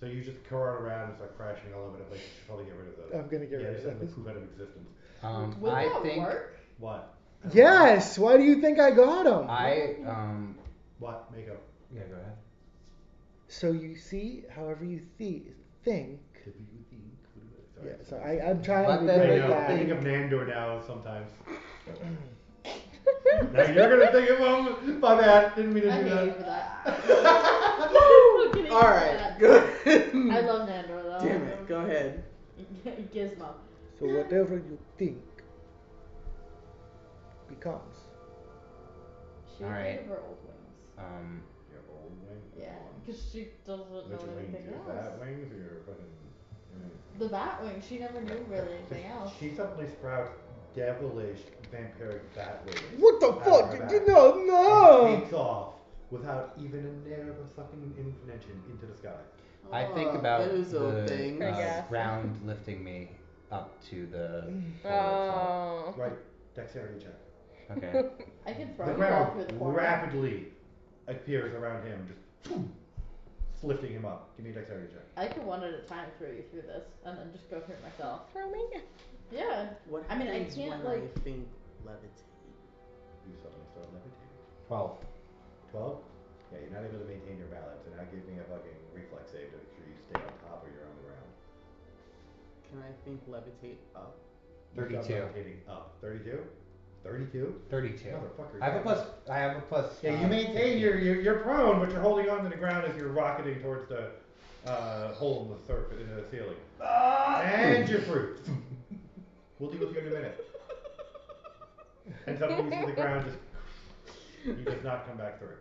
So you just curl around and start crashing all over the place. You should probably get rid of those. I'm gonna get yeah, rid just of have them those. poop out of existence. Would I that think work? What? Yes. Why do you think I got them? What? Makeup. Yeah, go ahead. So you see, however you think. Sorry, Yeah. So sorry. I'm trying Let to them I break know. that. I think of Nandor now sometimes. Now you're gonna think of him. My bad. Didn't mean to I do hate you that. for that. Fucking hate you for Alright, that. good. I love Nandor though. Damn it, go ahead. Gizmo. So whatever you think becomes. She All was right. of her old wings. Your old wing? Yeah, because she doesn't know Which wings? anything Your else. bat wings or your fucking? The bat wing, she never knew really anything else. She suddenly sprouts devilish vampiric bat wings. What the out of fuck? her You back. know, And no. takes off without even a nair of a fucking inclination into the sky. I think Oh, about those old the things. Pretty gas. ground lifting me up to the Oh. Right, dexterity check. Okay. I could throw The you all ground through the portal. rapidly appears around him, just lifting him up. Give me a dexterity check. I could one at a time throw you through this, and then just go through it myself. Throw me? Yeah. What I mean, I happens can't, when like- I think levitate? You suddenly start levitating. 12. 12? Yeah, you're not able to maintain your balance, and now give me a fucking reflex save to make sure you stay on top or you're on the ground. Can I think levitate up? You start 32. levitating up. 32? 32? 32. Motherfucker. I have a plus. Yeah, you maintain you're prone, but you're holding on to the ground as you're rocketing towards the hole in the surface in the ceiling. And you're free. We'll deal with you in a minute. And suddenly you see the ground just he does not come back through.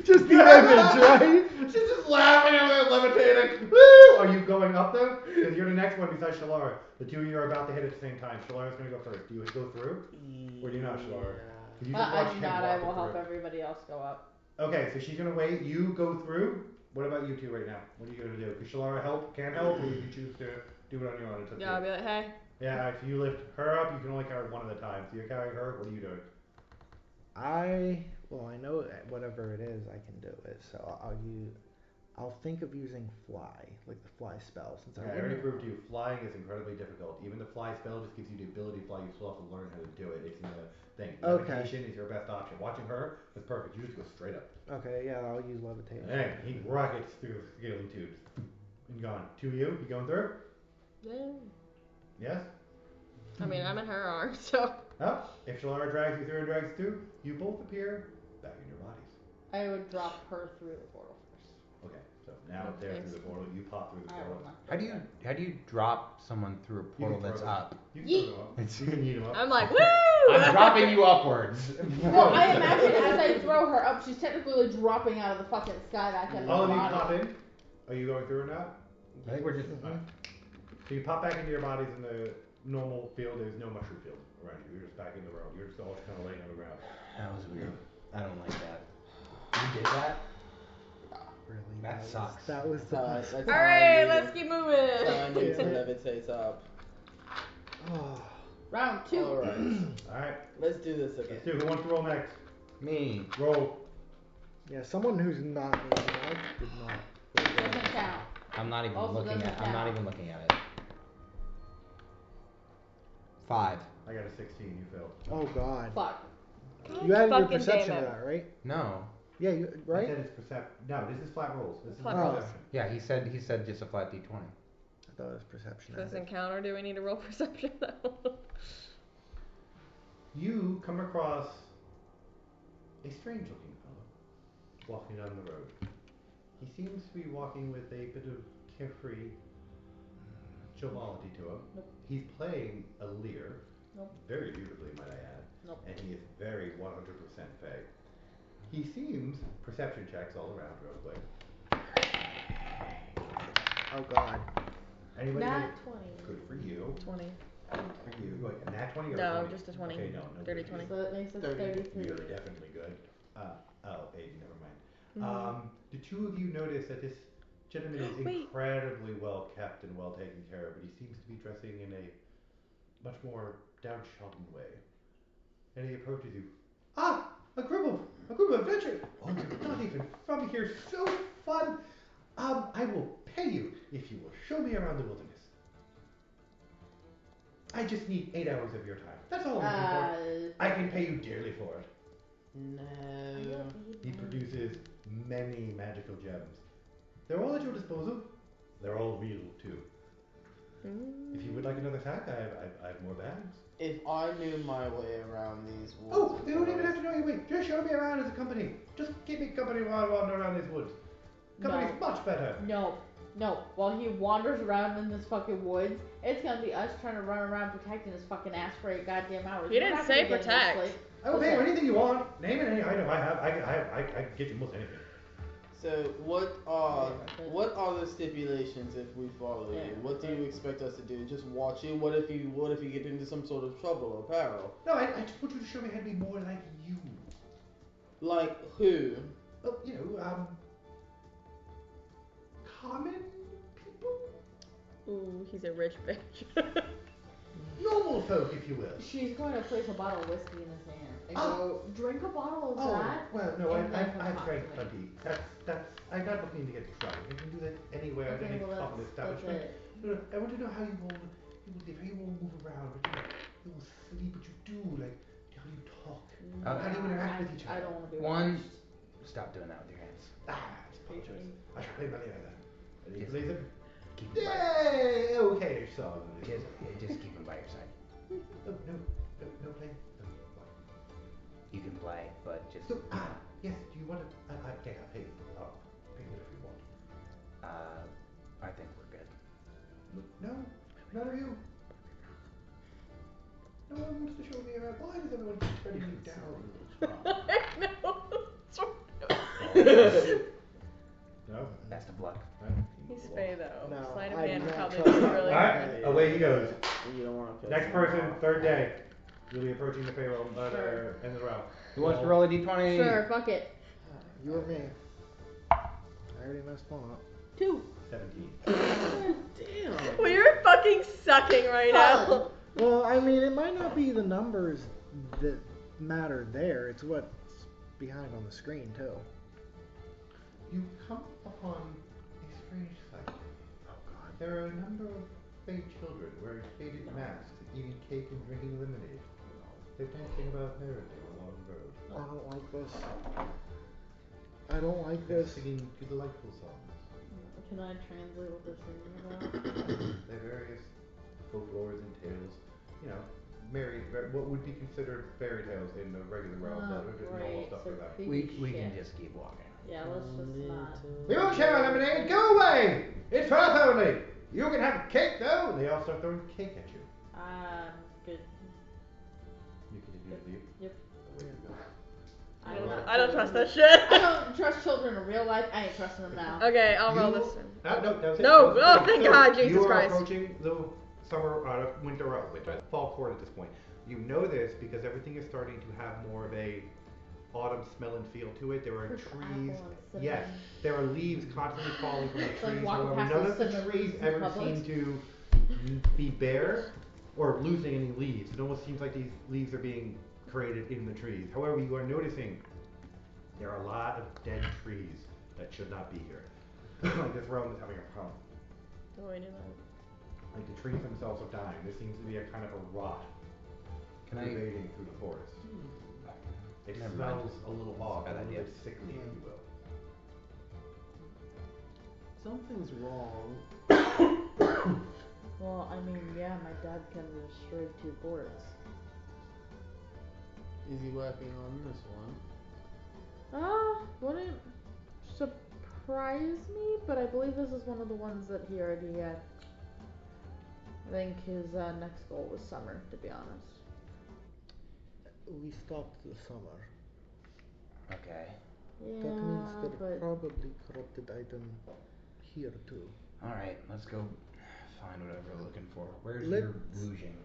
Just the image, right? She's just laughing at it, levitating. Woo! Are you going up though? Because you're the next one besides Shalara. The two of you are about to hit at the same time. Shalara's gonna go first. Do you go through? Or do you not, Shalara? You just I watch do him not. walk I it will help through. everybody else go up. Okay, so she's gonna wait. You go through. What about you two right now? What are you gonna do? Could Shalara can help, or you can choose to do it on your own. It's up to Yeah, I'll be you. like, hey. Yeah, if you lift her up, you can only carry one at a time. So you're carrying her. What are you doing? I know that whatever it is, I can do it. So I'll think of using fly, like the fly spell, since I already proved to you, flying is incredibly difficult. Even the fly spell just gives you the ability to fly. You still have to learn how to do it. It's in the thing. Levitation is your best option. Watching her was perfect. You just go straight up. Okay, yeah, I'll use levitation. Hey, he rockets through the scaling tubes. And gone. To you going through? Yeah. Yes? I mean, I'm in her arms, so. Oh, if Shalara drags you through and drags you through, you both appear back in your bodies. I would drop her through the portal first. Okay, so now they're through the portal, you pop through the portal. How do you drop someone through a portal that's up? You can throw them up. You can eat them up. I'm like, woo! I'm dropping you upwards. Well, I imagine as I throw her up, she's technically dropping out of the fucking sky back into All the of you body. pop in. Are you going through or not? I think we're just. So you pop back into your bodies in the normal field. There's no mushroom field around you. You're just back in the world. You're just all kind of laying on the ground. That was weird. I don't like that. You did that? Really? That sucks. That was the best. Alright, let's keep moving. Time to levitate up. Round 2. Alright. Alright. Let's do this again. Let's do. Who wants to roll next? Me. Roll. Yeah, someone who's not me did not. Doesn't count. I'm not even Also looking doesn't at. I'm not count. even looking at it. 5. I got a 16. You failed. Oh God. Fuck. You added your Fucking perception damn to it. that, right? No. Yeah, you I right? said it's perception. No, this is flat rolls. This is Flat rolls. perception. Yeah, he said just a flat d20. I thought it was perception. For this encounter, do we need to roll perception though? You come across a strange looking fellow walking down the road. He seems to be walking with a bit of carefree joviality to him. Nope. He's playing a lyre. Nope. Very beautifully, might I add. Nope. And he is very 100% fey. He seems, perception checks all around real quick. Oh God. Anybody? Nat get- 20. Good for you. 20. Good for you. Wait, a nat 20 or No, 20? just a 20. Okay, no. Dirty good for 20. you. So that makes it 33. You're definitely good. Oh, 80, never mind. The two of you notice that this gentleman is Wait. incredibly well kept and well taken care of, but he seems to be dressing in a much more downtrodden way. And he approaches you. Ah, a group of adventurers. Oh, you're not even from here. So fun. I will pay you if you will show me around the wilderness. I just need 8 hours of your time. That's all I'm looking for. I can pay you dearly for it. No. He produces many magical gems. They're all at your disposal. They're all real too. If you would like another tack, I have more bags. If I knew my way around these woods. Oh, they don't even have to know your way. Just show me around as a company. Just keep me company while I wander around these woods. Company's much better. No. While he wanders around in this fucking woods, it's gonna be us trying to run around protecting his fucking ass for 8 goddamn hours. He didn't say protect. I will pay you anything you want. Name it any item I have. I can get you most anything. So what are the stipulations if we follow you? What do you expect us to do? Just watch you? What if you get into some sort of trouble or peril? No, I just want you to show me how to be more like you. Like who? Oh, common people? Ooh, he's a rich bitch. Normal folk, if you will. She's going to place a bottle of whiskey in his hand and go, drink a bottle of that. Well, no, and then come I've talk drank to me." plenty. That's, I'm not looking to get drunk. I can do that anywhere at Okay, any well, common that's establishment. it. No, I want to know how you will live, how you will move around, you will sleep, what you do, like, how do you talk, how do you interact with each other? I don't want to be One. watched. Stop doing that with your hands. I apologize. I shall play money either. Ready to play them? Keep them by. Yay! Okay, so. Just keep them by your side. No play. No, what? You can play, but just. So, yes, do you want to, okay, I'll pay you. I'll pay you whatever you want. I think we're good. No, none of you. No one wants to show me around. Why does everyone keep turning me down? No? Best of luck. He's fey though. No, Sleight of I hand do not probably trust be him. really Alright, away he goes. You don't want to. Next person, third day. You'll be approaching the payroll by the end of the round. Who wants to roll a d20? Sure, fuck it. You or me? I already messed one up. 2. 17. Damn. We are fucking sucking right now. Well, I mean, it might not be the numbers that matter there. It's what's behind on the screen, too. You come upon a strange sight. Oh, God. There are a number of fake children wearing faded masks, eating cake and drinking lemonade. They're dancing about parenting along the road. I don't like this. I don't like They're this. singing delightful songs. Can I translate what they're singing about? Their various folklores and tales, you know, what would be considered fairy tales in the regular realm, but just normal stuff for them. We can just keep walking. Yeah, let's just not. We won't share our lemonade. Go away! It's for us only. You can have cake though. And they all start throwing cake at you. Good. You continue to leave. Yep. Away you go. I don't trust that shit. I don't trust children in real life. I ain't trusting them now. Okay, I'll roll this one. No, that was it. No, That was oh, it. thank So God, Jesus you are Christ. approaching the fall court at this point. You know this because everything is starting to have more of a autumn smell and feel to it. There are There's trees. apple and Yes, cinnamon. there are leaves constantly falling from the It's like trees. walking However, past none those of the cinnamon trees leaves in ever Publix. seem to be bare or losing any leaves. It almost seems like these leaves are being created in the trees. However, you are noticing there are a lot of dead trees that should not be here. Like this realm is having a problem. Oh, I knew that. Like the trees themselves are dying. There seems to be a kind of a rot pervading through the forest. It Never smells mind. a little odd, Bad a little idea. bit sickly, if you will. Something's wrong. Well, I mean, yeah, my dad can destroy 2 boards. Is he working on this one? Wouldn't surprise me, but I believe this is one of the ones that he already had. I think his next goal was summer, to be honest. We stopped the summer. Okay. Yeah, That means there are but probably corrupted item here too. Alright, let's go find whatever we're looking for. Where's Let's- your woojing?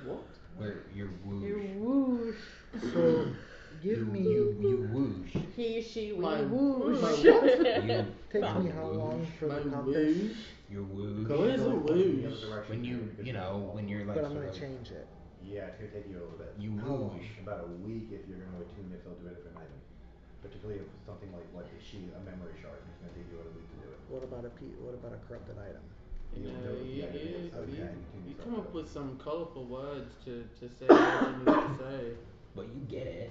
What? Where your woosh? you whoosh. So, give me. You whoosh. He, she, we My- whoosh. my You Take fucking me how long whoosh. for My the compass? woosh. Your woosh. Go What is a woosh? When you know, when you're like But I'm sort gonna of- change it. Yeah, it's gonna take you a little bit. You How long? woosh. About a week if you're gonna attune yourself to a different item. Particularly if it's something like the sheet, a memory shard. It's gonna take you a week to do it. What about a corrupted item? You You'll know, know what the item is, so okay. you you can come tune up yourself with some colourful words to say what you need to say. But you get it.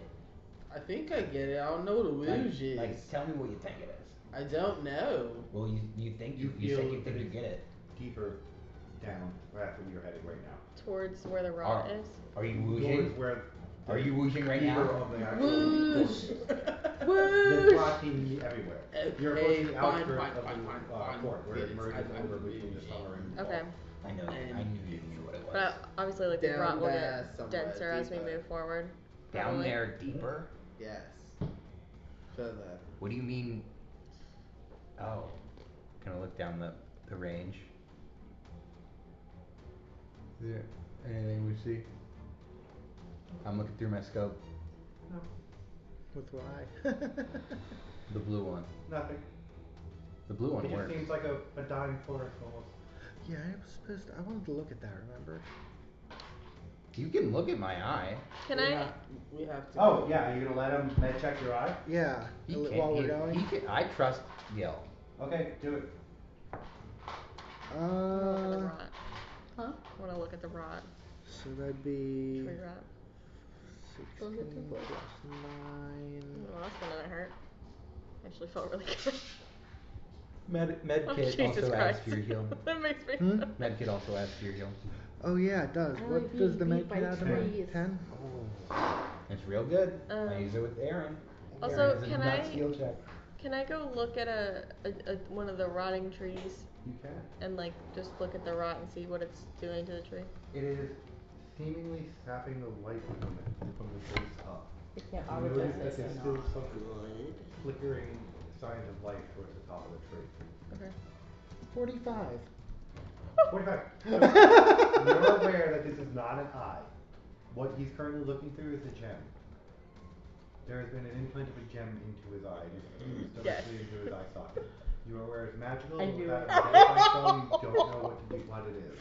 I think I get it. I don't know what a woosh is. Like, tell me what you think it is. I don't know. Well, you think You you feel think you that think you it's get it. deeper down, that's where you're heading right now. Towards where the rot is. Are you Yours wooshing? where Are you wooshing right deeper now? of the actual Whoosh. There's Whoosh. rot seemingly everywhere. You're Okay, approaching the fine, outskirts fine, of fine, the fine, court where it fine. merges I over believe between the you. summer and Okay. I know. I knew you knew what it was. But obviously, like the Down rot will there get somewhere denser as we deeper. move forward. Down probably. there deeper. Yes. Further. What do you mean? Oh, gonna look down the range. Is there anything we see? I'm looking through my scope. No, With what eye? The blue one. nothing. The blue one It just works. seems like a dying forest almost. Yeah, I wanted to look at that, remember? You can look at my eye. Can we I? we have to. Oh, yeah, you're gonna let him med check your eye? Yeah, He while we're can't. going. He can. I trust Gil. Okay, do it. I wanna look at the Uh, rot. Huh? I wanna look at the rot. so that'd be Tree rot. 16 plus 9. Oh, that's gonna hurt. Actually felt really good. Med Oh, kit Jesus also adds Christ. to your heal. That makes me. Hmm? Med kit also adds to your heal. Oh yeah, it does. I What like does the being med beat kit by add to my trees. 10? It's real good. I Um, use it with Aaron. also, Aaron has a can nut I- skill check. Can I go look at a one of the rotting trees You can. and like just look at the rot and see what it's doing to the tree? It is seemingly sapping the light from the base up. You can't You always notice say that there's so still not. some flickering signs of life towards the top of the tree. Okay. 45. 45. So, you're aware that this is not an eye. What he's currently looking through is a gem. There has been an implant of a gem into his eye. It is fused Yes. directly into his eye socket. You are aware it's magical, I but knew without it. identifying stone, you don't know what it is.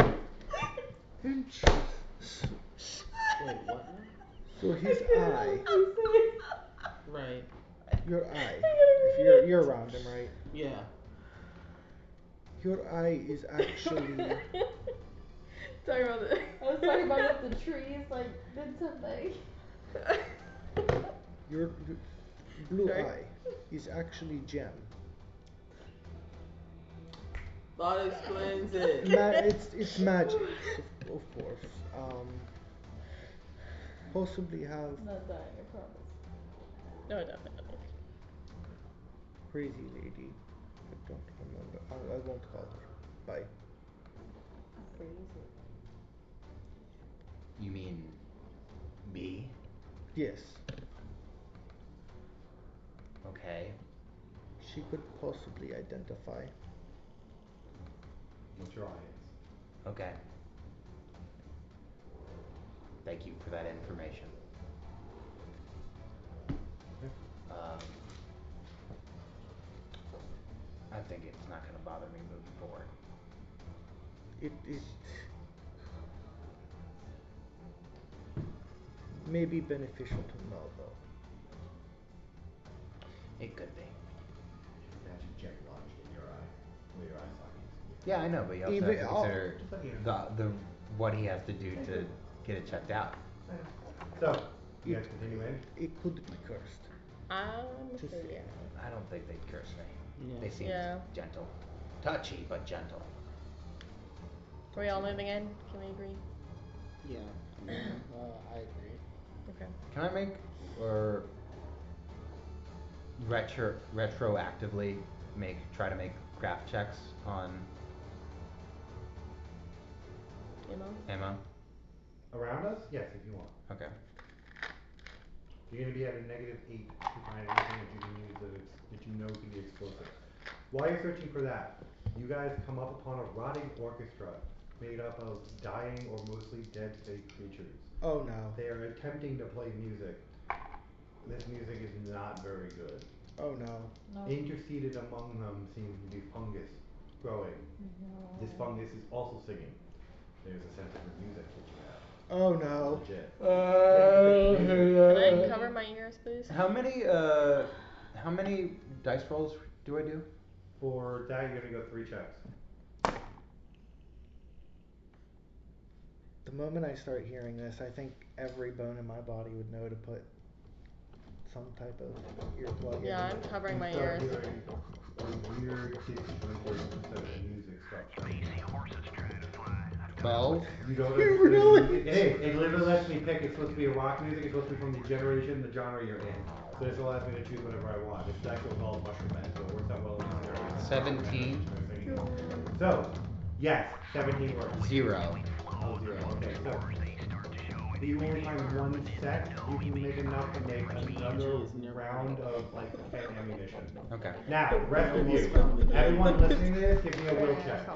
Wait, what now? So his eye, Right. your eye. If you're around him, right? Yeah. Your eye is actually Talking about the I was talking about if the trees like did something. your blue Sorry. eye is actually gem. That explains it. It's magic, of course. Possibly have Not dying, I promise. No, definitely. crazy lady. I don't remember. I won't call her. Bye. Crazy. You mean me? Yes, Okay. she could possibly identify. What your eye is. Okay. Thank you for that information. Um, I think it's not gonna bother me moving forward. It may be beneficial to know though. It could be. Magic gem lodged in your eye. Where your eye socket used to be. Yeah, I know, but you also Even- have to consider Just like you. the what he has to do to get it checked out. So, you guys continue in? It could be cursed. So Just saying. yeah. I don't think they'd curse me. Yeah. They seem Yeah. gentle. Touchy, but gentle. Are we all moving in? Can we agree? Yeah. I agree. Okay. Can I make or retroactively try to make craft checks on Emma? Emma? Around us? Yes, if you want. Okay. You're gonna be at a -8 to find anything that you can use that you know can be explosive. While you're searching for that, you guys come up upon a rotting orchestra made up of dying or mostly dead fake creatures. Oh no. They are attempting to play music. This music is not very good. Oh no. No. Interseated among them seems to be fungus growing. No. This fungus is also singing. There's a sense of the music that you have. Oh no. Legit. Can I cover my ears, please? How many dice rolls do I do? For that, you're gonna go 3 checks. The moment I start hearing this, I think every bone in my body would know to put some type of earplug in. Yeah, I'm covering my You start ears. hearing a weird disjointed set of music structure. 12. You don't understand. Hey, it literally lets me pick. It's supposed to be a rock music. It's supposed to be from the generation, the genre you're in. So this allows me to choose whatever I want. It's actually called Mushroom Band, so it works out well in this area. 17. So, yes, 17 works. 0. Oh, 0. Okay, so you only find one set. You can make enough to make another round of like ammunition. Okay. Now, rest of you, everyone listening to this, give me a will check.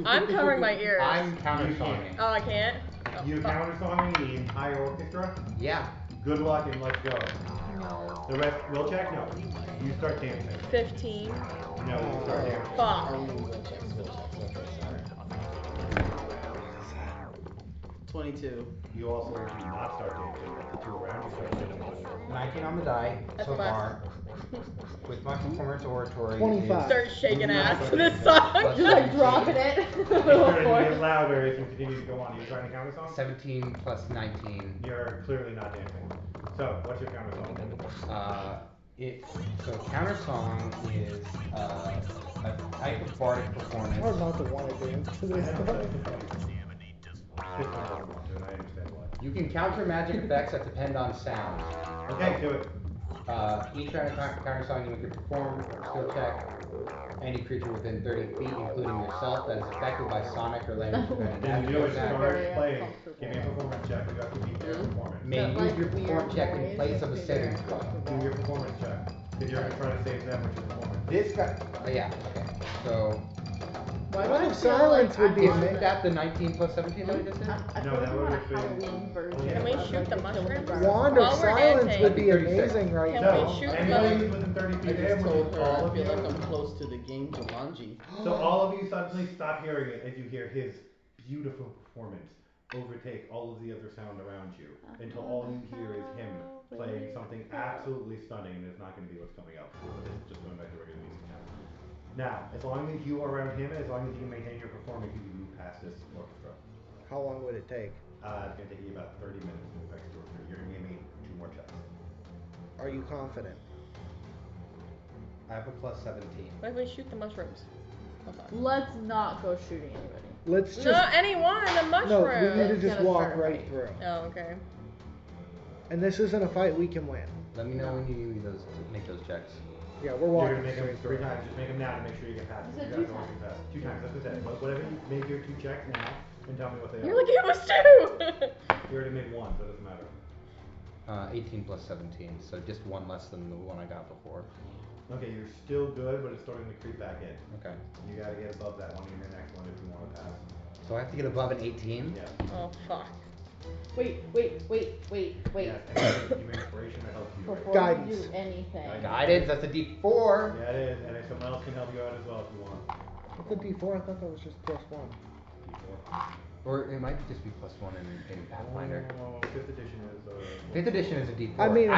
I'm covering my ears. I'm countersonging. Oh, I can't? You countersonging the entire orchestra? Yeah. Good luck and let's go. No. The rest, will check? No. You start dancing. 15. No, you start dancing. Fuck. 22. You also do not start dancing, but the 2 around you start dancing. 19 on the die That's so a bust. far. With my performance oratory. 25. Start shaking You ass not to this start song. dancing. Just like dropping it. It's starting to get louder as you continue to go on. Are you trying to counter song? 17 plus 19. You're clearly not dancing. So, what's your counter song? So counter song is a type of bardic performance. Hard not to want to dance to this stuff. I understand why. You can counter magic effects that depend on sound. Okay, do it. Each round of counter song you can perform a skill check. Any creature within 30 feet, including yourself, that is affected by sonic or language dependent Then magic do it. effects. Start playing. Give me a performance check. You have to beat their performance. May But, use like, your perform weird check in noise place of a if saving you're- throw. Do your performance check. Because you're trying to save them with your performance. This guy. Oh yeah. Okay. So Why do Word I of feel silence like would be I'm on Isn't that the 19 plus 17 that I just did? I No, feel like that I'm on would a have been- Halloween version. Can we of, shoot like, the Kill mushrooms? Jar. Wand While of we're silence dancing, would be 36. amazing right Can now. we shoot anybody the- who's within 30 I feet of him, just which told is her all I of feel you. like I'm close to the game Jumanji. So all of you suddenly stop hearing it as you hear his beautiful performance overtake all of the other sound around you until all you hear is him playing something absolutely stunning, and it's not going to be what's coming up. But it's just going back to regular music now. Now, as long as you are around him, as long as you can maintain your performance, you can move past this orchestra. How long would it take? It's going to take you about 30 minutes to move past the orchestra. You're going to give me 2 more checks. Are you confident? I have a plus 17. What if we shoot the mushrooms? Let's not go shooting anybody. Let's just. Not anyone, the mushrooms. No, we need to It's just gonna walk start a right fight. through. Oh, okay. And this isn't a fight we can win. Let me know when you need those make those checks. Yeah, we're You're walking going to make them straight 3 through. times. Just make them now to make sure you get past You it. said You 2 guys are walking times. fast. 2 times, that's what I said. But whatever you make your 2 checks now and tell me what they You're are. like, it was 2! You already made 1, so it doesn't matter. 18 plus 17, so just one less than the one I got before. Okay, you're still good, but it's starting to creep back in. Okay. You gotta get above that one in your next one if you want to pass. So I have to get above an 18? Yeah. Oh, fuck. Wait. Yes, and give me inspiration to help you. Before Guidance. you do anything. Guidance, that's a D4. Yeah, it is, and if someone else can help you out as well if you want. What's a D4? I thought that was just +1. D4. Or it might just be plus 1 in Pathfinder. Oh, 5th edition is 5th edition is a D4. I mean, if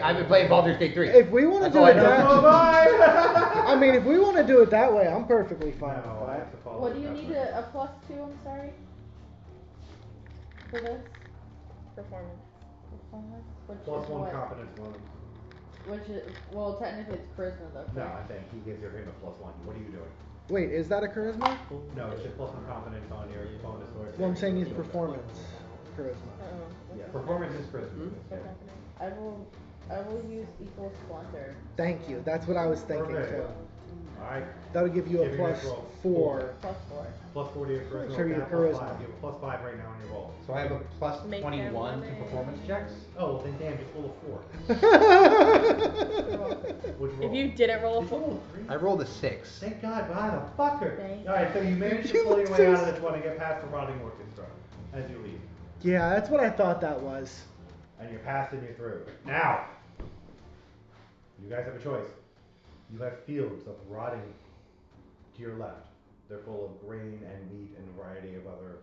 I've been playing Baldur's Gate 3. If we want to That's do all it I know. that, I mean, if we want to do it that way, I'm perfectly fine No, with I that. have to follow What do the you need pathway. a plus 2, I'm sorry? For this? Performance. Performance? Which Plus is 1 what? competence one. Which is, well, technically it's charisma though, No, correct? I'm saying he gives him a plus 1. What are you doing? Wait, is that a charisma? No, it's just plus 1 confidence on your bonus or. Well, I'm saying he's performance. Charisma. Oh. Yeah, performance is charisma. What's happening? I will use equal splendor. Thank you. That's what I was thinking Perfect. too. Alright. That'll give you a Give me your plus roll. 4. Plus 4. Plus 4 to your charisma. So your Plus charisma. 5. You have a plus 5 right now on your roll. So I have a plus Make 21 to them performance checks. Oh, well then damn, just roll a 4. What'd you If roll? you didn't roll a Did you 4. roll a 3? I rolled a 6. Thank God, motherfucker! Thank Alright, so you managed to You pull your look way so out of this one and get past the rotting orchestra as you leave. Yeah, that's what I thought that was. And you're past and you're through. Now, you guys have a choice. You have fields of rotting to your left. They're full of grain and wheat and a variety of other.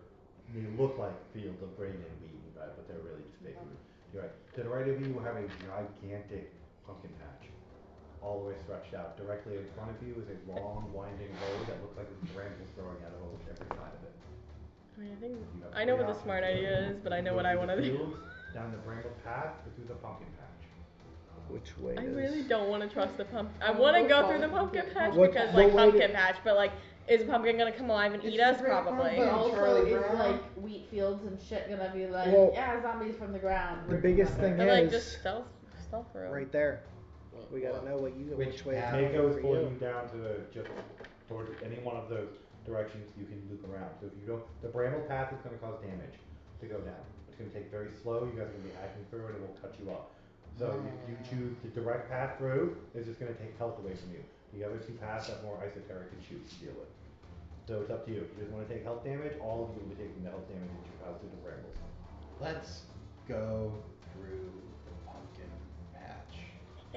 They look like fields of grain and wheat, but they're really just fake food. You're right. To the right of you, you have a gigantic pumpkin patch, all the way stretched out. Directly in front of you is a long, winding road that looks like there's branches growing out of almost every side of it. I mean, I think You have I know three what the smart options. idea is, but I You know go what I through want the to do. fields, down the bramble path, or through the pumpkin patch. Which way I is... really don't want to trust the pumpkin. I I'm want to so go through the sorry. pumpkin patch What- because, what like, way pumpkin to- patch, but, like, is a pumpkin gonna come alive and It's eat the us? great Probably. But pumpkin. also, Charlie is Brown. like wheat fields and shit gonna be like, Well, yeah, zombies from the ground. The We're biggest doing thing But, that. like, is just stealth room. right there. We gotta know which way path? is It goes for pulling you. you down to the, just toward any one of those directions you can loop around. So if you don't, the bramble path is going to cause damage to go down. It's going to take very slow. You guys are going to be hacking through it and it will cut you up. So if you choose the direct path through, it's just going to take health away from you. The other 2 paths have more esoteric issues to deal with. So it's up to you. If you just want to take health damage, all of you will be taking the health damage that you cause through the brambles. Let's go through the pumpkin patch.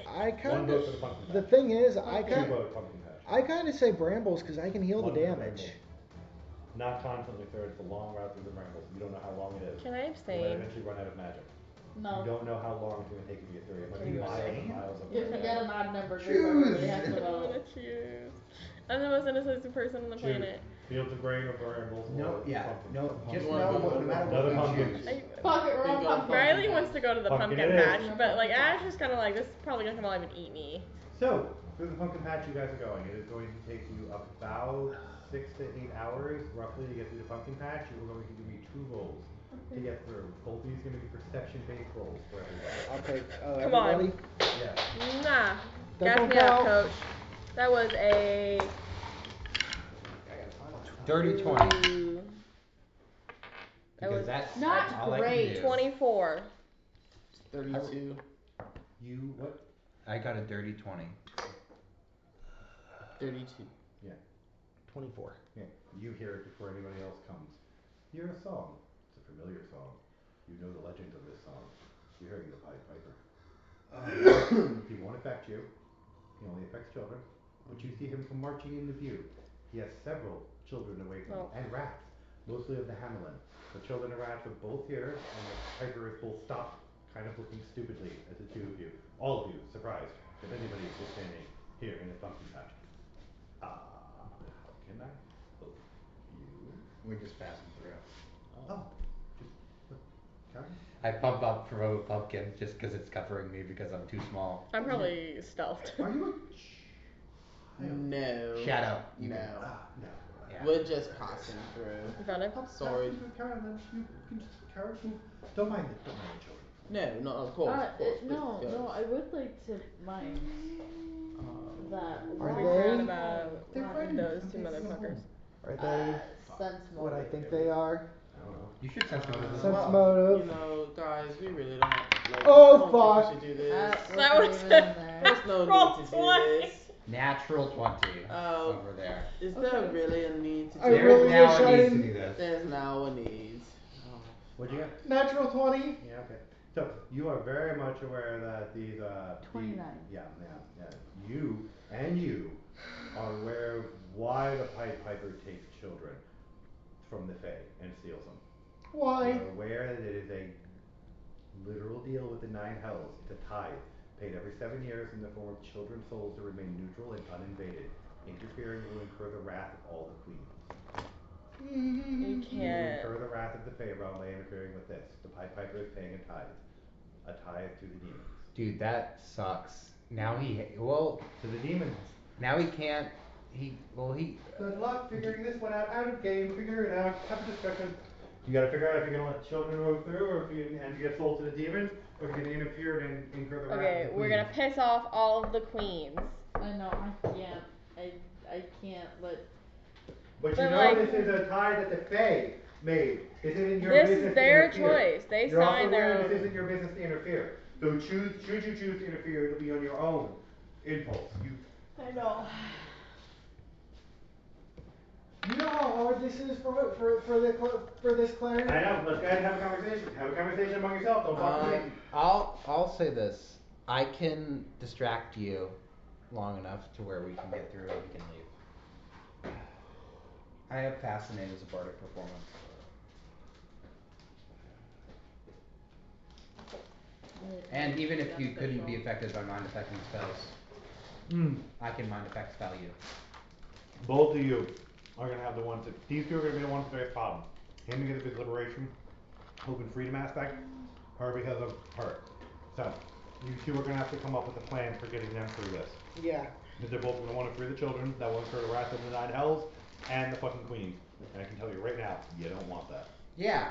I One kind vote of... for the pumpkin The patch. thing is, I 2 kind vote pumpkin patch. of say brambles because I can heal the One for the damage. brambles. Not constantly, sir. It's a long route through the brambles. You don't know how long it is. Can I You might abstain? eventually run out of magic. You No. don't know how long it's going to take you to get through. It might Can be you miles and abstain? miles of If we magic. get an odd number group, Choose. everybody has to I don't want vote. to choose. I'm the most innocent person on the Choose. planet. Fields of grain or brambles. No, or yeah, pumpkin. no, just You know wanna what, go no matter another what you pumpkin. choose. Fuck it, we're on Bingo. pumpkin. Riley wants to go to the Pumpkin pumpkin it is. patch, but, like, Ash is kind of like, this is probably gonna come alive and eat me. So, through the pumpkin patch you guys are going. It is going to take you about 6 to 8 hours, roughly, to get through the pumpkin patch. You are going to give me 2 rolls to get through. Both of these are going to be perception-based rolls for everybody. I'll take Come on. everybody. Yes. Nah. That Gas don't me up, count. coach. That was a... Dirty 20. Ooh. That Because was that's Not all I great. can do. 24. 32. You, what? I got a dirty 20. 32. Yeah. 24. Yeah. You hear it before anybody else comes. You hear a song. It's a familiar song. You know the legend of this song. You're hearing the Pied Piper. He won't affect you. He only affects children. But you see him come marching into view. He has several children away from him, and rats, mostly of the Hamelin. The children and rats are both here, and the Piper is both stopped, kind of looking stupidly at the two of you. All of you, surprised, if anybody is standing here in the pumpkin patch. How can I help you? We're just passing through. Oh, just come. I pump up for a pumpkin just because it's covering me because I'm too small. I'm probably stealthed. Are you No. Shadow. No. No. Yeah. We're just passing through. You found it? Sorry. You can just carry it. Don't mind it. Don't mind the children. No, not of course. Of course. No, This goes. I would like to mind that. Are We they? forgot about those two motherfuckers. Are they Sense what I motive. think they are? I don't know. You should sense motive as Sense well. motive. You know, guys, we really don't have, like, Oh, I don't fuck. think we should do this. That was Wasn't even in there. There's no Roll need to do 20. this. Natural 20 Oh. over there. Is there really a need to do I There's really now wish a I need to didn't- do this. There's now a need. What'd you get? Natural 20. Yeah, okay. So you are very much aware that these 29. Yeah. You are aware of why the Pied Piper takes children from the Fae and steals them. Why? You're aware that it is a literal deal with the nine hells. It's a tithe paid every 7 years in the form of children's souls to remain neutral and uninvaded. Interfering will incur the wrath of all the queens. You You will can't. incur the wrath of the Fae realm by interfering with this. The Pied Piper is paying a tithe to the demons. Dude, that sucks. Now To the demons. now he can't. Good luck figuring this one out of game. Figure it out. Have a discussion. You gotta figure out if you're gonna let children move through, or if you and get sold to the demons, or if you're gonna interfere and incur the wrath Okay, of the we're queens. gonna piss off all of the queens. I know, I can't. I can't let. But you But, know like, this is a tie that the Fae made. This isn't your This business is to their interfere. choice. They You're also sign their aware own. this isn't your business to interfere. So should you choose to interfere, it'll be on your own impulse. I know. You know how hard this is for this cleric? I know. Let's go ahead and have a conversation. Have a conversation among yourselves. Don't talk to me. I'll say this. I can distract you long enough to where we can get through and we can leave. I have Fascinate as a bardic performance. And even if you couldn't be affected by mind affecting spells, I can mind affect spell you. Both of you are gonna have the ones that these two are gonna be the ones that face problem. Him because of his liberation, open freedom aspect, her because of her. So you two are gonna have to come up with a plan for getting them through this. Yeah. Because they're both gonna want to free the children, that will incur the wrath of the nine hells and the fucking queens. And I can tell you right now, you don't want that. Yeah.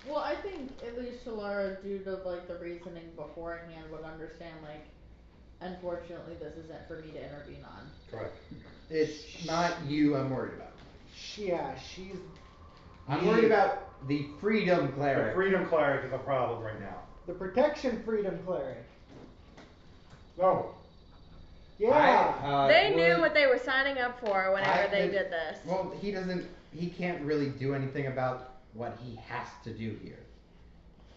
Well, I think at least Solara, due to like the reasoning beforehand, would understand like, unfortunately, this isn't for me to intervene on. Correct. It's not you I'm worried about. Yeah, she's. I'm worried about the freedom The cleric. freedom cleric is a problem right now. The protection freedom cleric. No. Yeah. They knew what they were signing up for whenever they did this. Well, he can't really do anything about what he has to do here.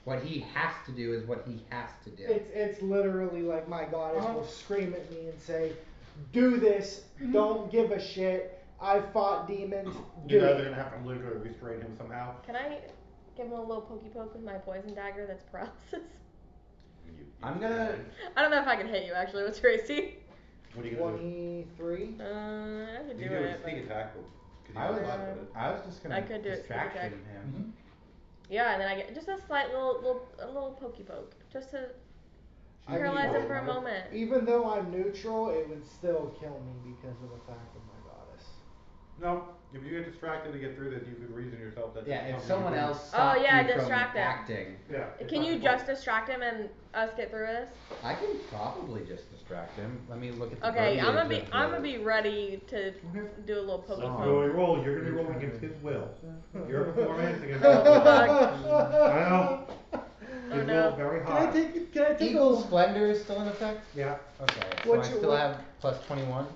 What he has to do is what he has to do. It's literally like my goddess will scream at me and say, "Do this. Don't give a shit. I fought demons. Do You guys it." are gonna have to literally restrain him somehow. Can I give him a little pokey poke with my poison dagger that's paralysis? I'm gonna. I don't know if I can hit you actually. What's your AC? What are you gonna do? 23. I could do You can do it. a sneak but- attack, because I you was, have a lot with it. I was just gonna I could do it, sneak distraction attack. him. Yeah, and then I get just a slight little pokey poke, just to I paralyze mean, him for a moment. Even though I'm neutral, it would still kill me because of the fact of my goddess. No. If you get distracted to get through this, you could reason yourself that. Yeah, if something someone you can- else stopped yeah, you from distract him. acting, Yeah. it's Can not you your just fault. distract him and us get through this? I can probably just distract him. Let me look at the Okay, I'm verbiage gonna of the- be ready to do a little pokey So poke. roll. You're gonna be rolling against his will. Your performance against Oh, his will. fuck. I know. Oh, His no. will is very Can I high. take Eagle a Splendor is still in effect? Yeah. Okay, so What's I your- still what- have plus 21.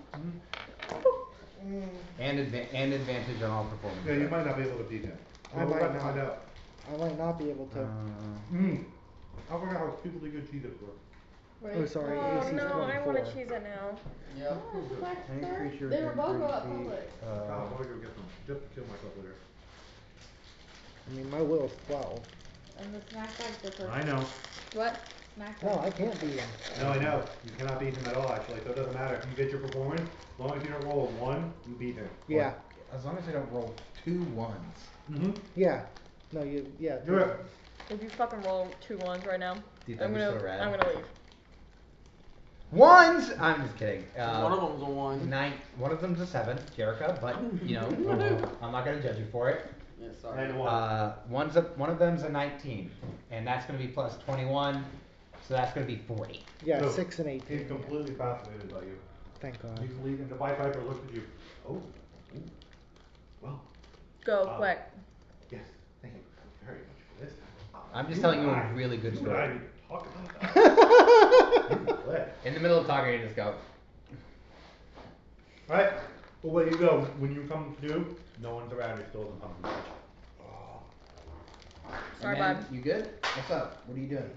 And advantage on all performance. Yeah, you checks. might not be able to beat him. I Well, we're might about to find not. out. I might not be able to. I forgot how stupidly good cheetahs were. Oh, sorry, Oh AC's no, I want 24. to cheese it now. Yep. Any creature They were within both 30 about feet, public. I'll probably go get some just to kill myself later. I mean, my will is 12. And the snack bags are for I know. What? snack No, bags. I can't beat him. No, I know. You cannot beat him at all, actually, so it doesn't matter. If you get your performance, as long as you don't roll a 1, you beat him. Yeah. As long as I don't roll 2 ones. Yeah. No, yeah. Do it. If you fucking roll 2 ones right now, Dude, I'm that'd gonna be so rad. leave. Ones! I'm just kidding. One of them's a 1. One of them's a 7, Jerica, but, you know, I'm not gonna judge you for it. Yeah, sorry. And 1. One of them's a 19, and that's gonna be plus 21, so that's gonna be 40. Yeah, So, 6 and 18. He's completely fascinated by you. Thank God. You can leave him. The Pied Piper looks at you. Oh. Ooh. Well. Go, quick. Yes. Thank you very much for this. I'm just telling you a really good story. I need to talk about that. In the middle of talking, you just go. Alright. Well, where you go, when you come to, no one's around, you're still in the pumpkin patch. Sorry, Man, bud. you good? What's up? What are you doing?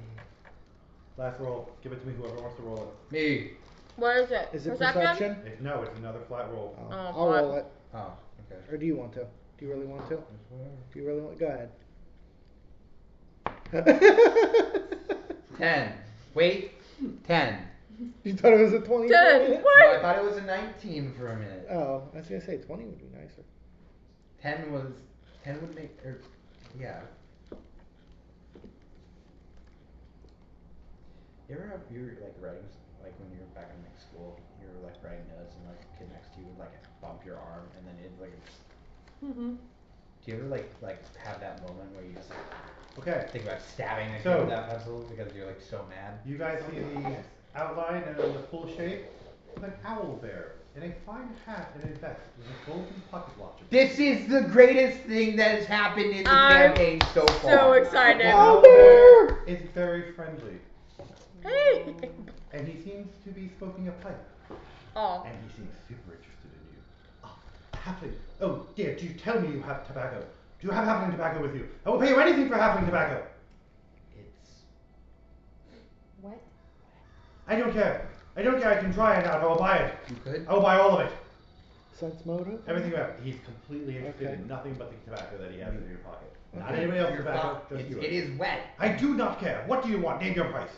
Last roll. Give it to me, whoever wants to roll it. Me. What is it? Is it perception? No, it's another flat roll. Oh, I'll roll it. Oh, okay. Or do you want to? Do you really want to? Do you really want? Go ahead. 10. Wait. 10. You thought it was a 20? 10. What? No, I thought it was a 19 for a minute. Oh, I was gonna say 20 would be nicer. 10 would make, yeah. You ever have, you're like writing, like when you're back in like school, you're like writing notes and like the kid next to you would like bump your arm and then it's like, Mhm. do you ever like have that moment where you just like Okay. think about stabbing a kid So- with that pencil because you're like so mad? You guys see the outline and the full shape of an owl bear in a fine hat and a vest with a golden pocket watch. This is the greatest thing that has happened in the I'm campaign so far. so excited. The owl bear is very friendly. Hey. And he seems to be smoking a pipe. Oh. And he seems super interested in you. Halfling. Oh dear, do you tell me you have tobacco? Do you have halfling tobacco with you? I will pay you anything for halfling tobacco. It's What? I don't care. I don't care. I can try it out. I will buy it. You could? I will buy all of it. Sense motive? Everything about it. He's completely interested Okay. in nothing but the tobacco that he has in your pocket. Not Okay. anybody else's Your tobacco, pocket- just yours. it is wet. I do not care. What do you want? Name your price.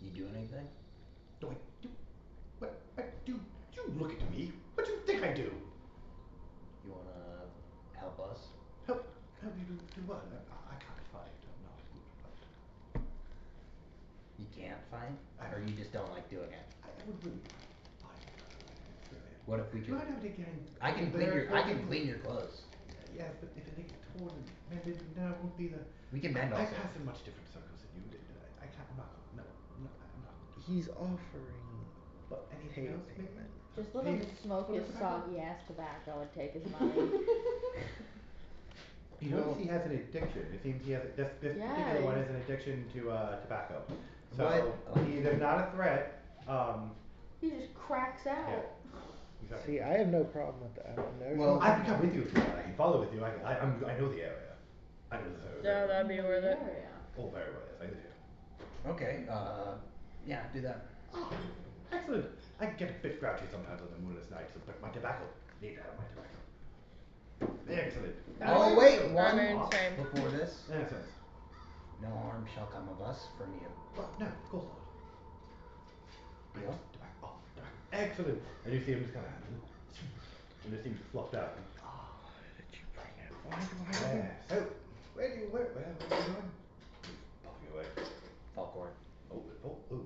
You doing anything? Do I do? What do you look at me? What do you think I do? You wanna help us? Help you do what? I can't fight. I'm not good at fight. You can't find? Or you just don't like doing it? I would really fight. What if we Do could? I have it again? I can clean your clothes. Yes, but if they get torn and mended, then it won't be the. We can mend I also. pass in much different circles than you did. I can't. I'm not. No, I'm not. He's offering But anything else, maybe? payment. Just let him smoke his soggy ass tobacco and take his money. You notice he has an addiction. It seems he has this particular one has an addiction to tobacco. So What? he is not a threat. He just cracks out. Yeah. Exactly. See, I have no problem with that. Well, I can come with you if you want. I can follow with you. I know the area. I know this area. Yeah, that'd be worth it. Oh, very well. Yes, I live here. Okay, yeah, do that. Oh, excellent. I get a bit grouchy sometimes on the moonless nights, but my tobacco. Need to have my tobacco. Excellent. Oh wait, I'm one insane. before this. Excellent. No harm shall come of us from you. Well, no, of course not. Deal? Tobacco. Tobacco. Excellent. And you see him just kind of, and it seems fluffed out. Did you bring it? Why do I have it? So, where are you going? He's puffing away. Falcor. Oh.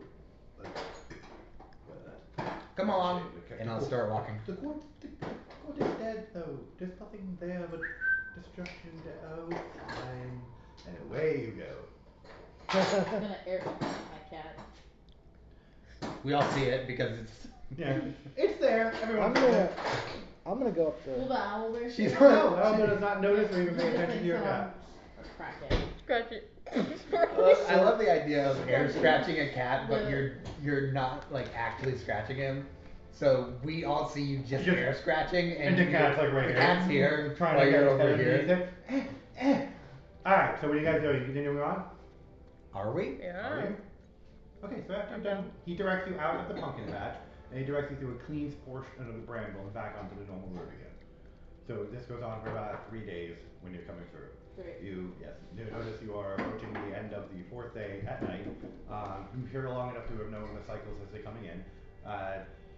Come on. And I'll start walking. The court is dead, though. There's nothing there but destruction. Oh, fine. And away you go. I'm gonna air my cat. We all see it because it's. Yeah. It's there. Everyone. I'm gonna go up Will the. the owl bear She's stay? No, Alma does not notice or even pay attention to your cat. Let's crack it. Scratch it. I love the idea of air scratching a cat, but you're not like actually scratching him. So we all see you just air scratching, And the cat's like right the here. cat's here, Trying while to you're get over his head here. Alright, so what are you guys doing? You continuing on? Are we? Yeah. Are you? Okay, so after you're done, he directs you out of the pumpkin patch, and he directs you through a clean portion of the bramble and back onto the normal road again. So this goes on for about 3 days when you're coming through. Great. You notice you are approaching the end of the 4th day at night. You've heard long enough to have known the cycles as they're coming in,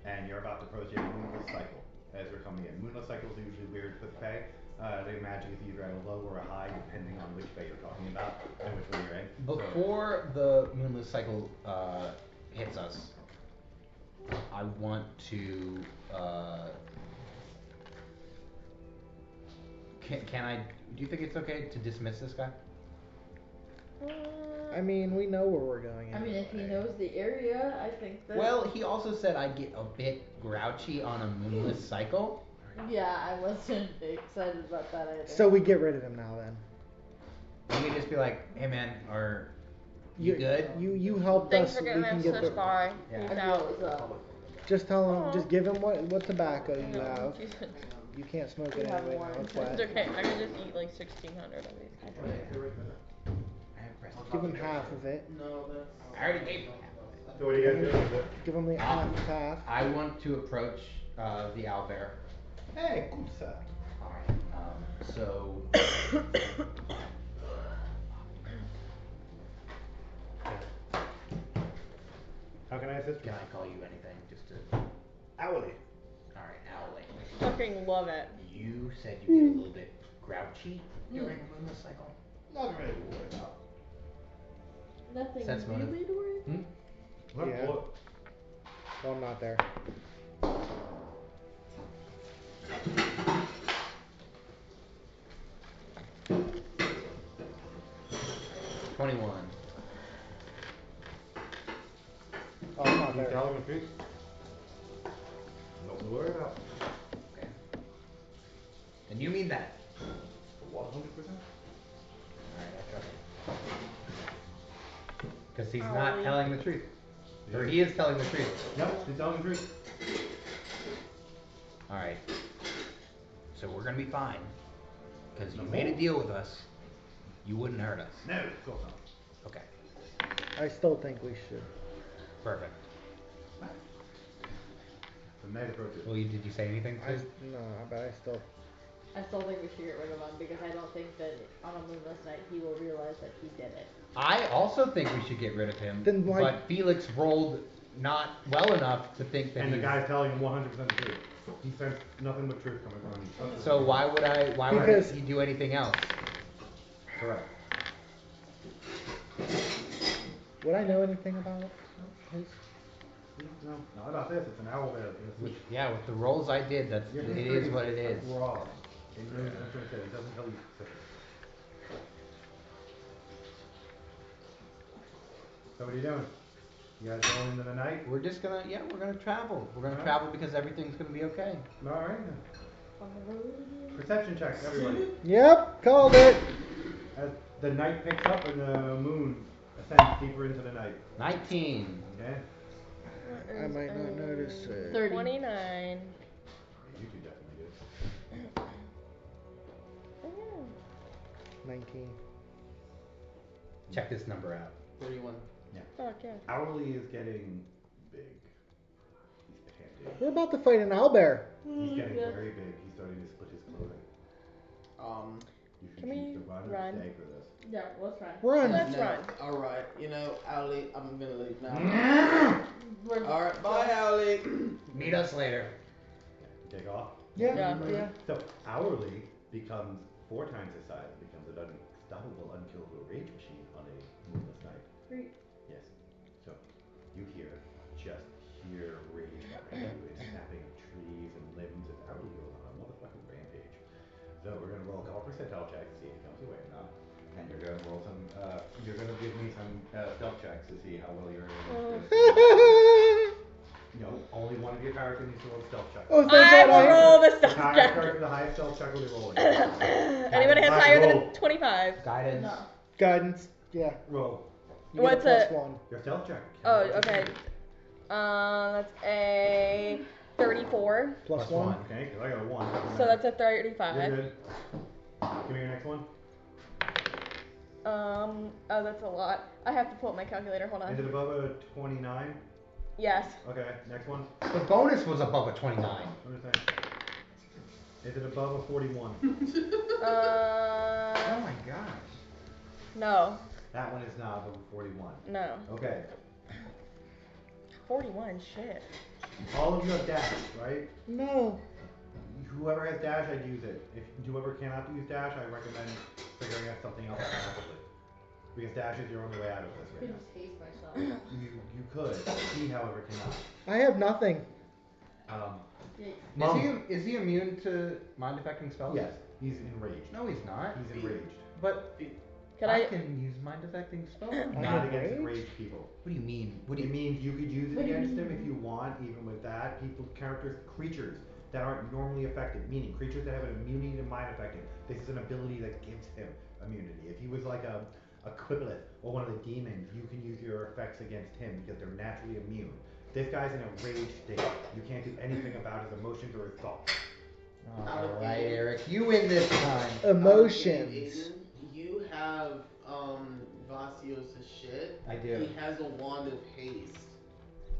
and you're about to approach a moonless cycle as we're coming in. Moonless cycles are usually weird with pay. The magic is either at a low or a high, depending on which bay you're talking about and which one you're in. Before the moonless cycle hits us, I want to. Can I? Do you think it's okay to dismiss this guy? I mean, we know where we're going. I mean, if he knows the area, I think that. Well, he also said I'd get a bit grouchy on a moonless cycle. Yeah, I wasn't excited about that either. So we get rid of him now then. You can just be like, hey man, are you good? You helped Thanks us. for We getting can us get this the. far. Yeah. Peace I out. feel as though Just tell him. Aw. Just give him what tobacco you No, have. Jesus. You can't smoke We it have anyway. more. Now it's It's wet. okay. I can just eat like 1,600 of these. I have pressed. Give him half of it. No, that's. I already gave him. So what are you guys doing with it? Give him the half. I want to approach the owlbear. Hey, good sir. Alright, so. How can I assist you? Can I call you anything? Just to. Owly. Alright, Owly. Fucking love it. You said you get a little bit grouchy during a moonless cycle. Nothing really to worry about. nothing Sense motive. really to worry about. Let's Yeah. pull it. Well, I'm not there. 21. Oh, I'm not You there. telling the truth? Nothing to worry about. Okay. And you mean that? 100%. Alright, I trust you. Because he's not Owly. telling the truth. Or he is telling the truth. Yep, he's telling the truth. Alright. So we're gonna be fine. Because you No. made a deal with us. You wouldn't hurt us. No, of course not. Okay. I still think we should. Perfect. The night approaches. Well, did you say anything to No, but I still. I still think we should get rid of him because I don't think that on a moonless night he will realize that he did it. I also think we should get rid of him. Then why- But Felix rolled not well enough to think that And the he's- guy's telling him 100% the truth. He sensed nothing but truth coming from him. So why would Because- he do anything else? Correct. Would I know anything about his? No, not about this. It's an owl bear. Yeah, with the rolls I did, it is what it is. Wrong. It knows what it says. It doesn't tell you specifics. So what are you doing? You guys going into the night? We're gonna travel. We're gonna travel because everything's gonna be okay. Alright then. On the road again. Perception check, everybody. Yep, called it. As the night picks up and the moon ascends deeper into the night. 19. Okay? I might not notice it. 30. 29. You two definitely do. Oh, yeah. 19. Check this number out. 31. Fuck yeah. Owly is getting big. He's panting. We're about to fight an owlbear. He's getting Yeah. very big. He's starting to split his clothing. You should Can we choose to run or run? stay for this. Yeah, let's run. Run. Let's No, run. alright, you know, Owly, I'm gonna leave now. We're Alright, bye, Owly. Meet us later. You take off? Yeah. Yeah. So Owly becomes 4 times his size. It becomes an unstoppable, unkillable rage machine on a moonless night. Great. Yes. So you just hear rage around you and snapping of trees and limbs as Owly goes on a motherfucking rampage. So we're gonna roll a couple percentile checks to see if he comes away or not. And you're gonna roll some. You're gonna give me some stealth checks to see how well you're able to. No, only one of your characters needs to roll a stealth check. Oh, thank I God will roll the The stealth highest check. the highest stealth check will be rolling. Anybody has Alright, higher than roll. a 25. Guidance. No. Guidance. Yeah. Roll. You What's get a it? +1. Your stealth check. Oh, okay. That's a 34. +1. Okay, because I got a 1. So that's a 35. You're good. Give me your next one. Oh, that's a lot. I have to pull up my calculator. Hold Is it on. above a 29? Yes. Okay, next one. The bonus was above a 29. What is that? Is it above a 41? Oh my gosh. No. That one is not above a 41. No. Okay. 41. Shit. All of you have dash, right? No. Whoever has dash, I'd use it. If whoever cannot use dash, I recommend figuring out something else rapidly. Because dash is your only way out of this right Could now. just haste myself. You could. He, however, cannot. I have nothing. Mom. Is he immune to mind affecting spells? Yes, he's enraged. No, he's not. He's enraged. But Can I I? can use mind affecting spells. Not against enraged people. What do you mean? It means you could use it against him if you want, even with that. Creatures that aren't normally affected, meaning creatures that have an immunity to mind affecting. This is an ability that gives him immunity. If he was like a Quibboleth or one of the demons, you can use your effects against him because they're naturally immune. This guy's in a rage state. You can't do anything about his emotions or his thoughts. Alright, Eric, you win this time. Emotions. You have Vasios' shit. I do. He has a wand of haste,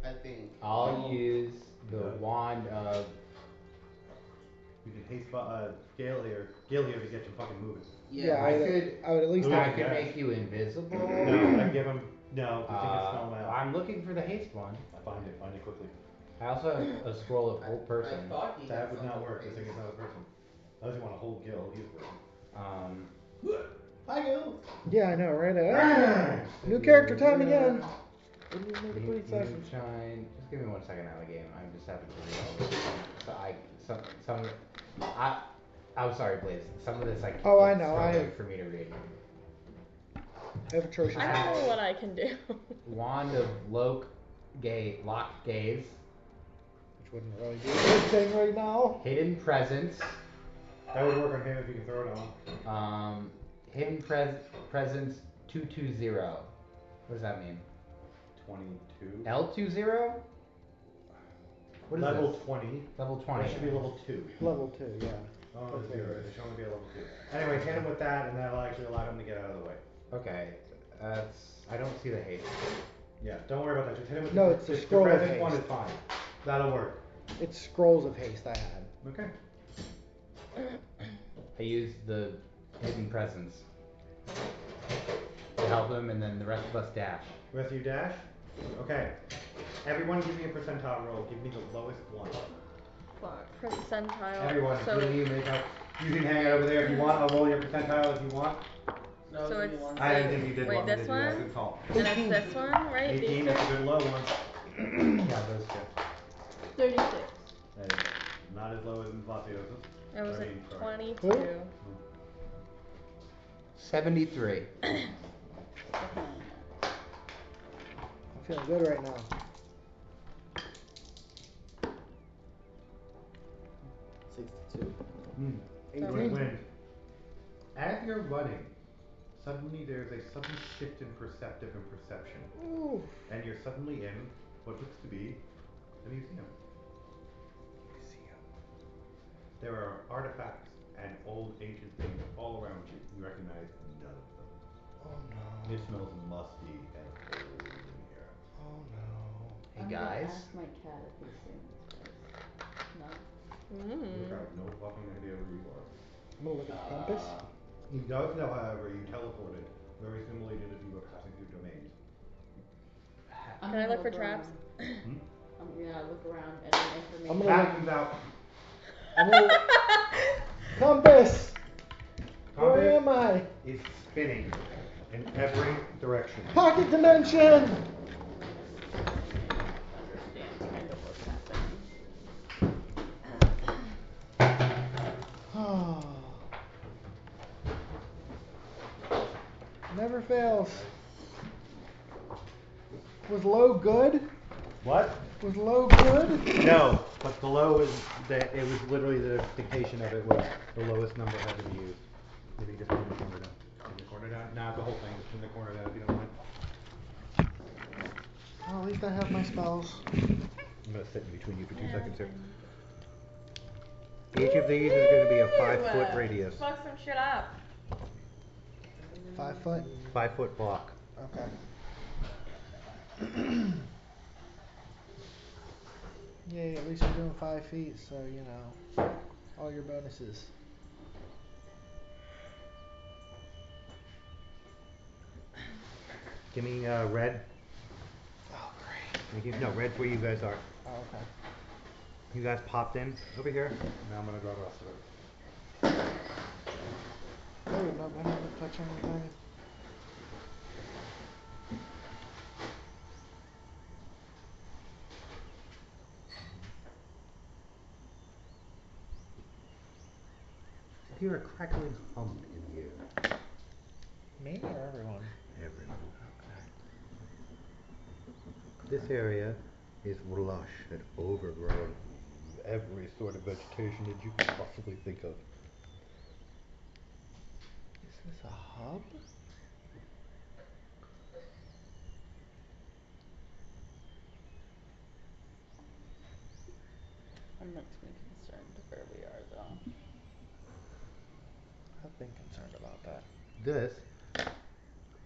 I think. I'll use the wand of. You can haste Gale here to get you fucking moving. Yeah, I would at least I have could make you invisible. No, I give him. No, because he can smell him out. I'm looking for the haste one. Find it quickly. I also have a scroll of hold person. I thought he That had would not something work. crazy. This thing is not a person. Unless you want a whole Gil, he's a person. Hi, Gil. Yeah, I know, right? New character time again. What do you make it 3 sessions? Moonshine. Just give me 1 second out of the game. I'm just having to read all this. I'm sorry, Blaze. Some of this I can't. Oh, I know, For me to read. I have atrocious. I don't know what I can do. Wand of lock gaze. Which wouldn't really do anything right now. Hidden presence. That would work on him if you can throw it on. Hidden presence 220. What does that mean? 22. L20? What is level this? 20. Level 20. That should be level 2. Level 2, yeah. Oh, it's 0. It should only be a level 2. Anyway, hit him with that, and that'll actually allow him to get out of the way. Okay. I don't see the haste. Yeah, don't worry about that. Just hit him with it's a scroll the of present one haste. is fine. That'll work. It's scrolls of haste I had. Okay. I used the hidden presence to help him, and then the rest of us dash. The rest of you dash? Okay. Everyone give me a percentile roll. Give me the lowest one. Fuck. Percentile. Everyone, So, including you, make up. You can hang it over there if you want. I'll roll your percentile if you want. No, So give me it's- one I didn't second. think you did Wait, want me to this do that. one? Good call. and it's this one, right? 18, These that's a two? good low one. Yeah, those two. 36. That is not as low as Vlasios's. It was I a mean, sorry. 22. Who? 73. I'm feeling good right now. 62. 18. When as you're running, suddenly there's a sudden shift in perception, Ooh. and you're suddenly in what looks to be a museum. There are artifacts and old ancient things all around you. You recognize none of them. Oh no. It smells musty and old in here. Oh no. Hey I'm guys. gonna ask my cat if he's seen this place. No. You have no fucking idea where you are. I'm gonna look at the compass. He does know, however, you teleported very similarly to if you were passing through domains. I'm Can I gonna look for traps? around. I'm gonna look around any information. I'm gonna Cat comes out. I'm gonna compass. Where Compass am I? is spinning in every direction. Pocket dimension. Understand kind of what's happening. Never fails. Was low good? What? Was low good? No, but the low is that it was literally the dictation of it was the lowest number had to be used. Maybe just put in the corner down. In the corner. corner down. Nah, the whole thing. Just in the corner down if you don't mind. Well, at least I have my spells. I'm gonna sit in between you for 2 seconds here. Each of these is gonna be a 5-foot radius. Fuck some shit up. 5 foot? 5-foot block. Okay. Yay, at least you're doing 5 feet, so you know, all your bonuses. Give me red. Oh, great. No, red's where you guys are. Oh, okay. You guys popped in over here. Now I'm gonna draw the rest of it. Oh, no, I haven't touched anything. I hear a crackling hum in here. Me or everyone? Everyone. Okay. This area is lush and overgrown. Every sort of vegetation that you could possibly think of. Is this a hub? That makes me concerned where we are though. I've been concerned about that.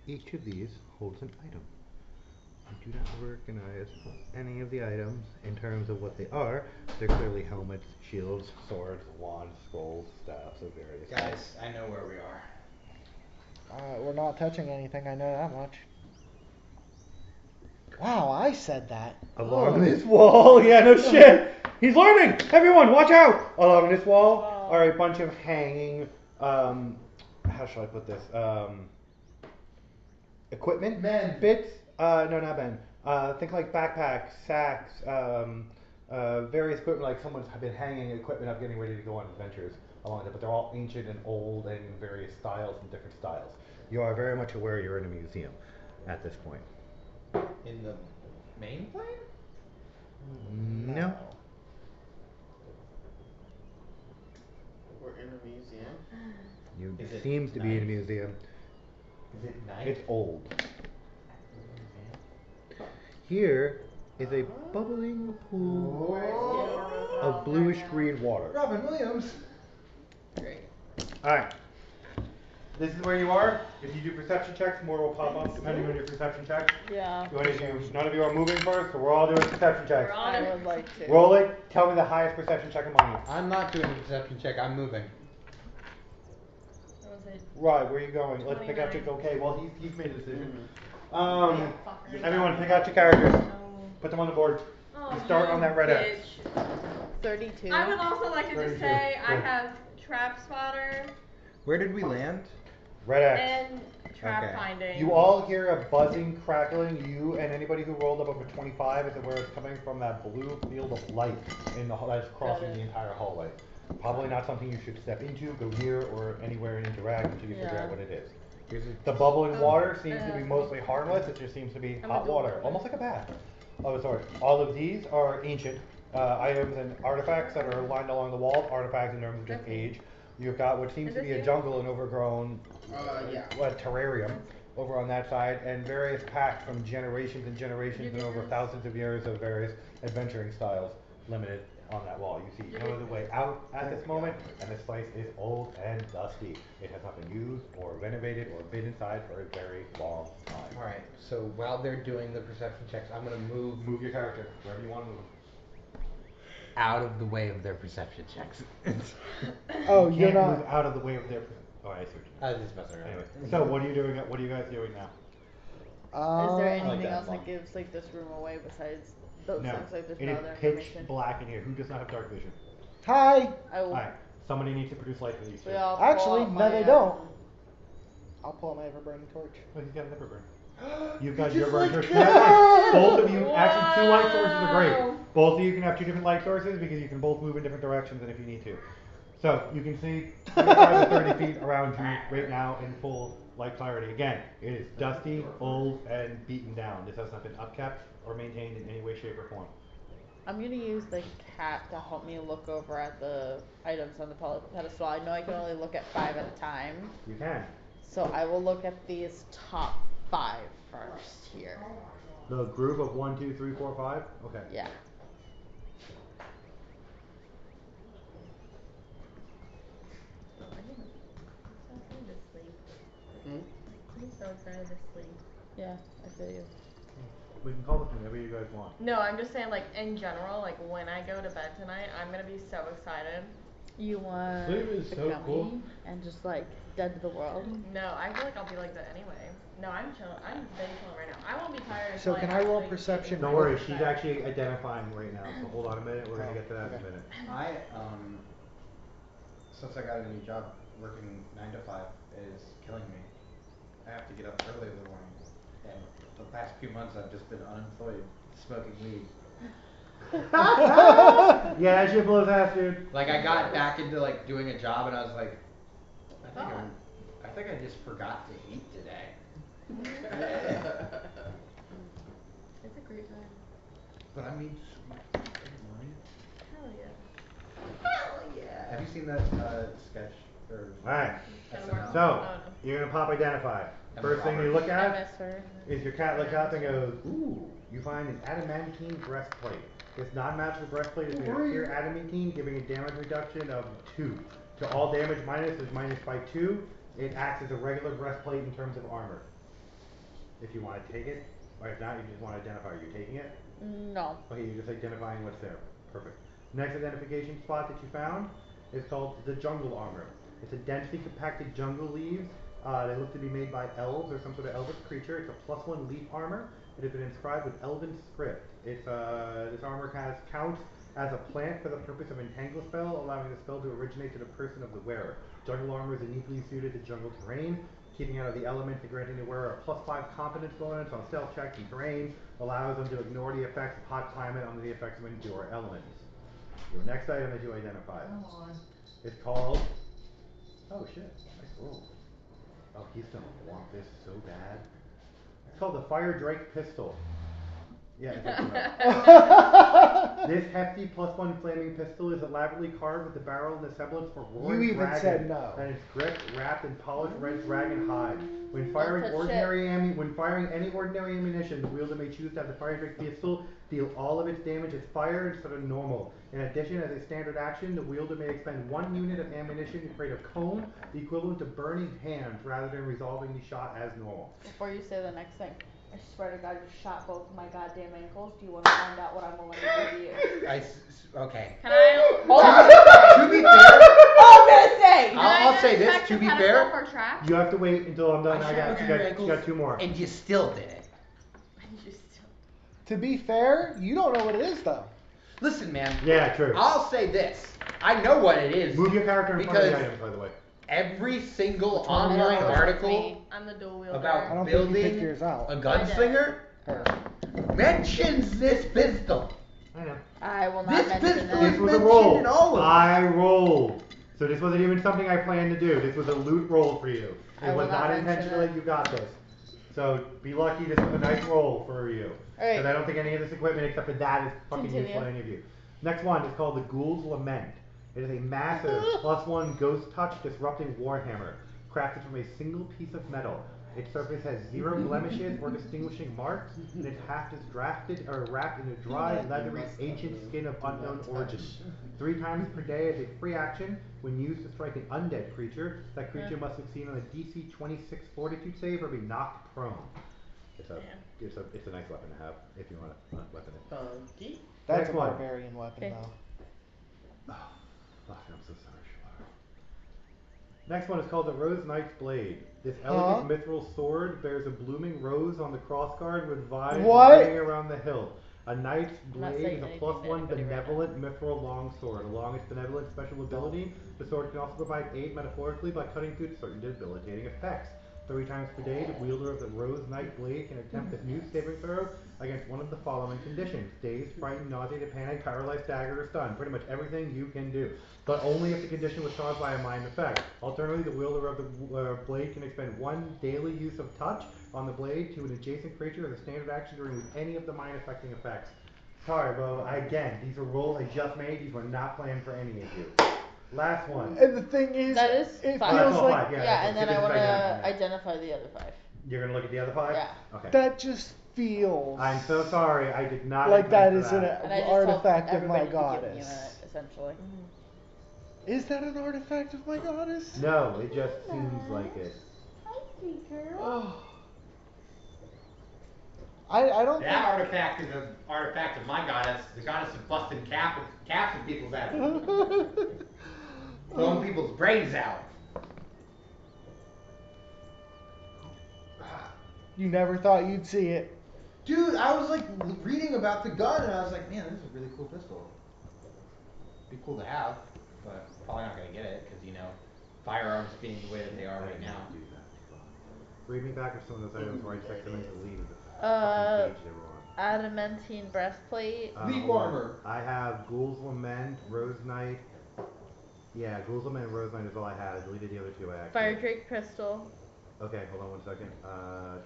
Each of these holds an item. I do not recognize any of the items in terms of what they are. They're clearly helmets, shields, swords, wands, scrolls, staffs of various Guys, types. I know where we are. We're not touching anything, I know that much. Wow, I said that. Along this wall, yeah, no shit. He's learning. Everyone, watch out. Along this wall are a bunch of hanging, how shall I put this? Equipment bits. No, not men. Think like backpacks, sacks, various equipment. Like someone's been hanging equipment up, getting ready to go on adventures along it. But they're all ancient and old, and various styles and different styles. You are very much aware you're in a museum at this point. In the main plane? No. We're in a museum. It seems to be in a museum. Is it nice? It's old. Here is a bubbling pool of bluish green water. Robin Williams. Great. Alright. This is where you are. If you do perception checks, more will pop up depending on your perception check. Yeah. None of you are moving first, so we're all doing perception checks. I would like to. Roll it. Tell me the highest perception check among you. I'm not doing a perception check. I'm moving. What was it? Right, where are you going? Let's pick out your. 29. Okay, well he's made a decision. Fucker. Everyone, pick out your characters. Put them on the board. Oh, You start on that red X. bitch. 32. I would also like to just 32. say I Good. have trap spotter Where did we land? Red X. and trap Okay. finding. You all hear a buzzing, crackling. You and anybody who rolled up over 25 is aware it's coming from that blue field of light in the that's crossing the entire hallway. Probably not something you should step into, go near, or anywhere and interact until you figure out what it is. The bubbling water seems to be mostly harmless. It just seems to be hot water, almost like a bath of a sort. All of these are ancient items and artifacts that are lined along the walls. Artifacts in terms of just age. You've got what seems to be a jungle and overgrown terrarium over on that side, and various packs from generations and generations and over thousands of years of various adventuring styles limited on that wall. You see no other way out at this moment, and this place is old and dusty. It has not been used or renovated or been inside for a very long time. Alright, so while they're doing the perception checks, I'm gonna move your character wherever you want to move. out of the way of their perception checks. Oh, You you're can't not. move out of the way of their. Oh, I see what you mean. I was just messing around. Anyway, so what are you doing? What are you guys doing now? Is there like anything that else one. that gives like this room away besides those No, things? Like there's it no is other pitch information. black in here. Who does not have dark vision? Hi. I will. Alright, somebody needs to produce light for these two. We all pull Actually, out no, my, they don't. I'll pull out my ever burning torch. Oh, he's got a nipper burn. You've got Just your burn like torch. that! Both of you, actually, 2 light sources are great. Both of you can have 2 different light sources because you can both move in different directions and if you need to. So you can see 25 to 30 feet around you right now in full light clarity. Again, it is dusty, old, and beaten down. This has not been upkept or maintained in any way, shape, or form. I'm gonna use the cat to help me look over at the items on the pedestal. I know I can only look at 5 at a time. You can. So I will look at these top 5 first here. The group of 1, 2, 3, 4, 5? Okay. Yeah. I'm so excited to sleep. Hmm? I'm so excited to sleep. Yeah, I feel you. We can call it whenever you guys want. No, I'm just saying, like, in general, like, when I go to bed tonight, I'm gonna be so excited. You want Sleep is a so gummy cool. and just like dead to the world? No, I feel like I'll be like that anyway. No, I'm chilling. I'm very chilling right now. I won't be tired So until can I roll actually perception? Don't worry, she's actually identifying right now, so hold on a minute, we're gonna get to that in a minute. I since I got a new job, working 9 to 5 is killing me. I have to get up early in the morning, and the past few months I've just been unemployed, smoking weed. Yeah, that shit blows ass, dude. Like I got back into like doing a job, and I was like, I think I just forgot to eat today. It's a great time. But I mean, sweet fucking money. Hell yeah. Hell yeah! Have you seen that sketch or? Alright, SNL? so you're gonna pop identify. First thing you look I at miss her. is your cat looks up and goes, ooh, you find an adamantine breastplate. It's non-magical breastplate is made of pure adamantine, giving a damage reduction of 2. To all damage minus is minus by 2. It acts as a regular breastplate in terms of armor. If you want to take it, or if not, you just want to identify. Are you taking it? No. Okay, you're just identifying what's there. Perfect. Next identification spot that you found is called the jungle armor. It's a densely compacted jungle leaves. They look to be made by elves or some sort of elvish creature. It's a +1 leaf armor. It has been inscribed with elven script. It's this armor counts as a plant for the purpose of entangle spell, allowing the spell to originate to the person of the wearer. Jungle armor is uniquely suited to jungle terrain, keeping out of the elements and granting the wearer a +5 confidence bonus on stealth checks and terrain, allows them to ignore the effects of hot climate under the effects of endure elements. Your next item that you identified is called, oh shit, nice roll. Oh, he's gonna want this so bad. It's called the Fire Drake Pistol. Yeah, it's this hefty +1 flaming pistol is elaborately carved with the barrel and the semblance for roaring You even dragon, said no. and its grip wrapped in polished red dragon hide. When firing touch any ordinary ammunition, the wielder may choose to have the Fire Drake pistol deal all of its damage as fire instead of normal. In addition, as a standard action, the wielder may expend 1 unit of ammunition to create a cone, the equivalent to burning hands, rather than resolving the shot as normal. Before you say the next thing, I swear to God, you shot both of my goddamn ankles. Do you want to find out what I'm willing to give you? Okay. Can I? To be fair, All I'm gonna say. I'll say this. To be fair, For track? You have to wait until I'm done. She got 2 more. and you still did it. To be fair, you don't know what it is though. Listen, man. Yeah, true. I'll say this. I know what it is. Move your character in front of the because items, by the way. every single Which one online is it? article I'm the dual wielder. I about don't think you building picked yours out. a gunslinger Her. mentions this pistol. I know. I will not This mention pistol that. This was a mentioned roll. in all of I rolled. So this wasn't even something I planned to do. This was a loot roll for you. I It will was not not mention intentional it. that you got this. So be lucky this was a nice roll for you. Alright. Because I don't think any of this equipment except for that is fucking Continue. useful to any of you. Next one is called the Ghoul's Lament. It is a massive +1 ghost touch disrupting warhammer, crafted from a single piece of metal. Its surface has 0 blemishes or distinguishing marks, and its haft is wrapped in a dry, leathery, ancient skin of unknown origin. 3 times per day as a free action, when used to strike an undead creature, that creature must succeed on a DC 26 Fortitude save or be knocked prone. It's a nice weapon to have if you want to weapon it. Funky. That's Next a one. barbarian weapon Okay. Oh, though. fuck, I'm so sorry, Shlar. Next one is called the Rose Knight's Blade. This elegant mithril sword bears a blooming rose on the crossguard with vines running around the hilt. A knight's not blade saying is a anything to +1 anybody right benevolent mithril longsword. Along its benevolent special ability, the sword can also provide aid metaphorically by cutting through certain debilitating effects. 3 times per day, the wielder of the Rose Knight Blade can attempt this new saving throw against one of the following conditions: dazed, frightened, nauseated, panic, paralyzed, staggered, or stunned. Pretty much everything you can do. But only if the condition was caused by a mind effect. Alternatively, the wielder of the blade can expend 1 daily use of touch on the blade to an adjacent creature as a standard action to remove any of the mind affecting effects. Sorry, bro. Again, these were rolls I just made. These were not planned for any of you. Last one. And the thing is, That is it five. feels all like five, yeah. Yeah, and then This I is want to identifying. identify the other 5. You're gonna look at the other 5? Yeah. Okay. that just feels I'm so sorry. I did not. like that intend is for an that. And I just artifact told of my everybody to give me goddess. a, essentially. Is that an artifact of my goddess? No, it just seems like it. Hi, sweet girl. Oh. I don't That artifact is an artifact of my goddess, the goddess of busting caps in people's asses. Blowing people's brains out. You never thought you'd see it. Dude, I was like reading about the gun and I was like, man, this is a really cool pistol. Be cool to have, but probably not gonna get it because firearms being the way that they are right now. Do that. Read me back of some of those items where I checked them into lead of the Uh, fucking page they were on. Adamantine breastplate. Leaf hold on. armor. I have Ghoul's Lament, Rose Knight. Yeah, Ghoul's Lament and Rose Knight is all I had. I deleted the other 2 I actually. Fire Drake pistol. Okay, hold on one second. I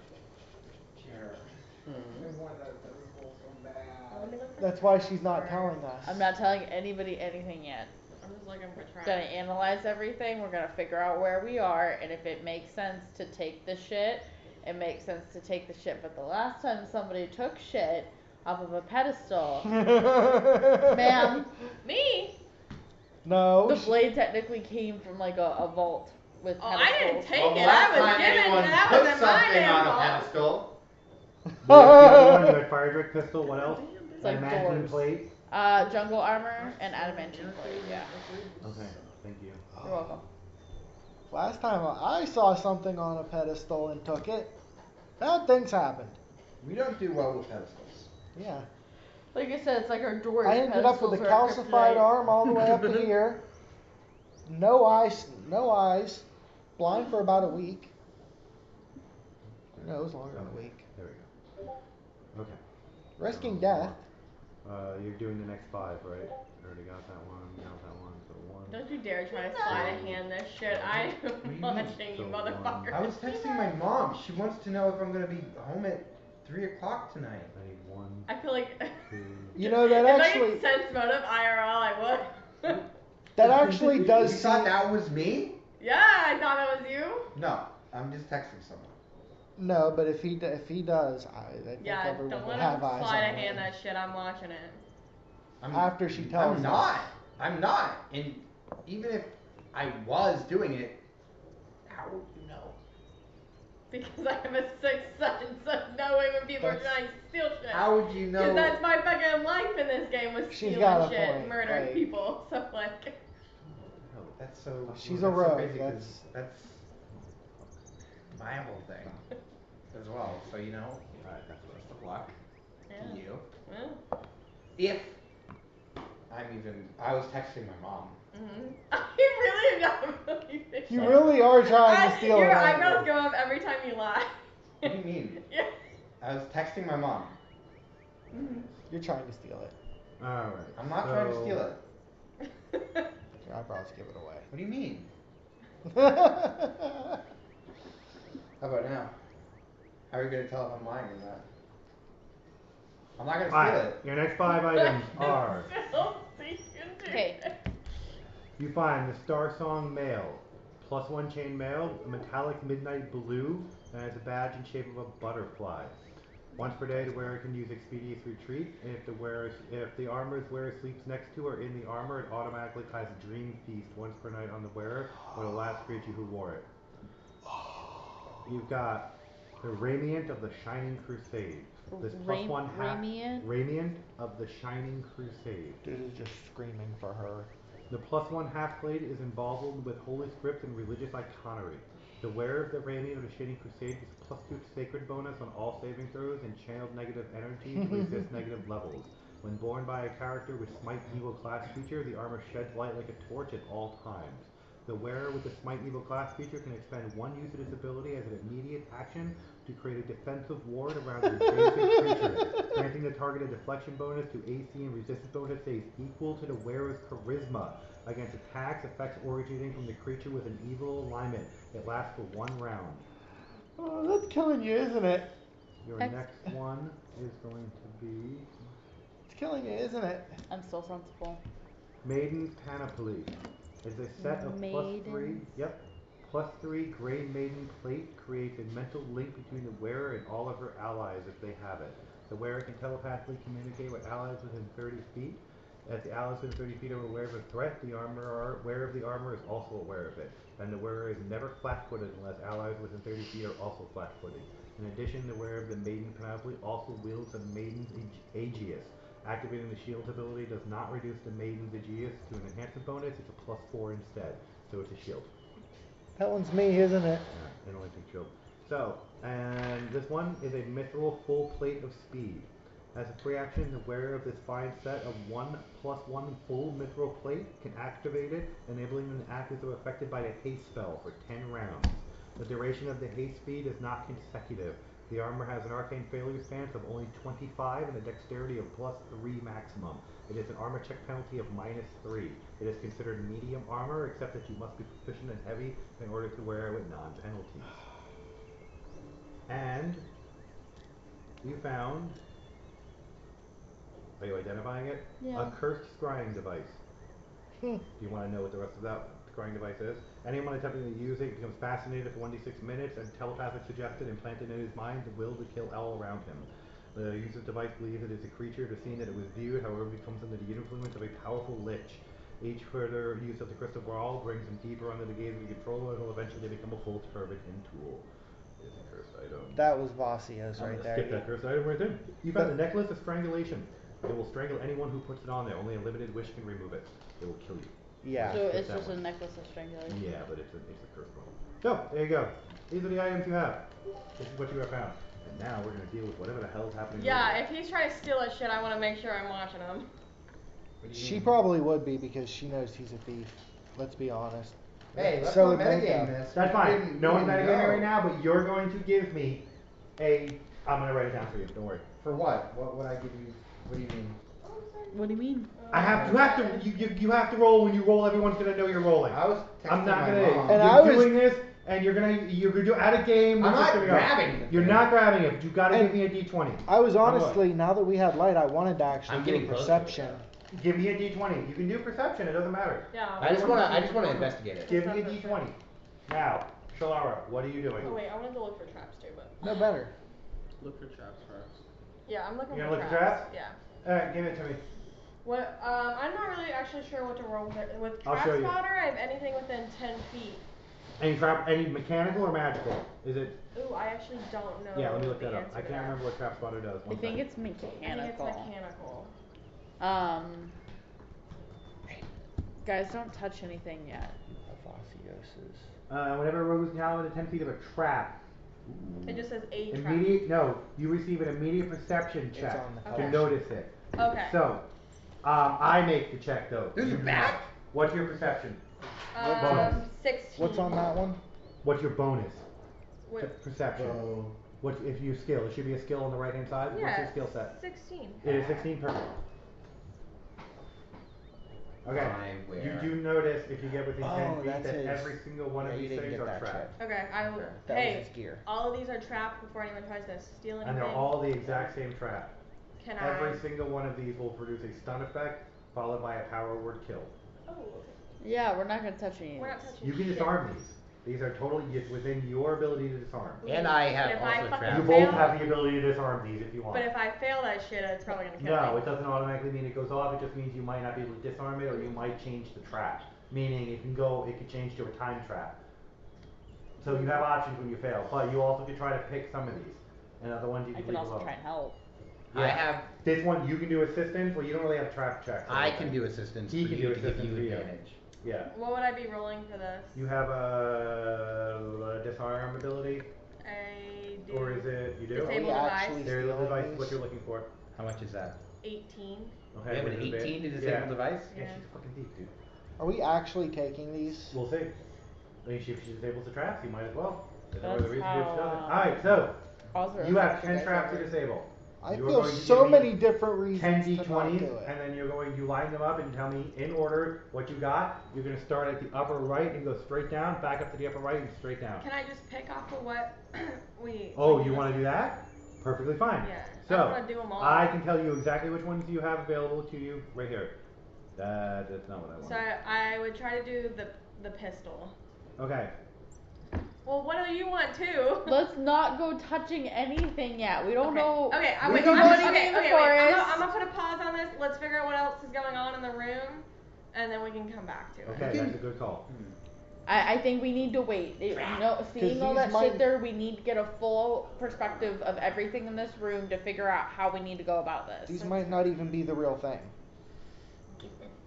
want that pistol so bad. That's why she's not telling us. I'm not telling anybody anything yet. I'm just looking for trash. Gonna analyze everything. We're gonna figure out where we are, and if it makes sense to take the shit, it makes sense to take the shit. But the last time somebody took shit off of a pedestal, ma'am, Me? No. the blade technically came from like a vault with Oh, pedestals. I didn't take Well, the it. last I was time given anyone that put was in my something damn on a fault. pedestal. The other one, you had Fire Drake Pistol, what else? It's like Adamantine doors. plate. Jungle armor and adamantine plate. Yeah. Okay, thank you. You're welcome. Last time I saw something on a pedestal and took it, bad things happened. We don't do well with pedestals. Yeah. Like I said, it's like our doors. I ended up with a pedestals are calcified kryptonite. arm all the way up to here. No eyes. Blind for about a week. Who knows, longer than a week. There we go. Okay. Risking death. You're doing the next 5, right? Already got that one, so 1. Don't you dare try to slide a hand this shit. I What do am you mean? watching you, So motherfucker. I was texting my mom. She wants to know if I'm gonna be home at 3 o'clock tonight. I need 1, I feel like 2. You know that if actually I could sense motive IRL, I would. that actually You does thought seem, that was me? Yeah, I thought that was you. No, I'm just texting someone. no, but if he does, I think Yeah, everyone don't will let have him eyes slide on a hand it. that shit. I'm watching it. After she tells I'm us. not. I'm not. And even if I was doing it, how would you know? Because I have a sixth sense of knowing when people are That's- trying to steal shit. How would you know? Because that's my fucking life in this game was She's stealing got a shit, point, murdering like- people. So like, Oh, that's so. She's that's a rogue, So crazy 'cause that's- that's my whole thing as well. So Alright, that's best of luck yeah. to you. Well, If I was texting my mom. I really am not really You really are trying to steal Your it. aren't eyebrows you? go up every time you lie. What do you mean? Yeah. I was texting my mom. You're trying to steal it. Alright. I'm not trying to steal it. Your eyebrows give it away. What do you mean? How about now? How are you gonna tell if I'm lying or not? I'm not gonna steal Alright, it. your next 5 items are: Okay. you find the Star Song Mail, +1 chain mail, a metallic midnight blue, and has a badge in shape of a butterfly. Once per day, the wearer can use Expeditious Retreat, and if the armor's wearer sleeps next to or in the armor, it automatically casts Dream Feast once per night on the wearer, or the last creature who wore it. You've got the Radiant of the Shining Crusade. This +1 half. Radiant? Radiant of the Shining Crusade. Dude is just screaming for her. The +1 half blade is embossled with holy script and religious iconery. The wearer of the Radiant of the Shining Crusade gets +2 sacred bonus on all saving throws and channeled negative energy to resist negative levels. When born by a character with Smite Evil class feature, the armor sheds light like a torch at all times. The wearer with the Smite Evil class feature can expend 1 use of this ability as an immediate action to create a defensive ward around an adjacent creature, granting the target a deflection bonus to AC and resistance bonus saves equal to the wearer's charisma against attacks, effects originating from the creature with an evil alignment. It lasts for 1 round. Oh, that's killing you, isn't it? Your next one is going to be It's killing you, isn't it? I'm still sensible. Maiden's Panoply. It's a set of +3. Yep. +3 Grey Maiden plate creates a mental link between the wearer and all of her allies if they have it. The wearer can telepathically communicate with allies within 30 feet. As the allies within 30 feet are aware of a threat, the wearer of the armor is also aware of it. And the wearer is never flat-footed unless allies within 30 feet are also flat-footed. In addition, the wearer of the Maiden panoply also wields a Maiden's Aegis. Activating the shield ability does not reduce the Maiden's Aegis to an enhancement bonus, it's a +4 instead. So it's a shield. That one's me, isn't it? Yeah, it only takes shield. So, and this one is a mithril full plate of speed. As a free action, the wearer of this fine set of 1+1 full mithril plate can activate it, enabling them to act as though affected by a haste spell for 10 rounds. The duration of the haste speed is not consecutive. The armor has an arcane failure stance of only 25 and a dexterity of +3 maximum. It is an armor check penalty of -3. It is considered medium armor, except that you must be proficient in heavy in order to wear it with non-penalties. And you found, are you identifying it? Yeah. A cursed scrying device. Do you want to know what the rest of that scrying device is? Anyone attempting to use it becomes fascinated for 1d6 minutes and telepathic suggested implanted in his mind the will to kill all around him. The user's device believes it is a creature to see that it was viewed, however it becomes under the influence of a powerful lich. Each further use of the crystal ball brings him deeper under the gaze of the controller until eventually they become a full turret and tool. It is a cursed item. That was Vossia's I'm right gonna there. skip that cursed item right there. You found a necklace of strangulation. It will strangle anyone who puts it on there. Only a limited wish can remove it. It will kill you. Yeah. So Skip it's that just one. a necklace of strangulation. Yeah, but it's a cursed one. So, there you go. These are the items you have. This is what you have found. And now we're gonna deal with whatever the hell is happening. Yeah, if he's trying to steal that shit, I want to make sure I'm watching him. She probably would be because she knows he's a thief. Let's be honest. Hey, let's So not would Mako. metagame this. That's We fine. didn't- No we one's didn't metagaming know. right now, but you're going to give me I'm gonna write it down for you. Don't worry. For what? What would I give you? What do you mean? What do you mean? You have to roll. When you roll, everyone's gonna know you're rolling. I was texting I'm not my gonna. mom. And You're I was- doing this, and you're gonna do at a game. I'm we're just not gonna go. grabbing the You're thing. not grabbing it. You gotta And give me a d20. I was How honestly, now that we had light, I wanted to actually I'm do getting a close to it, perception. Give me a d20. You can do perception. It doesn't matter. Yeah. I just wanna investigate it. Give me a d20. Now, Shalara, what are you doing? Oh wait, I wanted to look for traps too, but. No better. Look for traps first. Yeah, I'm looking You're for gonna look at traps? Yeah. Alright, give it to me. What? I'm not really actually sure what to roll with it. With I'll trap show you. spotter, I have anything within 10 feet. Any mechanical or magical? Is it? Ooh, I actually don't know. Yeah, let me look the that up. answer I to can't that. remember what trap spotter does. I One think second. it's I think it's mechanical. mechanical. Guys, don't touch anything yet. Whenever a rogue is now within 10 feet of a trap. It just says a trap. No, you receive an immediate perception check on the to Okay. notice it. Okay. So, I make the check though. Through your back? What's your perception? 16. What's on that one? What's your bonus? Wait, Perception. Oh. What if you skill? It should be a skill on the right hand side. What's yeah, your skill set? 16. It is 16, perfect. Okay. You do notice if you get within 10 feet that's that his. every single one Yeah, of you these didn't things get are that trapped. Okay, I will. That Hey, was his gear. all of these are trapped before anyone tries to steal anything. And they're all the exact same trap. Can Every single one of these will produce a stun effect followed by a power word kill. Oh, okay. Yeah, we're not gonna touch any. We're not touching. You can shit. disarm these. These are totally within your ability to disarm. And I have But if I also fucking trapped. You fail- both have the ability to disarm these if you want. But if I fail that shit, it's probably gonna kill No, me. it doesn't automatically mean it goes off. It just means you might not be able to disarm it, or you might change the trap. Meaning it can change to a time trap. So you have options when you fail, but you also can try to pick some of these, and other ones you I can can leave also alone. try and help. I have. This one you can do assistance. Well, you don't really have trap checks. I can do assistance. He for can you do to give assistance you for you. advantage. Yeah. What would I be rolling for this? You have a disarm ability, I do. or is it you do? Disable device. There's the device. What you're looking for? How much is that? 18. Okay. You have what an is it? 18 to disable Yeah. device? Yeah, Yeah. she's a fucking thief, dude. Are we actually taking these? We'll see. I mean, if she disables the traps, you might as well. There's no That's other reason how, if she doesn't. Alright, so Oscar you have affects 10 you traps guys to disable. I You are feel going to so give me many different reasons 10 to not d20s, do it. and then you line them up and you tell me in order what you got. You're going to start at the upper right and go straight down, back up to the upper right and straight down. Can I just pick off of what we. Oh, you want to do that? Perfectly fine. Yeah. I So, don't wanna do 'em all. I can tell you exactly which ones you have available to you right here. That's not what I want. So I would try to do the pistol. Okay. Well, what do you want too? Let's not go touching anything yet. We don't know. Okay, We can go in the forest. I'm gonna put a pause on this. Let's figure out what else is going on in the room, and then we can come back to it. Okay, that's a good call. I think we need to wait. Seeing all that shit there, we need to get a full perspective of everything in this room to figure out how we need to go about this. These might not even be the real thing.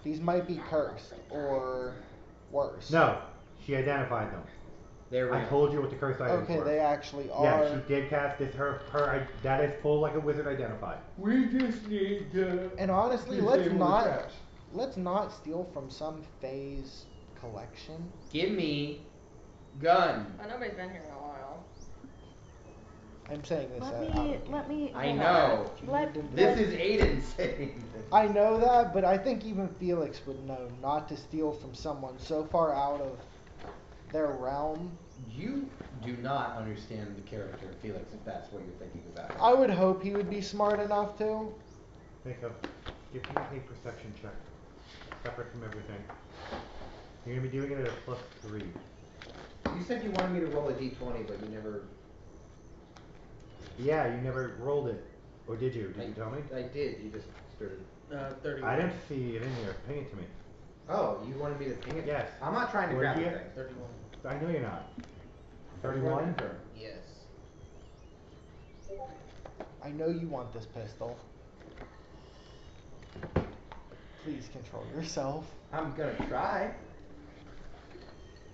These might be cursed or worse. No, she identified them. I told you what the curse items were. Okay, they actually are. Yeah, she did cast this. That is full like a wizard identified. We just need to. And honestly, disable let's the not traps. steal from some phase collection. Give me gun. Oh, nobody's been here in a while. I'm saying this Let me. I know. This is Aiden saying this. I know that, but I think even Felix would know not to steal from someone so far out of their realm. You do not understand the character of Felix if that's what you're thinking about. I would hope he would be smart enough to. Give me a perception check. Separate from everything. You're going to be doing it at a +3. You said you wanted me to roll a d20, but you never... Yeah, you never rolled it. Or did you? Did you tell me? I did. You just started... 31. I didn't see it in here. Ping it to me. Oh, you wanted me to ping it? Yes. I'm not trying to grab anything. 31. I know you're not. 31? Yes. I know you want this pistol. Please control yourself. I'm gonna try.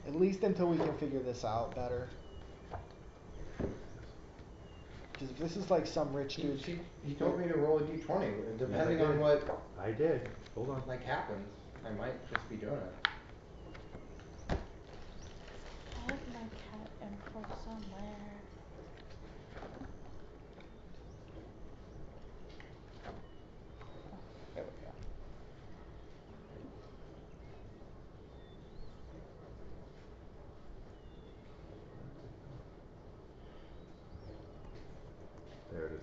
At least until we can figure this out better. Because if this is like some rich dude... He told me to roll a d20, depending on what... I did. Hold on. Like, happens. I might just be doing it. I have my cat info somewhere. There we go. There it is.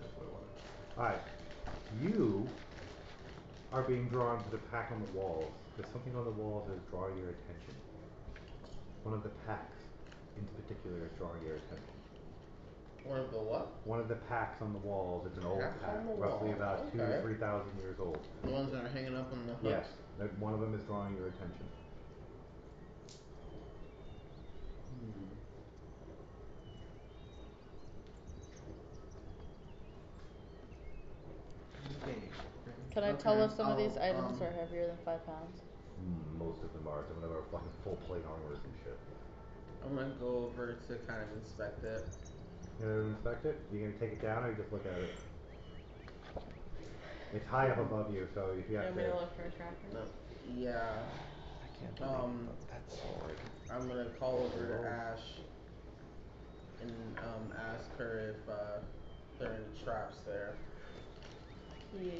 That's what I wanted. Alright. You are being drawn to the pack on the walls. There's something on the walls that is drawing your attention. One of the packs in particular is drawing your attention. One of the what? One of the packs on the walls. It's an old Packs pack, on the roughly wall. about Okay. 2,000 to 3,000 years old. The ones that are hanging up on the hooks? Yes, one of them is drawing your attention. Can I tell if some of these items are heavier than 5 pounds? Most of them are. Some of them are fucking full plate armors and shit. I'm gonna go over to kind of inspect it. You gonna inspect it? You gonna take it down or you just look at it? It's high up above you, so if you have Want me to look for a tracker? No. Yeah. I can't believe that sword. I'm gonna call over to Ash and ask her if there are any traps there. Yeah.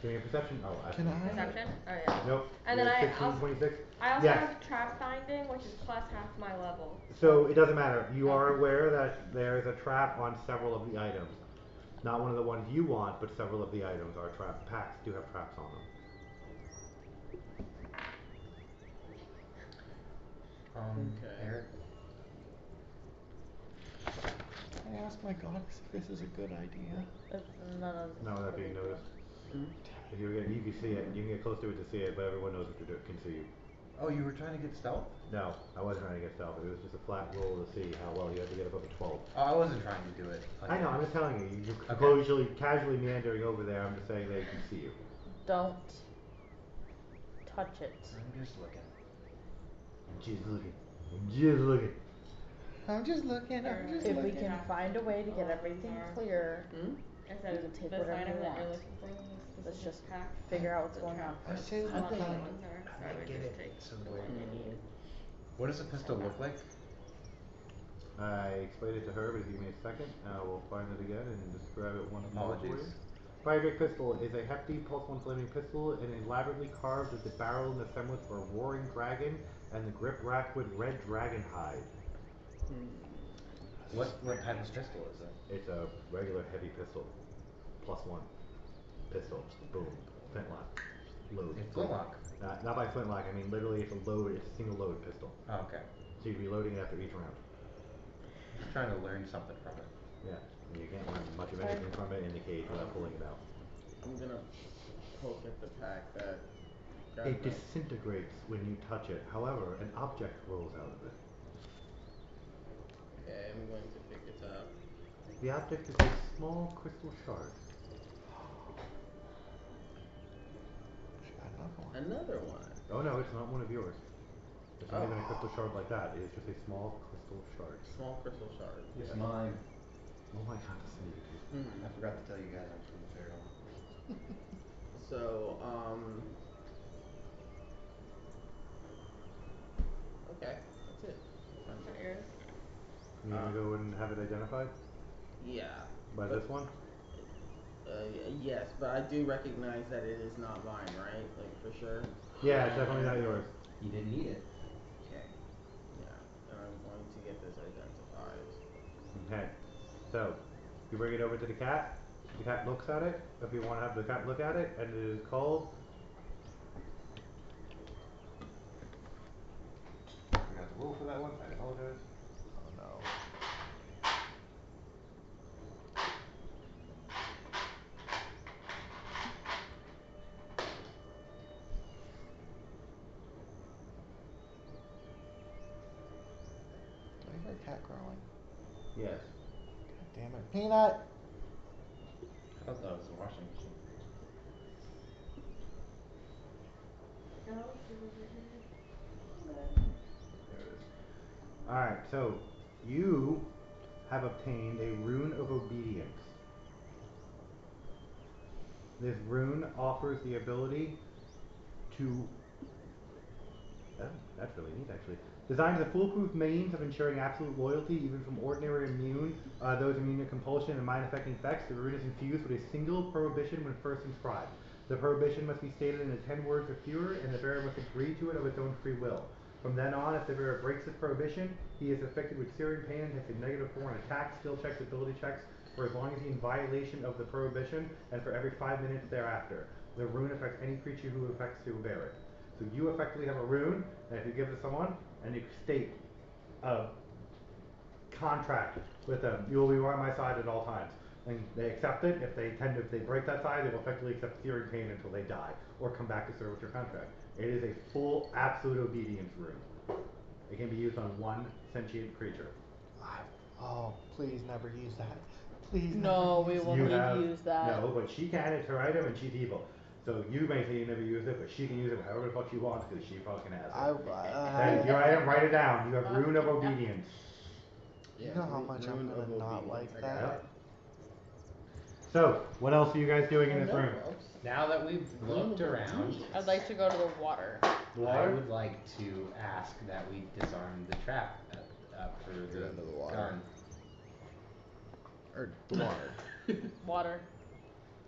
Give me a perception. Oh, Can I? Perception? Oh yeah. Nope. And then You're I 16, also, 26? I also Yes. have trap finding, which is plus half my level. So it doesn't matter. You are aware that there is a trap on several of the items. Not one of the ones you want, but several of the items are trap packs do have traps on them. Okay. Eric? I asked my goddess if this is a good idea. None of Not without being noticed. Hmm? If you can see it. You can get close to it to see it, but everyone knows what you're doing, can see you. Oh, you were trying to get stealth? No, I wasn't trying to get stealth. It was just a flat roll to see how well you had to get above a 12. Oh, I wasn't trying to do it. I know, I'm just telling you. You're Okay. casually meandering over there. I'm just saying they can see you. Don't touch it. I'm just looking. Just looking. Just looking. I'm just looking. If we can find a way to get everything clear, Is we that can take this whatever item you that want. you're looking for? Let's just figure out what's going on I first. say I we think find. I might get it somewhere. What does a pistol look like? I explained it to her, but if you give me a second, we'll find it again and describe it once more for you. Apologies. Fire pistol is a hefty pulse-one flaming pistol and elaborately carved with the barrel in the semblance of a roaring dragon and the grip wrapped with red dragon hide. What type of pistol is it? It's a regular heavy pistol. +1. Pistol. Boom. flintlock. Load. A flintlock. Not by flintlock, I mean literally it's a load, it's a single load pistol. Oh, okay. So you'd be loading it after each round. Just trying to learn something from it. Yeah, and you can't learn much of anything from it in the cage without pulling it out. I'm gonna poke at the pack that got It me. disintegrates when you touch it. However, an object rolls out of it. Okay, I'm going to pick it up. The object is a small crystal shard. Another one. Oh no, it's not one of yours. It's not Oh. even a crystal shard like that. It is just a small crystal shard. Small crystal shard. It's mine. Oh my god, the sneak. I forgot to tell you guys I'm from Material. So, okay, that's it. Is that yours? You wanna go and have it identified? Yeah. By this one? Yes, but I do recognize that it is not mine, right? Like, for sure? Yeah, it's definitely not yours. You didn't need it. Okay. Yeah, and I'm going to get this identified. Okay. So, you bring it over to the cat. The cat looks at it. If you wanna have the cat look at it, and it is called... I forgot the rule for that one. I apologize. Oh no. Do I hear a cat growling? Yes. God damn it. Peanut! I thought that was the washing machine. There it is. Alright, so you have obtained a rune of obedience. This rune offers the ability to... Oh, that's really neat actually. Designed as a foolproof means of ensuring absolute loyalty even from ordinary those immune to compulsion and mind-affecting effects. The rune is infused with a single prohibition when first inscribed. The prohibition must be stated in 10 words or fewer, and the bearer must agree to it of its own free will. From then on, if the bearer breaks this prohibition, he is affected with searing pain and takes a negative 4 on attacks, skill checks, ability checks, for as long as he is in violation of the prohibition, and for every 5 minutes thereafter. The rune affects any creature who affects to bear it. So you effectively have a rune, and if you give it to someone, and you state a contract with them, you will be by my side at all times. And they accept it. If they break that side, they will effectively accept searing pain until they die, or come back to serve with your contract. It is a full, absolute obedience rune. It can be used on one sentient creature. Oh, please never use that. Please No, never we use won't You need to have use that. no, but she can. It's her item, and she's evil. So you may say you never use it, but she can use it however the fuck she wants because she fucking has it. That is your item. Write it down. You have rune of obedience. You know how much I'm gonna not like that? Yep. So, what else are you guys doing in this room? Now that we've looked around, I'd like to go to the water. The I water? would like to ask that we disarm the trap for the into the water. gun. Or the water. Water.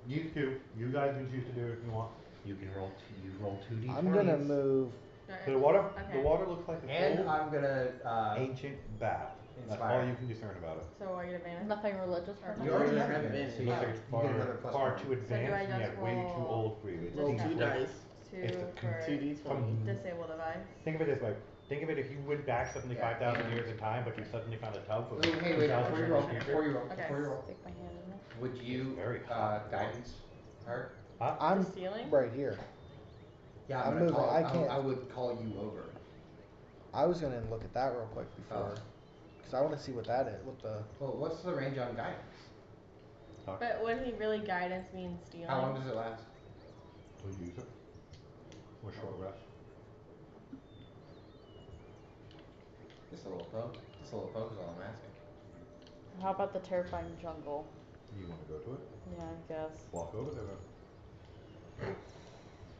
You two. You guys can choose to do it if you want. You can roll you roll 2d20s. I'm gonna move. So the water, Okay. the water looks like a And full I'm gonna ancient bath. That's inspire. all you can discern about it. So I get advantage? Nothing religious Or- for You me. already have have advantage. advantage. So It looks like it's you get another plus far one. too So do advanced I and yet just way too roll old for you. It's Roll deep 2 like- dice. It's the 2d20. from- Disable device. Think of it this way. Think of it if you went back suddenly Yeah, 5,000 and- years in time, but you suddenly found a tub of Oh, hey, wait, 2,000 before you years roll, in the future. before you roll, Okay. before you roll. Stick my hand in it. Would you very hot. guidance her? Huh? I'm The ceiling? right here. Yeah, I'm gonna moving, call, I can't- I would call you over. I was gonna look at that real quick before. Cause I wanna see what that is. What the. Well, what's the range on guidance? But wouldn't he really guidance mean stealing? How long does it last? So use it. Or short rest. Just a little poke. Just a little poke is all I'm asking. How about the terrifying jungle? You wanna go to it? Yeah, I guess. Walk over there then.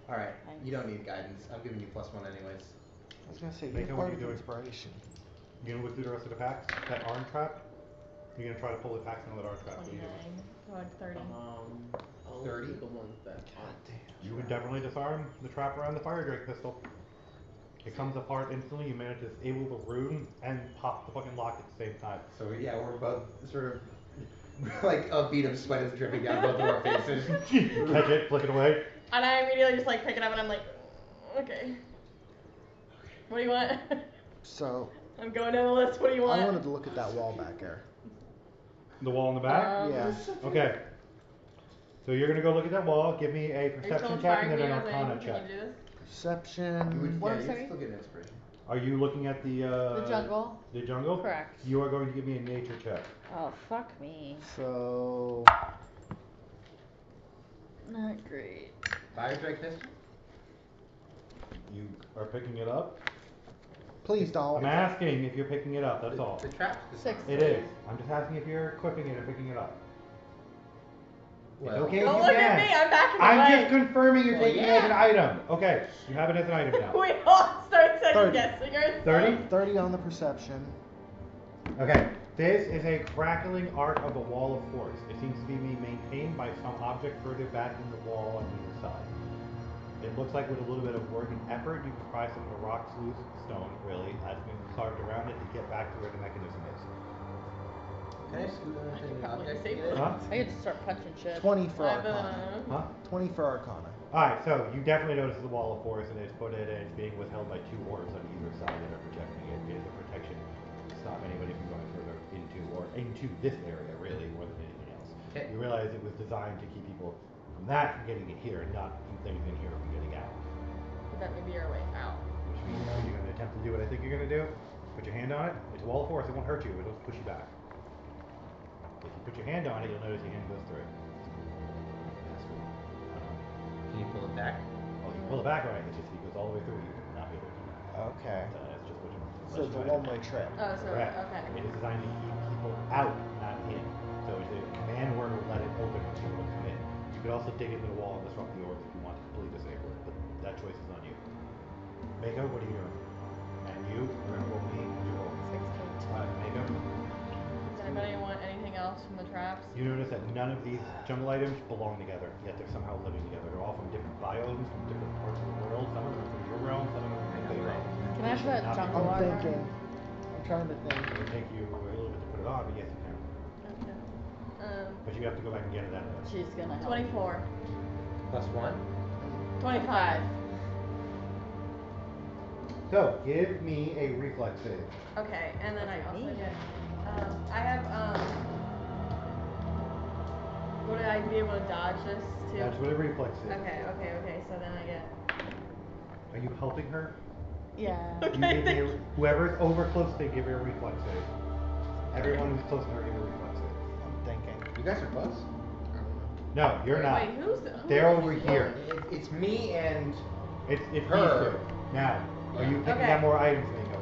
Alright, Thanks. you don't need guidance. I'm giving you +1 anyways. I was gonna say Make you're it what part you're of doing. inspiration. You gonna look through the rest of the packs? That orange trap? You're gonna try to pull the packs out of that orange trap. What are you 29. doing? Go on 30. I'll 30? do the ones that aren't. You would definitely disarm the trap around the fire drake pistol. It comes apart instantly, you manage to disable the rune and pop the fucking lock at the same time. So yeah, we're both sort of like a bead of sweat is dripping down both of our faces. Catch it, flick it away. And I immediately just like pick it up and I'm like, okay. What do you want? So I'm going down the list. What do you want? I wanted to look at that wall back there. The wall in the back? Yeah. Okay. So you're gonna go look at that wall. Give me a Are you perception still check and then inspiring an me as arcana can check. you do this? Perception. Yeah, you still get inspiration. Are you looking at The jungle. the jungle? Correct. You are going to give me a nature check. Oh fuck me. So Not great. Fire strike pistol? You are picking it up? please don't. I'm asking if you're picking it up, that's all. The trap's disarmed. It is. I'm just asking if you're equipping it and picking it up. Well, it's okay if Don't you look can. at me. I'm backing I'm away. just confirming you're Well, taking it as an yeah. item. Okay, you have it as an item now. We all start second 30. guessing ourselves. 30? 30 on the perception. Okay, this is a crackling arc of a wall of force. It seems to be being maintained by some object further back in the wall on either side. It looks like with a little bit of work and effort, you can pry some of the rocks loose, stone really, that's been carved around it to get back to where the mechanism is. Can I scoot on should any probably object? save to get it. it? Huh? I could just start punching shit. 20 for I've been, Arcana. Huh? 20 for Arcana. Alright, so you definitely notice the wall of force and it's put it and it's being withheld by two orbs on either side that are protecting it. It is a protection to stop anybody from going further into this area really more than anything else. Okay. You realize it was designed to keep people from that from getting it here and not from things in here from getting out. But that may be our way out. Which means are you gonna attempt to do what I think you're gonna do? Put your hand on it, it's a wall of force, it won't hurt you, it'll push you back. If you put your hand on it, you'll notice your hand goes through. That's cool. Can you pull it back? Oh, you pull it back, right? It's just it goes all the way through. You will not be able to come back. Okay. That's just what you. So it's a one-way trip. Oh, so Correct. okay. It is designed to keep people out, not in. So it's a command word will let it open for people to come in. You could also dig into the wall and disrupt the orbs if you want to completely disable it, but that choice is on you. Mako, what are you doing? And you, you're gonna roll me, and you roll. 16. Alright, Mako. Does anybody want anything else from the traps? You notice that none of these jungle items belong together, yet they're somehow living together. They're all from different biomes, from different parts of the world. Some of them are from your realm, some of them are from their realm. Can I have that jungle I'm armor? thinking. I'm trying to think. It would take you a little bit to put it on, but yes, you can. Okay. But you have to go back and get it out of there. She's gonna help. 24. Plus 1? 25. So, give me a reflex save. Okay, and then I also get, I have, would I be able to dodge this too? That's what a reflex save is. Okay, so then I get. Are you helping her? Yeah. You give me whoever's over close to give her a reflex save. Everyone who's close to her give her a reflex save. I'm thinking. You guys are close? No, you're not. Wait, who's They're over here. It's me and It's her. these two. Now, are you picking Okay. up more items, Mako?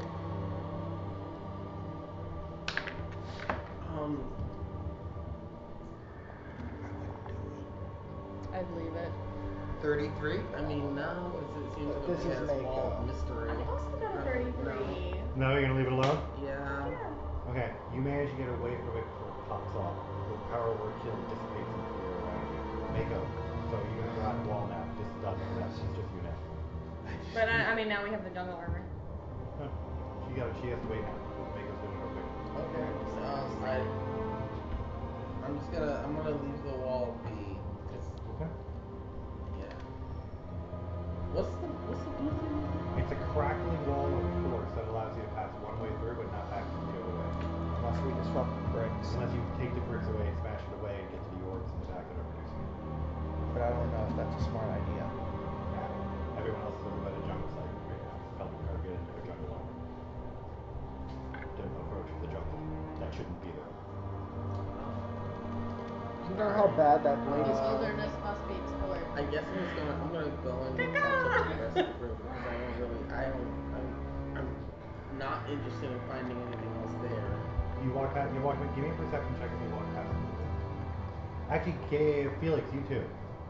I'd leave it. 33? I mean, now it seems like This we is have Mako. wall of mystery. I also got a 33. No, you're gonna leave it alone? Yeah. Okay, you manage to get away from it before it pops off. The power word kill dissipates in the clear around you. Mako. So you're gonna go out the wall now. Just doesn't rest. It's just you now. But I mean, now we have the jungle armor. No. She has to wait now. Mako's doing her thing. Okay. So I'm gonna leave the wall be. Okay. Yeah. What's the blue thing? It's a crackling wall of force that allows you to pass one way through but not back the other way. Unless we disrupt the bricks. Unless you take the bricks away, smash it away, and get to the orbs in the back that are producing it. But I don't know if that's a smart idea. Everyone else is over by the jungle site right now, helping her get into her jungle armor. Don't approach the jungle. That shouldn't be there. You know how bad that blade is? Wilderness must be explored. I guess I'm gonna go and catch up to the rest of the group because I'm not interested in finding anything else there. You walk out. Give me a perception check as you walk past. Actually, Felix, you too.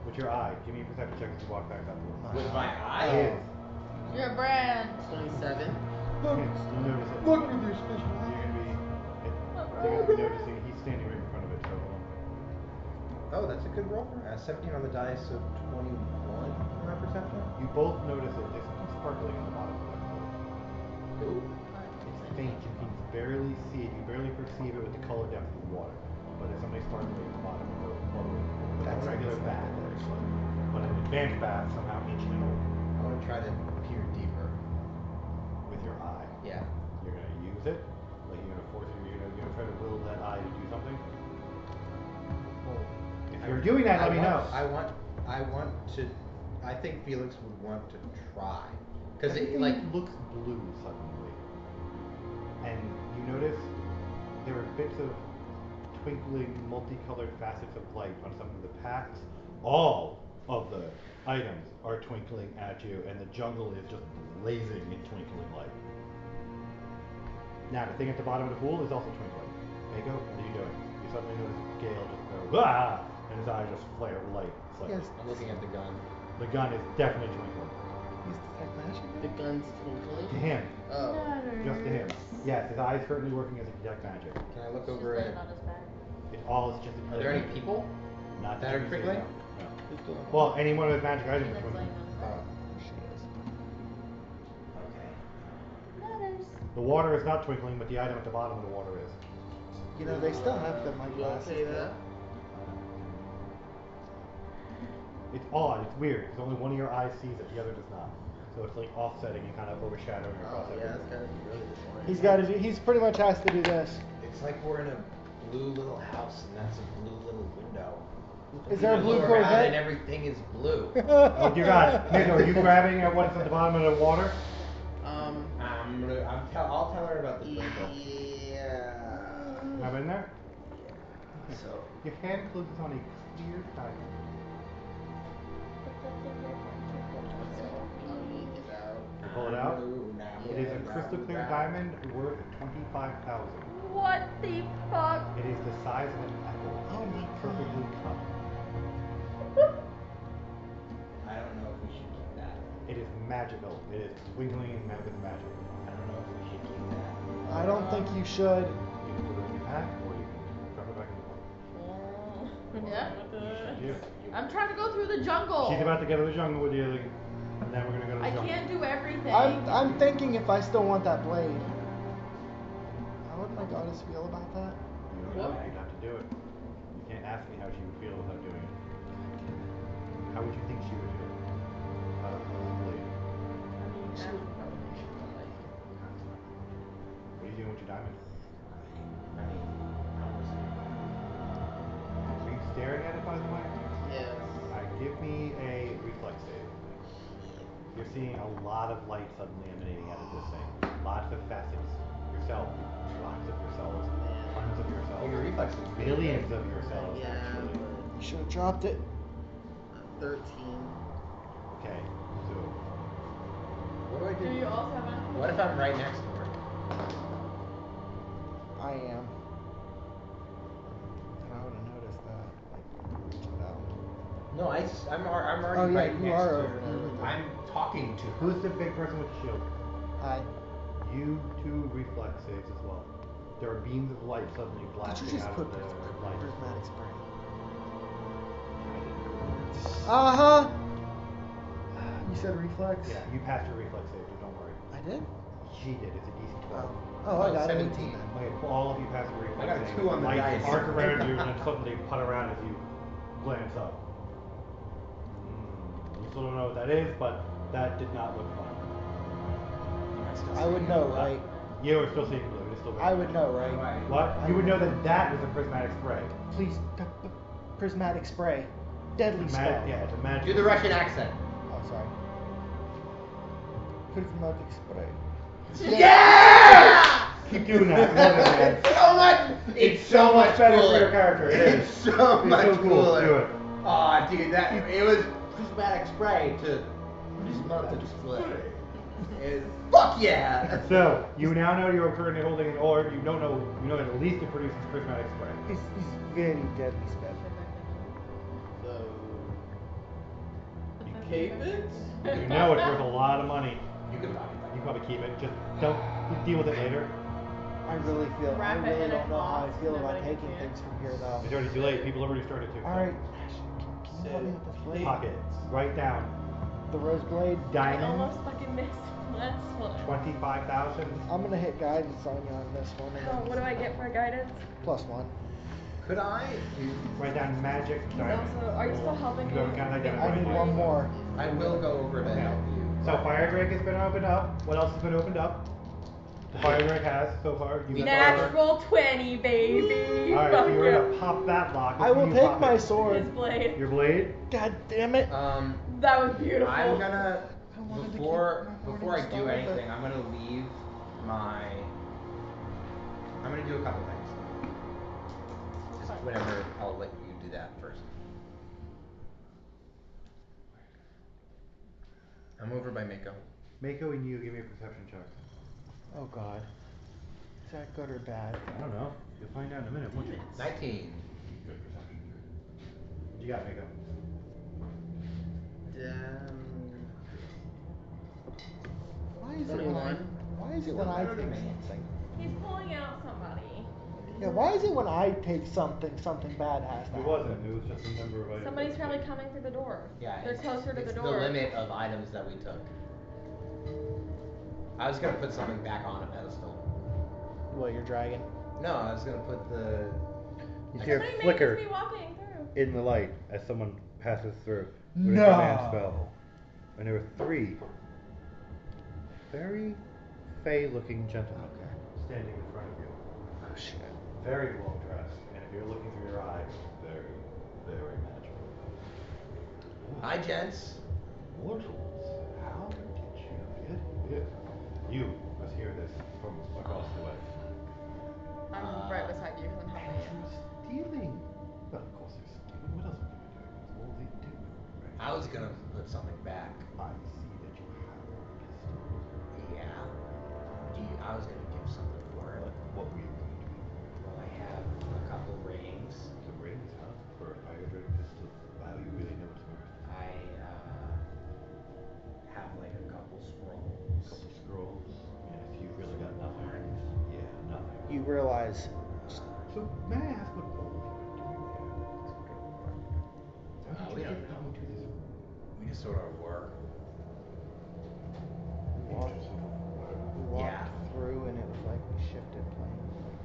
With your eye, give me a perception check as you walk back up. With my eye? Yes. Your brand. 27. You notice it. Look with your special You're gonna be noticing he's standing right in front of it. So Oh, that's a good roll. 17 on the dice, so 21 for my perception. you both notice that there's something sparkling on the bottom of that floor. Ooh. It's faint. You can barely see it. You barely perceive it with the color depth of the water. But there's something sparkling at the bottom of the floor. Like a regular bath. but an advanced path somehow instrumental I want to try to peer deeper. with your eye. Yeah. You're gonna use it, like you're gonna force it. You're gonna try to will that eye to do something. Well, If you're doing that, let me know. I want to. I think Felix would want to try, because it Everything like looks blue suddenly, and you notice there are bits of twinkling, multicolored facets of light on some of the paths. All of the items are twinkling at you, and the jungle is just blazing in twinkling light. Now, the thing at the bottom of the pool is also twinkling. Mako, what are you doing? You suddenly notice Gale just go, ah! And his eyes just flare light slightly. Yes. I'm looking at the gun. The gun is definitely twinkling. He's detect magic. The gun's twinkling. To him. Oh. Just to him. Yes, his eye is currently working as a detect magic. Can I look She's over laying at? on his back. It's all just a Are there any people? Not that are you see, twinkling? No. Who's doing that? Well, any one of his magic items She are that's twinkling. laying on his back. She is. Okay. Matters. The water is not twinkling, but the item at the bottom of the water is. You know, they still have the my You glasses. okay though. there? It's odd, it's weird, because only one of your eyes sees it, the other does not. So it's like offsetting and kind of overshadowing across Oh, yeah, everything. it's gotta be really disappointing. He's got to do. He's pretty much has to do this. It's like we're in a blue little house, and that's a blue little window. Is there a You blue look around Corvette? And everything is blue. Oh dear God. Mako, are you grabbing at what's at the bottom of the water? I'll tell her about the twinkle. Yeah. Grab in there? So. Your hand closes on a clear diamond. You pull it out. It is a crystal clear diamond worth 25,000. What the fuck? It is the size of an apple. Oh It my is perfectly cut. I don't know if we should keep that. It is magical. It is twinkling and with magic. I don't know if we should keep that. I don't think you should. You can put it in your pack, or you can drop it back in the book. Yeah. You. I'm trying to go through the jungle. She's about to get to the jungle with you, and then we're gonna go to the I jungle. can't do everything. I'm thinking if I still want that blade. How would my goddess feel about that? You don't know. You'd have to do it. You can't ask me how she would feel without doing it. How would you think she would feel? About a blade. She would- What are you doing with your diamond? I mean, Are you staring at it, by the way? Yes. Alright, give me a reflex save. You're seeing a lot of light suddenly emanating out of this thing. Lots of facets. Yourself. Lots of yourselves. Tons of yourselves. well, your reflex is Millions of yourselves, Yeah, actually. You should have dropped it. 13. Okay, so What do I do? Do you also have a... What if I'm right next to her? I am. And I would have noticed that. No, I'm already Oh, yeah, right you next are to over her. there with her. I'm talking to her. who's the big person with the shield? Hi. You two reflex saves as well. There are beams of light suddenly Did blasting you just out put of the light. prismatic spray? Uh-huh. You said reflex? Yeah, you passed your reflex save, so don't worry. I did? She did. It's a DC 12. Oh, I got 17. 18 then. Okay, all of you pass your reflex I got a save. 2 on the Lights dice. arc around you and then suddenly put around as you glance up. You still don't know what that is, but that did not look fun. I would know, right? You are still seeing blue. It's still I would know, right? What? You would know that that was a prismatic spray. Please, prismatic spray. Deadly It's a spell. yeah, it's a magic. Do the Russian accent. Oh, sorry. Prismatic spray. Yeah! Keep doing that. Love it, man. It's so much better cooler. for your character. It is. It's so much so cool. cooler. Do it. Aw, dude, it was prismatic spray to prismatic spray. Fuck yeah! So you now know you're currently holding an orb. You know that at least it produces prismatic spray. It's very deadly spell. So. You keep it? You know it's worth a lot of money. You can buy You probably keep it. Just don't deal with it later. I really Wrap it really in a don't know how I cloth feel so about nobody can taking see it. things from here though. It's already too late. People have already started to. Alright. Can you help me with this blade? Pocket. Write down. The rose blade. I Diamond. almost fucking missed last one. 25,000. I'm gonna hit guidance on you on this one. And Oh, then what do I get for guidance? +1. Could I? Write down magic He's diamond. also, are you still helping You me? have a kind of like I need one more. I will go over to Okay. help you. So Fire Drake has been opened up. What else has been opened up? Fire Drake has so far. You Natural 20, baby. Alright, Fuck so you're yeah. gonna pop that lock. I Which will one you take pop my it? sword. His blade. Your blade? God damn it. That was beautiful. I'm gonna wanted to keep before my before I morning do star, but- anything, I'm gonna leave my. I'm gonna do a couple things. Just whatever. I'll let you do that first. I'm over by Mako. Mako and you give me a perception check. Oh god. Is that good or bad? I don't know. You'll find out in a minute, won't you? 19. Good perception check. What you got, Mako? Why is it when I 21. why is it when I take something? He's pulling out somebody. Yeah, why is it when I take something bad has to It happen? wasn't. It was just a number of items. Somebody's probably coming through the door. Yeah, They're it's, closer to it's the the door. limit of items that we took. I was gonna put something back on a pedestal. What, your dragon? No, I was gonna put the. You I see a Somebody may flicker just be walking through. in the light as someone passes through. With No. a command spell. And there were 3 very fey-looking gentlemen standing in front of you. Oh shit. Very well dressed, and if you're looking through your eyes, very, very magical. Hi, gents. Mortals, how did you get here? You must hear this from across the way. I'm right beside you because I'm helping And you. you're stealing. Well, of course they're stealing. What else would they be doing? That's all they do. Right? I was gonna put something back. I see that you have a pistol. Yeah. I was gonna give something for it. What were you going to do? Well, I have a couple rings. Some rings, huh? For a fire drake pistol. Wow, you really know it's worth. I have like a couple A scrolls. couple scrolls. Yes, you really got nothing. Horns. Yeah, nothing. You realize So may I ask what all of you are doing here? How did We you don't get know. into this We just sort of were. walked, interesting work? we walked Yeah. through and it was like we shifted planes like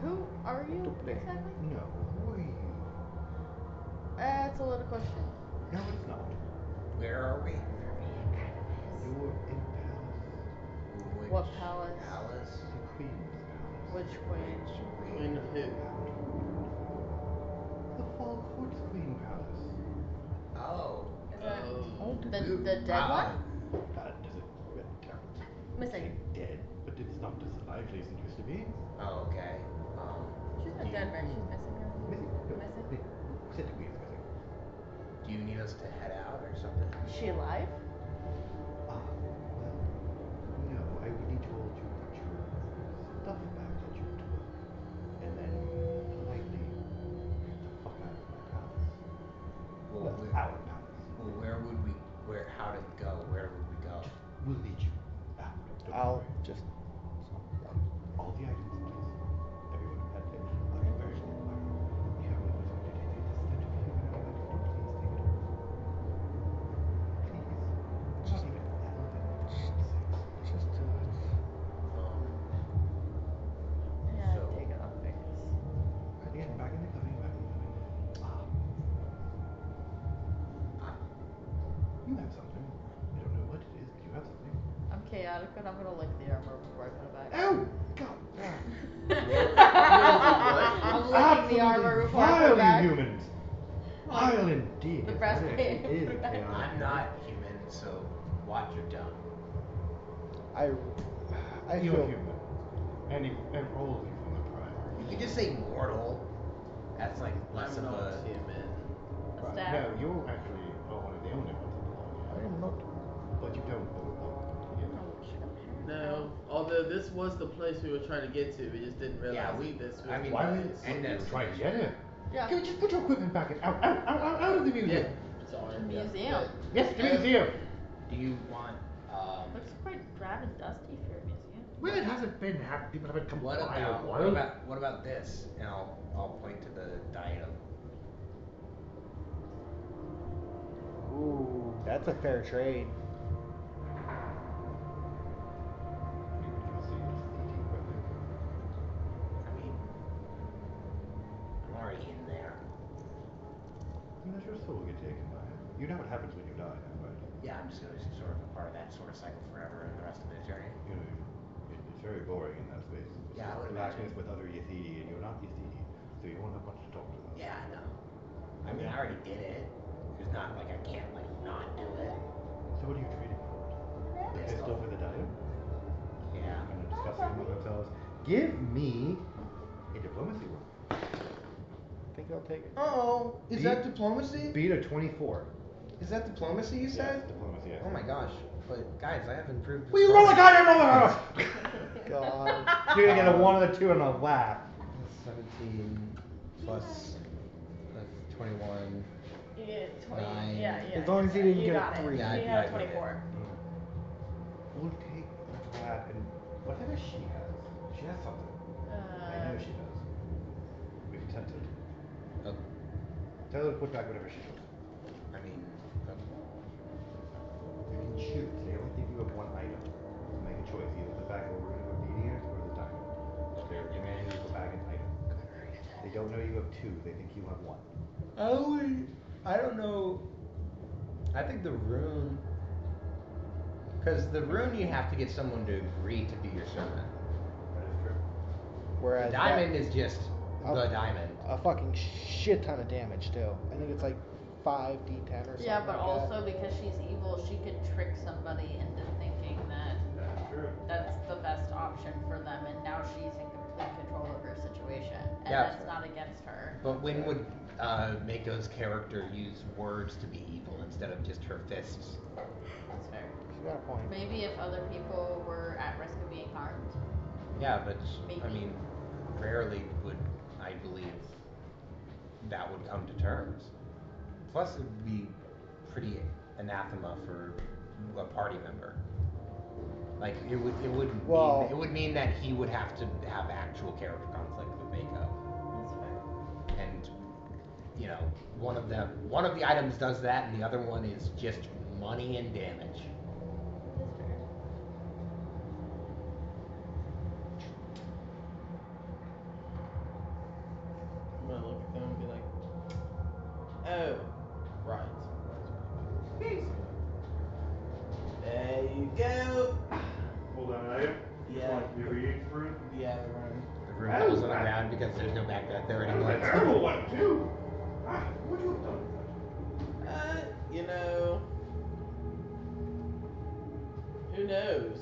Who are you Double. exactly? No, who are you? That's a loaded question. No, it's not. Where are we? You're in palace. Which What palace? Palace? The queen's palace. Which queen? Queen of who? The Fall Court's queen palace. Oh. Is that Oh. The dead one? Does it missing? dead, but it's not as lively as it used to be. Oh, okay. She's not dead, right? She's missing. Missing. No, Missing? Said the queen's missing. Do you need us to head out or something? Is she alive? Well, no, I would need you all to put your stuff back that you took, and then politely get the fuck out of my palace. Well, Our palace. well, how to go? Where would we go? We'll lead you out. Don't I'll worry. just All the items, please. Everyone had it. I'll be very quiet. We have no reason to take this. That to be human. Don't please take it. Please. Not even a little bit. just do it. Yeah, So- take it off fingers. Again, back in the covering, back in the covering. You have something. I don't know what it is, but you have something. I'm chaotic, but I'm gonna lick the armor before I put it back. Oh, God. I'm licking the armor before I put Vile, it back. you humans. Vile indeed. The Yes, breastplate. that actually is chaotic. I'm not human, so watch your tongue. I You're feel human. And all of you from the prior. You can just say mortal. That's like less I'm of not a. human. A staff. No, you actually are one of the only ones alive. I am not. But you don't belong here. No, although this was the place we were trying to get to, we just didn't realize Yeah, we- this was I mean, the Why place. would And you that's try to get here? Yeah. Can we just put your equipment back in? Out of the museum. Yeah, sorry. Museum. Yes, to the museum. Do you want? Looks quite drab and dusty for a museum. Well, it hasn't been. People haven't come What by about? a What while. about this? And I'll point to the diadem. Ooh, that's a fair trade. I mean, your soul get taken by it. You know what happens when you die now, right? Yeah, I'm just gonna be sort of a part of that sort of cycle forever and the rest of the journey. You know, it's very boring in that space. Yeah, I would Blackness imagine. with other Yethidi, and you're not Yethidi, so you won't have much to talk to them. Yeah, I know. I mean, I already did it. It's not like I can't like not do it. So what are you trading for? The pistol for the diamond? Yeah. Kind of discussing among themselves. Give me a diplomacy roll. I think I'll take it. Oh, is that diplomacy? Beat a 24. Is that diplomacy you said? Yes, diplomacy. Yes. Oh my gosh. But guys, I have improved. Will you roll a goddamn roll? God. You're gonna get a 1 and a 2 and a laugh. 17 plus 21. You get 20. 9. Yeah. As long as you didn't You get got a 3. it. Yeah, You I had a did it. 24. We'll take that and whatever she has. She has something. I know she does. We can tempt it. Oh, Tell her to put back whatever she took. I mean, You can choose. They only think you have one item. Make a choice. Either put back the rune of obedience or the diamond. They're demanding you put back an item. They don't know you have 2. They think you have 1. I don't know. I think the rune. Because the rune, you have to get someone to agree to be your servant. That is true. Whereas The diamond is just Oh. the diamond. a fucking shit ton of damage too. I think it's like 5d10 or something. Yeah, but like also because she's evil, she could trick somebody into thinking that That's true. that's the best option for them, and now she's in complete control of her situation, and Yeah. that's not against her. But when would Mako's character use words to be evil instead of just her fists? That's fair. She's got a point. Maybe if other people were at risk of being harmed. Yeah, but I Maybe. mean, rarely would I believe that would come to terms. Plus, it would be pretty anathema for a party member. Like Well- it would mean that he would have to have actual character conflict with Mako. That's fair. And you know, one of the items does that, and the other one is just money and damage. That's fair. I'm gonna look at them and be like, oh, right. There you go. Hold on, item. Yeah. You're reading through. Yeah, the run. The room falls on the ground because there's no backpack there That's anymore. a terrible one too. What would you have done with that? You know, who knows?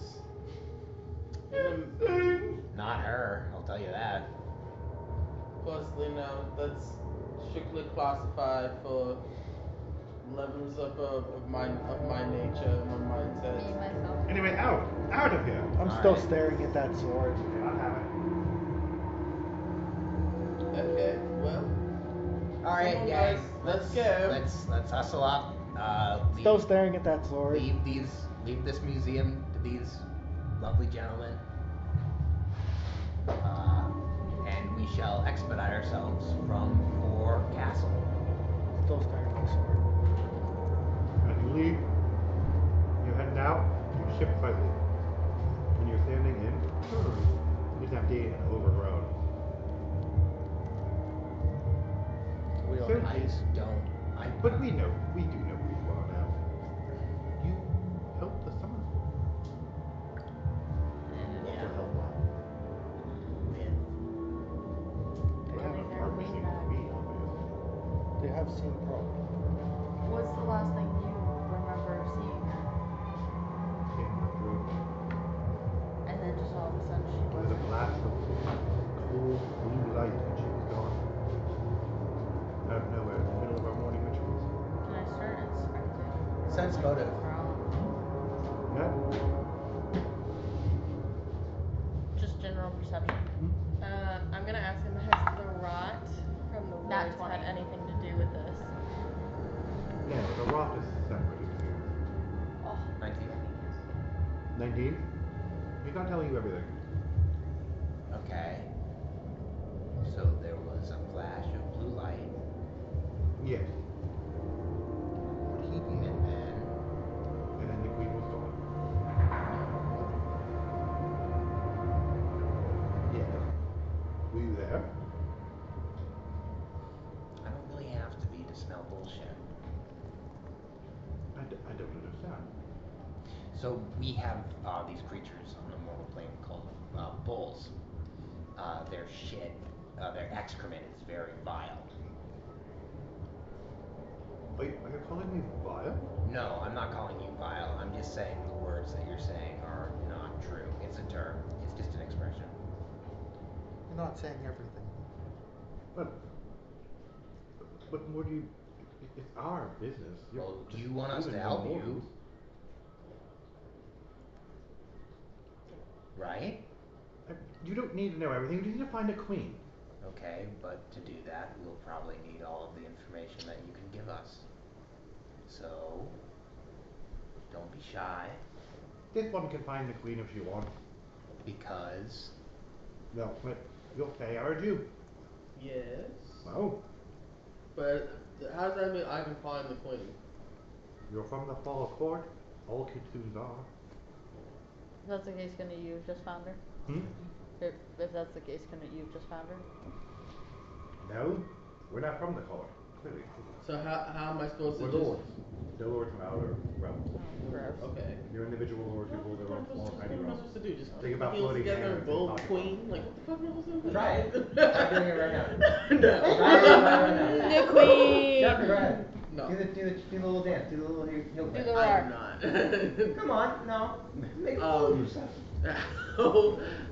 Not her, I'll tell you that. Plus, you know, that's strictly classified for levels of my nature, my Me, mindset. myself. Anyway, out of here. I'm All still right. staring at that sword. Not have it. Okay, well, All right, Come on, guys, guys, let's go. Let's hustle up. Still staring at that sword. Leave this museum to these lovely gentlemen, and we shall expedite ourselves from Core Castle. Still staring at the sword. As you leave, you're heading out. Your ship slightly. When you're standing in, it's empty and overgrown. We don't Sure. need these. But we do know who you are now. You helped the summer. Yeah. Or help what? They Running their have, wing Seems back. to me obvious. they have seen Pro. What's the last thing you remember seeing her? Came through. And then just all of a sudden she There was a wasn't. blast of cold blue light and she was gone. Out of nowhere, in the middle of our morning rituals. Can I start inspecting? Sense motive. Yeah? Just general perception. I'm gonna ask him, has the rot from the Nat woods 20. had anything to do with this? No, the rot is separate. Oh, 19. 19? He's not telling you everything. Okay. So there was a flash of blue light. Yes. What he meant then? And then the queen was gone. Yes. Were you there? I don't really have to be to smell bullshit. bullshit. I don't understand. So we have these creatures on the mortal plane called bulls. Their shit, their excrement is very vile. Are you calling me vile? No, I'm not calling you vile. I'm just saying the words that you're saying are not true. It's a term. It's just an expression. You're not saying everything. But what do you? It's our business. Well, do you want us to help you? Right? You don't need to know everything. You need to find a queen. Okay, but to do that, we'll probably need all of the information that you can give us. So, don't be shy. This one can find the queen if she wants. Because? No, but you'll pay our due. Yes. Oh. But how does that mean I can find the queen? You're from the fall court. All kitsuns are. If that's the case, couldn't you have just found her? Hmm? If that's the case, couldn't you have just found her? No, we're not from the court. Clearly. So how am I supposed to We're just... lords. They're lords from outer realms. Oh, gross. Okay. You're individual lords who rule their own small tiny What am I realms. supposed to do? Just Think about heels floating together hands and roll and talking queen? Like what the fuck am I supposed to do? Try it. Try doing it right now. No. Try it right now. The queen! Yeah, go ahead. No. Do the little dance. Do the little heel Do click. the I'm roar. not. Come on, no. Make a fool of yourself.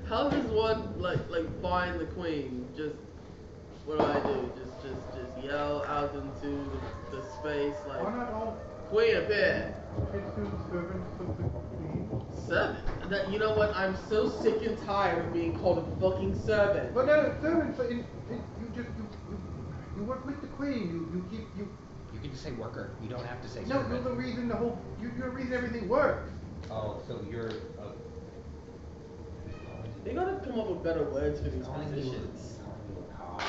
How does one like find the queen? Just what do I do? Just yell out into the space like Why not all queen appear. kitsun servants of the queen? Servant? That you know what? I'm so sick and tired of being called a fucking servant. But no, servants. You work with the queen. You can just say worker. You don't have to say No, servant. you're the reason you're the reason everything works. Oh, so you're They gotta come up with better words for these calling positions. you a cog.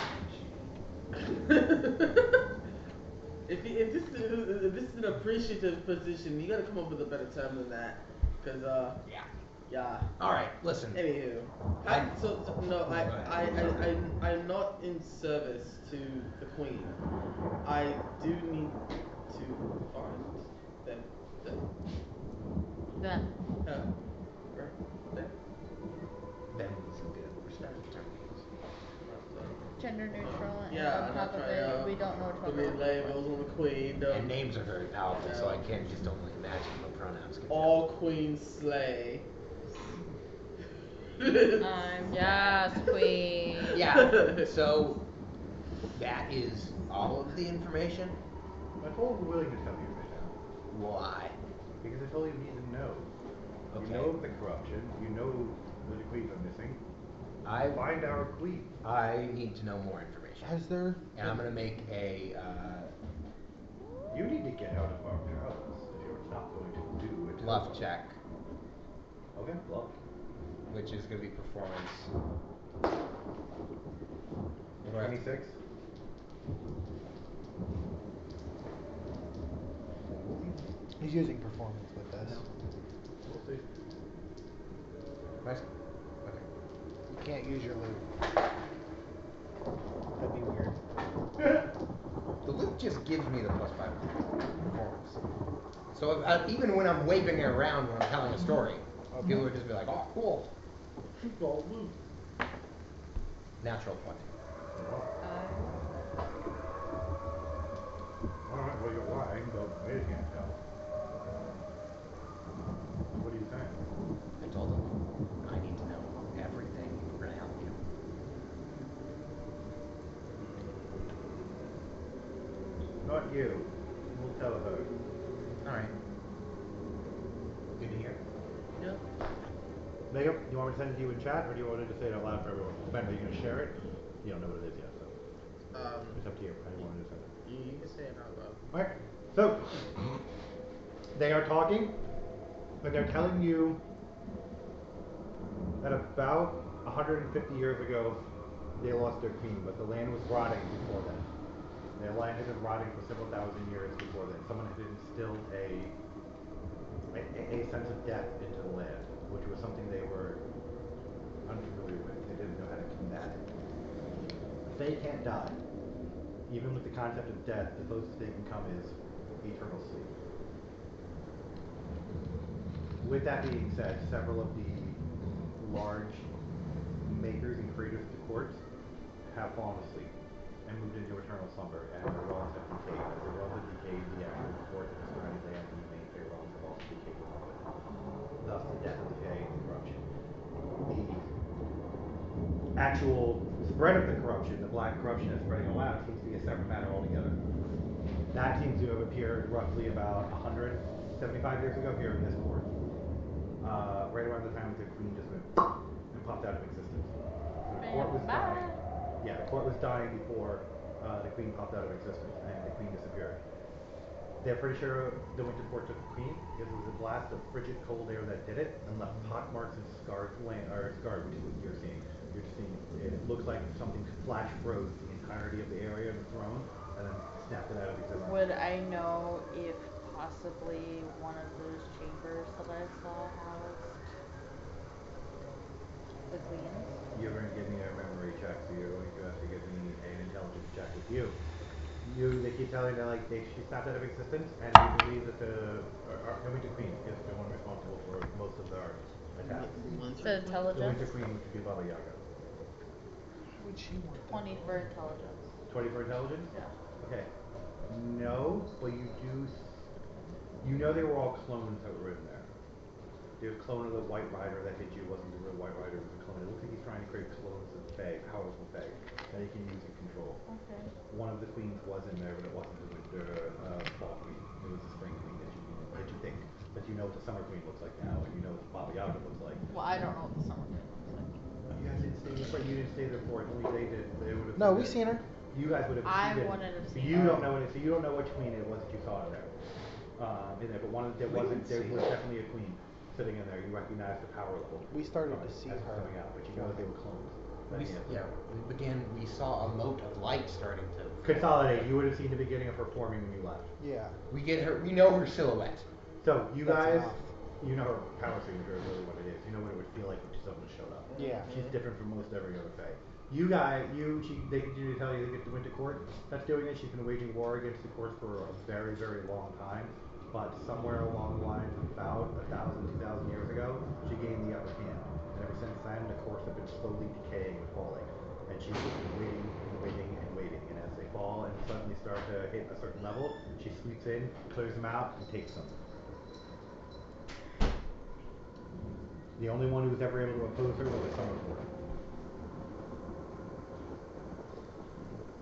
If this is an appreciative position, you gotta come up with a better term than that. Cause yeah. All right, listen. Anywho, I'm not in service to the queen. I do need to find them. Then. Right there. Then isn't good. We're starting to turn things. Gender neutral, and Yeah, on I'm top not of trying it, we don't know to what put labels on the queen. And names are very powerful, so I can't just only imagine what pronouns can All queens slay. yes, queen. Yeah. So that is all of the information. That's all we're willing to tell you right now. Why? Because it's all you need to know. Okay. You know of the corruption. You know where the queens are missing. I Find our queen. I need to know more information. Has there? And I'm gonna make a. You need to get out of our palace if you're not going to do it. Bluff check, Okay, bluff. which is gonna be performance. 26. He's using performance with this. We'll see. Nice. You can't use your loot. That'd be weird. The loop just gives me the +5 performance. So even when I'm waving it around when I'm telling a story, people would just be like, "Oh, cool." Natural 20. Alright, well you're lying, but they can't tell. What are you saying? I told them I need to know everything. We're gonna help you. Not you. We'll tell her. All right. Good to hear. Yeah. Megan, do you want me to send it to you in chat, or do you want me to say it out loud for everyone? Ben, are you gonna share it? You don't know what it is yet, so it's up to you. How do you want me to send it? You can say it out loud. Alright, so they are talking, and they're telling you that about 150 years ago they lost their queen, but the land was rotting before then. The land had been rotting for several thousand years before then. Someone had instilled a sense of death into the land, which was something they were unfamiliar with. They didn't know how to combat it. They can't die. Even with the concept of death, the closest they can come is eternal sleep. With that being said, several of the large makers and creators of the courts have fallen asleep and moved into eternal slumber, and their realms have decayed. As their realms have decayed, the actual court and the surrounding lands and the main Fey realms have also decayed along with it. Thus, the death of the Fey and the corruption. The actual spread of the corruption, the black corruption that's spreading around, seems to be a separate matter altogether. That seems to have appeared roughly about 175 years ago here in this court. Right around the time that the queen just went and popped out of existence. So the court was dying. Yeah, the court was dying before the queen popped out of existence and the queen disappeared. They're pretty sure the winter court took the queen because it was a blast of frigid cold air that did it and left pock marks and scarred land, or scarred, which is what you're seeing. You're just seeing it looks like something flash froze the entirety of the area of the throne and then snapped it out of existence. Would I know if possibly one of those chambers that I saw housed the queens? You're going to give me a memory check, so you're going to have to give me an intelligence check with you. They keep telling you that she snapped out of existence, and you believe that the Winter Queen is the one responsible for most of our attacks. The intelligence? The Winter Queen, which would be Baba Yaga. Why would she want 20 for intelligence. 20 for intelligence? Yeah. Okay. No, but you do. You know they were all clones that were in there. The clone of the White Rider that hit you wasn't the real White Rider, it was a clone. It looks like he's trying to create clones of Fae, powerful Fae, that he can use and control. Okay. One of the queens was in there, but it wasn't the winter fall queen. It was the spring queen that you think. But you know what the summer queen looks like now, and you know what Baba Yaga looks like. Well, I don't know what the summer queen looks like. You guys didn't stay there. You didn't stay there for it. Only they did. They would have. No, we seen her. You guys would have. I wouldn't have seen You her. don't know it. So you don't know which queen it was that you saw in there. In there, but there was definitely a queen sitting in there. You recognize the power level. We started to see as her coming out, but you know that they were clones. We saw a mote of light starting to consolidate. You would have seen the beginning of her forming when you left. Yeah. We know her silhouette. So you guys, you know her power signature is really what it is. You know what it would feel like when someone showed up. Yeah. She's different from most every other Fae. They continue to tell you to get the Winter Court that's doing it. She's been waging war against the courts for a very, very long time. But somewhere along the lines of about 1,000, 2,000 years ago, she gained the upper hand. And ever since then, the courts have been slowly decaying and falling. And she's been waiting and waiting and waiting. And as they fall and suddenly start to hit a certain level, she sweeps in, clears them out, and takes them. The only one who was ever able to oppose her was the Summer Court.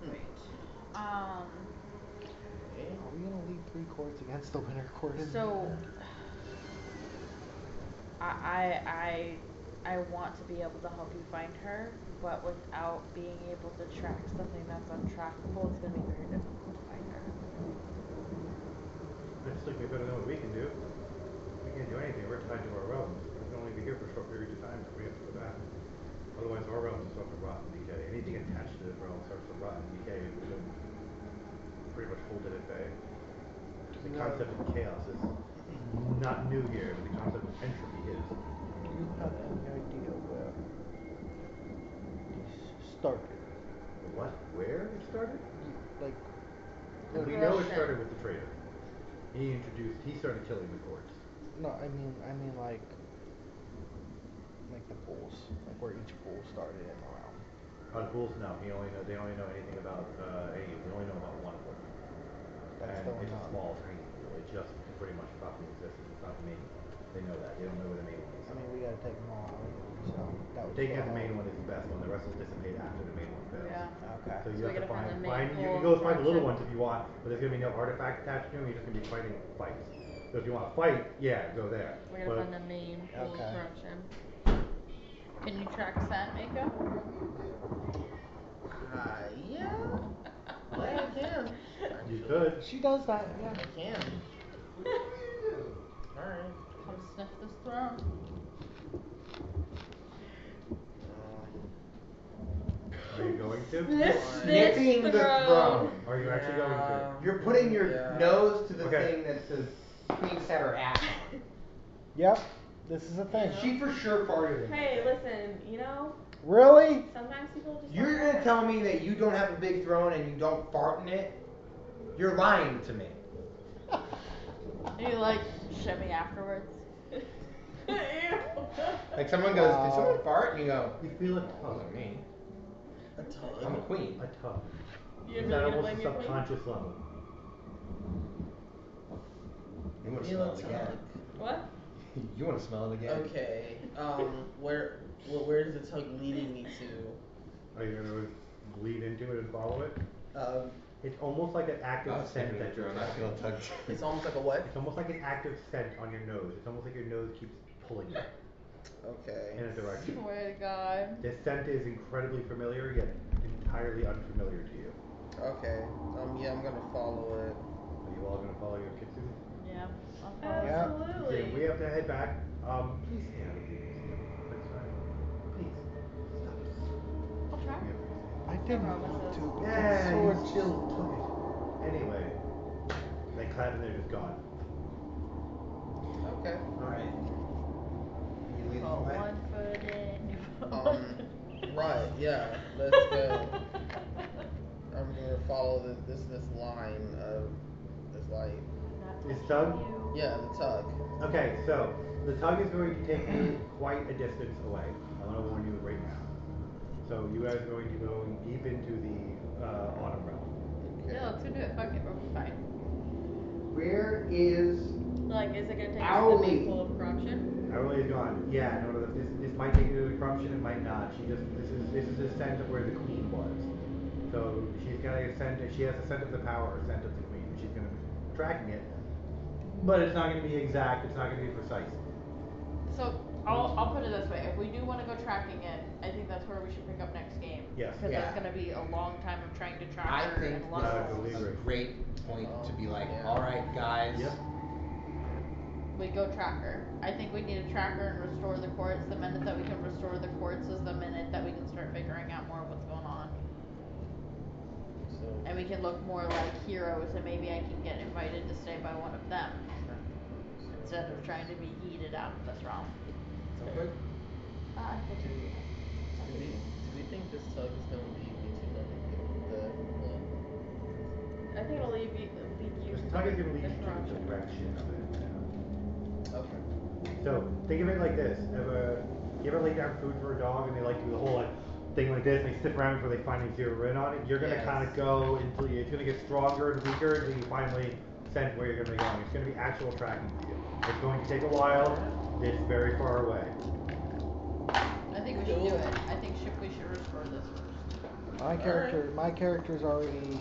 Great. Are we gonna leave 3 courts against the Winter Court? So I want to be able to help you find her, but without being able to track something that's untrackable, it's gonna be very difficult to find her. It's like we better know what we can do. We can't do anything. We're tied to our realms. We can only be here for short periods of time before we have to go back. Otherwise, our realms start to rot and decay. Anything attached to this realm starts to rot and decay. We don't pretty much hold it at bay. The concept of chaos is not new here, but the concept of entropy is. Do you have any idea where this started? What? Where it started? Like, we know it started with the traitor. He started killing the courts. No, I mean like the bulls, like where each bull started in the realm. The bulls, no. They only know anything about they only know about one bull. And it's a small, tiny bull. It just pretty much stopped in existence. It's not the main one. They know that. They don't know where the main one is. I mean, we gotta take them all out. So that would taking out the main one is the best one. The rest will dissipate after the main one fails. Yeah. Okay. So you have to find. You bull can go find the little ones if you want, but there's gonna be no artifact attached to them. You're just gonna be fighting fights. So if you want to fight, yeah, go there. We're gonna find the main bull corruption. Can you track scent, Mako? Yeah. I can. You could. She does that, yeah. I can. Alright. Come sniff this throne. Are you going to? Sniffing the throne. Are you actually going to? You're putting your nose to the thing that says Queen set her ass on. Yep. This is a thing. She for sure farted in Hey, listen, you know? Really? Sometimes people just. You're gonna tell me that you don't have a big throne and you don't fart in it? You're lying to me. And you like shimmy afterwards. Ew. Like someone goes, did someone fart? And you go, You feel a that tug. wasn't me. A tug. I'm a queen. A tug. You're It's really at gonna almost blame a your queen? subconscious level. You wanna Feel smell a it again? tug. What? You wanna smell it again? Okay. Where is the tug leading me to? Are you gonna bleed into it and follow it? Um, It's almost like an active I was scent thinking that of you're throwing. I feel tracking. tugged. it's almost like a what? It's almost like an active scent on your nose. It's almost like your nose keeps pulling you Okay. in a direction. Swear to God. This scent is incredibly familiar yet entirely unfamiliar to you. Okay. Yeah, I'm gonna follow it. Are you all gonna follow your kitsus? Yeah. I'll follow. Yeah. Absolutely. Okay, we have to head back. Please stay out of here. That's fine. Please. Stop. I'll try. We have to I didn't want to, but Yeah, that you sword still took it. Anyway, they clap and they're just gone. Okay. Alright. You leading the Put way? one foot in. Right. Yeah. Let's go. I'm gonna follow this line of this light. Is tug? Yeah, the tug. Okay, so the tug is going to take you quite a distance away. I want to warn you right now. So you guys are going to go deep into the autumn realm. Okay. Yeah, let's go do it. Fuck it. We'll be fine. Where is Like, is it gonna take us to the Owly. main pool of corruption? Everybody is gone. Yeah, no, this might take you to the corruption, it might not. This is a scent of where the queen was. So she's got a scent, she has a scent of the power, a scent of the queen. She's gonna be tracking it. But it's not gonna be exact, it's not gonna be precise. So I'll put it this way. If we do want to go tracking it, I think that's where we should pick up next game. Yes. Because Yeah. that's gonna be a long time of trying to track I her think and a lot I of believe this is it. a great point to be like, Yeah. alright guys. Yep. we go track her. I think we need to track her and restore the quartz. The minute that we can restore the quartz is the minute that we can start figuring out more of what's going on. So. And we can look more like heroes and maybe I can get invited to stay by one of them. Instead of trying to be yeeted out of this realm. Sound good? I think Do we think this tug is gonna lead me to the I think it'll lead you This to tug is gonna lead the you to the corruption. direction of it. Okay. So think of it like this: you ever lay down food for a dog and they like do the whole like thing like this, and they sit around before they finally zero in on it. You're gonna Yes. kind of go until it's gonna get stronger and weaker until you finally sense where you're gonna be going. It's gonna be actual tracking for you. It's going to take a while. It's very far away. I think we should do it. I think we should restore this first. My character's already,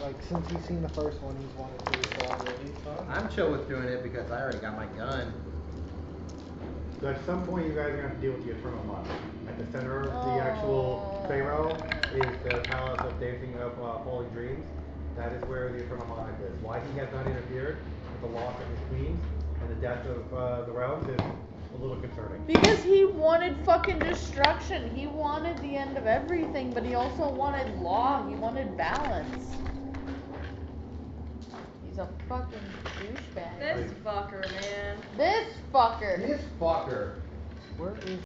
like, since he's seen the first one, he's wanted to restore already. I'm chill with doing it because I already got my gun. So at some point, you guys are gonna have to deal with the Eternal Monarch. At the center of the actual Pharaoh is the Palace of Dancing of Falling Dreams. That is where the Eternal Monarch is. Why he has not interfered with the loss of his queens and the death of the realms is a little concerning. Because he wanted fucking destruction. He wanted the end of everything, but he also wanted law. He wanted balance. He's a fucking douchebag. This fucker, man. This fucker. This fucker. Where is